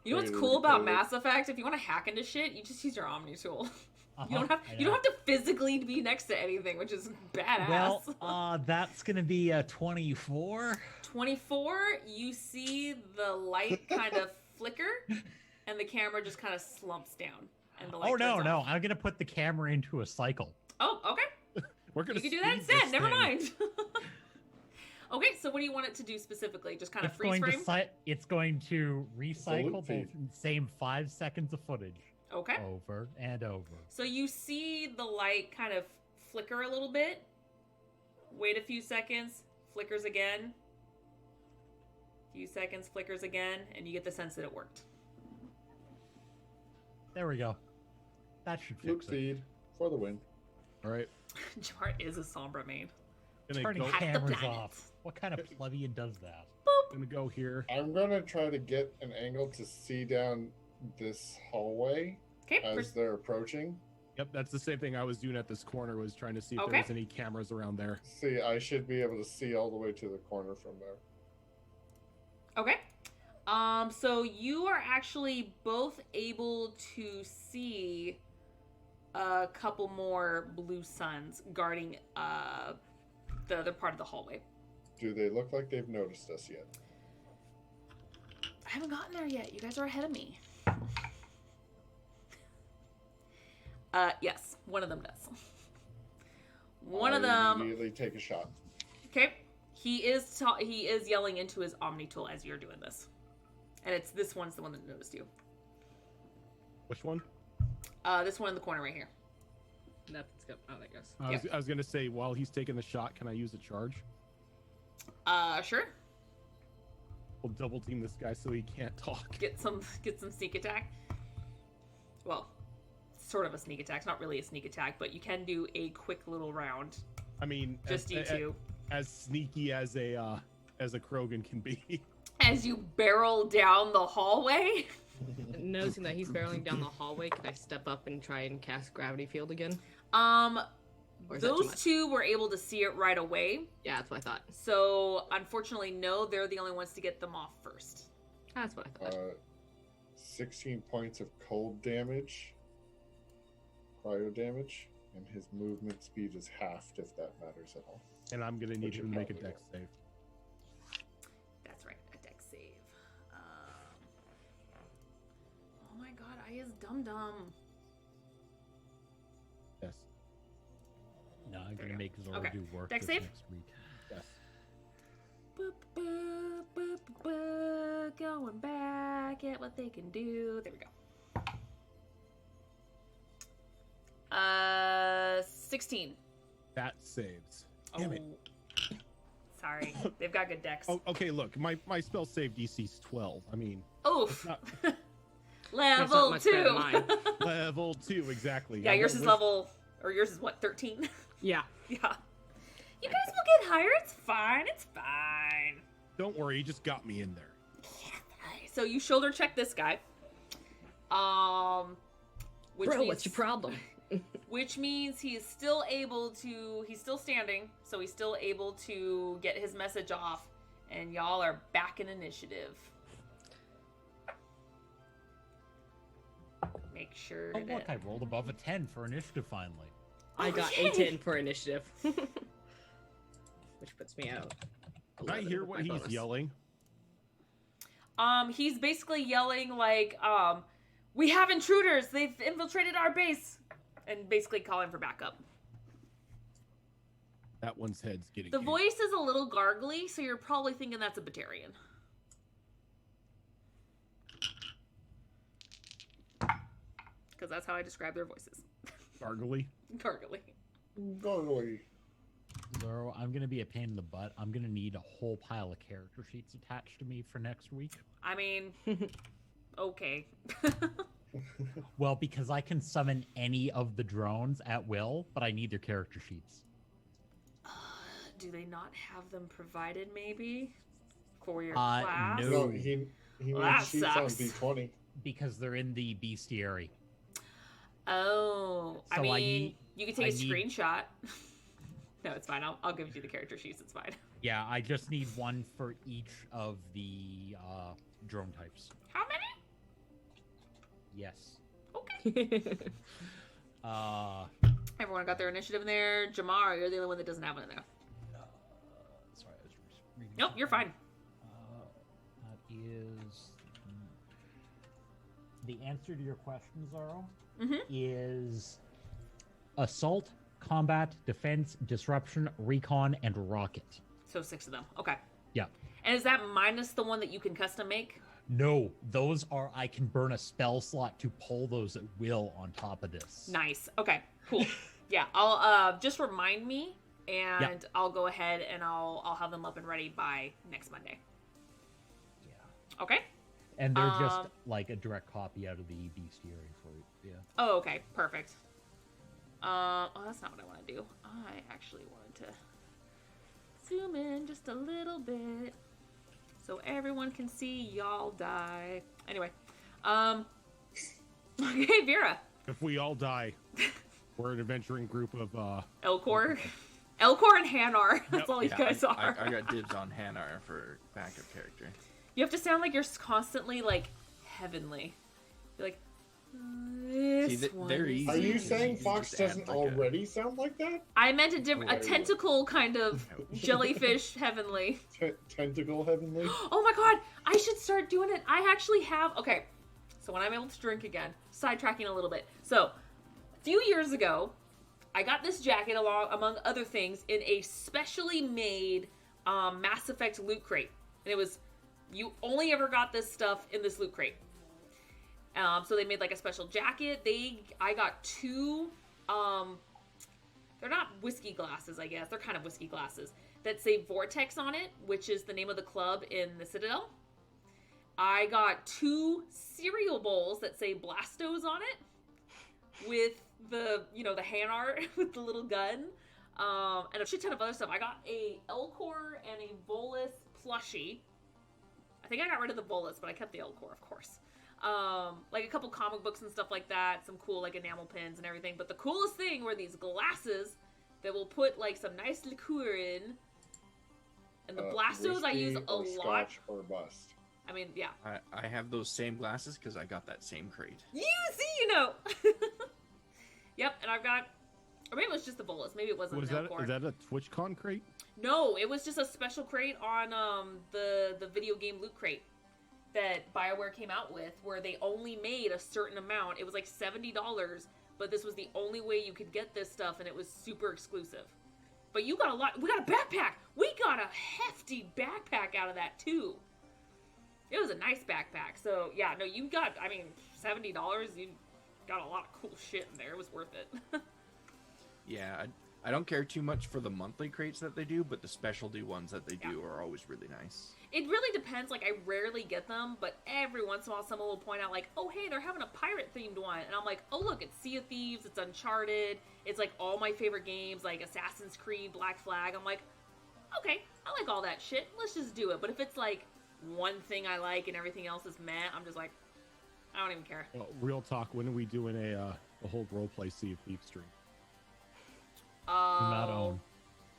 Speaker 1: You know what's
Speaker 6: Wait,
Speaker 1: cool about
Speaker 6: wait.
Speaker 1: Mass Effect? If you want to hack into shit, you just use your Omni tool.
Speaker 4: Uh-huh,
Speaker 1: You don't have
Speaker 4: I
Speaker 1: you don't
Speaker 4: know.
Speaker 1: have to physically be next to anything, which is badass.
Speaker 4: Well, that's gonna be a 24.
Speaker 1: 24, you see the light kind of flicker, and the camera just kind of slumps down, and the light.
Speaker 4: Oh no,
Speaker 1: turns
Speaker 4: no!
Speaker 1: off.
Speaker 4: I'm gonna put the camera into a cycle.
Speaker 1: Oh, okay.
Speaker 2: We're gonna
Speaker 1: You can do that
Speaker 2: speed
Speaker 1: instead.
Speaker 2: this
Speaker 1: Never
Speaker 2: thing.
Speaker 1: mind. Okay, so what do you want it to do specifically? Just kind of
Speaker 4: It's
Speaker 1: freeze
Speaker 4: going
Speaker 1: frame.
Speaker 4: to it's going to recycle
Speaker 6: loop
Speaker 4: the
Speaker 6: feed.
Speaker 4: same 5 seconds of footage
Speaker 1: Okay.
Speaker 4: over and over.
Speaker 1: So you see the light kind of flicker a little bit. Wait a few seconds, flickers again. Few seconds, flickers again, and you get the sense that it worked.
Speaker 4: There we go. That should
Speaker 6: Loop
Speaker 4: fix it.
Speaker 6: feed for the win.
Speaker 2: All right.
Speaker 1: Jamar is a Sombra main.
Speaker 2: Gonna
Speaker 4: Turning
Speaker 2: go,
Speaker 1: Hack the
Speaker 4: cameras
Speaker 1: planet.
Speaker 4: off. What kind of plebeian does that?
Speaker 2: gonna go here.
Speaker 6: I'm gonna try to get an angle to see down this hallway
Speaker 1: Okay.
Speaker 6: as they're approaching.
Speaker 2: Yep, that's the same thing I was doing at this corner. Was trying to see if
Speaker 1: Okay.
Speaker 2: there was any cameras around there.
Speaker 6: See, I should be able to see all the way to the corner from there.
Speaker 1: Okay. So you are actually both able to see a couple more blue suns guarding the other part of the hallway.
Speaker 6: Do they look like they've noticed us yet?
Speaker 1: I haven't gotten there yet. You guys are ahead of me. Yes, one of them does. One of
Speaker 6: I
Speaker 1: them.
Speaker 6: immediately take a shot.
Speaker 1: Okay. He is yelling into his Omni tool as you're doing this, and it's this one's the one that noticed you.
Speaker 2: Which one?
Speaker 1: This one in the corner right here.
Speaker 3: Nothing's good. Oh, there goes.
Speaker 2: I was gonna say while he's taking the shot, can I use a charge?
Speaker 1: Sure.
Speaker 2: We'll double team this guy so he can't talk.
Speaker 1: Get some sneak attack. Well, sort of a sneak attack. It's not really a sneak attack, but you can do a quick little round.
Speaker 2: I mean,
Speaker 1: Just you two.
Speaker 2: as sneaky as a Krogan can be.
Speaker 1: As you barrel down the hallway.
Speaker 3: Noticing that he's barreling down the hallway, can I step up and try and cast gravity field again? Or is that too
Speaker 1: Those
Speaker 3: much?
Speaker 1: two were able to see it right away.
Speaker 3: Yeah, that's what I thought.
Speaker 1: So unfortunately, no, they're the only ones to get them off first.
Speaker 3: That's what I thought.
Speaker 6: 16 points of cold damage, cryo damage, and his movement speed is halved if that matters at all.
Speaker 2: And I'm gonna need
Speaker 6: Which
Speaker 2: him
Speaker 6: you
Speaker 2: to make a
Speaker 6: probably
Speaker 2: dex save.
Speaker 1: That's right, a dex save. Oh my god, I is dum.
Speaker 2: Yes.
Speaker 4: No, I'm
Speaker 1: There
Speaker 4: gonna
Speaker 1: you
Speaker 4: make Zora
Speaker 1: Okay.
Speaker 4: do work
Speaker 1: Dex
Speaker 4: this
Speaker 1: save?
Speaker 4: next week.
Speaker 2: Yes.
Speaker 1: Boop, boop, boop, boop, going back at what they can do. There we go. 16.
Speaker 2: That saves. Damn it.
Speaker 1: Sorry. They've got good decks.
Speaker 2: Oh, okay, look, my spell save DC is 12. I mean,
Speaker 1: Oof.
Speaker 2: not
Speaker 1: Level
Speaker 3: much better
Speaker 1: 2.
Speaker 3: than mine.
Speaker 2: level 2, exactly.
Speaker 1: Yeah,
Speaker 2: I
Speaker 1: yours
Speaker 2: got
Speaker 1: is
Speaker 2: wisdom-
Speaker 1: level, or yours is what, 13?
Speaker 3: Yeah.
Speaker 1: Yeah. You guys will get higher. It's fine. It's fine.
Speaker 2: Don't worry, you just got me in there.
Speaker 1: So you shoulder check this guy. Which
Speaker 7: Bro,
Speaker 1: means,
Speaker 7: what's your problem?
Speaker 1: which means he is still able to, he's still standing, so he's still able to get his message off, and y'all are back in initiative. Make sure
Speaker 4: Oh, look, I
Speaker 1: that...
Speaker 4: rolled above a 10 for initiative finally.
Speaker 3: I
Speaker 1: Oh,
Speaker 3: got
Speaker 1: yay!
Speaker 3: a 10 for initiative. Which puts me out.
Speaker 2: Can I
Speaker 3: 11
Speaker 2: hear
Speaker 3: with
Speaker 2: what
Speaker 3: my
Speaker 2: he's
Speaker 3: bonus.
Speaker 2: yelling?
Speaker 1: He's basically yelling like, we have intruders! They've infiltrated our base! And basically calling for backup.
Speaker 2: That one's head's getting
Speaker 1: The
Speaker 2: kicked.
Speaker 1: voice is a little gargly, so you're probably thinking that's a Batarian. Because that's how I describe their voices.
Speaker 2: Gargly.
Speaker 1: Gargly.
Speaker 6: Gargly.
Speaker 4: Zoro, I'm gonna be a pain in the butt. I'm gonna need a whole pile of character sheets attached to me for next week.
Speaker 1: I mean, okay.
Speaker 4: Well, because I can summon any of the drones at will, but I need their character sheets.
Speaker 1: Do they not have them provided, maybe? For your
Speaker 4: Uh,
Speaker 1: class?
Speaker 4: no.
Speaker 6: No, he
Speaker 1: Well, that
Speaker 6: needs sheets on
Speaker 1: sucks.
Speaker 6: D20.
Speaker 4: Because they're in the bestiary.
Speaker 1: Oh, I
Speaker 4: So
Speaker 1: mean,
Speaker 4: I need-
Speaker 1: you can take
Speaker 4: I
Speaker 1: a
Speaker 4: need-
Speaker 1: screenshot. No, it's fine. I'll give you the character sheets. It's fine.
Speaker 4: Yeah, I just need one for each of the drone types.
Speaker 1: How many?
Speaker 4: Yes.
Speaker 1: Okay. Everyone got their initiative in there. Jamar, you're the only one that doesn't have one in there.
Speaker 4: Sorry, I was just reading.
Speaker 1: Nope, you're fine.
Speaker 4: That is the answer to your question, Zoro.
Speaker 1: Mhm.
Speaker 4: Is assault, combat, defense, disruption, recon, and rocket.
Speaker 1: So 6 of them. Okay.
Speaker 4: Yeah.
Speaker 1: And is that minus the one that you can custom make?
Speaker 4: No, those are I can burn a spell slot to pull those at will on top of this.
Speaker 1: Nice. Okay. Cool. Yeah. I'll just remind me, and
Speaker 4: Yep.
Speaker 1: I'll go ahead and I'll have them up and ready by next Monday.
Speaker 4: Yeah.
Speaker 1: Okay.
Speaker 4: And they're just
Speaker 1: Um,
Speaker 4: like a direct copy out of the bestiary for it. Yeah.
Speaker 1: Oh, okay. Perfect. Oh, that's not what I want to do. I actually wanted to zoom in just a little bit so everyone can see y'all die. Anyway, okay, Vera,
Speaker 2: If we all die, we're an adventuring group of
Speaker 1: Elcor and Hanar. That's
Speaker 2: Yep.
Speaker 1: all you guys are.
Speaker 5: I got dibs on Hanar for backup character.
Speaker 1: You have to sound like you're constantly like heavenly. You're like this
Speaker 5: See,
Speaker 1: one.
Speaker 5: they're
Speaker 1: is
Speaker 5: easy.
Speaker 6: Are you
Speaker 5: You
Speaker 6: saying
Speaker 5: just
Speaker 6: Fox
Speaker 5: add
Speaker 6: doesn't
Speaker 5: like a-
Speaker 6: already sound like that?
Speaker 1: I meant a different, a
Speaker 6: Hilarious.
Speaker 1: tentacle kind of jellyfish heavenly.
Speaker 6: Tentacle heavenly?
Speaker 1: Oh my god, I should start doing it. I actually have. Okay, so when I'm able to drink again, sidetracking a little bit. So, a few years ago, I got this jacket among other things in a specially made Mass Effect loot crate, and it was you only ever got this stuff in this loot crate. So they made like a special jacket. I got 2. They're not whiskey glasses, I guess. They're kind of whiskey glasses that say Vortex on it, which is the name of the club in the Citadel. I got 2 cereal bowls that say Blastos on it with the Hanar with the little gun. And a shit ton of other stuff. I got a Elcor and a Volus plushie. I think I got rid of the Volus, but I kept the Elcor, of course. Like a couple comic books and stuff like that, some cool like enamel pins and everything. But the coolest thing were these glasses that will put like some nice liqueur in. And the Blastos I use
Speaker 6: whiskey
Speaker 1: a
Speaker 6: or
Speaker 1: lot.
Speaker 6: Scotch or bust.
Speaker 1: I mean, yeah.
Speaker 5: I have those same glasses because I got that same crate.
Speaker 1: You see, you know. Yep, and I've got, or maybe it was just the Volus. Maybe it wasn't
Speaker 2: was
Speaker 1: an
Speaker 2: that?
Speaker 1: Elcor.
Speaker 2: Is that a TwitchCon crate?
Speaker 1: No, it was just a special crate on the video game loot crate that BioWare came out with, where they only made a certain amount. It was like $70, but this was the only way you could get this stuff, and it was super exclusive. But you got a lot. We got a backpack. We got a hefty backpack out of that too. It was a nice backpack. So yeah, no, you got. I mean, $70. got a lot of cool shit in there. It was worth it.
Speaker 5: Yeah, I don't care too much for the monthly crates that they do, but the specialty ones that they do are always really nice.
Speaker 1: It really depends. Like, I rarely get them, but every once in a while someone will point out, like, oh, hey, they're having a pirate-themed one. And I'm like, oh, look, it's Sea of Thieves, it's Uncharted, it's, like, all my favorite games, like Assassin's Creed, Black Flag. I'm like, okay, I like all that shit. Let's just do it. But if it's, like, one thing I like and everything else is meh, I'm just like, I don't even care.
Speaker 2: Well, real talk. When are we doing a whole roleplay Sea of Thieves stream?
Speaker 4: Not own.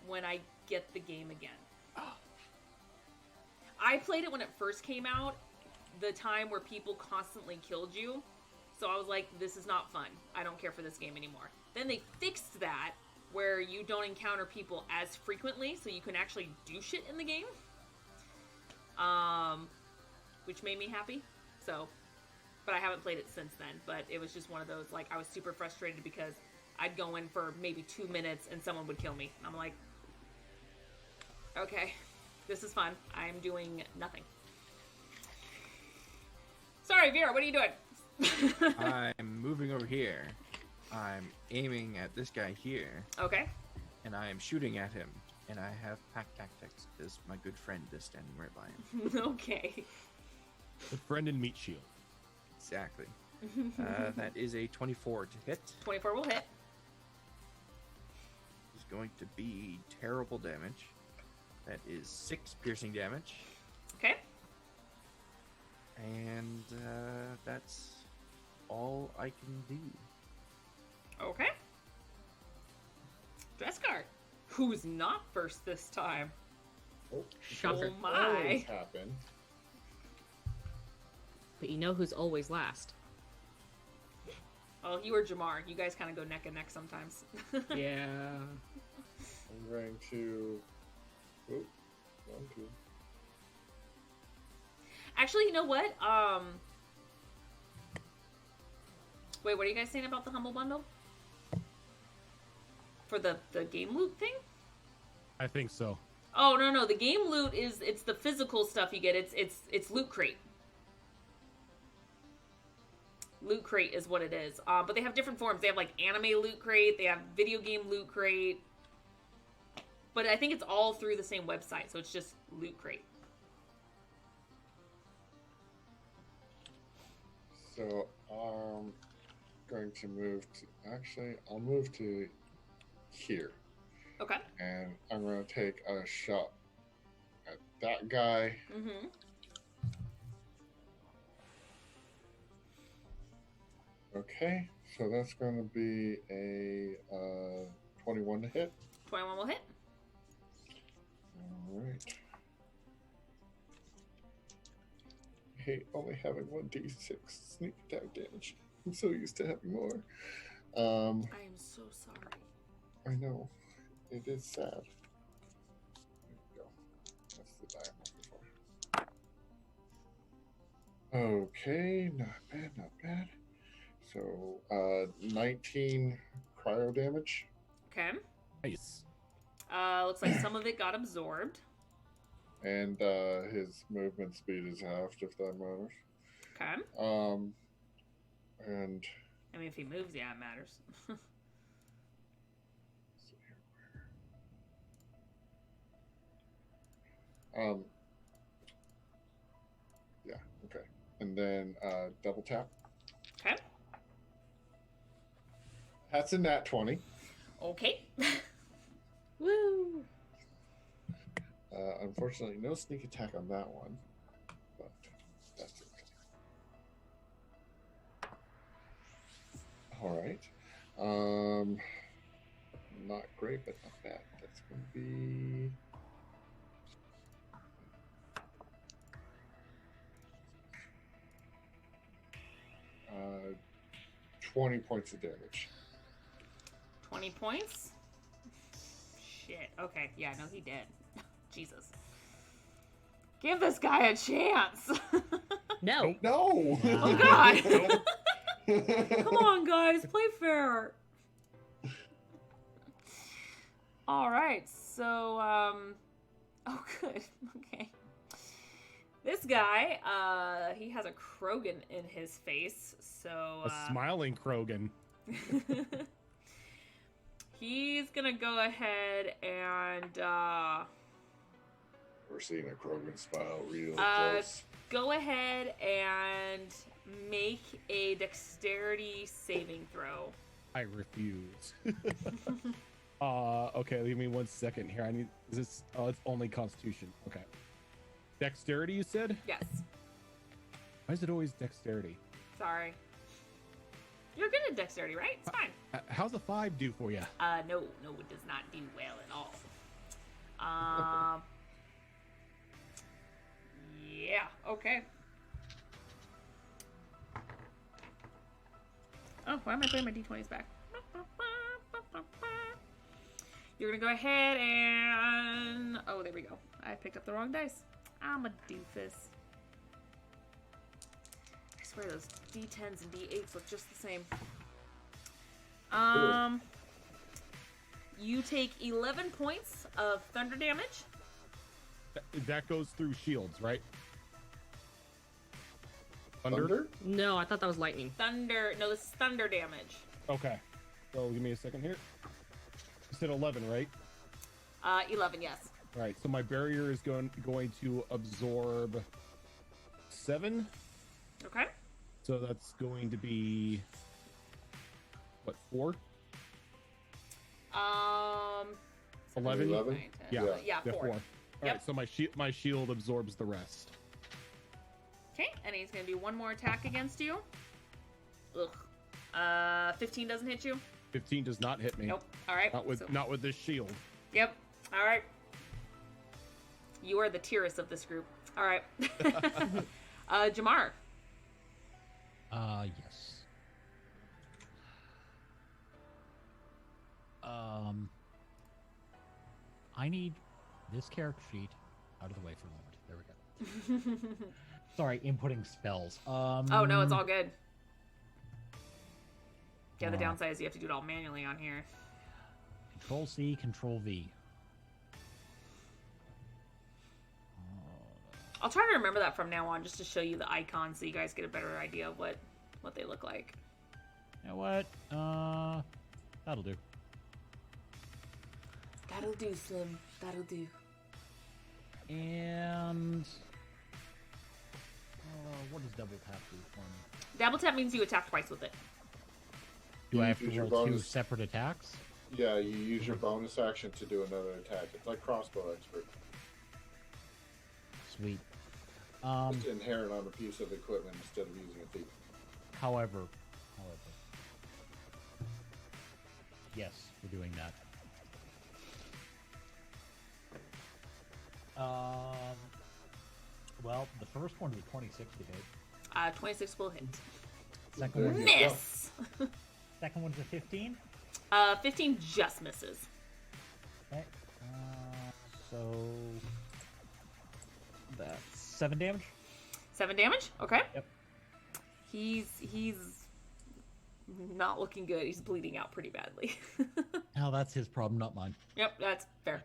Speaker 1: When I get the game again. I played it when it first came out, the time where people constantly killed you. So I was like, this is not fun. I don't care for this game anymore. Then they fixed that, where you don't encounter people as frequently, so you can actually do shit in the game. Which made me happy. So, but I haven't played it since then. But it was just one of those, like, I was super frustrated because I'd go in for maybe 2 minutes and someone would kill me. And I'm like, okay, this is fun. I'm doing nothing. Sorry, Vera, what are you doing?
Speaker 5: I'm moving over here. I'm aiming at this guy here,
Speaker 1: Okay.
Speaker 5: and I am shooting at him. And I have pack tactics because my good friend is standing right by him.
Speaker 1: Okay.
Speaker 2: The friend and meat shield.
Speaker 5: Exactly. That is a 24 to hit.
Speaker 1: 24 will hit.
Speaker 5: Is going to be terrible damage. That is 6 piercing damage.
Speaker 1: Okay.
Speaker 5: And that's all I can do.
Speaker 1: Okay. Dresscart, who's not first this time.
Speaker 6: Oh,
Speaker 3: Shocker.
Speaker 1: Oh my.
Speaker 6: always happen.
Speaker 3: But you know who's always last?
Speaker 1: Well, you or Jamar. You guys kind of go neck and neck sometimes.
Speaker 3: Yeah.
Speaker 6: I'm going to. Oh, 1, 2.
Speaker 1: Actually, you know what? Wait, what are you guys saying about the Humble Bundle? For the game loot thing?
Speaker 2: I think so.
Speaker 1: Oh, no. The game loot it's the physical stuff you get. It's Loot Crate. Loot Crate is what it is. But they have different forms. They have, like, anime Loot Crate. They have video game Loot Crate. But I think it's all through the same website, so it's just Loot Crate.
Speaker 6: So I'm going to move to. Actually, I'll move to here.
Speaker 1: Okay.
Speaker 6: And I'm going to take a shot at that guy.
Speaker 1: Mm-hmm.
Speaker 6: Okay, so that's going to be a 21 to hit.
Speaker 1: 21 will hit.
Speaker 6: All right. I hate only having 1d6 sneak attack damage. I'm so used to having more.
Speaker 1: I am so sorry.
Speaker 6: I know. It is sad. There we go. That's the die I'm looking for. Okay, not bad, not bad. So, 19 cryo damage.
Speaker 1: Okay.
Speaker 2: Nice.
Speaker 1: Looks like some of it got absorbed.
Speaker 6: And his movement speed is halved, if that matters.
Speaker 1: Okay.
Speaker 6: And
Speaker 1: I mean, if he moves, yeah, it matters.
Speaker 6: yeah, okay. And then double tap.
Speaker 1: Okay.
Speaker 6: That's a nat 20.
Speaker 1: Okay.
Speaker 3: Woo!
Speaker 6: Unfortunately, no sneak attack on that one, but that's okay. All right. Not great, but not bad. That's going to be 20 points of damage.
Speaker 1: 20 points? Shit. Okay. Yeah, no, he did. Jesus. Give this guy a chance.
Speaker 3: No.
Speaker 6: No.
Speaker 1: Oh, God. Come on, guys. Play fair. All right. So, oh, good. Okay. This guy, he has a Krogan in his face, so
Speaker 2: A smiling Krogan.
Speaker 1: he's gonna go ahead and
Speaker 6: We're seeing a Krogan smile real
Speaker 1: Uh,
Speaker 6: close.
Speaker 1: go ahead and make a dexterity saving throw.
Speaker 2: I refuse. Okay, give me 1 second here. I need. Is this? Oh, it's only Constitution. Okay. Dexterity, you said?
Speaker 1: Yes.
Speaker 2: Why is it always dexterity?
Speaker 1: Sorry. You're good at dexterity, right? It's fine.
Speaker 2: How's a 5 do for you?
Speaker 1: No, it does not do well at all. Yeah, okay. Oh, why am I putting my d20s back? You're gonna go ahead and... Oh, there we go. I picked up the wrong dice. I'm a doofus. I swear those d10s and d8s look just the same. You take 11 points of thunder damage.
Speaker 2: That goes through shields, right? Thunder?
Speaker 6: Thunder?
Speaker 3: No, I thought that was lightning.
Speaker 1: Thunder. No, this is thunder damage.
Speaker 2: Okay. So give me a second here. You said 11, right?
Speaker 1: 11, yes.
Speaker 2: All right. So my barrier is going to absorb 7.
Speaker 1: Okay.
Speaker 2: So that's going to be what, 4? 11?
Speaker 6: 11?
Speaker 1: Yeah, 4.
Speaker 2: 4. All right. So my shield absorbs the rest.
Speaker 1: Okay, and he's gonna do one more attack against you. Ugh. 15 doesn't hit you.
Speaker 2: 15 does not hit me.
Speaker 1: Nope. All right.
Speaker 2: Not with this shield.
Speaker 1: Yep. All right. You are the Tyrus of this group. All right. Jamar.
Speaker 4: Yes. I need this character sheet out of the way for a moment. There we go. Sorry, inputting spells.
Speaker 1: Oh no, it's all good. Yeah, the downside is you have to do it all manually on here.
Speaker 4: Control C, Control V.
Speaker 1: I'll try to remember that from now on, just to show you the icons, so you guys get a better idea of what they look like.
Speaker 4: You know what? That'll do.
Speaker 1: That'll do, Slim. That'll do.
Speaker 4: And what does double tap do for me?
Speaker 1: Double tap means you attack twice with it.
Speaker 4: Do I have to
Speaker 6: Use your
Speaker 4: roll 2
Speaker 6: bonus.
Speaker 4: separate attacks?
Speaker 6: Yeah, you use your bonus action to do another attack. It's like crossbow expert.
Speaker 4: Sweet.
Speaker 6: It's inherent on a piece of equipment instead of using a thief.
Speaker 4: However, yes, we're doing that. Well, the first one was 26 to hit.
Speaker 1: 26 will hit.
Speaker 4: Second
Speaker 6: There
Speaker 4: one,
Speaker 6: you
Speaker 1: Miss!
Speaker 4: second one's a 15.
Speaker 1: 15 just misses.
Speaker 4: Okay. So that's 7 damage.
Speaker 1: 7 damage? Okay.
Speaker 4: Yep.
Speaker 1: He's not looking good. He's bleeding out pretty badly.
Speaker 4: Now that's his problem, not mine.
Speaker 1: Yep, that's fair.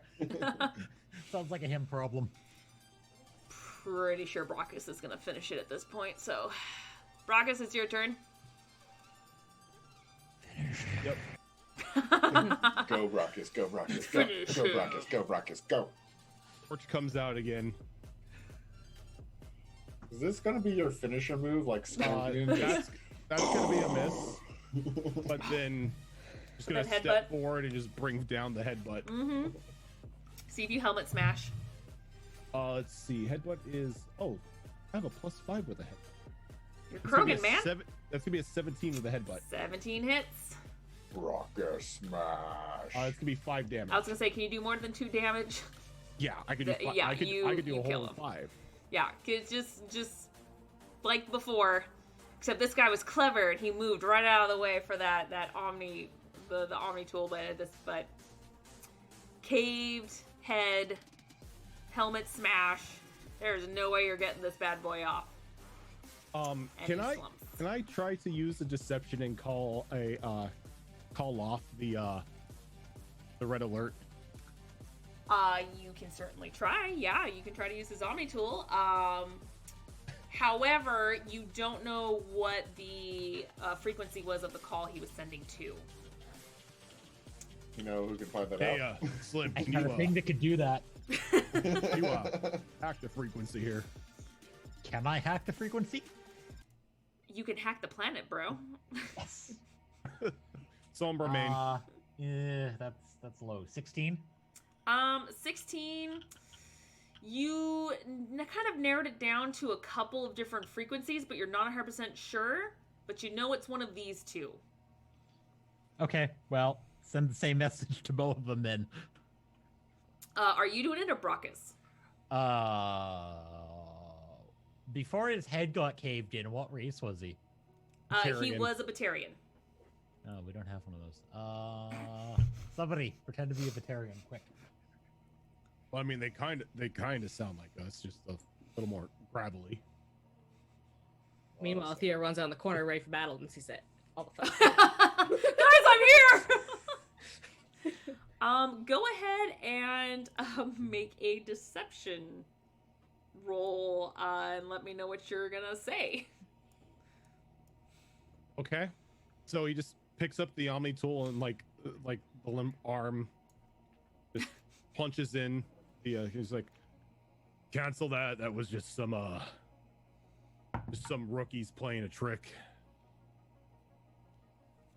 Speaker 4: Sounds like a him problem.
Speaker 1: Pretty sure Brockus is going to finish it at this point, so... Brockus, it's your turn.
Speaker 2: Yep.
Speaker 6: Go, Brockus, go, Brockus, go.
Speaker 1: Finish
Speaker 6: Go,
Speaker 1: him.
Speaker 6: Brockus, go, Brockus, go.
Speaker 2: Torch comes out again.
Speaker 6: Is this going to be your finisher move? Like Scorpion?
Speaker 2: That's gonna be a miss. But then just gonna
Speaker 1: Then
Speaker 2: step
Speaker 1: headbutt?
Speaker 2: forward and just bring down the headbutt.
Speaker 1: Mm-hmm. See if you helmet smash.
Speaker 2: Let's see. Headbutt is I have a +5 with a headbutt.
Speaker 1: You're
Speaker 2: That's gonna be
Speaker 1: Krogan,
Speaker 2: a
Speaker 1: man.
Speaker 2: That's gonna be a 17 with a headbutt.
Speaker 1: 17 hits.
Speaker 6: Brockus smash.
Speaker 2: It's gonna be 5 damage.
Speaker 1: I was going to say, can you do more than 2 damage?
Speaker 2: Yeah, I could do.
Speaker 1: Yeah,
Speaker 2: I could do
Speaker 1: you
Speaker 2: a
Speaker 1: kill
Speaker 2: whole
Speaker 1: him.
Speaker 2: 5.
Speaker 1: Yeah, 'cause just like before, except this guy was clever and he moved right out of the way for that Omni, the Omni tool, but caved head, helmet smash. There's no way you're getting this bad boy off. And
Speaker 2: Can
Speaker 1: he
Speaker 2: I
Speaker 1: slumps.
Speaker 2: can I try to use the deception and call off the red alert?
Speaker 1: You can certainly try. Yeah, you can try to use his Omni tool. However, you don't know what the frequency was of the call he was sending to.
Speaker 6: You know who can find that
Speaker 2: Hey,
Speaker 6: out?
Speaker 2: Slim,
Speaker 4: I
Speaker 2: can
Speaker 4: got
Speaker 2: you,
Speaker 4: a thing that could do that.
Speaker 2: you hack the frequency here?
Speaker 4: Can I hack the frequency?
Speaker 1: You can hack the planet, bro.
Speaker 4: Yes.
Speaker 2: Somber main.
Speaker 4: Yeah, that's low. 16.
Speaker 1: 16. You kind of narrowed it down to a couple of different frequencies, but you're not 100% sure. But you know it's one of these two.
Speaker 4: Okay, well, send the same message to both of them then.
Speaker 1: Are you doing it or Brockus?
Speaker 4: Before his head got caved in, what race was he?
Speaker 1: He
Speaker 2: Batarian.
Speaker 1: was a Batarian.
Speaker 4: Oh, we don't have one of those. Somebody pretend to be a Batarian, quick.
Speaker 2: Well, I mean, they kind of sound like us, just a little more gravelly.
Speaker 3: Meanwhile, Thea runs out in the corner ready for battle and sees it. All the fun.
Speaker 1: Guys, I'm here! Go ahead and make a deception roll and let me know what you're gonna say.
Speaker 2: Okay, so he just picks up the Omni tool and like the limp arm, just punches in. He's like, cancel that. That was just some rookies playing a trick.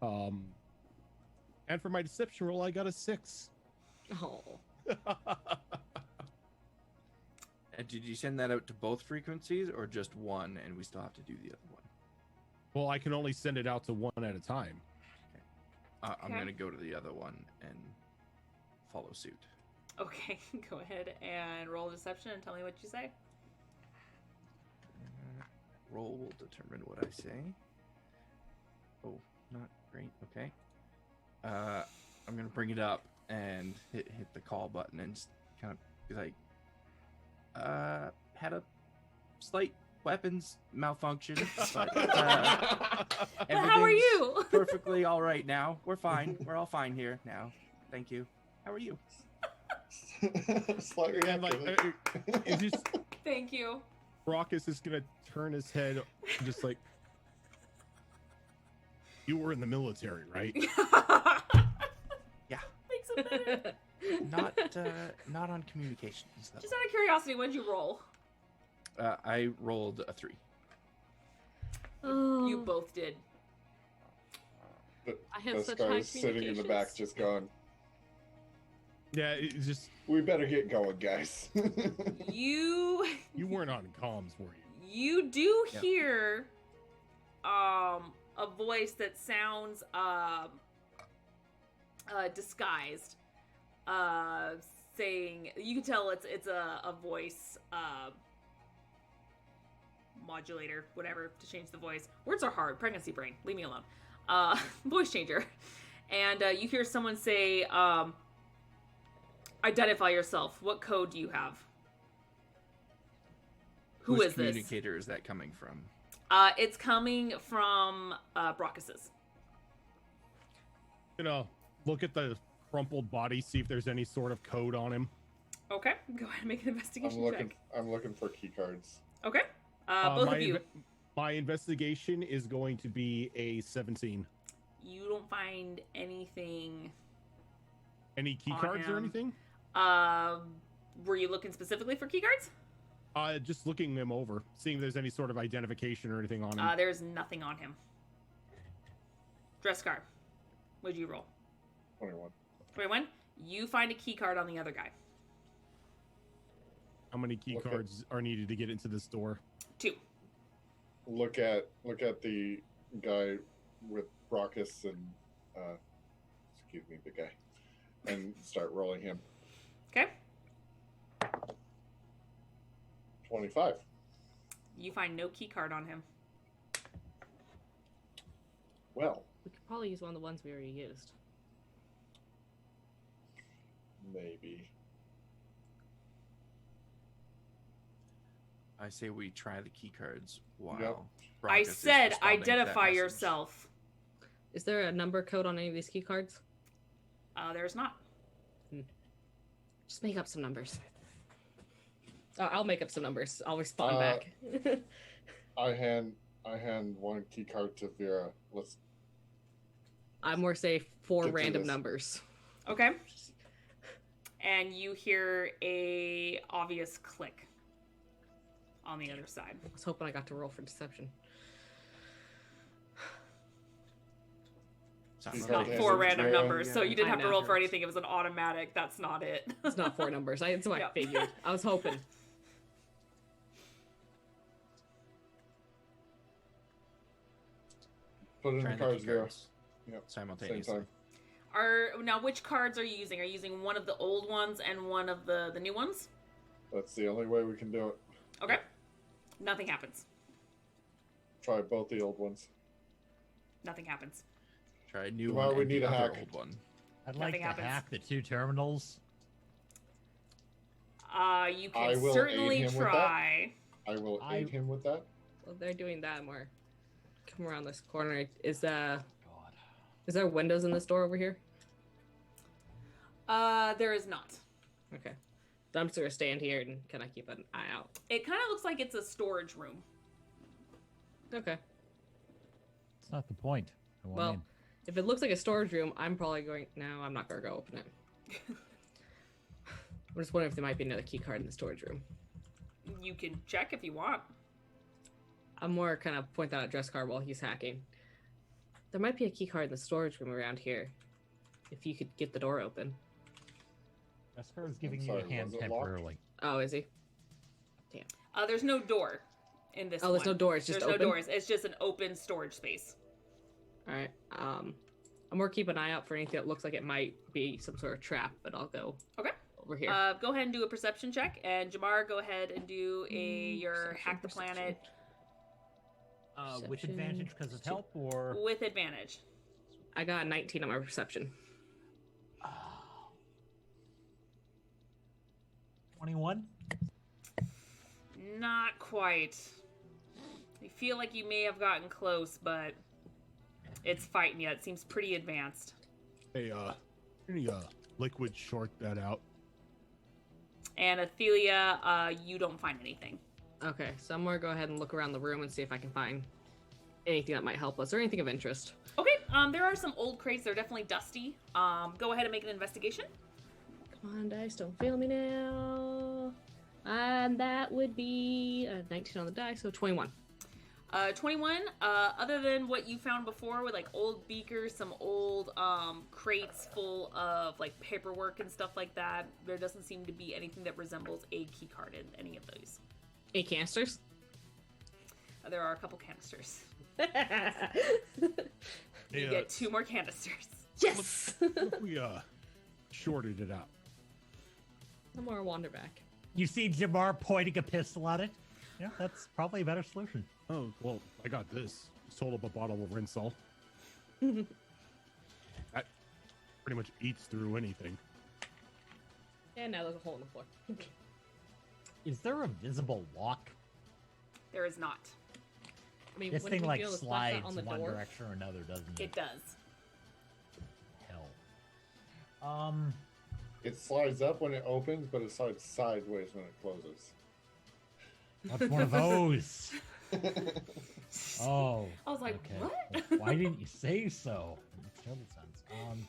Speaker 2: And for my deception roll, I got a 6.
Speaker 3: Oh.
Speaker 5: Did you send that out to both frequencies or just one, and we still have to do the other one?
Speaker 2: Well, I can only send it out to one at a time.
Speaker 5: I'm
Speaker 1: Okay.
Speaker 5: going to go to the other one and follow suit.
Speaker 1: Okay, go ahead and roll deception and tell me what you say.
Speaker 5: Roll will determine what I say. Oh, not great. Okay. I'm going to bring it up and hit the call button and just kind of be like, had a slight weapons malfunction, but
Speaker 1: But how are
Speaker 5: everything's
Speaker 1: you?
Speaker 5: perfectly all right now. We're fine. We're all fine here now. Thank you. How are you?
Speaker 6: Slightly
Speaker 2: And like, it's just
Speaker 1: Thank you.
Speaker 2: Brockus is gonna turn his head, and just like, you were in the military, right?
Speaker 5: Yeah.
Speaker 1: Makes it better.
Speaker 5: Not on communications though.
Speaker 1: Just out of curiosity, what'd you roll?
Speaker 5: I rolled a 3.
Speaker 1: You both did.
Speaker 3: I have
Speaker 6: This
Speaker 3: such high
Speaker 6: guy's sitting in the back
Speaker 3: communications.
Speaker 6: just going,
Speaker 2: Yeah, it's just
Speaker 6: we better get going, guys.
Speaker 1: You
Speaker 2: you weren't on comms, were you?
Speaker 1: you do
Speaker 5: Yep.
Speaker 1: hear a voice that sounds disguised, saying, you can tell it's a voice modulator, whatever, to change the voice. Words are hard. Pregnancy brain, leave me alone. Voice changer. And you hear someone say, identify yourself. What code do you have? Who
Speaker 5: Whose
Speaker 1: is this?
Speaker 5: communicator is that coming from?
Speaker 1: It's coming from Brockus's.
Speaker 2: Look at the crumpled body, see if there's any sort of code on him.
Speaker 1: Okay, go ahead and make an investigation check.
Speaker 6: I'm looking for key cards.
Speaker 1: Okay, both
Speaker 2: my
Speaker 1: of you.
Speaker 2: My investigation is going to be a 17.
Speaker 1: You don't find anything.
Speaker 2: Any key
Speaker 1: On
Speaker 2: cards or
Speaker 1: him.
Speaker 2: anything?
Speaker 1: Were you looking specifically for keycards?
Speaker 2: Just looking him over, seeing if there's any sort of identification or anything on him.
Speaker 1: There's nothing on him. Dress card. What'd you roll?
Speaker 6: 21.
Speaker 1: 21? You find a key card on the other guy.
Speaker 2: How many key
Speaker 6: Okay.
Speaker 2: cards are needed to get into this door?
Speaker 1: 2.
Speaker 6: Look at the guy with Brockus and excuse me, the guy, and start rolling him.
Speaker 1: Okay.
Speaker 6: 25.
Speaker 1: You find no key card on him.
Speaker 6: Well,
Speaker 3: We could probably use one of the ones we already used.
Speaker 6: maybe.
Speaker 5: I say we try the key cards while.
Speaker 6: Yep.
Speaker 1: I
Speaker 5: Brockus is
Speaker 1: said
Speaker 5: responding to that
Speaker 1: identify
Speaker 5: message.
Speaker 1: yourself.
Speaker 3: Is there a number code on any of these key cards?
Speaker 1: There's not.
Speaker 3: Just make up some numbers. Oh, I'll make up some numbers. I'll respond
Speaker 6: Uh,
Speaker 3: back.
Speaker 6: I hand one key card to Vera. Let's
Speaker 3: I'm more say 4
Speaker 6: Get to
Speaker 3: random
Speaker 6: this.
Speaker 3: numbers.
Speaker 1: Okay. And you hear a obvious click on the other side.
Speaker 3: I was hoping I got to roll for deception.
Speaker 5: Sounds
Speaker 1: It's
Speaker 6: Okay,
Speaker 1: not
Speaker 6: okay,
Speaker 1: four
Speaker 6: so
Speaker 1: random
Speaker 6: Vera-
Speaker 1: numbers, so you didn't
Speaker 3: I
Speaker 1: have to
Speaker 3: know.
Speaker 1: roll for anything. It was an automatic. That's not it.
Speaker 3: It's not 4 numbers. That's what I
Speaker 1: Yep.
Speaker 3: figured. I was hoping.
Speaker 6: put in
Speaker 5: Trying
Speaker 6: the
Speaker 5: the
Speaker 6: cards,
Speaker 5: key
Speaker 6: Vera.
Speaker 5: cards
Speaker 6: Yep. Same
Speaker 5: simultaneously.
Speaker 6: time.
Speaker 1: Now which cards are you using? Are you using one of the old ones and one of the new ones?
Speaker 6: That's the only way we can do it.
Speaker 1: Okay. Nothing happens.
Speaker 6: Try both the old ones.
Speaker 1: Nothing happens.
Speaker 5: Try a new
Speaker 6: Tomorrow
Speaker 5: one
Speaker 6: we
Speaker 5: and
Speaker 6: need
Speaker 5: the
Speaker 6: a
Speaker 5: other
Speaker 6: hack.
Speaker 5: old one.
Speaker 4: I'd like
Speaker 1: Nothing
Speaker 4: to
Speaker 1: happens.
Speaker 4: hack the 2 terminals.
Speaker 1: You
Speaker 6: I
Speaker 1: can
Speaker 6: will
Speaker 1: certainly
Speaker 6: aid him with that.
Speaker 1: try.
Speaker 6: I will
Speaker 4: I-
Speaker 6: aid him with that.
Speaker 3: Well, they're doing that more. Come around this corner. Is there
Speaker 4: God.
Speaker 3: windows in this door over here?
Speaker 1: There is not.
Speaker 3: Okay. So I'm just gonna stand here and can I keep an eye out?
Speaker 1: It kind of looks like it's a storage room.
Speaker 3: Okay.
Speaker 4: That's not the point. I want
Speaker 3: Well,
Speaker 4: in.
Speaker 3: if it looks like a storage room, I'm probably going. No, I'm not gonna go open it. I'm just wondering if there might be another key card in the storage room.
Speaker 1: You can check if you want.
Speaker 3: I'm more kind of point that out dress card while he's hacking. There might be a key card in the storage room around here. If you could get the door open.
Speaker 4: Beskar is giving
Speaker 6: sorry,
Speaker 4: you a hand
Speaker 6: was it locked?
Speaker 4: temporarily.
Speaker 3: Oh, is he?
Speaker 1: There's no door in this.
Speaker 3: Oh, there's no
Speaker 1: one.
Speaker 3: door. It's just
Speaker 1: There's
Speaker 3: open.
Speaker 1: no doors. It's just an open storage space.
Speaker 3: All right. I'm more keep an eye out for anything that looks like it might be some sort of trap, but I'll go
Speaker 1: Okay.
Speaker 3: over here.
Speaker 1: Go ahead and do a perception check, and Jamar, go ahead and do your
Speaker 3: Perception,
Speaker 1: hack the planet
Speaker 4: With
Speaker 3: Perception.
Speaker 4: advantage because of help or
Speaker 1: with advantage.
Speaker 3: I got a 19 on my perception.
Speaker 4: 21?
Speaker 1: Not quite. I feel like you may have gotten close, but it's fighting you. It seems pretty advanced.
Speaker 2: Hey, any liquid short that out?
Speaker 1: And Athelia, you don't find anything.
Speaker 3: Okay, so I'm gonna go ahead and look around the room and see if I can find anything that might help us or anything of interest.
Speaker 1: Okay, there are some old crates. They're definitely dusty. Go ahead and make an investigation.
Speaker 3: Come on, dice, don't fail me now. And that would be 19 on the die, so 21.
Speaker 1: 21, other than what you found before with like old beakers, some old crates full of like paperwork and stuff like that, there doesn't seem to be anything that resembles a key card in any of those.
Speaker 3: 8 canisters.
Speaker 1: There are a couple canisters.
Speaker 2: Hey,
Speaker 1: You get 2 more canisters.
Speaker 3: Yes!
Speaker 2: what if we shorted it out?
Speaker 3: No more wander back.
Speaker 4: You see Jamar pointing a pistol at it? Yeah, that's probably a better solution.
Speaker 2: Oh, well, I got this. Sold up a bottle of Rinsol. That pretty much eats through anything.
Speaker 3: And now there's a hole in the floor.
Speaker 4: Is there a visible lock?
Speaker 1: There is not.
Speaker 3: I mean,
Speaker 4: This
Speaker 3: wouldn't
Speaker 4: thing
Speaker 3: we
Speaker 4: like
Speaker 3: be able to flash that
Speaker 4: slides
Speaker 3: on the
Speaker 4: one
Speaker 3: door?
Speaker 4: direction or another, doesn't
Speaker 1: It
Speaker 4: it?
Speaker 1: does.
Speaker 4: Hell.
Speaker 6: It slides up when it opens, but it slides sideways when it closes.
Speaker 4: What's one of those? Oh.
Speaker 1: I was like,
Speaker 4: okay.
Speaker 1: what?
Speaker 4: Well, why didn't you say so? Makes total sense.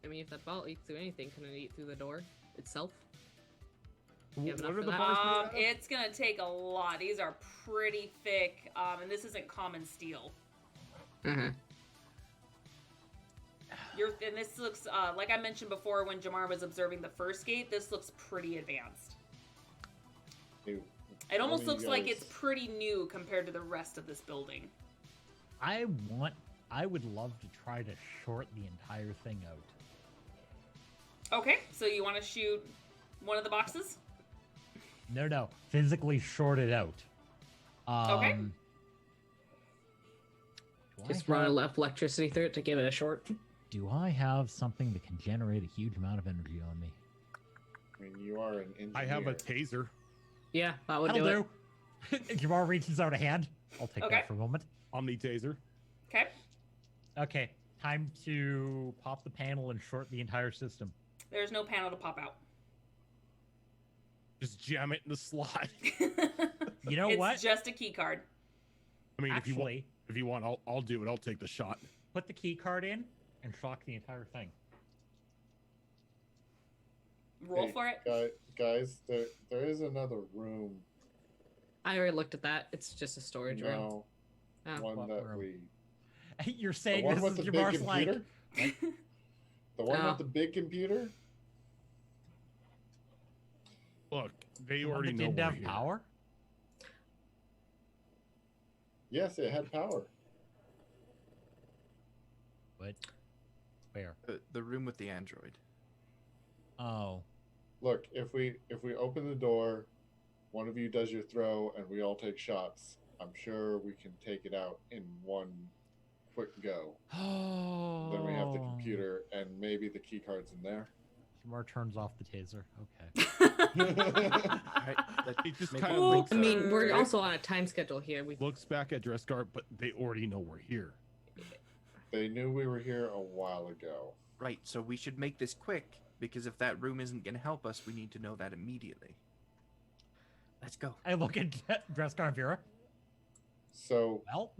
Speaker 3: I mean, if that ball eats through anything, can it eat through the door itself?
Speaker 2: What
Speaker 3: have enough
Speaker 2: are
Speaker 3: for
Speaker 2: the
Speaker 3: that?
Speaker 2: bars made out of?
Speaker 1: It's gonna take a lot. These are pretty thick, and this isn't common steel.
Speaker 3: Uh-huh.
Speaker 1: And this looks like I mentioned before when Jamar was observing the first gate. This looks pretty advanced.
Speaker 6: Ew.
Speaker 1: It almost
Speaker 6: One of
Speaker 1: looks
Speaker 6: you
Speaker 1: like
Speaker 6: guys-
Speaker 1: it's pretty new compared to the rest of this building.
Speaker 4: I would love to try to short the entire thing out.
Speaker 1: Okay, so you want to shoot one of the boxes?
Speaker 4: No, physically short it out.
Speaker 1: Okay.
Speaker 4: do I
Speaker 3: Just run
Speaker 4: have-
Speaker 3: enough electricity through it to give it a short.
Speaker 4: Do I have something that can generate a huge amount of energy on me?
Speaker 6: I mean, you are an engineer.
Speaker 2: I have a taser.
Speaker 3: Yeah, that would
Speaker 4: That'll
Speaker 3: do it.
Speaker 4: do. Jamar reaches out a hand. I'll take
Speaker 1: Okay.
Speaker 4: that for a moment.
Speaker 2: Omni taser.
Speaker 1: Okay,
Speaker 4: Okay, time to pop the panel and short the entire system.
Speaker 1: There's no panel to pop out.
Speaker 2: Just jam it in the slot.
Speaker 4: You know
Speaker 1: it's
Speaker 4: what?
Speaker 1: just a key card.
Speaker 2: I mean,
Speaker 4: Actually,
Speaker 2: if you want, I'll do it. I'll take the shot.
Speaker 4: put the key card in and shock the entire thing.
Speaker 1: Roll
Speaker 6: Hey,
Speaker 1: for it.
Speaker 6: Guys, there is another room.
Speaker 3: I already looked at that. It's just a storage room.
Speaker 6: No,
Speaker 3: Oh.
Speaker 6: one
Speaker 4: What
Speaker 6: that
Speaker 4: room?
Speaker 6: we.
Speaker 4: You're
Speaker 6: The
Speaker 4: saying
Speaker 6: one
Speaker 4: this
Speaker 6: with
Speaker 4: is
Speaker 6: the big
Speaker 4: Jamar's like,
Speaker 6: computer. The one
Speaker 3: Oh.
Speaker 6: with the big computer.
Speaker 2: Look, they
Speaker 4: the one
Speaker 2: already
Speaker 4: that
Speaker 2: know
Speaker 4: didn't
Speaker 2: we're
Speaker 4: have
Speaker 2: here.
Speaker 4: power?
Speaker 6: Yes, it had power.
Speaker 4: What? Where?
Speaker 5: The room with the android.
Speaker 4: Oh.
Speaker 6: Look, if we open the door, one of you does your throw, and we all take shots. I'm sure we can take it out in one quick go.
Speaker 4: Oh.
Speaker 6: Then we have the computer and maybe the key cards in there.
Speaker 4: Jamar turns off the taser. Okay.
Speaker 5: Right? That
Speaker 2: It just
Speaker 5: maybe
Speaker 2: kind of
Speaker 1: Oh,
Speaker 2: looks,
Speaker 3: I mean, we're
Speaker 1: Okay.
Speaker 3: also on a time schedule here. We
Speaker 2: looks back at Dressguard, but they already know we're here.
Speaker 6: They knew we were here a while ago.
Speaker 5: Right, so we should make this quick because if that room isn't going to help us, we need to know that immediately. Let's go.
Speaker 4: I look at Dreskar and Vera.
Speaker 6: So
Speaker 4: Well,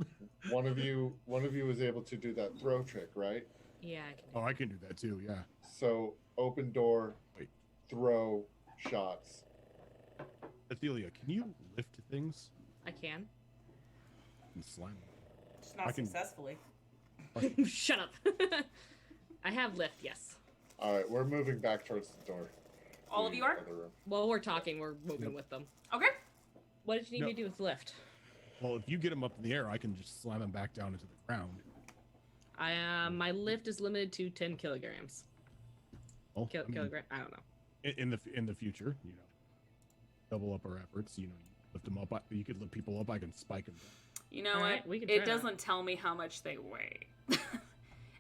Speaker 6: one of you was able to do that throw trick, right?
Speaker 3: yeah, I can.
Speaker 2: Oh, I can do that too. Yeah.
Speaker 6: So open door,
Speaker 2: Wait.
Speaker 6: throw, shots.
Speaker 2: Athelia, can you lift things
Speaker 3: I can.
Speaker 2: and slam?
Speaker 1: Just
Speaker 2: I
Speaker 1: not
Speaker 2: can-
Speaker 1: successfully.
Speaker 3: Shut up. I have lift, yes.
Speaker 6: All right, we're moving back towards the door.
Speaker 1: All of
Speaker 6: The
Speaker 1: you are?
Speaker 6: other room.
Speaker 3: While we're talking, we're moving
Speaker 2: Yep.
Speaker 3: with them.
Speaker 1: Okay.
Speaker 3: What did you need
Speaker 2: No.
Speaker 3: me to do with lift?
Speaker 2: Well, if you get them up in the air, I can just slam them back down into the ground.
Speaker 3: My lift is limited to 10 kilograms.
Speaker 2: Well, I mean,
Speaker 3: Kilogram? I don't know.
Speaker 2: in the future, you know, double up our efforts. You know, you lift them up. You could lift people up. I can spike them.
Speaker 1: You know
Speaker 3: All
Speaker 1: what?
Speaker 3: right, we can try
Speaker 1: It
Speaker 3: that.
Speaker 1: doesn't tell me how much they weigh.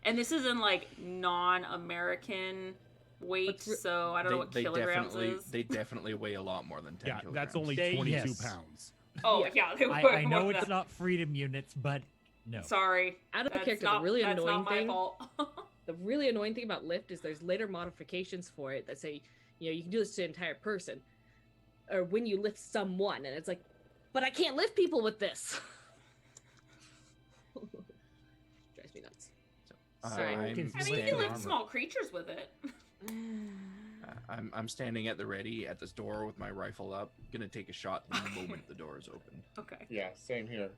Speaker 1: And this is in like non-American weight,
Speaker 3: Let's re-
Speaker 1: so I don't know what kilograms is.
Speaker 5: They definitely weigh a lot more than 10
Speaker 2: Yeah,
Speaker 5: kilograms.
Speaker 2: that's only
Speaker 4: They-
Speaker 2: 22
Speaker 4: yes.
Speaker 2: pounds.
Speaker 1: Oh
Speaker 3: Yeah.
Speaker 1: yeah, they
Speaker 4: I
Speaker 1: weigh
Speaker 4: know
Speaker 1: more
Speaker 4: it's
Speaker 1: than
Speaker 4: not freedom units, but no.
Speaker 1: that. Sorry.
Speaker 3: Out of the
Speaker 1: That's
Speaker 3: character,
Speaker 1: not,
Speaker 3: the really
Speaker 1: that's
Speaker 3: annoying
Speaker 1: not my
Speaker 3: thing.
Speaker 1: fault.
Speaker 3: The really annoying thing about lift is there's later modifications for it that say, you know, you can do this to an entire person, or when you lift someone, and it's like, but I can't lift people with this. Drives me nuts. So, sorry.
Speaker 5: I'm
Speaker 1: I mean, you
Speaker 5: standing-
Speaker 1: can lift small creatures with it.
Speaker 5: I'm standing at the ready at this door with my rifle up, gonna take a shot the moment the door is open.
Speaker 1: Okay.
Speaker 6: Yeah, same here.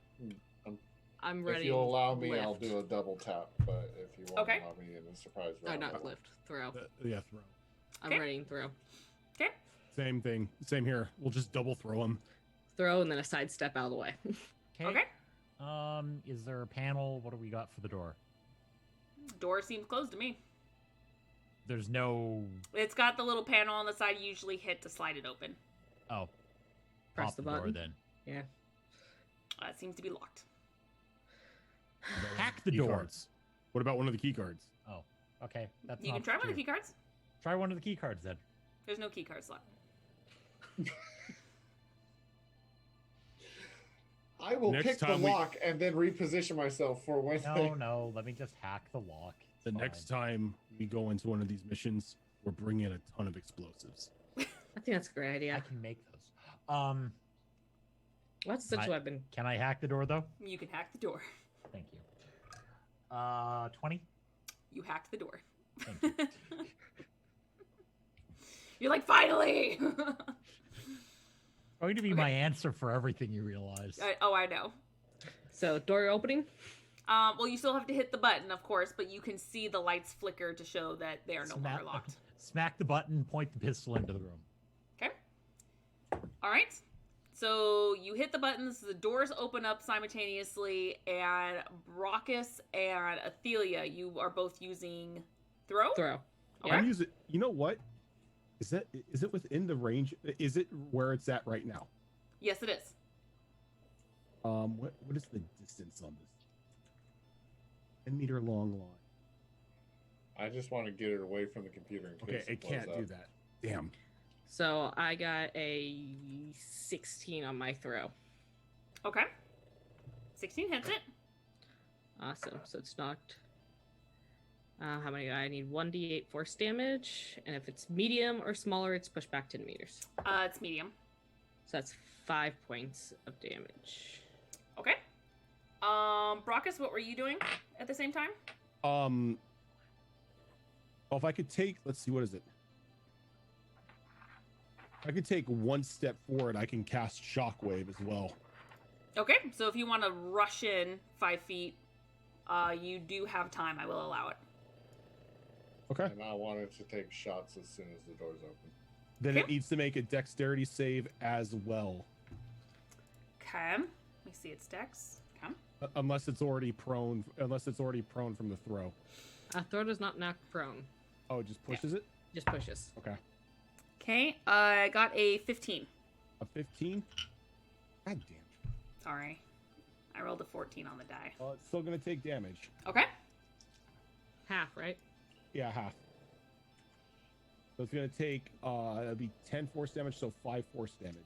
Speaker 3: I'm ready.
Speaker 6: If you'll allow me,
Speaker 3: lift.
Speaker 6: I'll do a double tap. But if you won't
Speaker 1: Okay.
Speaker 6: allow me in a surprise
Speaker 3: Or
Speaker 6: round,
Speaker 3: not lift, throw.
Speaker 2: Yeah, throw.
Speaker 3: I'm
Speaker 1: Okay.
Speaker 3: ready to throw.
Speaker 1: Okay.
Speaker 2: Same thing. Same here. We'll just double throw them.
Speaker 3: Throw and then a sidestep out of the way.
Speaker 1: Okay.
Speaker 4: Is there a panel? What do we got for the door?
Speaker 1: Door seems closed to me.
Speaker 4: There's no.
Speaker 1: It's got the little panel on the side you usually hit to slide it open.
Speaker 4: Oh.
Speaker 3: Press
Speaker 4: pop
Speaker 3: the
Speaker 4: door
Speaker 3: button.
Speaker 4: then.
Speaker 3: Yeah.
Speaker 1: It seems to be locked.
Speaker 4: Hack the
Speaker 2: Key
Speaker 4: door.
Speaker 2: cards. What about one of the key cards?
Speaker 4: Oh. Okay. That's
Speaker 1: You
Speaker 4: an
Speaker 1: can try one of the
Speaker 4: option
Speaker 1: key cards.
Speaker 4: too. Try one of the key cards then.
Speaker 1: There's no key card slot.
Speaker 6: I will
Speaker 2: Next
Speaker 6: pick the
Speaker 2: time we-
Speaker 6: lock and then reposition myself for when.
Speaker 4: No. Let me just hack the lock.
Speaker 2: The
Speaker 4: It's
Speaker 2: next
Speaker 4: fine.
Speaker 2: time we go into one of these missions, we're bringing a ton of explosives.
Speaker 3: I think that's a great
Speaker 4: I
Speaker 3: idea.
Speaker 4: can make those.
Speaker 3: That's essentially what I've been.
Speaker 4: Can I hack the door though?
Speaker 1: You can hack the door.
Speaker 4: Thank you. 20.
Speaker 1: You hacked the door.
Speaker 4: Thank you.
Speaker 1: You're like, finally!
Speaker 4: Going to be
Speaker 1: Okay.
Speaker 4: my answer for everything you realize.
Speaker 1: I know.
Speaker 3: So, door opening?
Speaker 1: Well, you still have to hit the button, of course, but you can see the lights flicker to show that they are no longer locked.
Speaker 4: Smack the button, point the pistol into the room.
Speaker 1: Okay. All right. So you hit the buttons, the doors open up simultaneously, and Brockus and Athelia, you are both using throw?
Speaker 3: Throw.
Speaker 1: Okay.
Speaker 2: I'm using. You know what? Is it within the range? Is it where it's at right now?
Speaker 1: Yes, it is.
Speaker 2: What is the distance on this? 10-meter long line.
Speaker 6: I just want to get it away from the computer. In
Speaker 2: Okay,
Speaker 6: case
Speaker 2: it
Speaker 6: blows
Speaker 2: can't
Speaker 6: up.
Speaker 2: do that. Damn.
Speaker 3: So, I got a 16 on my throw.
Speaker 1: Okay. 16 hits it.
Speaker 3: Awesome. So, it's knocked How many? I need 1d8 force damage, and if it's medium or smaller, it's pushed back 10 meters.
Speaker 1: It's medium.
Speaker 3: So that's 5 points of damage.
Speaker 1: Okay. Brockus, what were you doing at the same time?
Speaker 2: Oh, if I could take, let's see, what is it? I could take one step forward. I can cast Shockwave as well.
Speaker 1: Okay, so if you want to rush in 5 feet, you do have time. I will allow it.
Speaker 2: Okay.
Speaker 6: And I wanted to take shots as soon as the door's open.
Speaker 2: Then it
Speaker 1: Okay.
Speaker 2: needs to make a dexterity save as well.
Speaker 1: Okay. Let me see its dex. Okay.
Speaker 2: Unless it's already prone. Unless it's already prone from the throw.
Speaker 3: Throw does not knock prone.
Speaker 2: Oh, it just pushes it.
Speaker 3: Just pushes.
Speaker 2: Okay.
Speaker 1: Okay, I got a 15.
Speaker 2: A 15. God damn.
Speaker 1: Sorry. I rolled a 14 on the die.
Speaker 2: Well, it's still gonna take damage.
Speaker 1: Okay.
Speaker 3: Half, right?
Speaker 2: Yeah, half. So it's gonna take it'll be 10 force damage, so 5 force damage.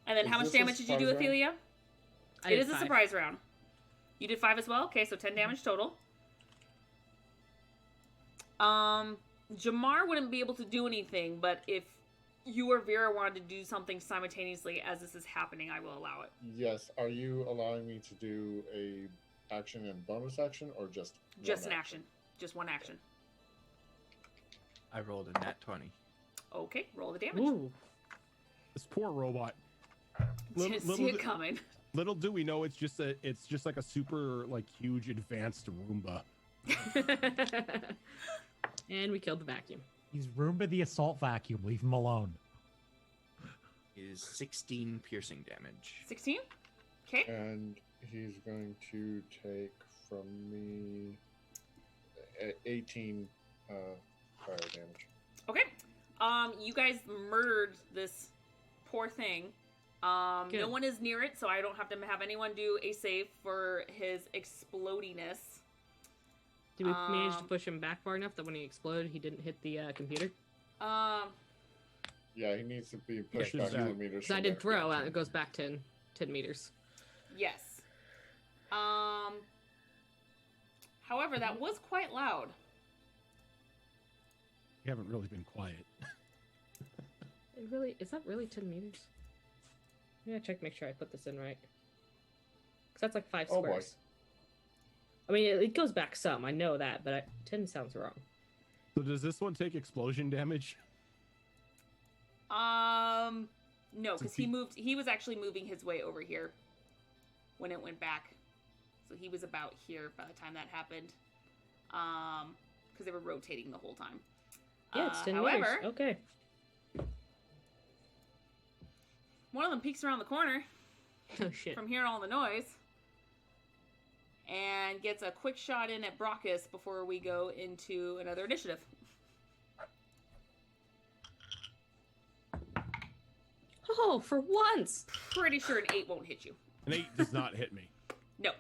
Speaker 1: And then
Speaker 6: Is
Speaker 1: how much
Speaker 6: this a
Speaker 1: damage did you do,
Speaker 6: surprise round?
Speaker 1: Ophelia?
Speaker 3: I
Speaker 1: It
Speaker 3: did
Speaker 1: is a
Speaker 3: 5.
Speaker 1: surprise round. You did 5 as well? Okay, so 10 damage total. Jamar wouldn't be able to do anything, but if you or Vera wanted to do something simultaneously as this is happening, I will allow it.
Speaker 6: Yes. Are you allowing me to do a action and bonus action, or just
Speaker 1: Just
Speaker 6: one
Speaker 1: an action. Just one action.
Speaker 5: I rolled a nat 20.
Speaker 1: Okay, roll the damage.
Speaker 3: Ooh.
Speaker 2: This poor robot.
Speaker 1: Didn't see it coming.
Speaker 2: Little do we know, it's just like a super like huge advanced Roomba.
Speaker 3: And we killed the vacuum.
Speaker 4: He's Roomba the assault vacuum. Leave him alone.
Speaker 5: Is 16 piercing damage.
Speaker 1: 16? Okay.
Speaker 6: And he's going to take from me 18 fire damage.
Speaker 1: Okay. You guys murdered this poor thing. No
Speaker 3: Good.
Speaker 1: one is near it, so I don't have to have anyone do a save for his explodiness.
Speaker 3: Did we manage to
Speaker 1: Um,
Speaker 3: push him back far enough that when he exploded, he didn't hit the computer?
Speaker 1: Um,
Speaker 6: Yeah, he needs to be pushed
Speaker 2: Pushes
Speaker 6: back
Speaker 2: back.
Speaker 6: 4 meters.
Speaker 3: Because I
Speaker 6: from
Speaker 3: did
Speaker 6: there.
Speaker 3: throw, it goes back 10 meters.
Speaker 1: yes. However, that was quite loud.
Speaker 2: You haven't really been quiet.
Speaker 3: Is that really 10 meters? Yeah, check, make sure I put this in right. Because that's like 5
Speaker 6: Oh, boy.
Speaker 3: squares. I mean, it goes back some, I know that, but 10 sounds wrong.
Speaker 2: So does this one take explosion damage?
Speaker 1: No, because
Speaker 2: he-
Speaker 1: he was actually moving his way over here when it went back. So he was about here by the time that happened. Because they were rotating the whole time.
Speaker 3: Yeah, it's 10
Speaker 1: however,
Speaker 3: meters. Okay.
Speaker 1: one of them peeks around the corner
Speaker 3: Oh, shit.
Speaker 1: from hearing all the noise and gets a quick shot in at Brockus before we go into another initiative.
Speaker 3: Oh, for once!
Speaker 1: Pretty sure an 8 won't hit you.
Speaker 2: An 8 does not hit me.
Speaker 1: No.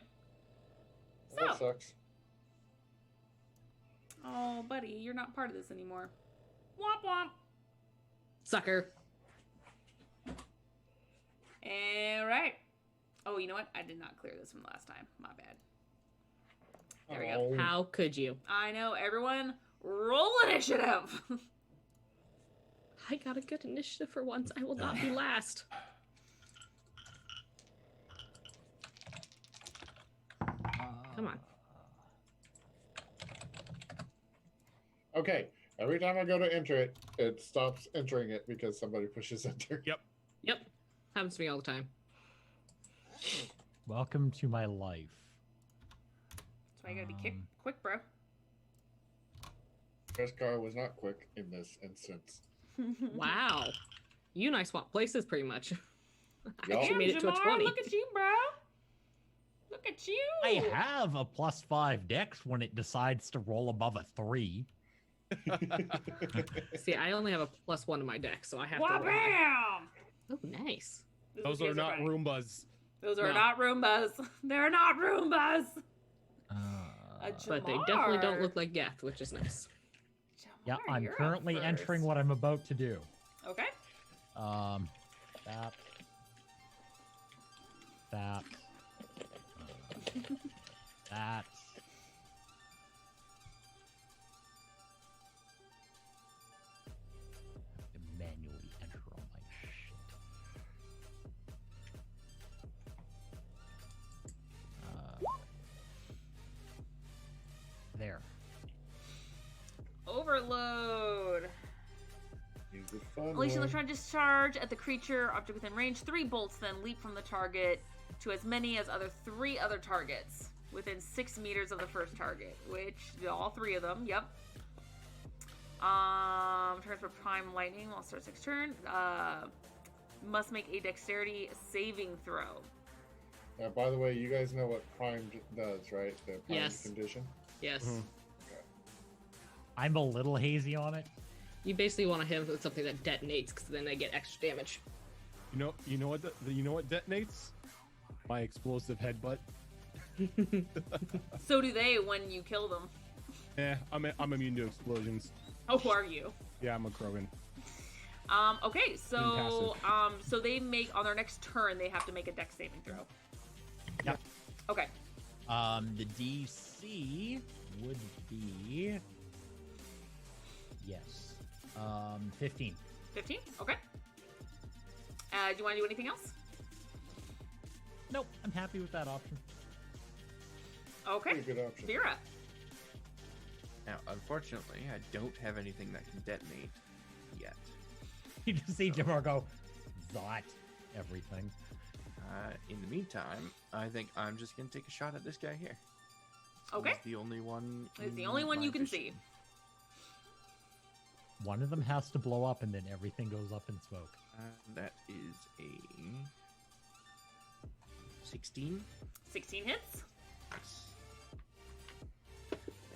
Speaker 6: That
Speaker 1: So,
Speaker 6: sucks.
Speaker 1: oh, buddy, you're not part of this anymore. Womp womp.
Speaker 3: Sucker.
Speaker 1: All right. Oh, you know what? I did not clear this from last time. My bad. There we go.
Speaker 6: Oh,
Speaker 3: How could you?
Speaker 1: I know. Everyone, roll initiative.
Speaker 3: I got a good initiative for once. I will not be last. Come on.
Speaker 6: Okay. Every time I go to enter it, it stops entering it because somebody pushes enter.
Speaker 2: Yep.
Speaker 3: Yep. Happens to me all the time.
Speaker 4: Welcome to my life.
Speaker 1: That's why you gotta be quick, bro.
Speaker 6: Chris Carr was not quick in this instance.
Speaker 3: Wow. You and I swap places pretty much. I
Speaker 6: Yup.
Speaker 3: actually made it to a
Speaker 1: Jamar,
Speaker 3: 20.
Speaker 1: look at you, bro. Look at you.
Speaker 4: I have a +5 dex when it decides to roll above a 3.
Speaker 3: See, I only have a +1 in my deck, so I have
Speaker 1: Wah
Speaker 3: to roll.
Speaker 1: bam!
Speaker 3: Oh, nice.
Speaker 1: This is
Speaker 2: Those
Speaker 1: what you
Speaker 2: are
Speaker 1: guys
Speaker 2: not
Speaker 1: fighting.
Speaker 2: Roombas.
Speaker 1: Those are
Speaker 3: No.
Speaker 1: not Roombas. They're not Roombas. A
Speaker 3: But they definitely don't
Speaker 1: Jamar.
Speaker 3: look like Geth, which is nice.
Speaker 4: Yeah,
Speaker 1: Jamar,
Speaker 4: I'm
Speaker 1: you're up
Speaker 4: currently entering
Speaker 1: first.
Speaker 4: what I'm about to do.
Speaker 1: Okay.
Speaker 4: That. That. That.
Speaker 1: overload.
Speaker 6: He's a fun
Speaker 1: Unleash
Speaker 6: one.
Speaker 1: electron discharge at the creature, object within range. 3 bolts then leap from the target to as many as 3 other targets within 6 meters of the first target, which all 3 of them. Yep. Turns for prime lightning while starts next turn. Must make a dexterity saving throw.
Speaker 6: By the way, you guys know what primed does, right? The primed
Speaker 3: Yes.
Speaker 6: condition.
Speaker 3: Yes.
Speaker 2: Mhm.
Speaker 4: I'm a little hazy on it.
Speaker 3: You basically want to hit them with something that detonates, because then they get extra damage.
Speaker 2: You know what? You know what detonates? My explosive headbutt.
Speaker 1: So do they when you kill them.
Speaker 2: I'm immune to explosions.
Speaker 1: Oh, who are you?
Speaker 2: Yeah, I'm a Krogan.
Speaker 1: Okay, so so they make on their next turn they have to make a dex saving throw.
Speaker 4: Yep.
Speaker 1: Okay.
Speaker 4: The DC would be 15.
Speaker 1: 15? Okay. Do you want to do anything else?
Speaker 4: Nope, I'm happy with that option.
Speaker 1: Okay.
Speaker 6: Pretty good option.
Speaker 1: Vera.
Speaker 5: Now, unfortunately, I don't have anything that can detonate yet.
Speaker 4: You just see Jamar go, "Zot," everything.
Speaker 5: In the meantime, I think I'm just gonna take a shot at this guy here.
Speaker 1: Okay.
Speaker 5: He's the only one.
Speaker 1: It's the
Speaker 5: in
Speaker 1: only one
Speaker 5: my
Speaker 1: you can
Speaker 5: vision.
Speaker 1: see.
Speaker 4: One of them has to blow up, and then everything goes up in smoke.
Speaker 5: That is a 16.
Speaker 1: 16 hits.
Speaker 5: Nice.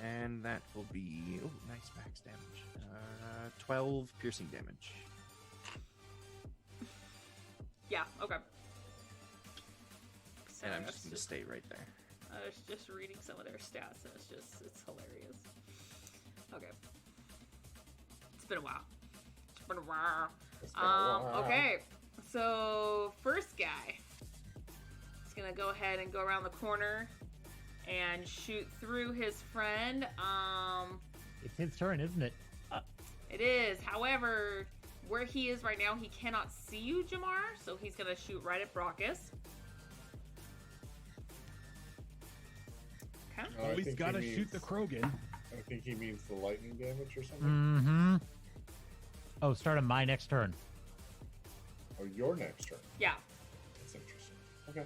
Speaker 5: And that will be nice max damage. 12 piercing damage.
Speaker 1: Yeah, okay.
Speaker 5: And I'm just gonna stay right there.
Speaker 1: I was just reading some of their stats and it's hilarious. Okay. It's been a while. It's been a while.
Speaker 6: It's been a while.
Speaker 1: Okay. So first guy is gonna go ahead and go around the corner and shoot through his friend.
Speaker 4: It's his turn, isn't it?
Speaker 1: It is. However, where he is right now, he cannot see you, Jamar, so he's gonna shoot right at Brockus. Okay.
Speaker 6: Oh, I
Speaker 2: Always
Speaker 6: think
Speaker 2: gotta
Speaker 6: he
Speaker 2: shoot the
Speaker 6: means-
Speaker 2: Krogan.
Speaker 6: I think he means the lightning damage or something.
Speaker 4: Mm-hmm. Oh, start on my next turn.
Speaker 6: Oh, your next turn.
Speaker 1: Yeah.
Speaker 6: That's interesting. Okay.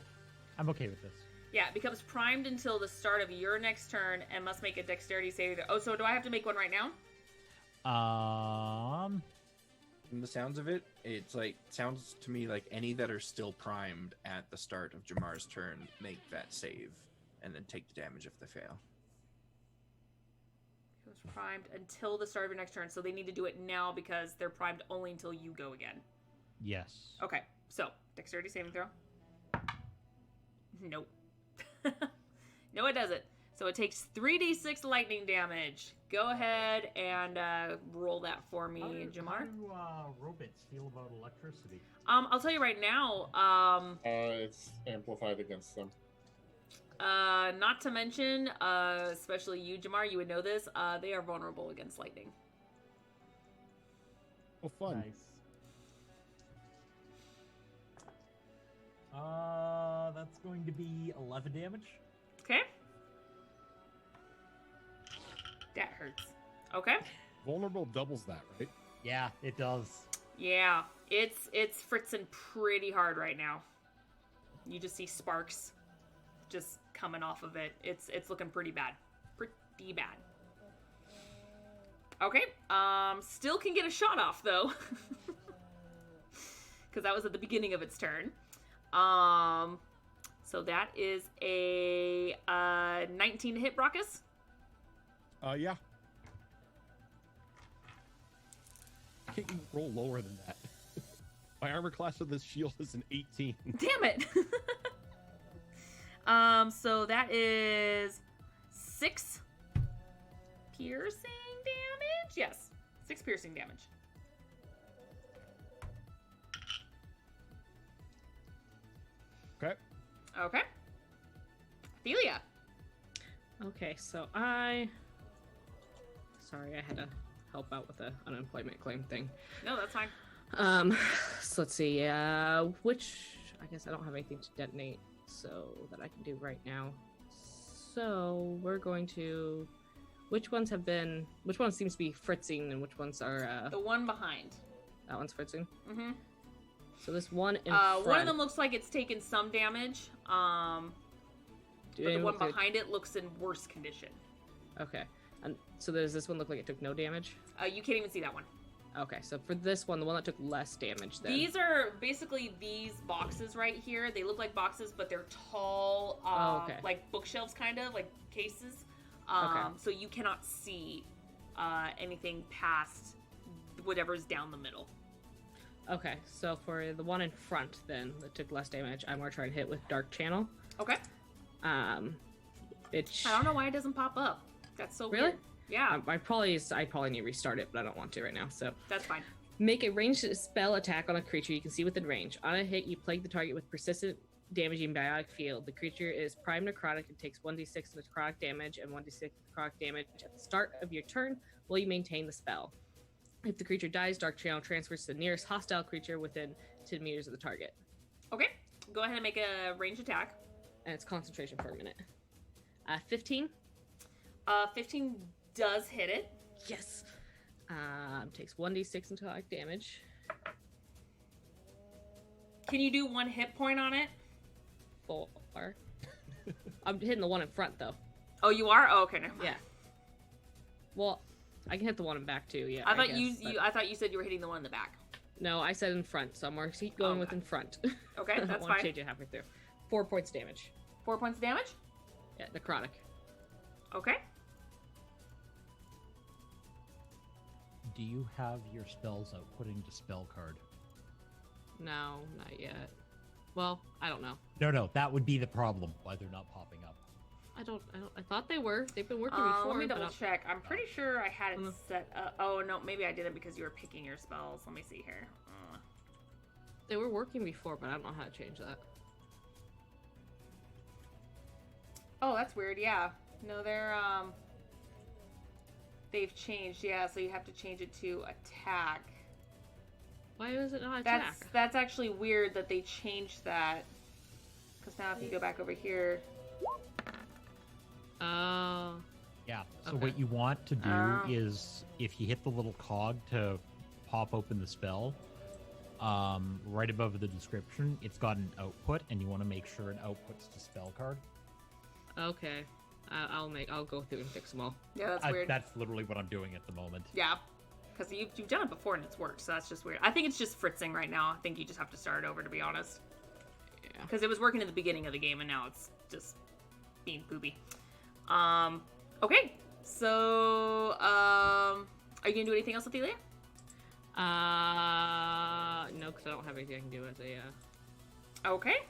Speaker 4: I'm okay with this.
Speaker 1: Yeah, it becomes primed until the start of your next turn and must make a dexterity saving throw. Oh, so do I have to make one right now?
Speaker 5: From the sounds of it, it's like sounds to me like any that are still primed at the start of Jamar's turn make that save, and then take the damage if they fail.
Speaker 1: It was primed until the start of your next turn, so they need to do it now because they're primed only until you go again.
Speaker 4: Yes.
Speaker 1: Okay, so dexterity saving throw. Nope. No, it doesn't. So it takes 3d6 lightning damage. Go ahead and roll that for me, Jamar.
Speaker 4: How do robots feel about electricity?
Speaker 1: I'll tell you right now.
Speaker 6: It's amplified against them.
Speaker 1: Not to mention, especially you, Jamar, you would know this. They are vulnerable against lightning.
Speaker 2: Oh, fun.
Speaker 4: Nice. That's going to be 11 damage.
Speaker 1: Okay. That hurts. Okay.
Speaker 2: Vulnerable doubles that, right?
Speaker 4: Yeah, it does.
Speaker 1: Yeah, it's fritzing pretty hard right now. You just see sparks just coming off of it. It's looking pretty bad. Pretty bad. Okay. Still can get a shot off though. Cuz that was at the beginning of its turn. So that is a 19 to hit Brockus.
Speaker 2: Yeah. Can't you roll lower than that? My armor class with this shield is an 18.
Speaker 1: Damn it. So that is 6 piercing damage. Yes, 6 piercing damage.
Speaker 2: Okay.
Speaker 1: Okay. Delia.
Speaker 3: Okay, so Sorry, I had to help out with the unemployment claim thing.
Speaker 1: No, that's fine.
Speaker 3: So let's see, which, I guess I don't have anything to detonate, so that I can do right now. So we're going to Which ones seems to be fritzing and which ones are,
Speaker 1: The one behind.
Speaker 3: that one's fritzing?
Speaker 1: Mm-hmm.
Speaker 3: So this one in front.
Speaker 1: One of them looks like it's taken some damage. But the one behind it looks in worse condition.
Speaker 3: Okay. And so does this one look like it took no damage?
Speaker 1: You can't even see that one.
Speaker 3: Okay, so for this one, the one that took less damage then.
Speaker 1: These are basically these boxes right here. They look like boxes, but they're tall,
Speaker 3: okay.
Speaker 1: like bookshelves kind of, like cases.
Speaker 3: Okay.
Speaker 1: So you cannot see anything past whatever's down the middle.
Speaker 3: Okay, so for the one in front then that took less damage, I'm gonna try and hit with Dark Channel.
Speaker 1: Okay.
Speaker 3: It's
Speaker 1: I don't know why it doesn't pop up. That's so
Speaker 3: Really?
Speaker 1: weird. Yeah,
Speaker 3: I probably need to restart it, but I don't want to right now. So
Speaker 1: that's fine.
Speaker 3: make a ranged spell attack on a creature you can see within range. On a hit, you plague the target with persistent damaging biotic field. The creature is prime necrotic and takes 1d6 necrotic damage and 1d6 necrotic damage at the start of your turn while you maintain the spell. If the creature dies, Dark Channel transfers to the nearest hostile creature within 10 meters of the target.
Speaker 1: Okay, go ahead and make a ranged attack.
Speaker 3: And it's concentration for a minute. 15?
Speaker 1: 15 does hit it.
Speaker 3: Yes! Takes 1d6 necrotic damage.
Speaker 1: Can you do 1 hit point on it?
Speaker 3: 4. I'm hitting the one in front, though.
Speaker 1: Oh, you are? Oh, okay, never mind.
Speaker 3: Yeah. Well, I can hit the one in back, too, yeah.
Speaker 1: I thought
Speaker 3: guess, but-
Speaker 1: I thought you said you were hitting the one in the back.
Speaker 3: No, I said in front, so I'm going to keep going with in front.
Speaker 1: Okay,
Speaker 3: I don't
Speaker 1: that's
Speaker 3: want to
Speaker 1: fine.
Speaker 3: change it halfway through. 4 points damage.
Speaker 1: 4 points of damage?
Speaker 3: Yeah, necrotic.
Speaker 1: Okay.
Speaker 4: Do you have your spells outputting to spell card?
Speaker 3: No, not yet. Well, I don't know.
Speaker 4: No, that would be the problem. Why they're not popping up.
Speaker 3: I thought they were. They've been working before.
Speaker 1: Let me
Speaker 3: but
Speaker 1: double check. I'm pretty sure I had it
Speaker 3: Mm.
Speaker 1: set up. Oh, no, maybe I did it because you were picking your spells. Let me see here.
Speaker 3: They were working before, but I don't know how to change that.
Speaker 1: Oh, that's weird. Yeah. No, they've changed. Yeah, so you have to change it to attack.
Speaker 3: Why is it not attack?
Speaker 1: That's actually weird that they changed that. Because now if you go back over here.
Speaker 3: Oh.
Speaker 4: Yeah. So
Speaker 3: Okay.
Speaker 4: what you want to do
Speaker 1: Oh.
Speaker 4: is, if you hit the little cog to pop open the spell, right above the description, it's got an output, and you want to make sure it outputs to spell card.
Speaker 3: Okay. I'll go through and fix them all.
Speaker 1: Yeah, that's weird.
Speaker 4: That's literally what I'm doing at the moment.
Speaker 1: Yeah. Because you've done it before and it's worked, so that's just weird. I think it's just fritzing right now. I think you just have to start it over, to be honest.
Speaker 3: Yeah.
Speaker 1: Because it was working at the beginning of the game, and now it's just being booby. Okay. So, are you going to do anything else with Elia?
Speaker 3: No, because I don't have anything I can do as a,
Speaker 1: Okay.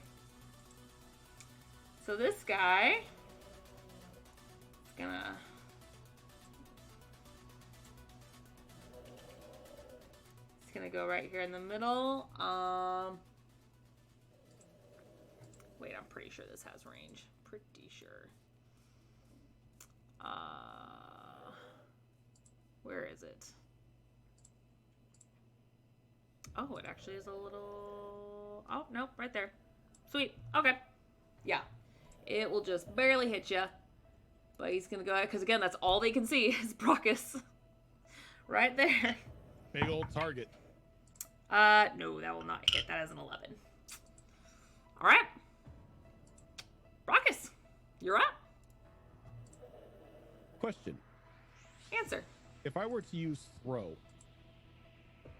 Speaker 1: So this guy is gonna... He's gonna go right here in the middle. Wait, I'm pretty sure this has range. Pretty sure. Where is it? Oh, it actually is a little... Oh, nope, right there. Sweet. Okay. Yeah. It will just barely hit you. But he's going to go ahead, because again, that's all they can see is Brockus. Right there.
Speaker 2: Big old target.
Speaker 1: No, that will not hit. That is an 11. All right. Brockus, you're up.
Speaker 2: Question.
Speaker 1: Answer.
Speaker 2: If I were to use throw,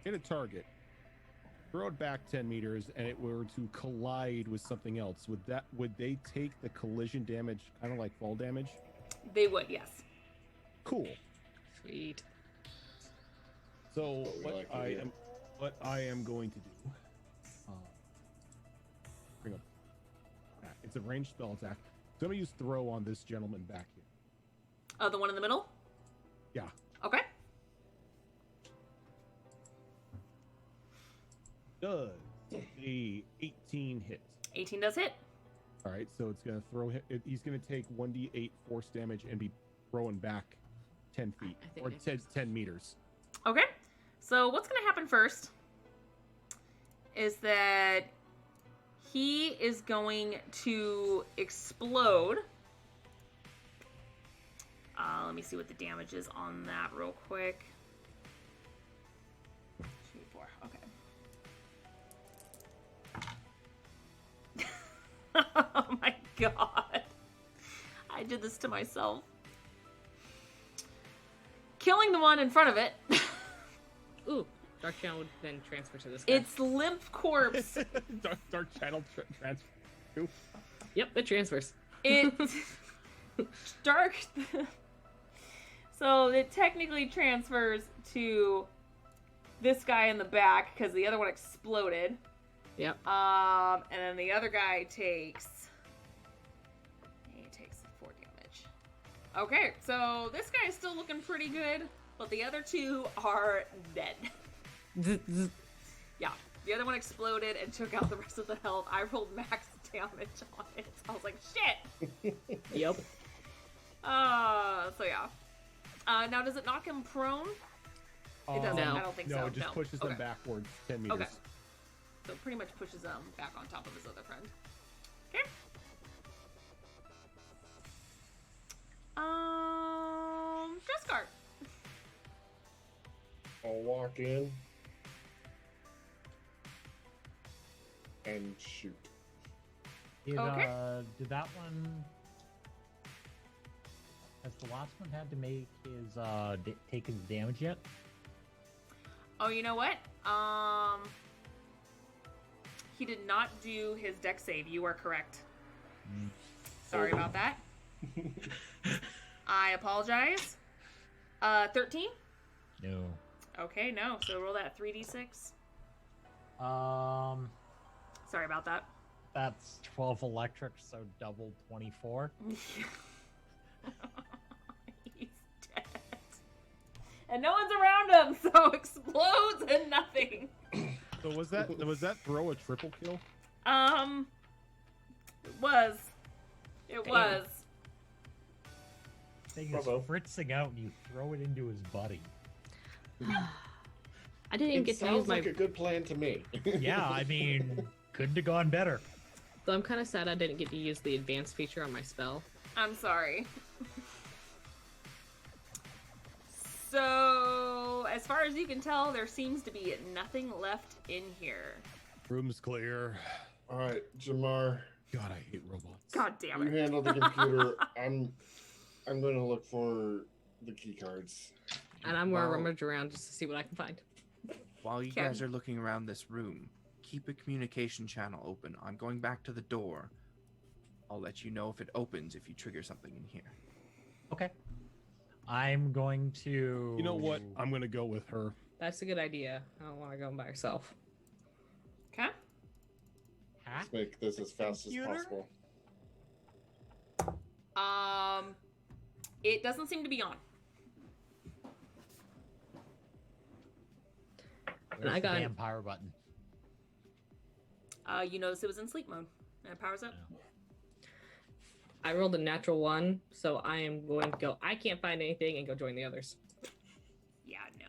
Speaker 2: hit a target, throw it back 10 meters, and it were to collide with something else, would they take the collision damage, kind of like fall damage?
Speaker 1: They would, yes.
Speaker 2: Cool.
Speaker 3: Sweet.
Speaker 2: So
Speaker 6: we like to do.
Speaker 2: what I am going to do, bring up. It's a ranged spell attack. So I'm gonna use throw on this gentleman back here.
Speaker 1: Oh, the one in the middle?
Speaker 2: Yeah.
Speaker 1: Okay.
Speaker 2: Does the 18 hit?
Speaker 1: 18 does hit.
Speaker 2: All right, so it's gonna throw him. He's gonna take 1d8 force damage and be thrown back 10 feet
Speaker 3: I think
Speaker 2: or
Speaker 3: I
Speaker 2: 10 meters.
Speaker 1: Okay. So what's going to happen first is that he is going to explode Let me see what the damage is on that real quick. 2, 4. Okay. Oh my god. I did this to myself. Killing the one in front of it.
Speaker 3: Ooh, Dark Channel would then transfer to this guy.
Speaker 1: Its limp corpse.
Speaker 2: Dark channel transfer.
Speaker 3: Yep, it transfers.
Speaker 1: It dark. So it technically transfers to this guy in the back because the other one exploded.
Speaker 3: Yep.
Speaker 1: And then the other guy takes 4 damage. Okay, so this guy is still looking pretty good, but the other two are dead. Yeah, the other one exploded and took out the rest of the health. I rolled max damage on it. I was like, shit.
Speaker 3: Yep.
Speaker 1: So yeah. Now does it knock him prone? It doesn't.
Speaker 3: No.
Speaker 1: I don't think so.
Speaker 2: No, it just
Speaker 1: no.
Speaker 2: pushes
Speaker 1: Okay.
Speaker 2: them backwards 10 meters.
Speaker 1: Okay. So it pretty much pushes him back on top of his other friend. Okay. Dresscart.
Speaker 6: I'll walk in and shoot.
Speaker 1: Okay.
Speaker 4: Did that one? Has the last one had to make his take his damage yet?
Speaker 1: Oh, you know what? He did not do his dex save. You are correct. Sorry about that. I apologize. 13?
Speaker 4: No.
Speaker 1: Okay, no. So roll that 3d6. Sorry about that.
Speaker 4: That's 12 electric, so double 24.
Speaker 1: He's dead. And no one's around him, so explodes and nothing.
Speaker 2: So was that throw a triple kill?
Speaker 1: It was. It
Speaker 3: Damn.
Speaker 1: was.
Speaker 4: Thing is
Speaker 6: Bravo.
Speaker 4: fritzing out and you throw it into his buddy.
Speaker 3: I didn't even
Speaker 6: It
Speaker 3: get to
Speaker 6: sounds
Speaker 3: use my.
Speaker 6: like a good plan to me.
Speaker 4: Yeah, I mean, couldn't have gone better.
Speaker 3: So I'm kind of sad I didn't get to use the advanced feature on my spell.
Speaker 1: I'm sorry. So, as far as you can tell, there seems to be nothing left in here.
Speaker 2: Room's clear.
Speaker 6: All right, Jamar,
Speaker 2: God, I hate robots.
Speaker 1: God damn
Speaker 6: you
Speaker 1: it.
Speaker 6: handle the computer. I'm going to look for the key cards.
Speaker 3: And I'm gonna
Speaker 5: Wow.
Speaker 3: rummage around just to see what I can find.
Speaker 5: While you
Speaker 1: Okay.
Speaker 5: guys are looking around this room, keep a communication channel open. I'm going back to the door. I'll let you know if it opens if you trigger something in here.
Speaker 4: Okay. I'm going to.
Speaker 2: You know what? I'm gonna go with her.
Speaker 3: That's a good idea. I don't want to go by yourself.
Speaker 1: Okay.
Speaker 4: Huh?
Speaker 6: Let's make this as fast as
Speaker 4: Computer?
Speaker 6: possible.
Speaker 1: It doesn't seem to be on.
Speaker 4: Where's
Speaker 3: I
Speaker 4: the
Speaker 3: got-
Speaker 4: vampire button.
Speaker 1: You notice it was in sleep mode. And it powers up.
Speaker 3: I rolled a natural 1, so I am going to go. I can't find anything and go join the others.
Speaker 1: Yeah, no.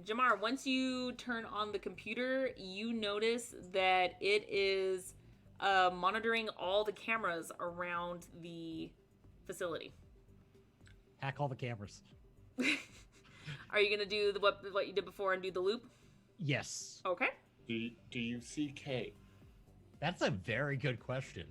Speaker 1: Jamar, once you turn on the computer, you notice that it is monitoring all the cameras around the facility.
Speaker 4: Hack all the cameras.
Speaker 1: Are you gonna do what you did before and do the loop?
Speaker 4: Yes.
Speaker 1: Okay.
Speaker 6: Do you see K?
Speaker 4: That's a very good question.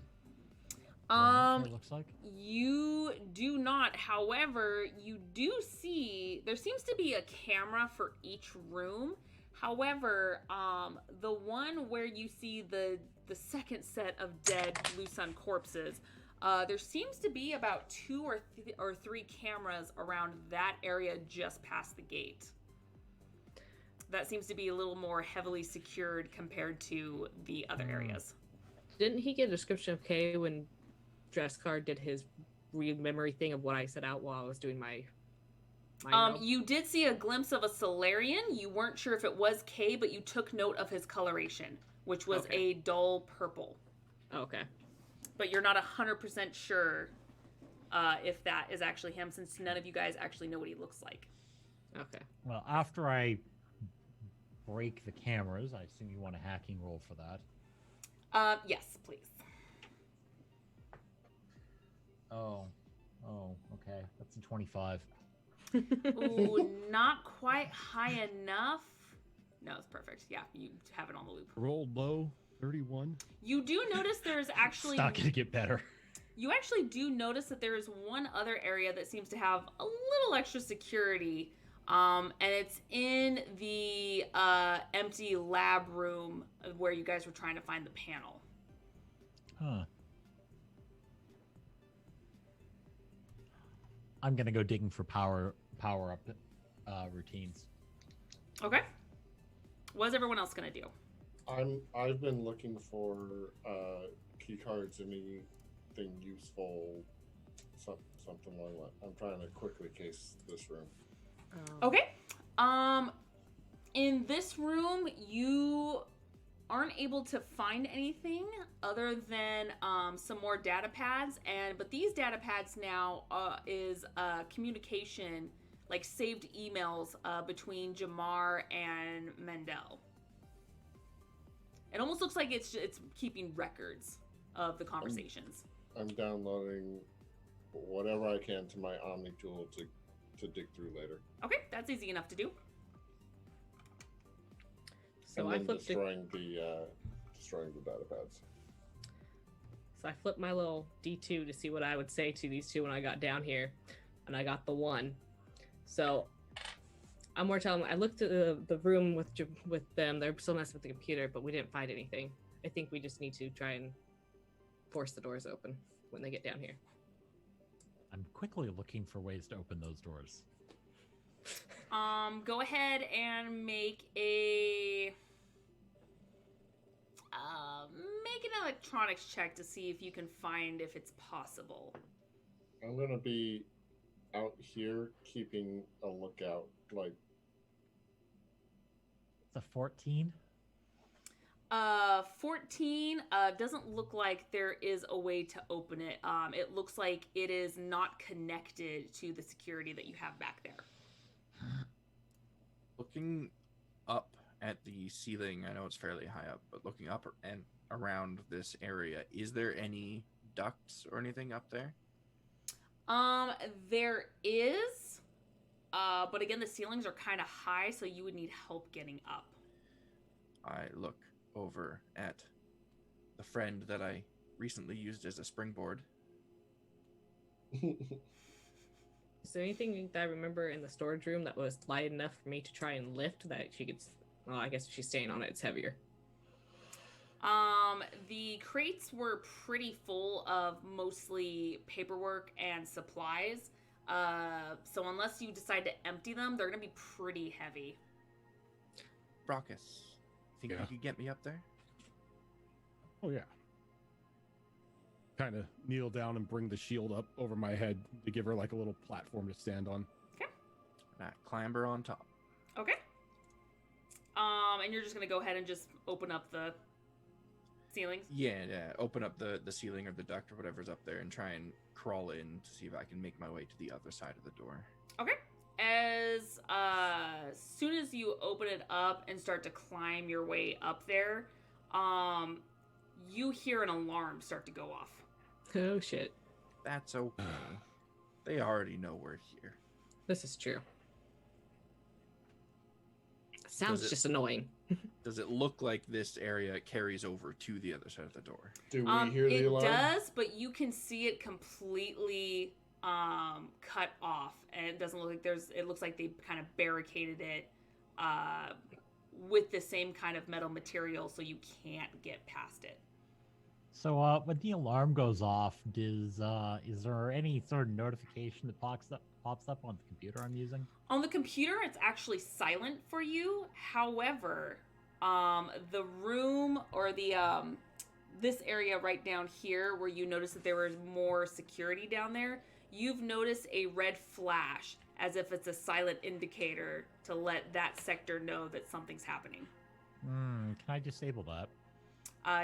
Speaker 4: It looks like.
Speaker 1: You do not. However, you do see there seems to be a camera for each room. However, the one where you see the second set of dead Blue Sun corpses, there seems to be about 2 or 3 cameras around that area just past the gate. That seems to be a little more heavily secured compared to the other areas.
Speaker 3: Didn't he get a description of K when Dresscard did his read memory thing of what I set out while I was doing my roll?
Speaker 1: You did see a glimpse of a Solarian. You weren't sure if it was K, but you took note of his coloration, which was
Speaker 3: Okay.
Speaker 1: a dull purple.
Speaker 3: Oh, okay.
Speaker 1: But you're not 100% sure if that is actually him, since none of you guys actually know what he looks like.
Speaker 3: Okay.
Speaker 4: Well, after I break the cameras, I assume you want a hacking roll for that.
Speaker 1: Yes, please.
Speaker 4: Oh. Oh, okay. That's a 25.
Speaker 1: Ooh, not quite high enough. No, it's perfect. Yeah, you have it on the loop.
Speaker 2: Rolled low, 31.
Speaker 1: You do notice there's actually
Speaker 4: It's not gonna get better.
Speaker 1: you actually do notice that there is one other area that seems to have a little extra security, and it's in the empty lab room where you guys were trying to find the panel.
Speaker 4: Huh. I'm gonna go digging for power up routines.
Speaker 1: Okay. What's everyone else gonna do?
Speaker 6: I've been looking for key cards, anything useful, something like that. I'm trying to quickly case this room.
Speaker 1: Okay. In this room, you aren't able to find anything other than some more data pads, but these data pads now is communication, like saved emails between Jamar and Mendel. It almost looks like it's keeping records of the conversations.
Speaker 6: I'm downloading whatever I can to my Omni tool to dig through later.
Speaker 1: Okay, that's easy enough to do.
Speaker 3: So
Speaker 6: and
Speaker 3: I
Speaker 6: then
Speaker 3: flipped
Speaker 6: destroying the data pads.
Speaker 3: So I flipped my little D2 to see what I would say to these two when I got down here, and I got the 1. So I'm more telling them, I looked at the room with them. They're still messing with the computer, but we didn't find anything. I think we just need to try and force the doors open when they get down here.
Speaker 4: I'm quickly looking for ways to open those doors.
Speaker 1: Go ahead and make an electronics check to see if you can find if it's possible.
Speaker 6: I'm gonna be out here keeping a lookout. Like,
Speaker 4: It's a 14.
Speaker 1: 14 doesn't look like there is a way to open it. It looks like it is not connected to the security that you have back there.
Speaker 5: Looking up at the ceiling, I know it's fairly high up, but looking up and around this area, is there any ducts or anything up there?
Speaker 1: There is, but again, the ceilings are kind of high, so you would need help getting up.
Speaker 5: I look over at the friend that I recently used as a springboard.
Speaker 3: Is there anything that I remember in the storage room that was light enough for me to try and lift that she could? Well, I guess if she's staying on it, it's heavier.
Speaker 1: The crates were pretty full of mostly paperwork and supplies. So unless you decide to empty them, they're gonna be pretty heavy.
Speaker 5: Brockus, think
Speaker 2: Yeah.
Speaker 5: you could get me up there?
Speaker 2: Oh yeah. Kind of kneel down and bring the shield up over my head to give her like a little platform to stand on.
Speaker 5: Clamber on top.
Speaker 1: Okay. And you're just gonna go ahead and just open up the ceilings.
Speaker 5: Yeah. Open up the ceiling or the duct or whatever's up there and try and crawl in to see if I can make my way to the other side of the door.
Speaker 1: Okay. As soon as you open it up and start to climb your way up there, you hear an alarm start to go off.
Speaker 3: Oh shit!
Speaker 5: That's okay. They already know we're here.
Speaker 3: This is true. Sounds
Speaker 5: Does it-
Speaker 3: just annoying.
Speaker 5: Does it look like this area carries over to the other side of the door?
Speaker 6: do we hear the
Speaker 1: It
Speaker 6: alarm?
Speaker 1: does, but you can see it completely cut off, and it doesn't look like there's. It looks like they kind of barricaded it with the same kind of metal material, so you can't get past it.
Speaker 4: So when the alarm goes off, is there any sort of notification that pops up on the computer I'm using?
Speaker 1: On the computer, it's actually silent for you. However, the room or the this area right down here where you notice that there was more security down there, you've noticed a red flash as if it's a silent indicator to let that sector know that something's happening.
Speaker 4: Can I disable that?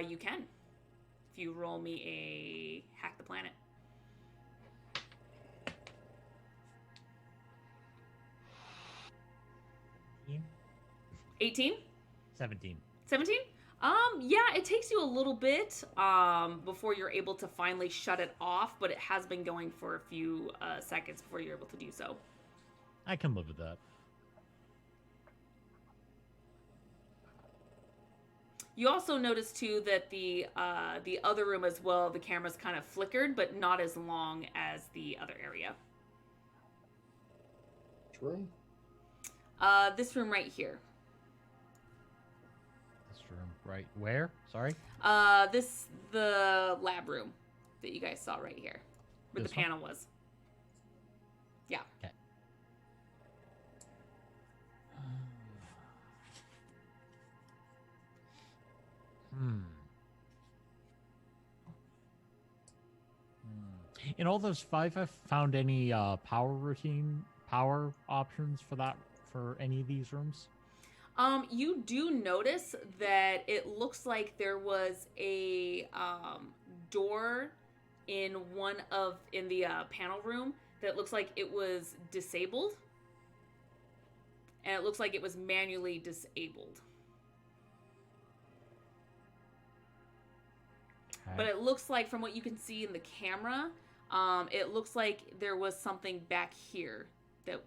Speaker 1: You can. If you roll me a hack the planet.
Speaker 4: Hmm?
Speaker 1: 18?
Speaker 4: 17.
Speaker 1: 17? Yeah, it takes you a little bit before you're able to finally shut it off, but it has been going for a few seconds before you're able to do so.
Speaker 4: I can live with that.
Speaker 1: You also notice too that the other room as well, the camera's kind of flickered, but not as long as the other area.
Speaker 6: Which room?
Speaker 1: This room right here.
Speaker 4: This room, right? Where? Sorry.
Speaker 1: The lab room that you guys saw right here, where
Speaker 4: This
Speaker 1: the
Speaker 4: one?
Speaker 1: panel was. Yeah.
Speaker 4: Okay. In all those 5, have found any power options for any of these rooms?
Speaker 1: You do notice that it looks like there was a door in the panel room that looks like it was disabled, and it looks like it was manually disabled.
Speaker 4: Okay.
Speaker 1: But it looks like, from what you can see in the camera, it looks like there was something back here that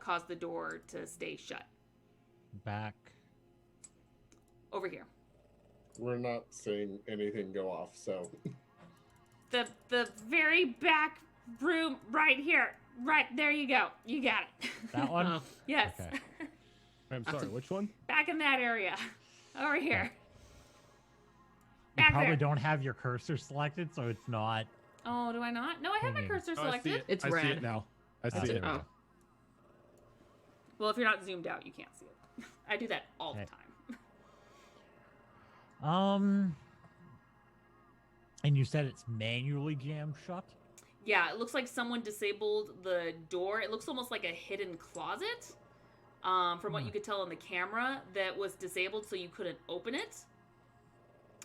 Speaker 1: caused the door to stay shut.
Speaker 4: Back.
Speaker 1: Over here.
Speaker 6: We're not seeing anything go off, so
Speaker 1: The very back room right here. Right, there you go. You got it.
Speaker 4: That one?
Speaker 3: Oh,
Speaker 1: Yes.
Speaker 4: Okay.
Speaker 2: I'm sorry, which one?
Speaker 1: Back in that area. Over here.
Speaker 4: You
Speaker 1: Back
Speaker 4: probably
Speaker 1: there.
Speaker 4: don't have your cursor selected, so it's not.
Speaker 1: Oh, do I not? No, I have my
Speaker 4: Hanging.
Speaker 1: cursor
Speaker 2: Oh, I see
Speaker 1: selected.
Speaker 2: it.
Speaker 3: It's
Speaker 2: I see
Speaker 3: red.
Speaker 2: it now. I see
Speaker 4: That's
Speaker 2: it.
Speaker 4: it.
Speaker 3: Oh.
Speaker 1: Well, if you're not zoomed out, you can't see it. I do that all the
Speaker 4: Okay.
Speaker 1: time.
Speaker 4: And you said it's manually jammed shut?
Speaker 1: Yeah, it looks like someone disabled the door. It looks almost like a hidden closet, from what you could tell on the camera, that was disabled so you couldn't open it.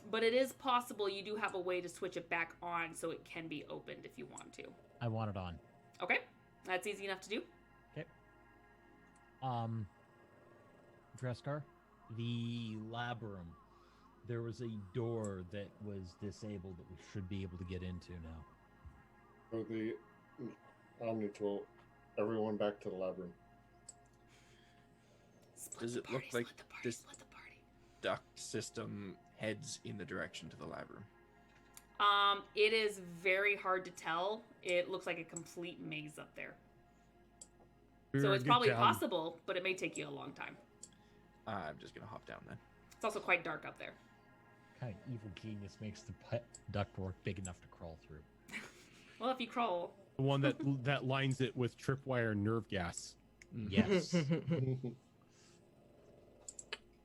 Speaker 1: But it is possible you do have a way to switch it back on so it can be opened if you want to.
Speaker 4: I want it on.
Speaker 1: Okay, that's easy enough to do.
Speaker 4: Drescar, the lab room. There was a door that was disabled that we should be able to get into now.
Speaker 6: for the Omni tool, everyone back to the lab room.
Speaker 1: Split
Speaker 5: Does
Speaker 1: the
Speaker 5: it look
Speaker 1: party,
Speaker 5: like
Speaker 1: split the party,
Speaker 5: this-
Speaker 1: split the party.
Speaker 5: Duct system heads in the direction to the lab room.
Speaker 1: It is very hard to tell. It looks like a complete maze up there. So it's
Speaker 2: Good
Speaker 1: probably
Speaker 2: job.
Speaker 1: possible, but it may take you a long time.
Speaker 5: I'm just gonna hop down then.
Speaker 1: It's also quite dark up there.
Speaker 4: What kind of evil genius makes the ductwork big enough to crawl through?
Speaker 1: Well, if you crawl,
Speaker 2: The one that lines it with tripwire nerve gas.
Speaker 4: Yes.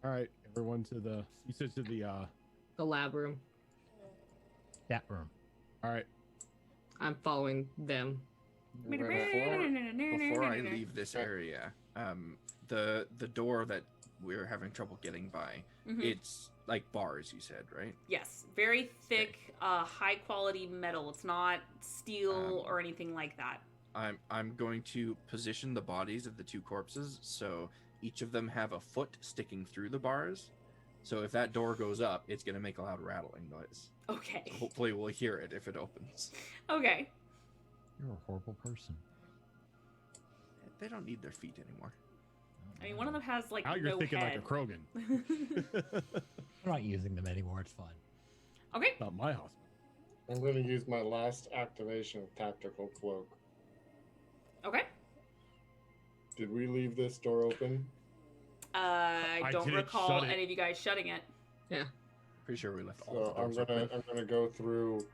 Speaker 2: All right, everyone to the. You said to the.
Speaker 3: the lab room.
Speaker 4: That room.
Speaker 2: All right.
Speaker 3: I'm following them.
Speaker 5: Before I leave this area, the door that we're having trouble getting by,
Speaker 1: Mhm.
Speaker 5: it's like bars, you said, right?
Speaker 1: Yes, very thick, high quality metal. It's not steel or anything like that.
Speaker 5: I'm going to position the bodies of the two corpses so each of them have a foot sticking through the bars. So if that door goes up, it's going to make a loud rattling noise.
Speaker 1: Okay.
Speaker 5: Hopefully we'll hear it if it opens.
Speaker 1: Okay.
Speaker 4: You're a horrible person.
Speaker 5: They don't need their feet anymore.
Speaker 1: I mean, one of them has like
Speaker 2: Now you're
Speaker 1: no
Speaker 2: thinking
Speaker 1: head.
Speaker 2: like a Krogan.
Speaker 4: I'm not using them anymore. It's fine.
Speaker 1: Okay.
Speaker 2: Not my house.
Speaker 6: I'm going to use my last activation of Tactical Cloak.
Speaker 1: Okay.
Speaker 6: Did we leave this door open?
Speaker 1: I
Speaker 2: I
Speaker 1: don't
Speaker 2: didn't
Speaker 1: recall
Speaker 2: shut it.
Speaker 1: any of you guys shutting it.
Speaker 5: Pretty sure we left all
Speaker 6: So
Speaker 5: the
Speaker 6: I'm
Speaker 5: doors open.
Speaker 6: gonna go through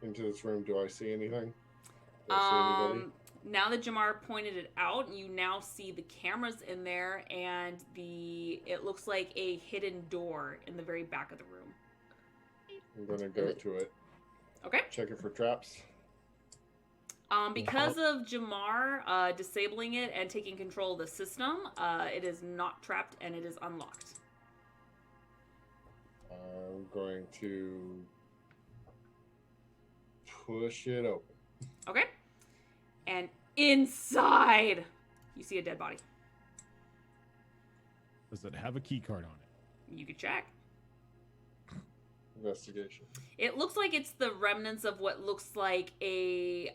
Speaker 6: into this room. Do I see anything? Do I see anybody?
Speaker 1: Now that Jamar pointed it out, you now see the cameras in there, and it looks like a hidden door in the very back of the room.
Speaker 6: I'm gonna go to it.
Speaker 1: Okay.
Speaker 6: Check it for traps.
Speaker 1: Because of Jamar disabling it and taking control of the system, it is not trapped and it is unlocked.
Speaker 6: I'm going to push it open.
Speaker 1: Okay. And inside, you see a dead body.
Speaker 2: Does it have a key card on it?
Speaker 1: You could check.
Speaker 6: investigation.
Speaker 1: It looks like it's the remnants of what looks like a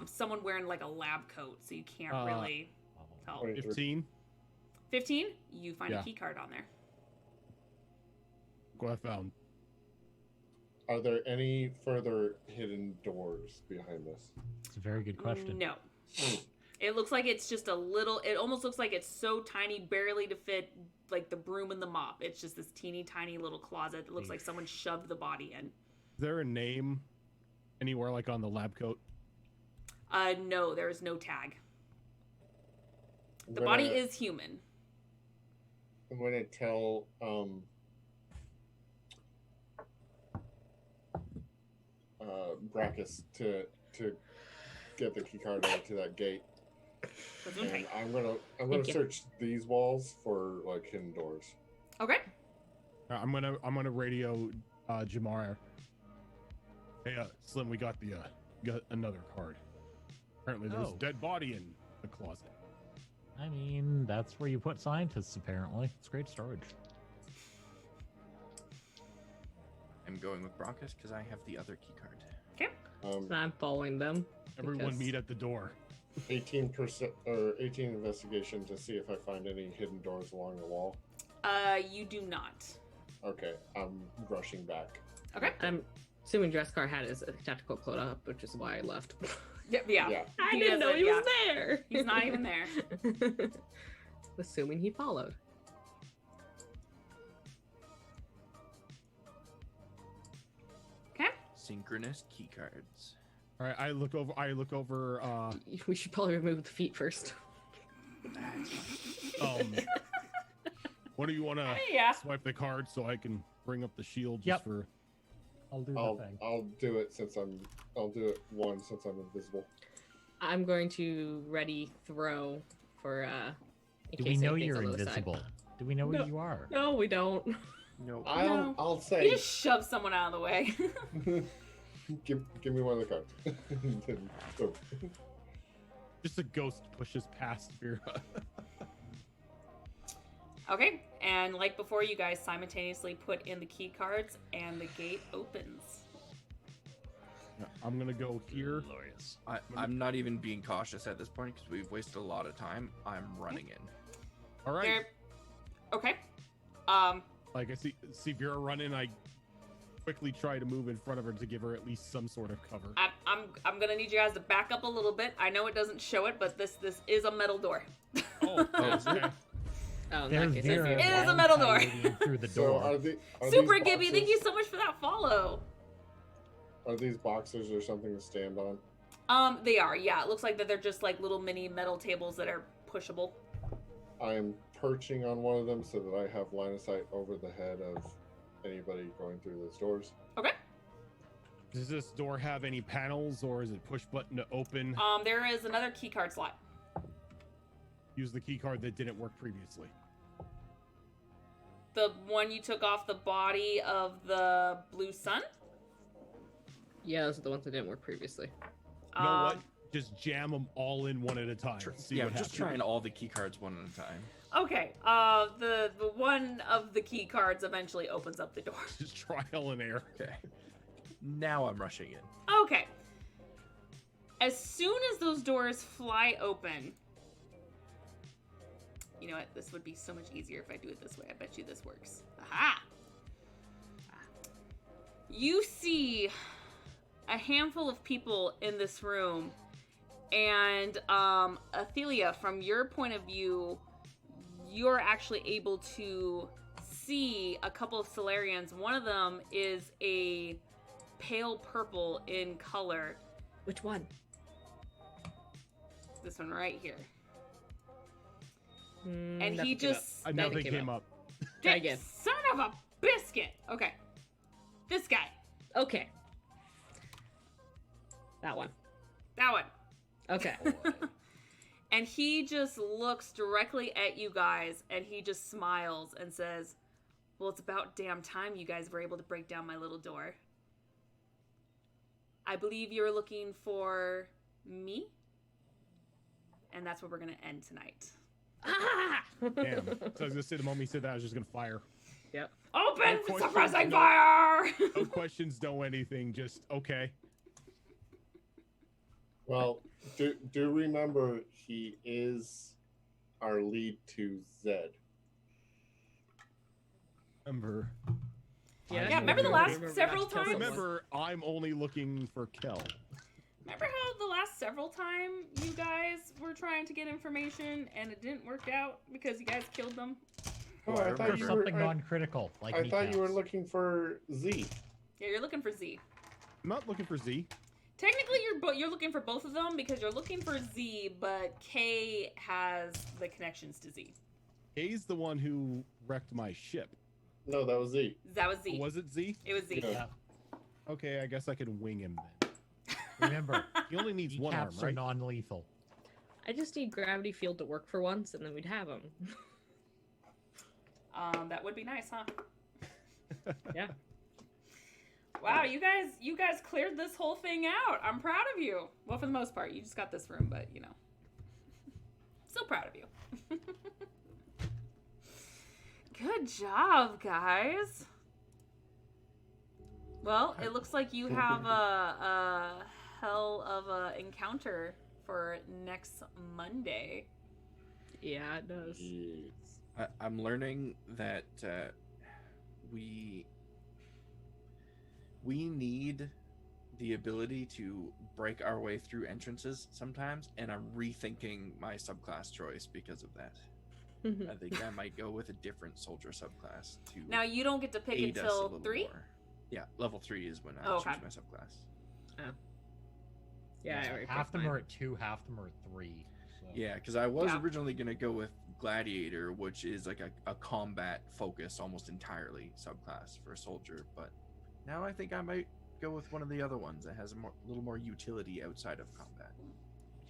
Speaker 1: someone wearing like a lab coat, so you can't really tell.
Speaker 6: 23.
Speaker 2: 15.
Speaker 1: 15, you find
Speaker 2: Yeah.
Speaker 1: a key card on there.
Speaker 2: What I found.
Speaker 6: Are there any further hidden doors behind this?
Speaker 4: It's a very good question.
Speaker 1: No. It looks like it's just a little, it almost looks like it's so tiny, barely to fit like the broom and the mop. It's just this teeny tiny little closet that looks like someone shoved the body in.
Speaker 2: Is there a name anywhere like on the lab coat?
Speaker 1: No, there is no tag.
Speaker 6: I'm
Speaker 1: The
Speaker 6: gonna-
Speaker 1: body is human.
Speaker 6: I'm going to tell Brackus to get the key card over to that gate,
Speaker 1: Okay.
Speaker 6: and I'm gonna
Speaker 3: Thank you.
Speaker 6: search these walls for like hidden doors.
Speaker 1: Okay.
Speaker 2: I'm gonna radio Jamar. Hey, Slim, we got another card. Apparently, there's
Speaker 4: Oh.
Speaker 2: a dead body in the closet.
Speaker 4: I mean, that's where you put scientists, apparently. It's great storage.
Speaker 5: I'm going with Brockus because I have the other key card.
Speaker 1: Okay.
Speaker 3: I'm following them.
Speaker 2: Everyone
Speaker 3: Because-
Speaker 2: meet at the door.
Speaker 6: 18% or 18 investigation to see if I find any hidden doors along the wall.
Speaker 1: You do not.
Speaker 6: Okay, I'm rushing back.
Speaker 1: Okay.
Speaker 3: I'm assuming Dresscar had his tactical coat up, which is why I left.
Speaker 1: Yeah.
Speaker 6: Yeah.
Speaker 3: I
Speaker 1: He
Speaker 3: didn't know
Speaker 1: doesn't-
Speaker 3: he was
Speaker 1: yeah.
Speaker 3: there.
Speaker 1: He's not even there.
Speaker 3: Assuming he followed.
Speaker 1: Okay.
Speaker 5: Synchronous key cards.
Speaker 2: All right, I look over.
Speaker 3: We should probably remove the feet first.
Speaker 2: What do you want to
Speaker 1: Yeah.
Speaker 2: swipe the card so I can bring up the shield just
Speaker 4: Yep.
Speaker 2: for?
Speaker 4: I'll do the
Speaker 6: I'll
Speaker 4: thing.
Speaker 6: do it since I'll do it once since I'm invisible.
Speaker 3: I'm going to ready throw for in
Speaker 4: Do we
Speaker 3: case
Speaker 4: know
Speaker 3: anything's
Speaker 4: you're
Speaker 3: on the other side.
Speaker 4: invisible? Do we know where
Speaker 3: No.
Speaker 4: you are?
Speaker 3: No, we don't.
Speaker 5: No.
Speaker 6: I'll
Speaker 1: You
Speaker 6: say
Speaker 1: just shove someone out of the way.
Speaker 6: give me one of the cards. Then, so,
Speaker 2: Just a ghost pushes past Vera.
Speaker 1: Okay, and like before, you guys simultaneously put in the key cards, and the gate opens.
Speaker 2: I'm gonna go here.
Speaker 4: Glorious.
Speaker 5: I'm not even being cautious at this point because we've wasted a lot of time. I'm running in.
Speaker 2: All right.
Speaker 1: There. Okay.
Speaker 2: Like I see Vera running. I quickly try to move in front of her to give her at least some sort of cover.
Speaker 1: I'm gonna need you guys to back up a little bit. I know it doesn't show it, but this is a metal door.
Speaker 2: Oh, okay.
Speaker 3: Oh, in
Speaker 4: There's
Speaker 3: that case,
Speaker 4: Vera
Speaker 1: It is a
Speaker 4: wild
Speaker 1: metal door.
Speaker 4: piloting through the
Speaker 6: so
Speaker 4: door.
Speaker 6: are
Speaker 1: Super
Speaker 6: these
Speaker 1: Gibby, thank
Speaker 6: boxes-
Speaker 1: you so much for that follow.
Speaker 6: Are these boxes or something to stand on?
Speaker 1: They are. Yeah, it looks like that they're just like little mini metal tables that are pushable.
Speaker 6: I am perching on one of them so that I have line of sight over the head of anybody going through those doors.
Speaker 1: Okay.
Speaker 2: Does this door have any panels, or is it push button to open?
Speaker 1: There is another key card slot.
Speaker 2: Use the key card that didn't work previously.
Speaker 1: The one you took off the body of the blue sun.
Speaker 3: Yeah, those are the ones that didn't work previously.
Speaker 2: You know what? Just jam them all in one at a time. See
Speaker 5: yeah,
Speaker 2: what
Speaker 5: just
Speaker 2: happens.
Speaker 5: trying all the key cards one at a time.
Speaker 1: Okay. The one of the key cards eventually opens up the door.
Speaker 2: Just trial and error.
Speaker 5: Okay. Now I'm rushing in.
Speaker 1: Okay. As soon as those doors fly open, you know what? This would be so much easier if I do it this way. I bet you this works. Aha! You see a handful of people in this room, and Athelia, from your point of view, you're actually able to see a couple of Solarians. One of them is a pale purple in color.
Speaker 3: Which one?
Speaker 1: This one right here. And
Speaker 3: Nothing
Speaker 1: he
Speaker 3: came up.
Speaker 1: just
Speaker 2: Nothing came up.
Speaker 3: Try again.
Speaker 1: Son of a biscuit. Okay. This guy.
Speaker 3: Okay. That one.
Speaker 1: That one.
Speaker 3: Okay.
Speaker 1: And he just looks directly at you guys and he just smiles and says, "Well, it's about damn time you guys were able to break down my little door. I believe you're looking for me. And that's where we're going to end tonight."
Speaker 3: Ah!
Speaker 2: Damn. So I was gonna say the moment he said that, I was just gonna fire.
Speaker 3: Yep.
Speaker 1: Open
Speaker 2: No
Speaker 1: suppressing
Speaker 2: questions, no-
Speaker 1: fire!
Speaker 2: No questions, no anything. Just okay.
Speaker 6: Well, do remember he is our lead to Zed.
Speaker 2: Remember,
Speaker 1: Yeah, remember the last several
Speaker 3: kill someone.
Speaker 1: times?
Speaker 2: remember, I'm only looking for Kel.
Speaker 1: Remember how the last several times you guys were trying to get information and it didn't work out because you guys killed them?
Speaker 6: Oh,
Speaker 5: I
Speaker 6: I thought
Speaker 4: Or
Speaker 6: you
Speaker 4: something
Speaker 6: were.
Speaker 4: non-critical, like
Speaker 6: I thought you were
Speaker 4: kneecaps.
Speaker 6: looking for Z.
Speaker 1: Yeah, you're looking for Z.
Speaker 2: I'm not looking for Z.
Speaker 1: Technically, you're looking for both of them because you're looking for Z, but K has the connections to Z.
Speaker 2: A's the one who wrecked my ship.
Speaker 6: No, that was Z.
Speaker 1: That was Z.
Speaker 2: Was it Z?
Speaker 1: It was Z.
Speaker 6: Yeah.
Speaker 4: Yeah.
Speaker 2: Okay, I guess I can wing him then.
Speaker 4: Remember,
Speaker 2: He only needs one arm,
Speaker 4: kneecaps are
Speaker 2: right?
Speaker 4: non-lethal.
Speaker 3: I just need gravity field to work for once, and then we'd have them.
Speaker 1: That would be nice, huh?
Speaker 3: Yeah.
Speaker 1: Wow, you guys cleared this whole thing out. I'm proud of you. Well, for the most part, you just got this room, but still proud of you. Good job, guys. Well, it looks like you have a hell of a encounter for next Monday.
Speaker 3: Yeah, it does.
Speaker 5: I'm learning that we need the ability to break our way through entrances sometimes, and I'm rethinking my subclass choice because of that. I think I might go with a different soldier subclass to
Speaker 1: Now you don't get to pick
Speaker 5: aid us a
Speaker 1: until
Speaker 5: little
Speaker 1: 3.
Speaker 5: more. Yeah, level 3 is when I
Speaker 1: Oh,
Speaker 5: choose
Speaker 1: okay.
Speaker 5: my subclass.
Speaker 3: Yeah, I already
Speaker 4: half
Speaker 3: picked
Speaker 4: them
Speaker 3: mine.
Speaker 4: are at 2, half them are at 3. So.
Speaker 5: Yeah, because I was
Speaker 1: Yeah.
Speaker 5: originally going to go with Gladiator, which is like a combat focus almost entirely subclass for a soldier, but now I think I might go with one of the other ones that has a little more utility outside of combat.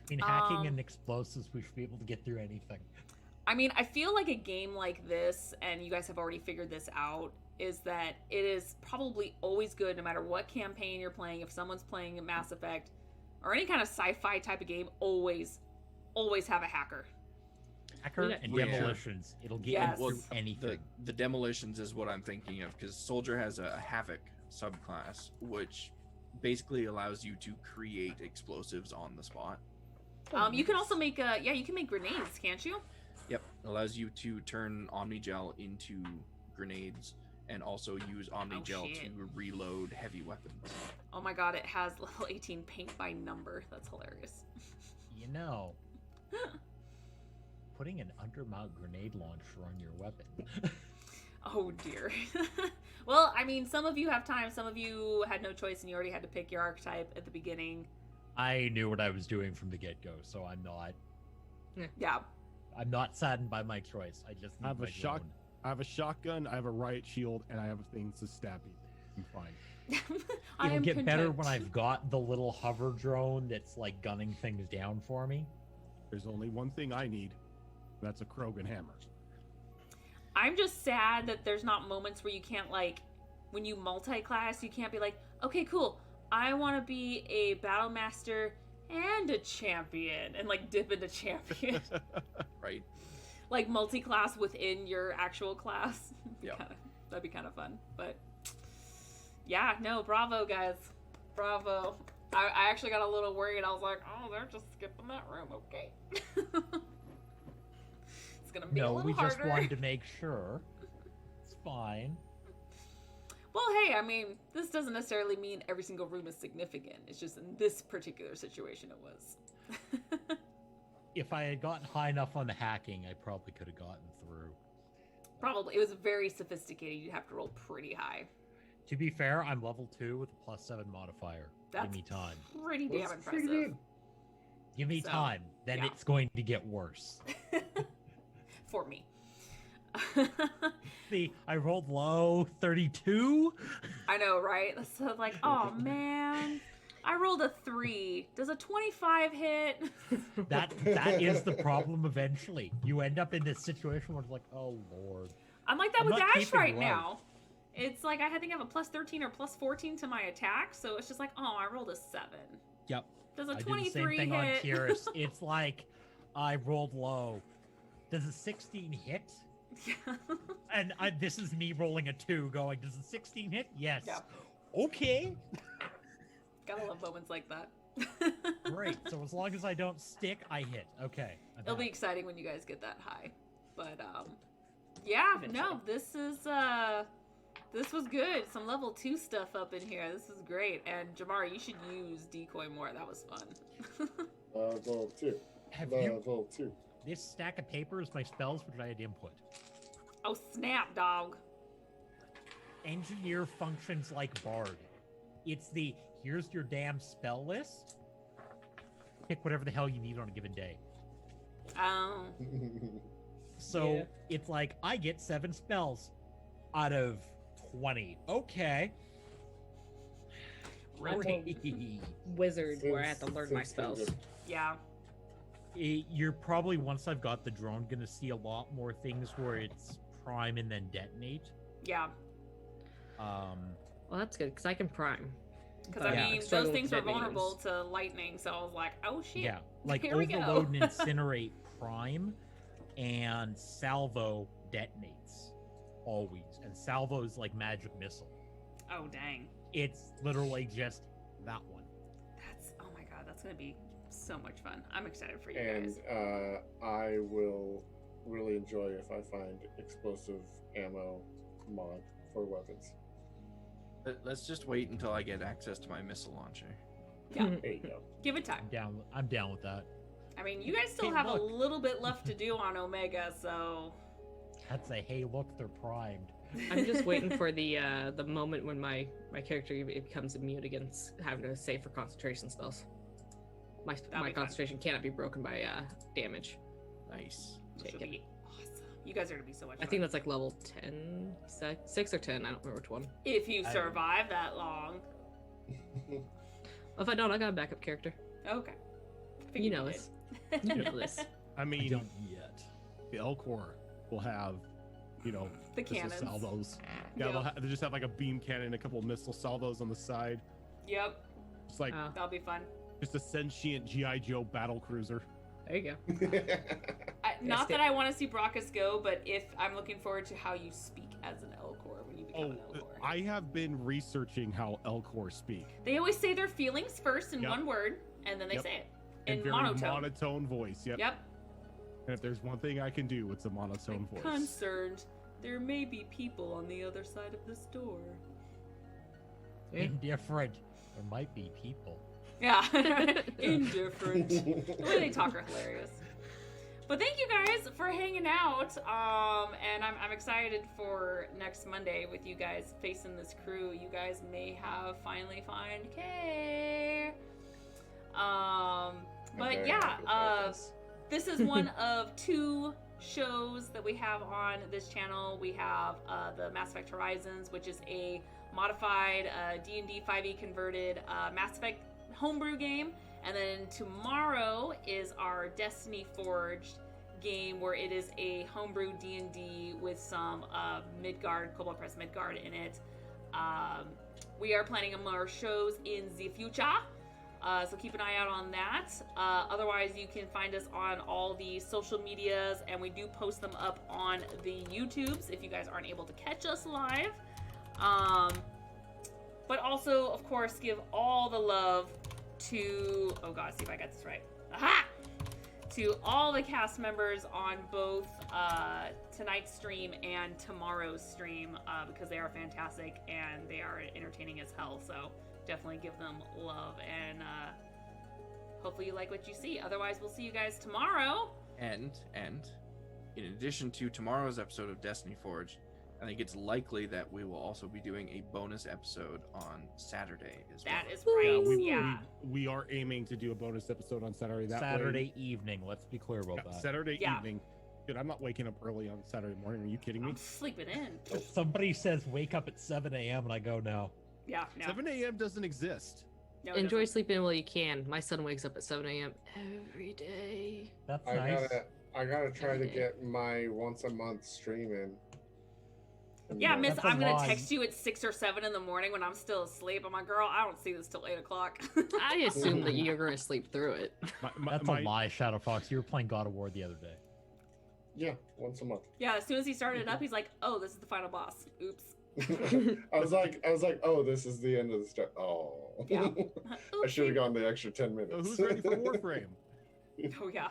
Speaker 4: Between hacking
Speaker 1: Um,
Speaker 4: and explosives, we should be able to get through anything.
Speaker 1: I mean, I feel like a game like this, and you guys have already figured this out, is that it is probably always good, no matter what campaign you're playing. If someone's playing a Mass Effect or any kind of sci-fi type of game, always have a hacker.
Speaker 4: Hacker
Speaker 3: Yeah.
Speaker 4: and
Speaker 5: Yeah.
Speaker 4: demolitions. It'll get
Speaker 1: Yes.
Speaker 4: you
Speaker 1: Well,
Speaker 4: through anything.
Speaker 5: The demolitions is what I'm thinking of, because Soldier has a Havoc subclass, which basically allows you to create explosives on the spot.
Speaker 1: You can also make you can make grenades, can't you?
Speaker 5: Yep, allows you to turn Omnigel into grenades, and also use Omnigel
Speaker 1: shit.
Speaker 5: to reload heavy weapons.
Speaker 1: Oh my god, it has level 18 paint by number. That's hilarious.
Speaker 4: You know, putting an undermount grenade launcher on your weapon.
Speaker 1: Oh dear. Well, I mean, some of you have time, some of you had no choice and you already had to pick your archetype at the beginning.
Speaker 4: I knew what I was doing from the get-go, so I'm
Speaker 1: Yeah.
Speaker 4: not saddened by my choice. I just
Speaker 2: I have
Speaker 4: need
Speaker 2: a
Speaker 4: my
Speaker 2: shock.
Speaker 4: drone.
Speaker 2: I have a shotgun, I have a riot shield, and I have things to stab people. I'm fine.
Speaker 1: I
Speaker 4: It'll
Speaker 1: am
Speaker 4: get better
Speaker 1: content.
Speaker 4: when I've got the little hover drone that's like gunning things down for me.
Speaker 2: There's only one thing I need. That's a Krogan hammer.
Speaker 1: I'm just sad that there's not moments where you can't, like, when you multi-class, you can't be like, okay, cool, I want to be a battle master and a champion, and like dip into champion.
Speaker 5: Right?
Speaker 1: Like multi-class within your actual class.
Speaker 5: Yep.
Speaker 1: That'd be kind of fun. But yeah, no, bravo guys, bravo. I actually got a little worried. I was like, oh, they're just skipping that room. Okay. It's gonna be a
Speaker 4: No,
Speaker 1: little
Speaker 4: we
Speaker 1: harder.
Speaker 4: just wanted to make sure. It's fine.
Speaker 1: Well, hey, I mean, this doesn't necessarily mean every single room is significant. It's just in this particular situation it was.
Speaker 4: If I had gotten high enough on the hacking, I probably could have gotten through.
Speaker 1: Probably. It was very sophisticated. You'd have to roll pretty high.
Speaker 4: To be fair, I'm level 2 with a +7 modifier.
Speaker 1: That's
Speaker 4: Give me time.
Speaker 1: pretty damn
Speaker 6: That's pretty
Speaker 1: impressive.
Speaker 6: good.
Speaker 4: Give me
Speaker 1: So,
Speaker 4: time. Then
Speaker 1: yeah.
Speaker 4: it's going to get worse.
Speaker 1: For me.
Speaker 4: See, I rolled low, 32.
Speaker 1: I know, right? So like, oh man, I rolled a 3. Does a 25 hit?
Speaker 4: That is the problem eventually. You end up in this situation where it's like, oh lord.
Speaker 1: I'm like that
Speaker 4: I'm
Speaker 1: with
Speaker 4: not
Speaker 1: Ash
Speaker 4: keeping
Speaker 1: right
Speaker 4: right.
Speaker 1: now. It's like I think I have a +13 or +14 to my attack, so it's just like, oh, I rolled a 7.
Speaker 4: Yep.
Speaker 1: Does a
Speaker 4: I did the
Speaker 1: 23
Speaker 4: same thing on
Speaker 1: hit?
Speaker 4: Kyrus. It's like I rolled low. Does a 16 hit?
Speaker 1: Yeah.
Speaker 4: And this is me rolling a 2 going, does the 16 hit? Yes.
Speaker 1: Yeah.
Speaker 4: Okay.
Speaker 1: Gotta love moments like that.
Speaker 4: Great. So as long as I don't stick, I hit. Okay. I'm
Speaker 1: It'll be
Speaker 4: happy.
Speaker 1: exciting when you guys get that high. But yeah,
Speaker 3: Eventually.
Speaker 1: no, this was good. Some level 2 stuff up in here. This is great. And Jamar, you should use decoy more. That was fun.
Speaker 6: Level 2.
Speaker 4: Have you...
Speaker 6: Level 2.
Speaker 4: This stack of paper is my spells, which I had input.
Speaker 1: Oh, snap, dog.
Speaker 4: Engineer functions like Bard. It's the, here's your damn spell list. Pick whatever the hell you need on a given day.
Speaker 1: Oh.
Speaker 4: So
Speaker 3: Yeah.
Speaker 4: it's like, I get 7 spells out of 20. Okay.
Speaker 3: I'm a
Speaker 4: Great.
Speaker 3: wizard where I have to learn my
Speaker 6: Seems
Speaker 3: spells.
Speaker 6: good.
Speaker 1: Yeah.
Speaker 4: You're probably, once I've got the drone, gonna see a lot more things where it's prime and then detonate.
Speaker 1: Yeah.
Speaker 3: Well, that's good because I can prime.
Speaker 1: Because,
Speaker 3: But
Speaker 1: I
Speaker 4: Yeah.
Speaker 1: mean,
Speaker 3: struggle
Speaker 1: those
Speaker 3: with
Speaker 1: things were
Speaker 3: detonators.
Speaker 1: vulnerable to lightning, so I was like, oh, shit.
Speaker 4: Yeah, like
Speaker 1: Here we go.
Speaker 4: overload and incinerate prime, and salvo detonates always. And salvo is like magic missile.
Speaker 1: Oh, dang.
Speaker 4: It's literally just that one.
Speaker 1: That's, oh my god, that's going to be so much fun. I'm excited for you
Speaker 6: And
Speaker 1: guys.
Speaker 6: I will really enjoy if I find explosive ammo mod for weapons.
Speaker 5: Let's just wait until I get access to my missile launcher.
Speaker 1: Yeah.
Speaker 6: There you go.
Speaker 1: Give it time.
Speaker 4: I'm down with that.
Speaker 1: I mean, you guys still
Speaker 4: Hey,
Speaker 1: have a
Speaker 4: look.
Speaker 1: little bit left to do on Omega, so
Speaker 4: That's a hey look, they're primed.
Speaker 3: I'm just waiting for the moment when my character becomes immune against having to save for concentration spells. My
Speaker 1: be
Speaker 3: my
Speaker 1: fun.
Speaker 3: concentration cannot be broken by damage.
Speaker 5: Nice.
Speaker 1: Which
Speaker 3: Take
Speaker 1: would
Speaker 3: it.
Speaker 1: be awesome. You guys are gonna be so much fun.
Speaker 3: I think that's like level 10, 6 or 10. I don't remember which one.
Speaker 1: if you
Speaker 4: I-
Speaker 1: survive that long.
Speaker 3: If I don't, I got a backup character.
Speaker 1: Okay.
Speaker 3: You know this. You know this.
Speaker 2: I
Speaker 4: I
Speaker 2: mean,
Speaker 4: don't yet.
Speaker 2: the Elcor will have, you know,
Speaker 1: The
Speaker 2: missile
Speaker 1: cannons.
Speaker 2: salvos. Yeah,
Speaker 1: Yep.
Speaker 2: they'll just have like a beam cannon, a couple of missile salvos on the side.
Speaker 1: Yep.
Speaker 2: It's like
Speaker 3: Oh,
Speaker 1: That'll be fun.
Speaker 2: just a sentient GI Joe battle cruiser.
Speaker 3: there you go.
Speaker 1: Not
Speaker 3: stay-
Speaker 1: that I want to see Brackus go, but if I'm looking forward to how you speak as an Elcor when you become
Speaker 2: Oh,
Speaker 1: an Elcor.
Speaker 2: I have been researching how Elcor speak.
Speaker 1: They always say their feelings first in
Speaker 2: Yep.
Speaker 1: one word, and then they
Speaker 2: Yep.
Speaker 1: say it
Speaker 2: In
Speaker 1: in
Speaker 2: very
Speaker 1: monotone.
Speaker 2: monotone voice. Yep.
Speaker 1: Yep.
Speaker 2: And if there's one thing I can do, it's a monotone
Speaker 1: I'm
Speaker 2: voice.
Speaker 1: concerned. There may be people on the other side of this door.
Speaker 3: Yeah.
Speaker 4: Indifferent. There might be people.
Speaker 1: Yeah. Indifferent. The way they talk are hilarious. But thank you guys for hanging out. And I'm excited for next Monday with you guys facing this crew. You guys may have finally find Kay. But yeah, this is one of 2 shows that we have on this channel. We have the Mass Effect Horizons, which is a modified D&D 5e converted Mass Effect homebrew game. And then tomorrow is our Destiny Forged game, where it is a homebrew D&D with some Midgard, Cobalt Press Midgard in it. We are planning more shows in the future. So keep an eye out on that. Otherwise, you can find us on all the social medias, and we do post them up on the YouTubes if you guys aren't able to catch us live. But also, of course, give all the love to, oh god, see if I got this right. Aha! To all the cast members on both tonight's stream and tomorrow's stream, because they are fantastic and they are entertaining as hell. So definitely give them love, and hopefully you like what you see. Otherwise, we'll see you guys tomorrow.
Speaker 5: And in addition to tomorrow's episode of Destiny Forge, I think it's likely that we will also be doing a bonus episode on Saturday as well.
Speaker 1: That is right. Yeah.
Speaker 2: We are aiming to do a bonus episode on Saturday. That
Speaker 4: Saturday evening. Let's be clear about
Speaker 2: Way,
Speaker 4: that.
Speaker 2: Saturday
Speaker 1: Yeah.
Speaker 2: evening. Dude, I'm not waking up early on Saturday morning. Are you kidding me?
Speaker 1: I'm sleeping in.
Speaker 4: If somebody says wake up at 7 a.m. and I go no.
Speaker 1: Yeah. No.
Speaker 2: 7 a.m. doesn't exist.
Speaker 1: No, it
Speaker 3: Enjoy
Speaker 1: doesn't.
Speaker 3: sleeping while you can. My son wakes up at 7 a.m. every day.
Speaker 4: That's
Speaker 6: I
Speaker 4: nice.
Speaker 6: gotta try to
Speaker 3: Okay.
Speaker 6: get my once a month stream in. And,
Speaker 1: Yeah, Miss,
Speaker 4: That's a
Speaker 1: I'm gonna
Speaker 4: lie.
Speaker 1: text you at 6 or 7 in the morning when I'm still asleep. I'm like, girl, I don't see this till 8 o'clock.
Speaker 3: I assume that you're going to sleep through it.
Speaker 4: That's a lie, Shadow Fox. You were playing God of War the other day.
Speaker 6: Yeah, once a month.
Speaker 1: Yeah, as soon as he started it up, he's like, "Oh, this is the final boss." Oops.
Speaker 6: I was like, oh, this is the end of the start. Oh,
Speaker 1: Yeah.
Speaker 6: I should have gone the extra 10 minutes.
Speaker 2: So who's ready for Warframe?
Speaker 1: Oh yeah.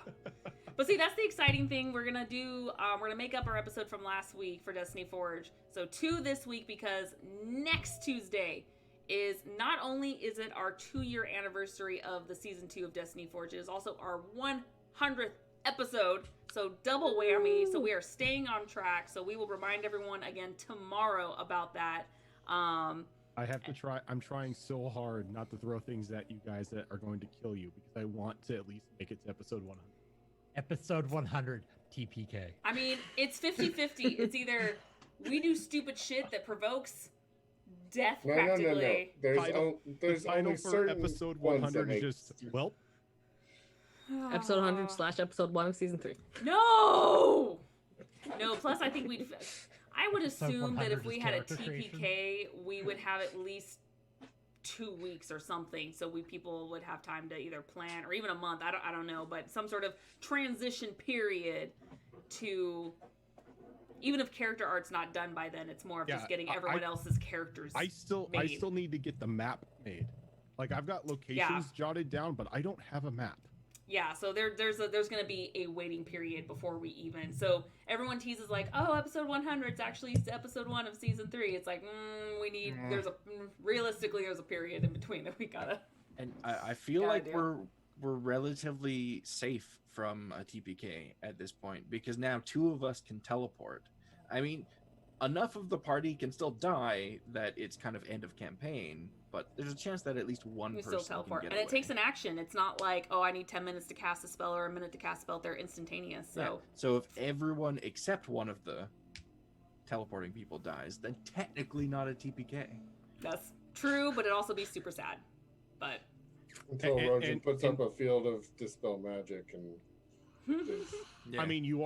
Speaker 1: But see, that's the exciting thing. We're gonna do. We're gonna make up our episode from last week for Destiny Forge. So 2 this week, because next Tuesday is not only is it our 2-year anniversary of the season 2 of Destiny Forge, it is also our 100th episode. So double whammy. So we are staying on track. So we will remind everyone again tomorrow about that.
Speaker 2: I have to try. I'm trying so hard not to throw things at you guys that are going to kill you, because I want to at least make it to episode 100.
Speaker 4: Episode 100 TPK.
Speaker 1: I mean, it's 50-50. It's either we do stupid shit that provokes death
Speaker 6: No.
Speaker 1: practically.
Speaker 6: There's
Speaker 2: Title
Speaker 6: only
Speaker 2: for
Speaker 6: certain
Speaker 2: episode
Speaker 6: ones that
Speaker 2: 100
Speaker 6: make
Speaker 2: is just, well,
Speaker 3: Episode 100 / episode 1 of season 3.
Speaker 1: No! No, plus I think I would
Speaker 4: Episode
Speaker 1: assume that if
Speaker 4: 100
Speaker 1: we
Speaker 4: is
Speaker 1: had a
Speaker 4: character
Speaker 1: TPK, we would have at least 2 weeks or something, so people would have time to either plan, or even a month. I don't know, but some sort of transition period to, even if character art's not done by then, it's more of just getting everyone else's characters.
Speaker 2: I still need to get the map made. Like, I've got locations jotted down, but I don't have a map.
Speaker 1: Yeah, so there's going to be a waiting period before we even. So everyone teases like, oh, episode 100 is actually episode 1 of season 3. It's like, we need. Realistically, there's a period in between that we gotta.
Speaker 5: And I feel like we're relatively safe from a TPK at this point, because now 2 of us can teleport. I mean, enough of the party can still die that it's kind of end of campaign, but there's a chance that at least one person
Speaker 1: still teleport,
Speaker 5: can get
Speaker 1: and
Speaker 5: away.
Speaker 1: it takes an action. It's not like, oh, I need 10 minutes to cast a spell or a minute to cast a spell. They're instantaneous. So
Speaker 5: Yeah. So if everyone except one of the teleporting people dies, then technically not a TPK.
Speaker 1: that's true, but it'd also be super sad. But
Speaker 6: Until
Speaker 2: And-
Speaker 6: Rojan
Speaker 2: and-
Speaker 6: puts up a field of Dispel Magic and
Speaker 2: I mean, you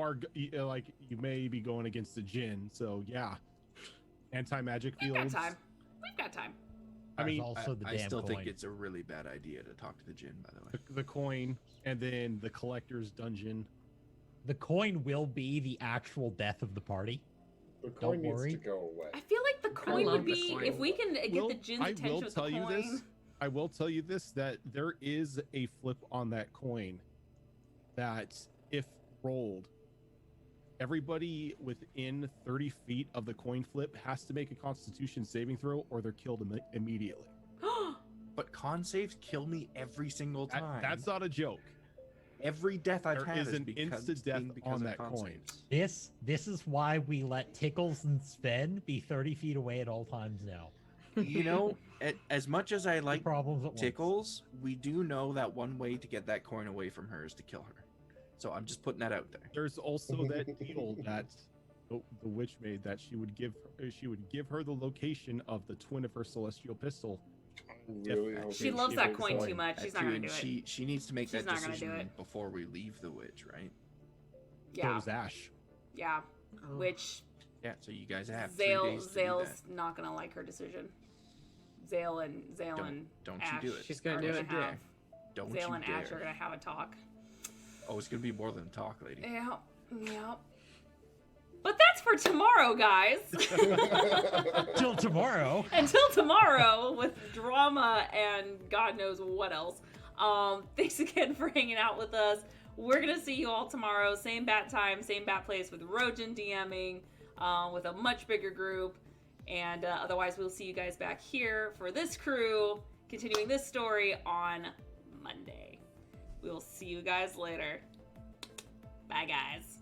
Speaker 2: may be going against a Jinn, so yeah. Anti-magic
Speaker 1: we've
Speaker 2: fields.
Speaker 1: got time. We've got time.
Speaker 2: I mean,
Speaker 4: also the
Speaker 5: I
Speaker 4: damn
Speaker 5: still
Speaker 4: coin.
Speaker 5: think it's a really bad idea to talk to the Jinn, by the way.
Speaker 2: the coin, and then the collector's dungeon.
Speaker 4: The coin will be the actual death of the party.
Speaker 6: the coin needs
Speaker 4: worry.
Speaker 6: to go away.
Speaker 1: I feel like the coin
Speaker 3: love
Speaker 1: would
Speaker 3: the
Speaker 1: be,
Speaker 3: coin.
Speaker 1: if we can get
Speaker 2: Will-
Speaker 1: the Jinn's
Speaker 2: I
Speaker 1: attention
Speaker 2: will
Speaker 1: with
Speaker 2: tell
Speaker 1: the
Speaker 2: you
Speaker 1: coin.
Speaker 2: this. I will tell you this, that there is a flip on that coin that, if rolled, everybody within 30 feet of the coin flip has to make a Constitution saving throw, or they're killed immediately.
Speaker 5: But con saves kill me every single time.
Speaker 2: That's not a joke.
Speaker 5: Every death I've
Speaker 2: There
Speaker 5: had
Speaker 2: is
Speaker 5: is
Speaker 2: an
Speaker 5: because
Speaker 2: instant death
Speaker 5: because
Speaker 2: on
Speaker 5: of
Speaker 2: that
Speaker 5: con
Speaker 2: coin.
Speaker 5: saves.
Speaker 4: This is why we let Tickles and Sven be 30 feet away at all times now.
Speaker 5: You know, as much as I
Speaker 4: Two
Speaker 5: like
Speaker 4: problems at once.
Speaker 5: Tickles, we do know that one way to get that coin away from her is to kill her. So I'm just putting that out there.
Speaker 2: There's also that deal that the witch made, that she would give her the location of the twin of her celestial pistol.
Speaker 6: Really
Speaker 2: If-
Speaker 6: hope
Speaker 1: She
Speaker 6: she
Speaker 1: loves that
Speaker 6: takes
Speaker 1: coin
Speaker 6: the
Speaker 1: too much. She's
Speaker 5: That
Speaker 1: not
Speaker 5: too,
Speaker 1: gonna do
Speaker 5: and
Speaker 1: it.
Speaker 5: She needs to make
Speaker 1: She's
Speaker 5: that
Speaker 1: not gonna do
Speaker 5: decision
Speaker 1: it.
Speaker 5: before we leave the witch, right?
Speaker 2: So
Speaker 1: Yeah,
Speaker 2: does Ash.
Speaker 1: yeah.
Speaker 3: Oh.
Speaker 1: Which
Speaker 5: Yeah. So you guys have 3 days to do
Speaker 1: Zale's
Speaker 5: that.
Speaker 1: not gonna like her decision. Zale and
Speaker 5: Don't
Speaker 1: Ash
Speaker 5: you do it?
Speaker 3: She's gonna
Speaker 1: are
Speaker 3: do
Speaker 1: gonna
Speaker 3: it.
Speaker 1: have
Speaker 5: Don't
Speaker 1: Zale
Speaker 5: you
Speaker 1: and
Speaker 5: dare.
Speaker 1: Ash are gonna have a talk.
Speaker 5: Oh, it's gonna be more than talk, lady.
Speaker 1: Yeah, yeah. But that's for tomorrow, guys.
Speaker 4: Till tomorrow.
Speaker 1: Until tomorrow with drama and God knows what else. Thanks again for hanging out with us. We're gonna see you all tomorrow, same bat time, same bat place, with Rojan DMing, with a much bigger group. And otherwise, we'll see you guys back here for this crew, continuing this story on Monday. We will see you guys later. Bye, guys.